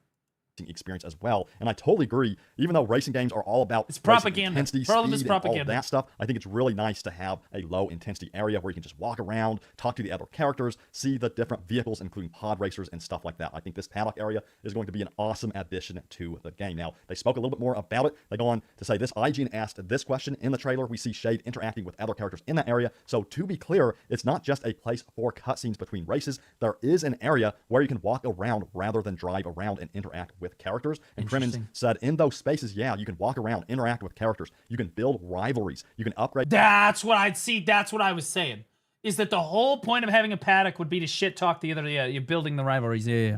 Experience as well, and I totally agree. Even though racing games are all about propaganda, intensity, Perlibis speed, propaganda, and all of that stuff, I think it's really nice to have a low intensity area where you can just walk around, talk to the other characters, see the different vehicles, including pod racers and stuff like that. I think this paddock area is going to be an awesome addition to the game. Now, they spoke a little bit more about it. They go on to say this: IGN asked this question in the trailer. We see Shade interacting with other characters in that area. So to be clear, it's not just a place for cutscenes between races. There is an area where you can walk around rather than drive around and interact with characters. And Crimmins said in those spaces, yeah, you can walk around, interact with characters. You can build rivalries. You can upgrade. That's what I'd see. That's what I was saying. Is that the whole point of having a paddock would be to shit talk the other? Yeah, you're building the rivalries. Yeah.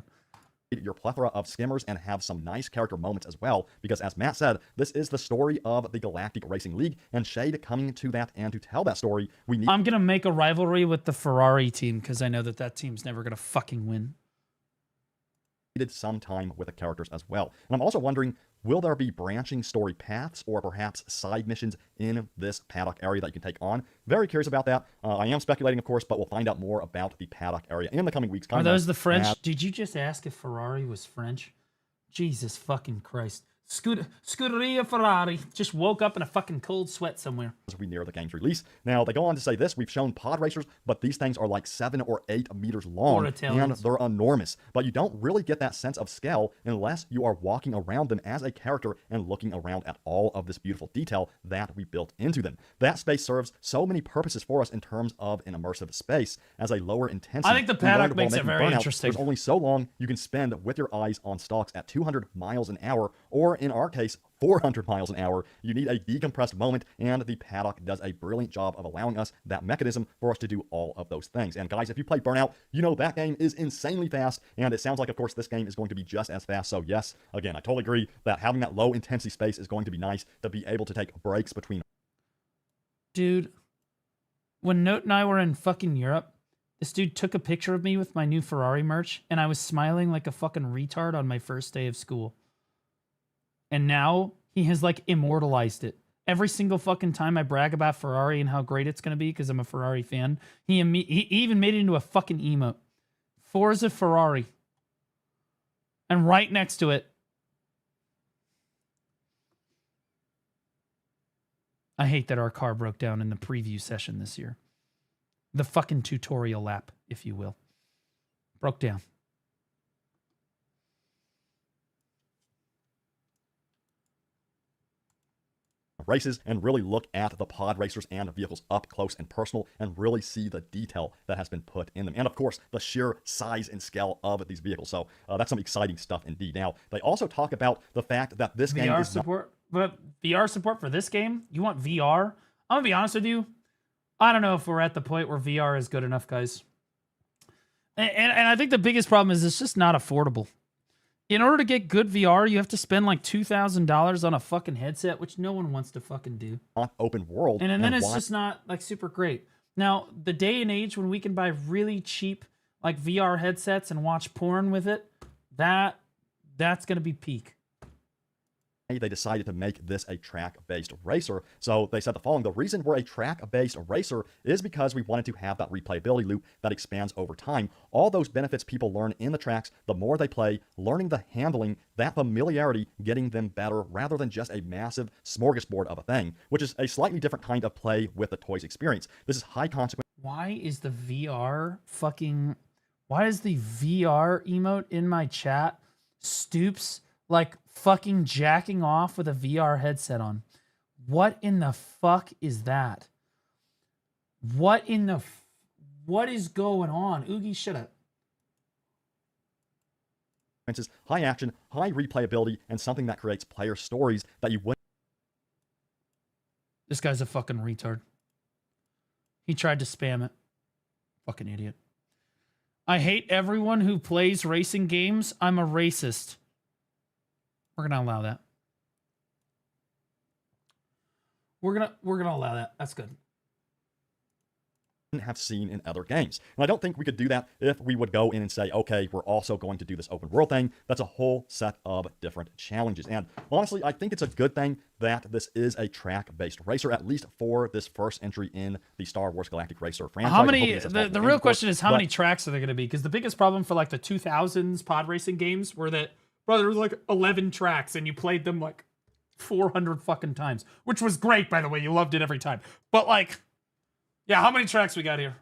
Your plethora of skimmers and have some nice character moments as well, because as Matt said, this is the story of the Galactic Racing League, and Shade coming to that and to tell that story, we need. I'm gonna make a rivalry with the Ferrari team because I know that team's never gonna fucking win. Some time with the characters as well. And I'm also wondering, will there be branching story paths or perhaps side missions in this paddock area that you can take on? Very curious about that. I am speculating, of course, but we'll find out more about the paddock area in the coming weeks. Are those the French? Did you just ask if Ferrari was French? Jesus fucking Christ. Scuderia Ferrari just woke up in a fucking cold sweat somewhere. As we near the game's release. Now, they go on to say this: we've shown pod racers, but these things are like 7 or 8 meters long, and they're enormous. But you don't really get that sense of scale unless you are walking around them as a character and looking around at all of this beautiful detail that we built into them. That space serves so many purposes for us in terms of an immersive space. As a lower intensity, I think the paddock makes it very interesting. There's only so long you can spend with your eyes on stalks at 200 miles an hour, or in our case, 400 miles an hour. You need a decompressed moment, and the paddock does a brilliant job of allowing us that mechanism for us to do all of those things. And guys, if you play Burnout, you know that game is insanely fast, and it sounds like, of course, this game is going to be just as fast. So yes, again, I totally agree that having that low intensity space is going to be nice to be able to take breaks between. Dude, when Note and I were in fucking Europe, this dude took a picture of me with my new Ferrari merch, and I was smiling like a fucking retard on my first day of school. And now he has like immortalized it. Every single fucking time I brag about Ferrari and how great it's going to be because I'm a Ferrari fan, he even made it into a fucking emote. Forza Ferrari. And right next to it, I hate that our car broke down in the preview session this year. The fucking tutorial lap, if you will. Broke down. Races and really look at the pod racers and vehicles up close and personal and really see the detail that has been put in them. And of course, the sheer size and scale of these vehicles. So that's some exciting stuff indeed. Now, they also talk about the fact that this game is support, but VR support for this game? You want VR? I'm gonna be honest with you. I don't know if we're at the point where VR is good enough, guys. And I think the biggest problem is it's just not affordable. In order to get good VR, you have to spend like $2,000 on a fucking headset, which no one wants to fucking do. Open world. And then it's just not like super great. Now, the day and age when we can buy really cheap like VR headsets and watch porn with it, that's going to be peak. They decided to make this a track-based racer. So they said the following: the reason we're a track-based racer is because we wanted to have that replayability loop that expands over time. All those benefits people learn in the tracks, the more they play, learning the handling, that familiarity, getting them better, rather than just a massive smorgasbord of a thing, which is a slightly different kind of play with the toys experience. This is high consequence. Why is the VR emote in my chat Stoops like fucking jacking off with a VR headset on? What in the fuck is that? What is going on? Oogie, shut up. High action, high replayability, and something that creates player stories that you wouldn't. This guy's a fucking retard. He tried to spam it. Fucking idiot. I hate everyone who plays racing games. I'm a racist. We're gonna allow that. We're gonna allow that. That's good. Have seen in other games. And I don't think we could do that if we would go in and say, okay, we're also going to do this open world thing. That's a whole set of different challenges. And honestly, I think it's a good thing that this is a track-based racer, at least for this first entry in the Star Wars Galactic Racer franchise. How many, the real question is how many tracks are there going to be? Because the biggest problem for like the 2000s pod racing games were that, bro, there was like 11 tracks and you played them like 400 fucking times, which was great, by the way. You loved it every time. But like, yeah, how many tracks we got here?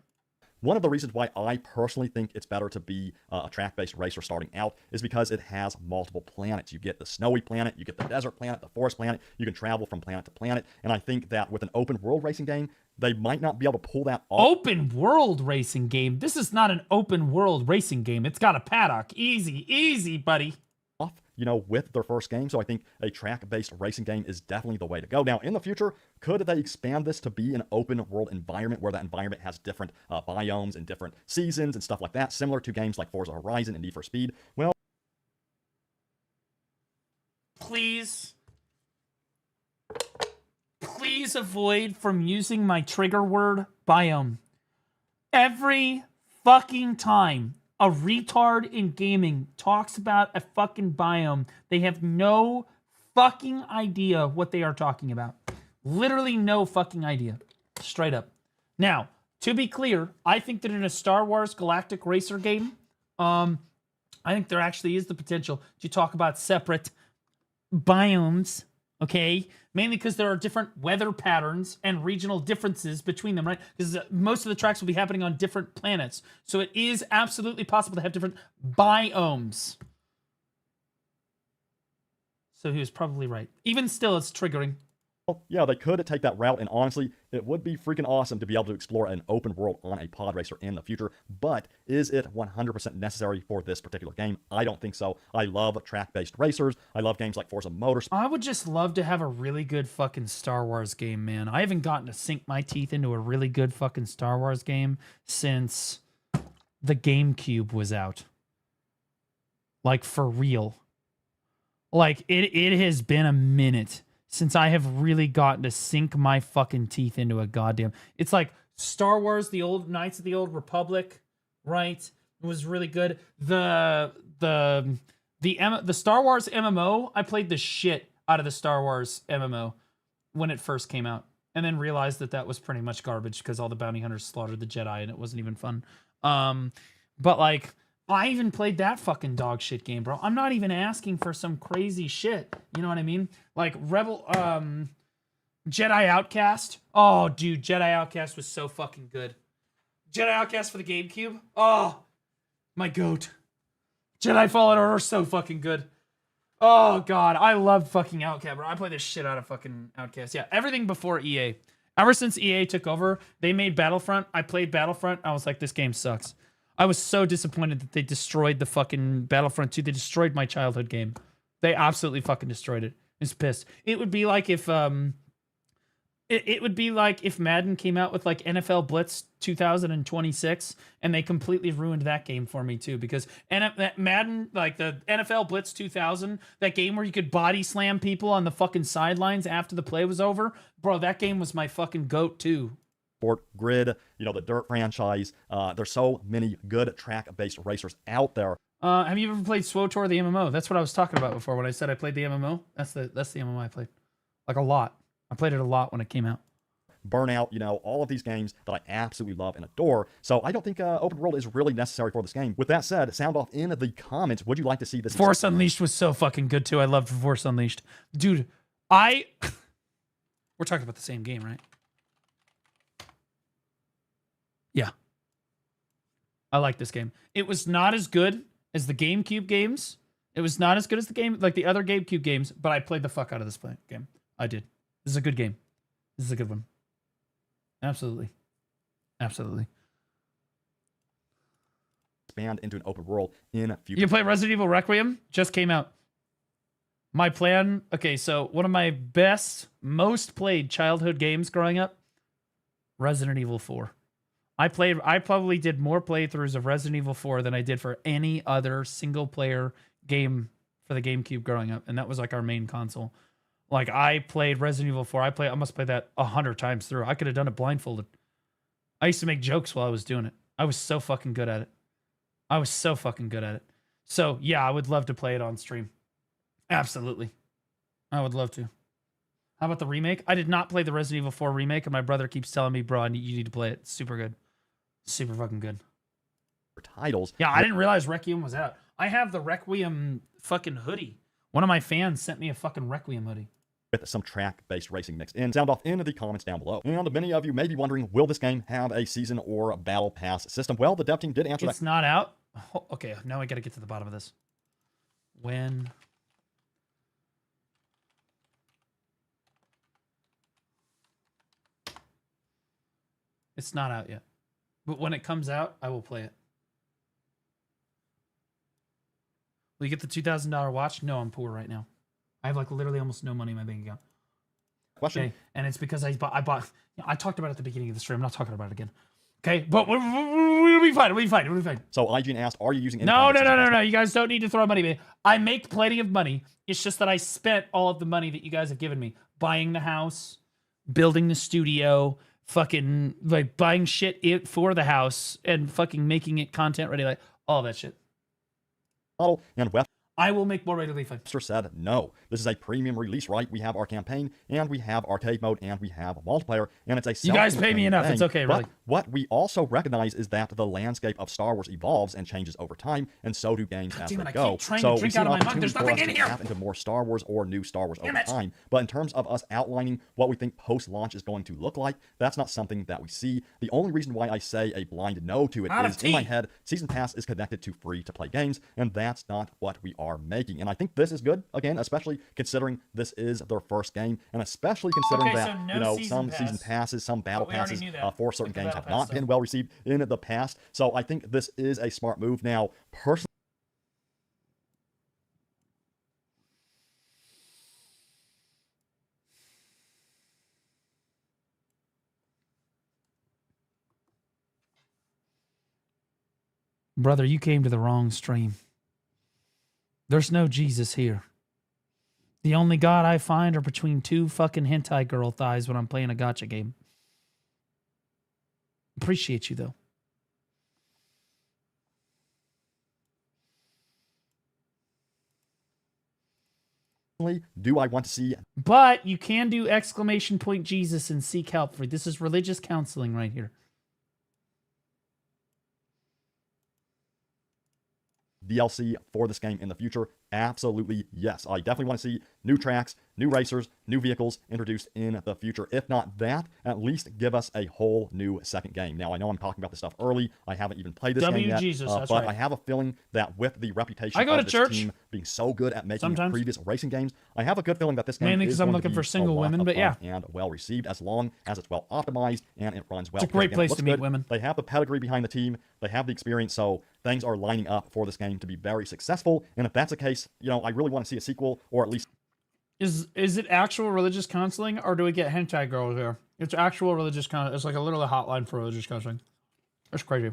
One of the reasons why I personally think it's better to be a track-based racer starting out is because it has multiple planets. You get the snowy planet, you get the desert planet, the forest planet. You can travel from planet to planet. And I think that with an open world racing game, they might not be able to pull that off. Open world racing game? This is not an open world racing game. It's got a paddock. Easy, easy, buddy. You know, with their first game. So I think a track-based racing game is definitely the way to go. Now, in the future, could they expand this to be an open world environment where that environment has different biomes and different seasons and stuff like that, similar to games like Forza Horizon and Need for Speed? Well, please avoid from using my trigger word biome. Every fucking time a retard in gaming talks about a fucking biome, they have no fucking idea what they are talking about. Literally no fucking idea. Straight up. Now, to be clear, I think that in a Star Wars Galactic Racer game, I think there actually is the potential to talk about separate biomes, okay? Mainly because there are different weather patterns and regional differences between them, right? Because most of the tracks will be happening on different planets. So it is absolutely possible to have different biomes. So he was probably right. Even still, it's triggering. Well, yeah, they could take that route, and honestly, it would be freaking awesome to be able to explore an open world on a pod racer in the future, but is it 100% necessary for this particular game? I don't think so. I love track-based racers. I love games like Forza Motorsport. I would just love to have a really good fucking Star Wars game, man. I haven't gotten to sink my teeth into a really good fucking Star Wars game since the GameCube was out. Like, for real. Like, it has been a minute since I have really gotten to sink my fucking teeth into a goddamn... It's like Star Wars, the old Knights of the Old Republic, right? It was really good. The Star Wars MMO, I played the shit out of the Star Wars MMO when it first came out, and then realized that that was pretty much garbage because all the bounty hunters slaughtered the Jedi and it wasn't even fun. But like, I even played that fucking dog shit game, bro. I'm not even asking for some crazy shit. You know what I mean? Like Jedi Outcast. Oh, dude, Jedi Outcast was so fucking good. Jedi Outcast for the GameCube. Oh, my goat. Jedi Fallen Order, so fucking good. Oh, God. I loved fucking Outcast, bro. I played the shit out of fucking Outcast. Yeah, everything before EA. Ever since EA took over, they made Battlefront. I played Battlefront. I was like, this game sucks. I was so disappointed that they destroyed the fucking Battlefront 2. They destroyed my childhood game. They absolutely fucking destroyed it. I was pissed. It would be like if it would be like if Madden came out with like NFL Blitz 2026 and they completely ruined that game for me too, because Madden, like the NFL Blitz 2000, that game where you could body slam people on the fucking sidelines after the play was over, bro, that game was my fucking goat too. Grid, you know, the Dirt franchise. There's so many good track-based racers out there. Have you ever played SWTOR, the MMO? That's what I was talking about before when I said I played the MMO. That's the MMO I played. Like a lot. I played it a lot when it came out. Burnout, you know, all of these games that I absolutely love and adore. So I don't think open world is really necessary for this game. With that said, sound off in the comments. Would you like to see this? Force Unleashed was so fucking good too. I loved Force Unleashed. Dude, we're talking about the same game, right? Yeah. I like this game. It was not as good as the GameCube games. It was not as good as the other GameCube games, but I played the fuck out of this game. I did. This is a good game. This is a good one. Absolutely. Absolutely. Expand into an open world in future. You play Resident Evil Requiem? Just came out. My plan, okay, so one of my best, most played childhood games growing up, Resident Evil 4. I probably did more playthroughs of Resident Evil 4 than I did for any other single player game for the GameCube growing up, and that was like our main console. Like I played Resident Evil 4. I must play that 100 times through. I could have done it blindfolded. I used to make jokes while I was doing it. I was so fucking good at it. So yeah, I would love to play it on stream. Absolutely. I would love to. How about the remake? I did not play the Resident Evil 4 remake, and my brother keeps telling me, bro, you need to play it. It's super good. Super fucking good. Titles. Yeah, I didn't realize Requiem was out. I have the Requiem fucking hoodie. One of my fans sent me a fucking Requiem hoodie. With some track-based racing mixed in. Sound off in the comments down below. And many of you may be wondering, will this game have a season or a battle pass system? Well, the dev team did answer that. It's not out? Oh, okay, now I gotta get to the bottom of this. When... It's not out yet. But when it comes out, I will play it. Will you get the $2,000 watch? No, I'm poor right now. I have like literally almost no money in my bank account. Question. Okay, and it's because I bought. I talked about it at the beginning of the stream. I'm not talking about it again. Okay, but we'll be fine. So IGN asked, are you using... No. You guys don't need to throw money at me. I make plenty of money. It's just that I spent all of the money that you guys have given me. Buying the house, building the studio, fucking like buying shit for the house and fucking making it content ready, like all that shit. Model and web. I will make more Ready Fun. Webster said, no, this is a premium release, right? We have our campaign, and we have arcade mode, and we have multiplayer, and it's a... You guys pay me enough. It's okay, really. But what we also recognize is that the landscape of Star Wars evolves and changes over time, and so do games as they go. I keep trying to drink out of my mug. There's nothing in here. Tap into more Star Wars or new Star Wars over time. But in terms of us outlining what we think post-launch is going to look like, that's not something that we see. The only reason why I say a blind no to it is, in my head, Season Pass is connected to free-to-play games, and that's not what we are making. And I think this is good, again, especially considering this is their first game, and especially considering that, so you know, some season passes, some battle passes for certain games have not been well received in the past. So I think this is a smart move. Now, personally, brother, you came to the wrong stream. There's no Jesus here. The only God I find are between two fucking hentai girl thighs when I'm playing a gacha game. Appreciate you, though. do I want to see... But you can do exclamation point Jesus and seek help for. This is religious counseling right here. DLC for this game in the future? Absolutely yes. I definitely want to see new tracks, new racers, new vehicles introduced in the future. If not that, at least give us a whole new second game. Now, I know I'm talking about this stuff early. I haven't even played this game yet. That's but right. I have a feeling that with the reputation I go of to this church team being so good at making sometimes. previous racing games, I have a good feeling that this game Mainly is because I'm going looking to for be single a lot women, of but yeah. fun and well received, as long as it's well optimized and it runs well. It's a great Again, it place looks to meet good. women. They have the pedigree behind the team. They have the experience, so things are lining up for this game to be very successful. And if that's the case, you know, I really want to see a sequel, or at least... Is it actual religious counseling, or do we get hentai girls here? It's actual religious counseling. It's like a literal hotline for religious counseling. That's crazy.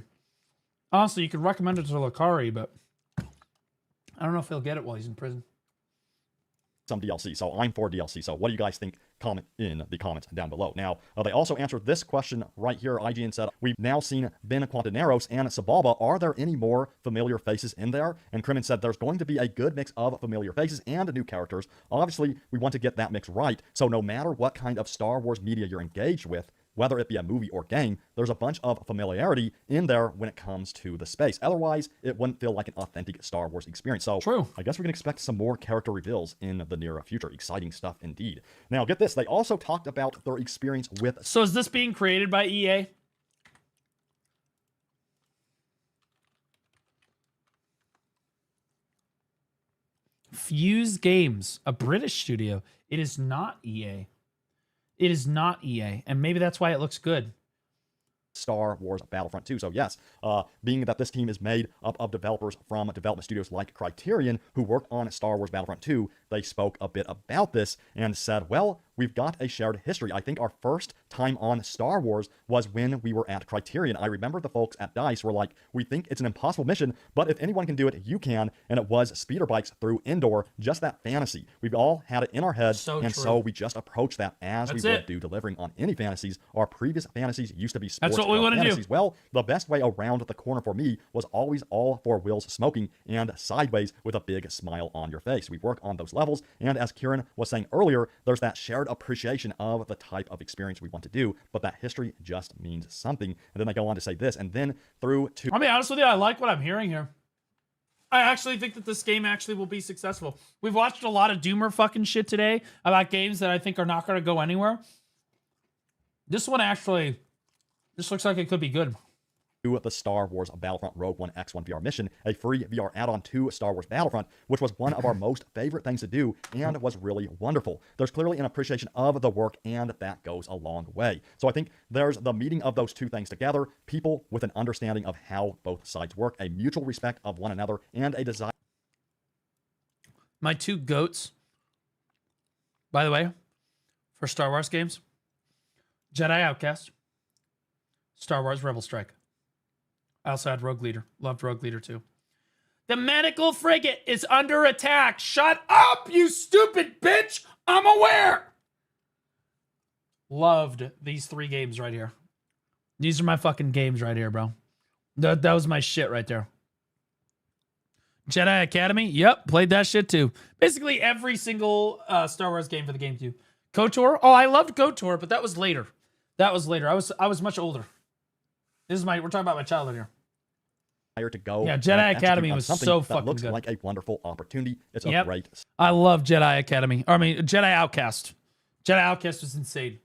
Honestly, you could recommend it to Lakari, but I don't know if he'll get it while he's in prison. Some DLC, so I'm for DLC. So what do you guys think? Comment in the comments down below. Now, they also answered this question right here. IGN said, we've now seen Ben Quantaneros and Sabalba. Are there any more familiar faces in there? And Crimin said, there's going to be a good mix of familiar faces and new characters. Obviously, we want to get that mix right. So no matter what kind of Star Wars media you're engaged with, whether it be a movie or game, there's a bunch of familiarity in there when it comes to the space. Otherwise, it wouldn't feel like an authentic Star Wars experience. So true. I guess we can expect some more character reveals in the near future. Exciting stuff indeed. Now, get this. They also talked about their experience with... So is this being created by EA? Fuse Games, a British studio. It is not EA. It is not EA, and maybe that's why it looks good. Star Wars Battlefront 2. So yes, being that this team is made up of developers from development studios like Criterion, who worked on Star Wars Battlefront 2, they spoke a bit about this and said, well, we've got a shared history. I think our first time on Star Wars was when we were at Criterion. I remember the folks at DICE were like, we think it's an impossible mission, but if anyone can do it, you can. And it was speeder bikes through Endor, just that fantasy. We've all had it in our heads, so we just approach that as we would do delivering on any fantasies. Our previous fantasies used to be sports. That's what we want to do. Well, the best way around the corner for me was always all four wheels smoking and sideways with a big smile on your face. We work on those levels, and as Kieran was saying earlier, there's that shared appreciation of the type of experience we want to do, but that history just means something. And then they go on to say this, and then through to... I'll be honest with you, I like what I'm hearing here. I actually think that this game actually will be successful. We've watched a lot of Doomer fucking shit today about games that I think are not going to go anywhere. This one actually, this looks like it could be good. The Star Wars Battlefront Rogue One X1 VR mission, a free VR add-on to Star Wars Battlefront, which was one of our most favorite things to do and was really wonderful. There's clearly an appreciation of the work, and that goes a long way. So I think there's the meeting of those two things together, people with an understanding of how both sides work, a mutual respect of one another, and a desire. My two goats, by the way, for Star Wars games, Jedi Outcast, Star Wars Rebel Strike. I also had Rogue Leader. Loved Rogue Leader too. The medical frigate is under attack. Shut up, you stupid bitch. I'm aware. Loved these three games right here. These are my fucking games right here, bro. That was my shit right there. Jedi Academy. Yep, played that shit too. Basically every single Star Wars game for the GameCube. KOTOR. Oh, I loved KOTOR, but that was later. That was later. I was much older. We're talking about my childhood here. To go. Yeah, Jedi Academy was so fucking looks good. Like a wonderful opportunity. It's Yep. a great. I love Jedi Academy. Jedi Outcast. Jedi Outcast was insane.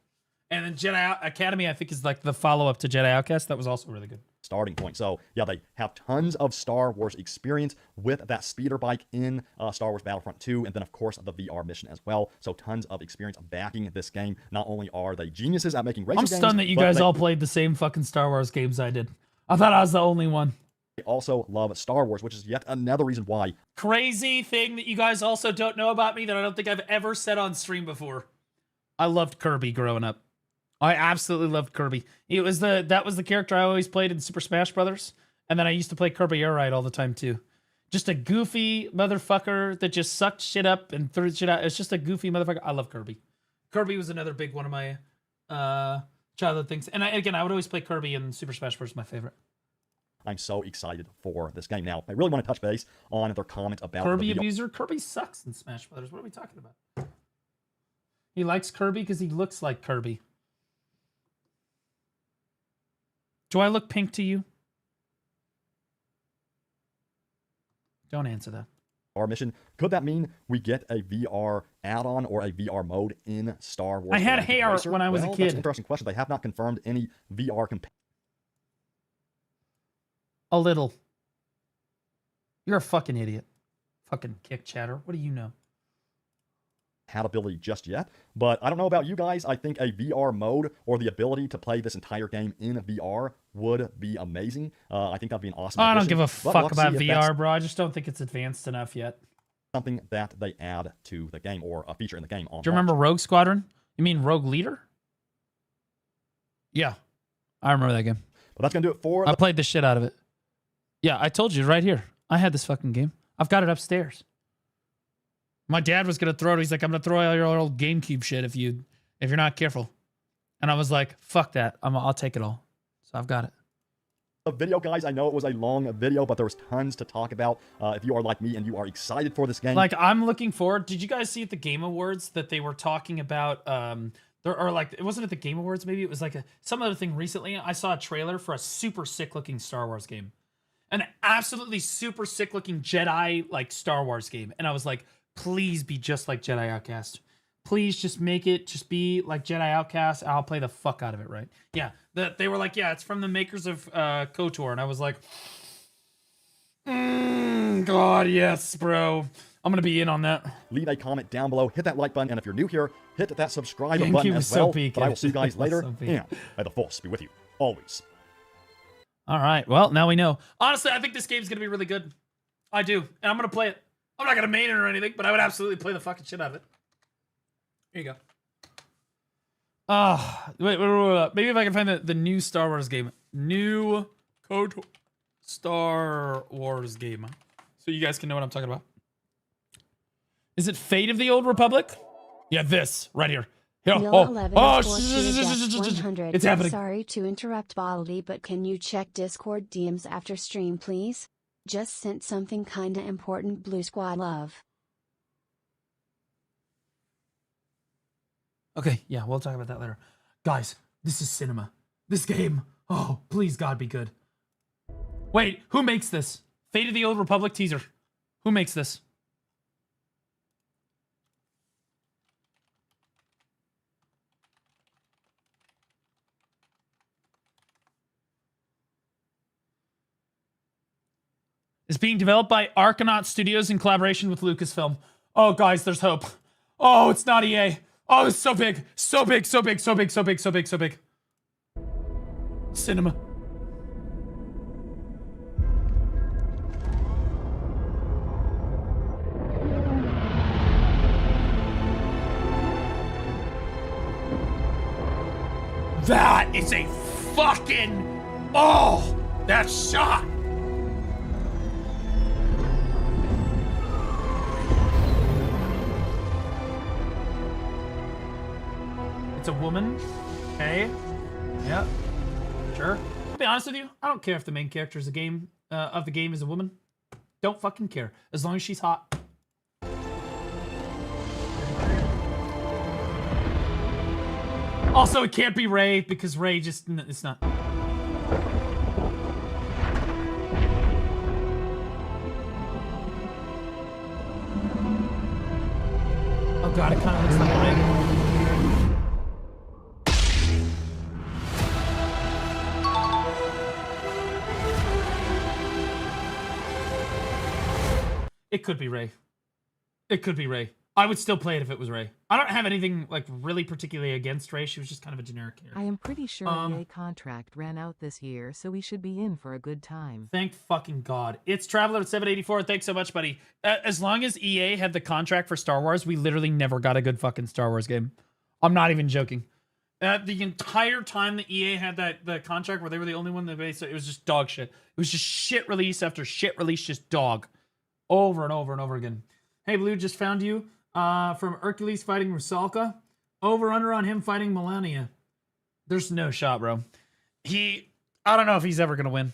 And then Jedi Academy, I think, is like the follow-up to Jedi Outcast. That was also really good. Starting point. So yeah, they have tons of Star Wars experience with that speeder bike in Star Wars Battlefront 2, and then of course the VR mission as well. So tons of experience backing this game. Not only are they geniuses at making racing games, I'm stunned that you guys all played the same fucking Star Wars games I did. I thought I was the only one. They also love Star Wars, which is yet another reason why. Crazy thing that you guys also don't know about me that I don't think I've ever said on stream before. I loved Kirby growing up. I absolutely loved Kirby. That was the character I always played in Super Smash Brothers, and then I used to play Kirby Air Ride all the time too. Just a goofy motherfucker that just sucked shit up and threw shit out. It's just a goofy motherfucker. I love Kirby. Kirby was another big one of my childhood things, and I would always play Kirby, and Super Smash Bros. My favorite. I'm so excited for this game. Now, I really want to touch base on their comment about Kirby abuser. Kirby sucks in Smash Brothers. What are we talking about? He likes Kirby because he looks like Kirby. Do I look pink to you? Don't answer that. Our mission. Could that mean we get a VR add-on or a VR mode in Star Wars? I had hair Racer? when I was a That's kid. an interesting question. They have not confirmed any VR A little. You're a fucking idiot. Fucking kick chatter. What do you know? compatibility just yet, but I don't know about you guys. I think a VR mode or the ability to play this entire game in VR would be amazing. I think that'd be an awesome I don't addition, give a but fuck we'll about see if that's VR, bro. I just don't think it's advanced enough yet. something that they add to the game or a feature in the game. On Do you remember Rogue Squadron? You mean Rogue Leader? Yeah, I remember that game. But that's gonna do it for. I played the shit out of it. Yeah, I told you right here. I had this fucking game. I've got it upstairs. My dad was gonna throw it. He's like, "I'm gonna throw all your old GameCube shit if you're not careful." And I was like, "Fuck that. I'll take it all." So I've got it. The video, guys. I know it was a long video, but there was tons to talk about. If you are like me and you are excited for this game, Like, I'm looking forward. Did you guys see at the Game Awards that they were talking about? There are like, it wasn't at the Game Awards. Maybe it was like some other thing recently. I saw a trailer for a super sick looking Star Wars game, an absolutely super sick looking Jedi like Star Wars game, and I was like, please be just like Jedi Outcast. Please just make it just be like Jedi Outcast. I'll play the fuck out of it, right? Yeah. They were like, yeah, it's from the makers of KOTOR. And I was like, God, yes, bro. I'm going to be in on that. leave a comment down below, hit that like button, and if you're new here, hit that subscribe GameCube button is as so well. peak. But I will see you guys It was later, so peak. and may the Force be with you always. All right. Well, now we know. Honestly, I think this game's going to be really good. I do. And I'm going to play it. I'm not going to main it or anything, but I would absolutely play the fucking shit out of it. Here you go. Wait. Maybe if I can find the new Star Wars game. New Code Star Wars game. So you guys can know what I'm talking about. Is it Fate of the Old Republic? Yeah, this right here. Here. Mil Oh, 11 oh, is fortunate death 100. it's happening. Sorry to interrupt Baldy, but can you check Discord DMs after stream, please? Just sent something kinda important. Blue Squad love. Okay, yeah, we'll talk about that later. Guys, this is cinema. This game. Oh, please God, be good. Wait, who makes this? Fate of the Old Republic teaser. Who makes this? It's being developed by Argonaut Studios in collaboration with Lucasfilm. Oh, guys, there's hope. Oh, it's not EA. Oh, it's so big. So big, so big, so big, so big, so big, so big. Cinema. That is a fucking... Oh, that shot. It's a woman. Okay. Yep. Sure. I'll be honest with you. I don't care if the main character is of the game is a woman. Don't fucking care. As long as she's hot. Also, it can't be Rey because Rey just, it's not. Oh God, it kind of looks like Rey. It could be Rey. It could be Rey. I would still play it if it was Rey. I don't have anything like really particularly against Rey. She was just kind of a generic character. I am pretty sure EA contract ran out this year, so we should be in for a good time. Thank fucking God. It's Traveler at 784. Thanks so much, buddy. As long as EA had the contract for Star Wars, we literally never got a good fucking Star Wars game. I'm not even joking. The entire time that EA had the contract where they were the only one that it was just dog shit. It was just shit release after shit release, just dog. Over and over and over again. Hey, Blue, just found you. From Hercules fighting Rusalka. Over under on him fighting Melania. There's no shot, bro. I don't know if he's ever gonna win.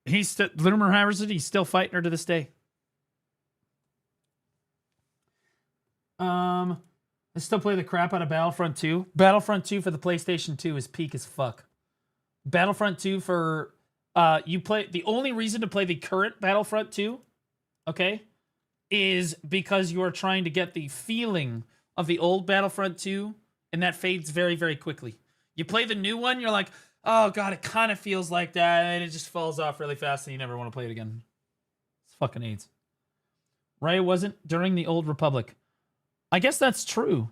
Rumor has it, he's still fighting her to this day. I still play the crap out of Battlefront 2. Battlefront 2 for the PlayStation 2 is peak as fuck. Battlefront 2 for the only reason to play the current Battlefront 2, okay, is because you are trying to get the feeling of the old Battlefront 2, and that fades very, very quickly. You play the new one, you're like, oh God, it kind of feels like that, and it just falls off really fast, and you never want to play it again. It's fucking AIDS. Rey wasn't during the Old Republic. I guess that's true.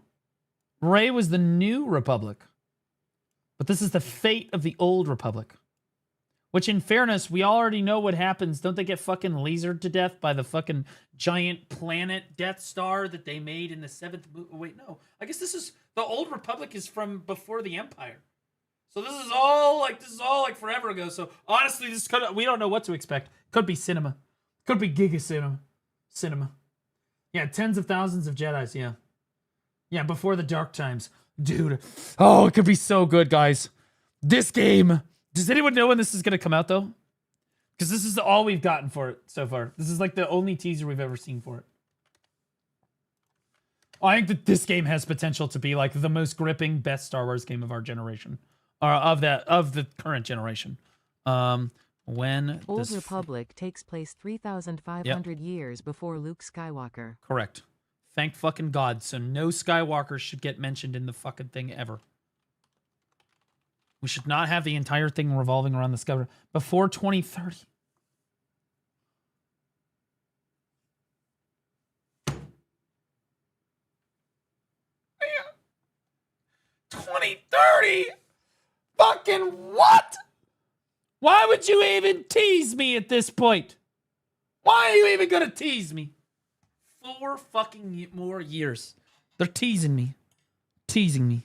Rey was the New Republic. But this is the fate of the Old Republic. Which, in fairness, we already know what happens. Don't they get fucking lasered to death by the fucking giant planet Death Star that they made in the 7th movie? Oh, wait, no. I guess this is... The Old Republic is from before the Empire. So this is all like forever ago. So honestly, we don't know what to expect. Could be cinema. Could be Giga Cinema. Yeah, tens of thousands of Jedis, yeah. Yeah, before the dark times. Dude. Oh, it could be so good, guys. This game... Does anyone know when this is going to come out, though? Because this is all we've gotten for it so far. This is like the only teaser we've ever seen for it. I think that this game has potential to be like the most gripping, best Star Wars game of our generation. Or of the current generation. When Old Republic takes place 3,500 years before Luke Skywalker. Correct. Thank fucking God. So no Skywalkers should get mentioned in the fucking thing ever. We should not have the entire thing revolving around the Skywalker before 2030. Man. 2030? Fucking what? Why would you even tease me at this point? Why are you even gonna tease me? 4 fucking more years. They're teasing me. Teasing me.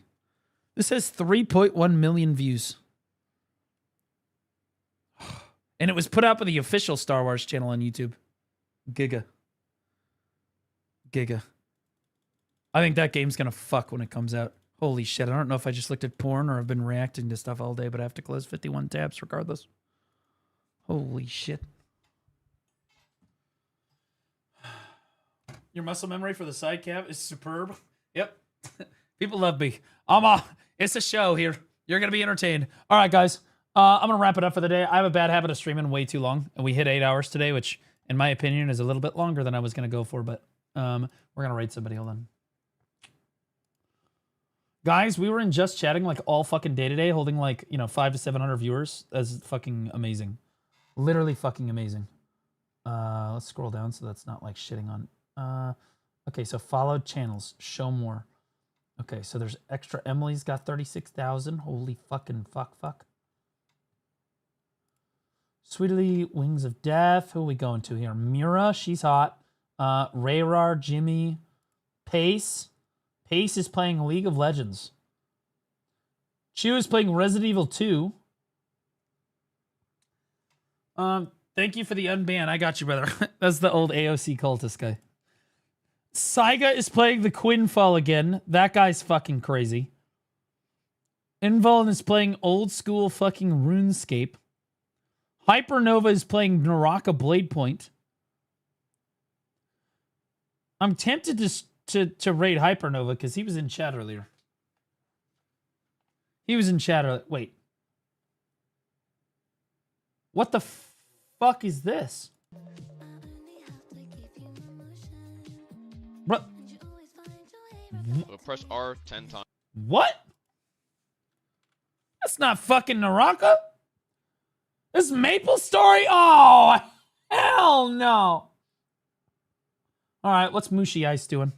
This has 3.1 million views. And it was put up on the official Star Wars channel on YouTube. Giga. I think that game's gonna fuck when it comes out. Holy shit, I don't know if I just looked at porn or I've been reacting to stuff all day, but I have to close 51 tabs regardless. Holy shit. Your muscle memory for the side cap is superb. Yep. People love me. It's a show here. You're going to be entertained. All right, guys. I'm going to wrap it up for the day. I have a bad habit of streaming way too long, and we hit 8 hours today, which, in my opinion, is a little bit longer than I was going to go for, but we're going to raid somebody. Hold on. Guys, we were in Just Chatting like all fucking day today, holding like, 500 to 700 viewers. That's fucking amazing. Literally fucking amazing. Let's scroll down so that's not like shitting on. Okay, so followed channels. Show more. Okay, so there's extra. Emily's got 36,000. Holy fucking fuck. Sweetly Wings of Death. Who are we going to here? Mira, she's hot. Rayrar, Jimmy. Pace. Pace is playing League of Legends. Chew is playing Resident Evil 2. Thank you for the unban. I got you, brother. That's the old AOC cultist guy. Saiga is playing the Quinfall again. That guy's fucking crazy. Invuln is playing old school fucking RuneScape. Hypernova is playing Naraka Blade Point. I'm tempted to raid Hypernova because he was in chat earlier. Wait. What the fuck is this? Bro. Press R 10 times. What? That's not fucking Naraka. This Maple Story? Oh, hell no. All right, what's Mushi Ice doing?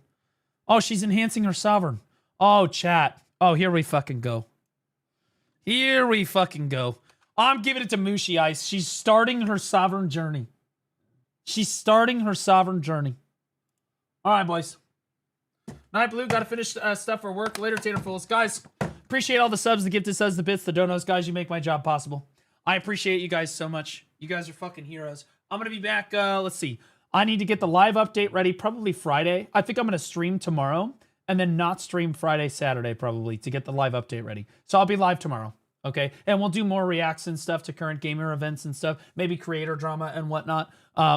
Oh, she's enhancing her sovereign. Oh, chat. Oh, here we fucking go. I'm giving it to Mushi Ice. She's starting her sovereign journey. All right, boys. Night Blue, gotta finish stuff for work. Later, Taterfuls. Guys, appreciate all the subs, the gifted subs, the bits, the donos. Guys, you make my job possible. I appreciate you guys so much. You guys are fucking heroes. I'm gonna be back, let's see. I need to get the live update ready, probably Friday. I think I'm gonna stream tomorrow, and then not stream Friday, Saturday, probably, to get the live update ready. So I'll be live tomorrow, okay? And we'll do more reacts and stuff to current gamer events and stuff. Maybe creator drama and whatnot.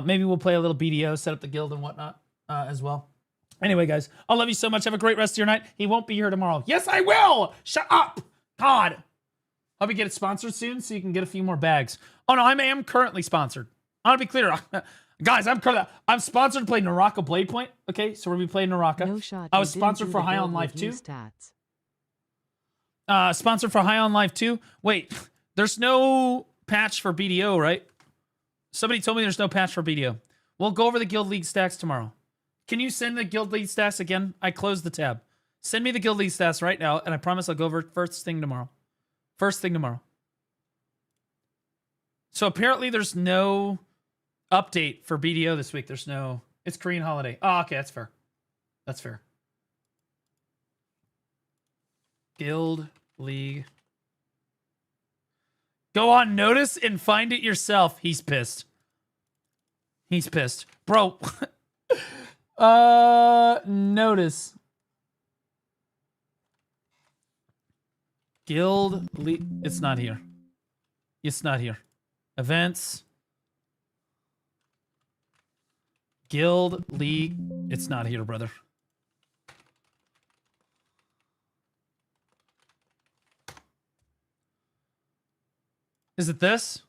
Maybe we'll play a little BDO, set up the guild and whatnot as well. Anyway, guys, I love you so much. Have a great rest of your night. He won't be here tomorrow. Yes, I will! Shut up! God! Hope you get it sponsored soon so you can get a few more bags. Oh, no, I am currently sponsored. I want to be clear. Guys, I'm sponsored to play Naraka Blade Point. Okay, so we'll be playing Naraka. No shot, I was sponsored for High on Life 2. Sponsored for High on Life 2. Wait, there's no patch for BDO, right? Somebody told me there's no patch for BDO. We'll go over the Guild League stats tomorrow. Can you send the Guild League stats again? I closed the tab. Send me the Guild League stats right now, and I promise I'll go over it first thing tomorrow. So apparently there's no update for BDO this week. It's Korean holiday. Oh, okay, that's fair. Guild League. Go on notice and find it yourself. He's pissed. Bro. Notice. Guild League. It's not here. Events. Guild League. It's not here, brother. Is it this?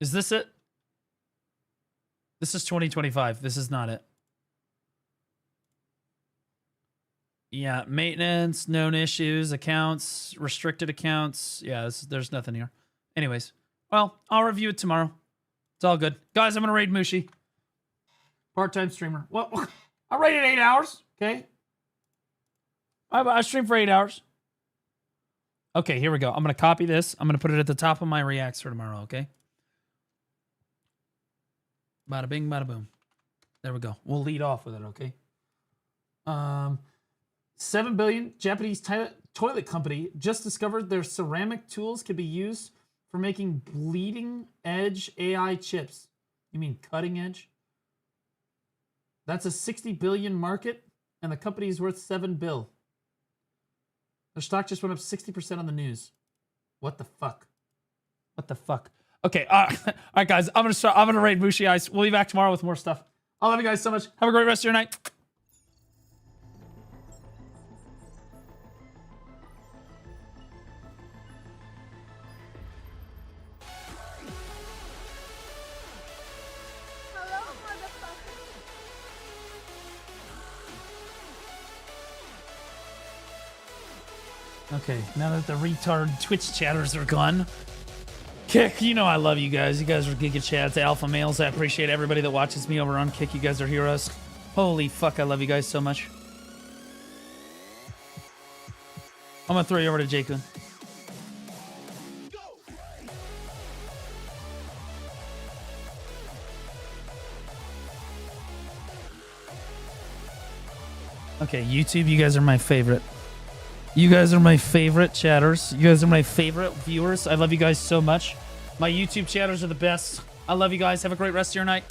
Is this it? This is 2025. This is not it. Yeah, maintenance, known issues, accounts, restricted accounts. Yeah, there's nothing here. Anyways, well, I'll review it tomorrow. It's all good. Guys, I'm going to raid Mushi. Part-time streamer. Well, I raided 8 hours, okay? I streamed for 8 hours. Okay, here we go. I'm going to copy this. I'm going to put it at the top of my reacts for tomorrow, okay? Bada bing, bada boom. There we go. We'll lead off with it, okay? $7 billion. Japanese toilet company just discovered their ceramic tools could be used for making bleeding edge AI chips. You mean cutting edge? That's a 60 billion market, and the company is worth $7 billion. Their stock just went up 60% on the news. What the fuck? What the fuck? Okay, all right, guys. I'm gonna raid Mushi Ice. We'll be back tomorrow with more stuff. I love you guys so much. Have a great rest of your night. Okay, now that the retard Twitch chatters are gone. Kick, you know I love you guys. You guys are Giga Chads, alpha males. I appreciate everybody that watches me over on Kick. You guys are heroes. Holy fuck, I love you guys so much. I'm gonna throw you over to Jakun. Okay, YouTube, you guys are my favorite. You guys are my favorite chatters. You guys are my favorite viewers. I love you guys so much. My YouTube chatters are the best. I love you guys. Have a great rest of your night.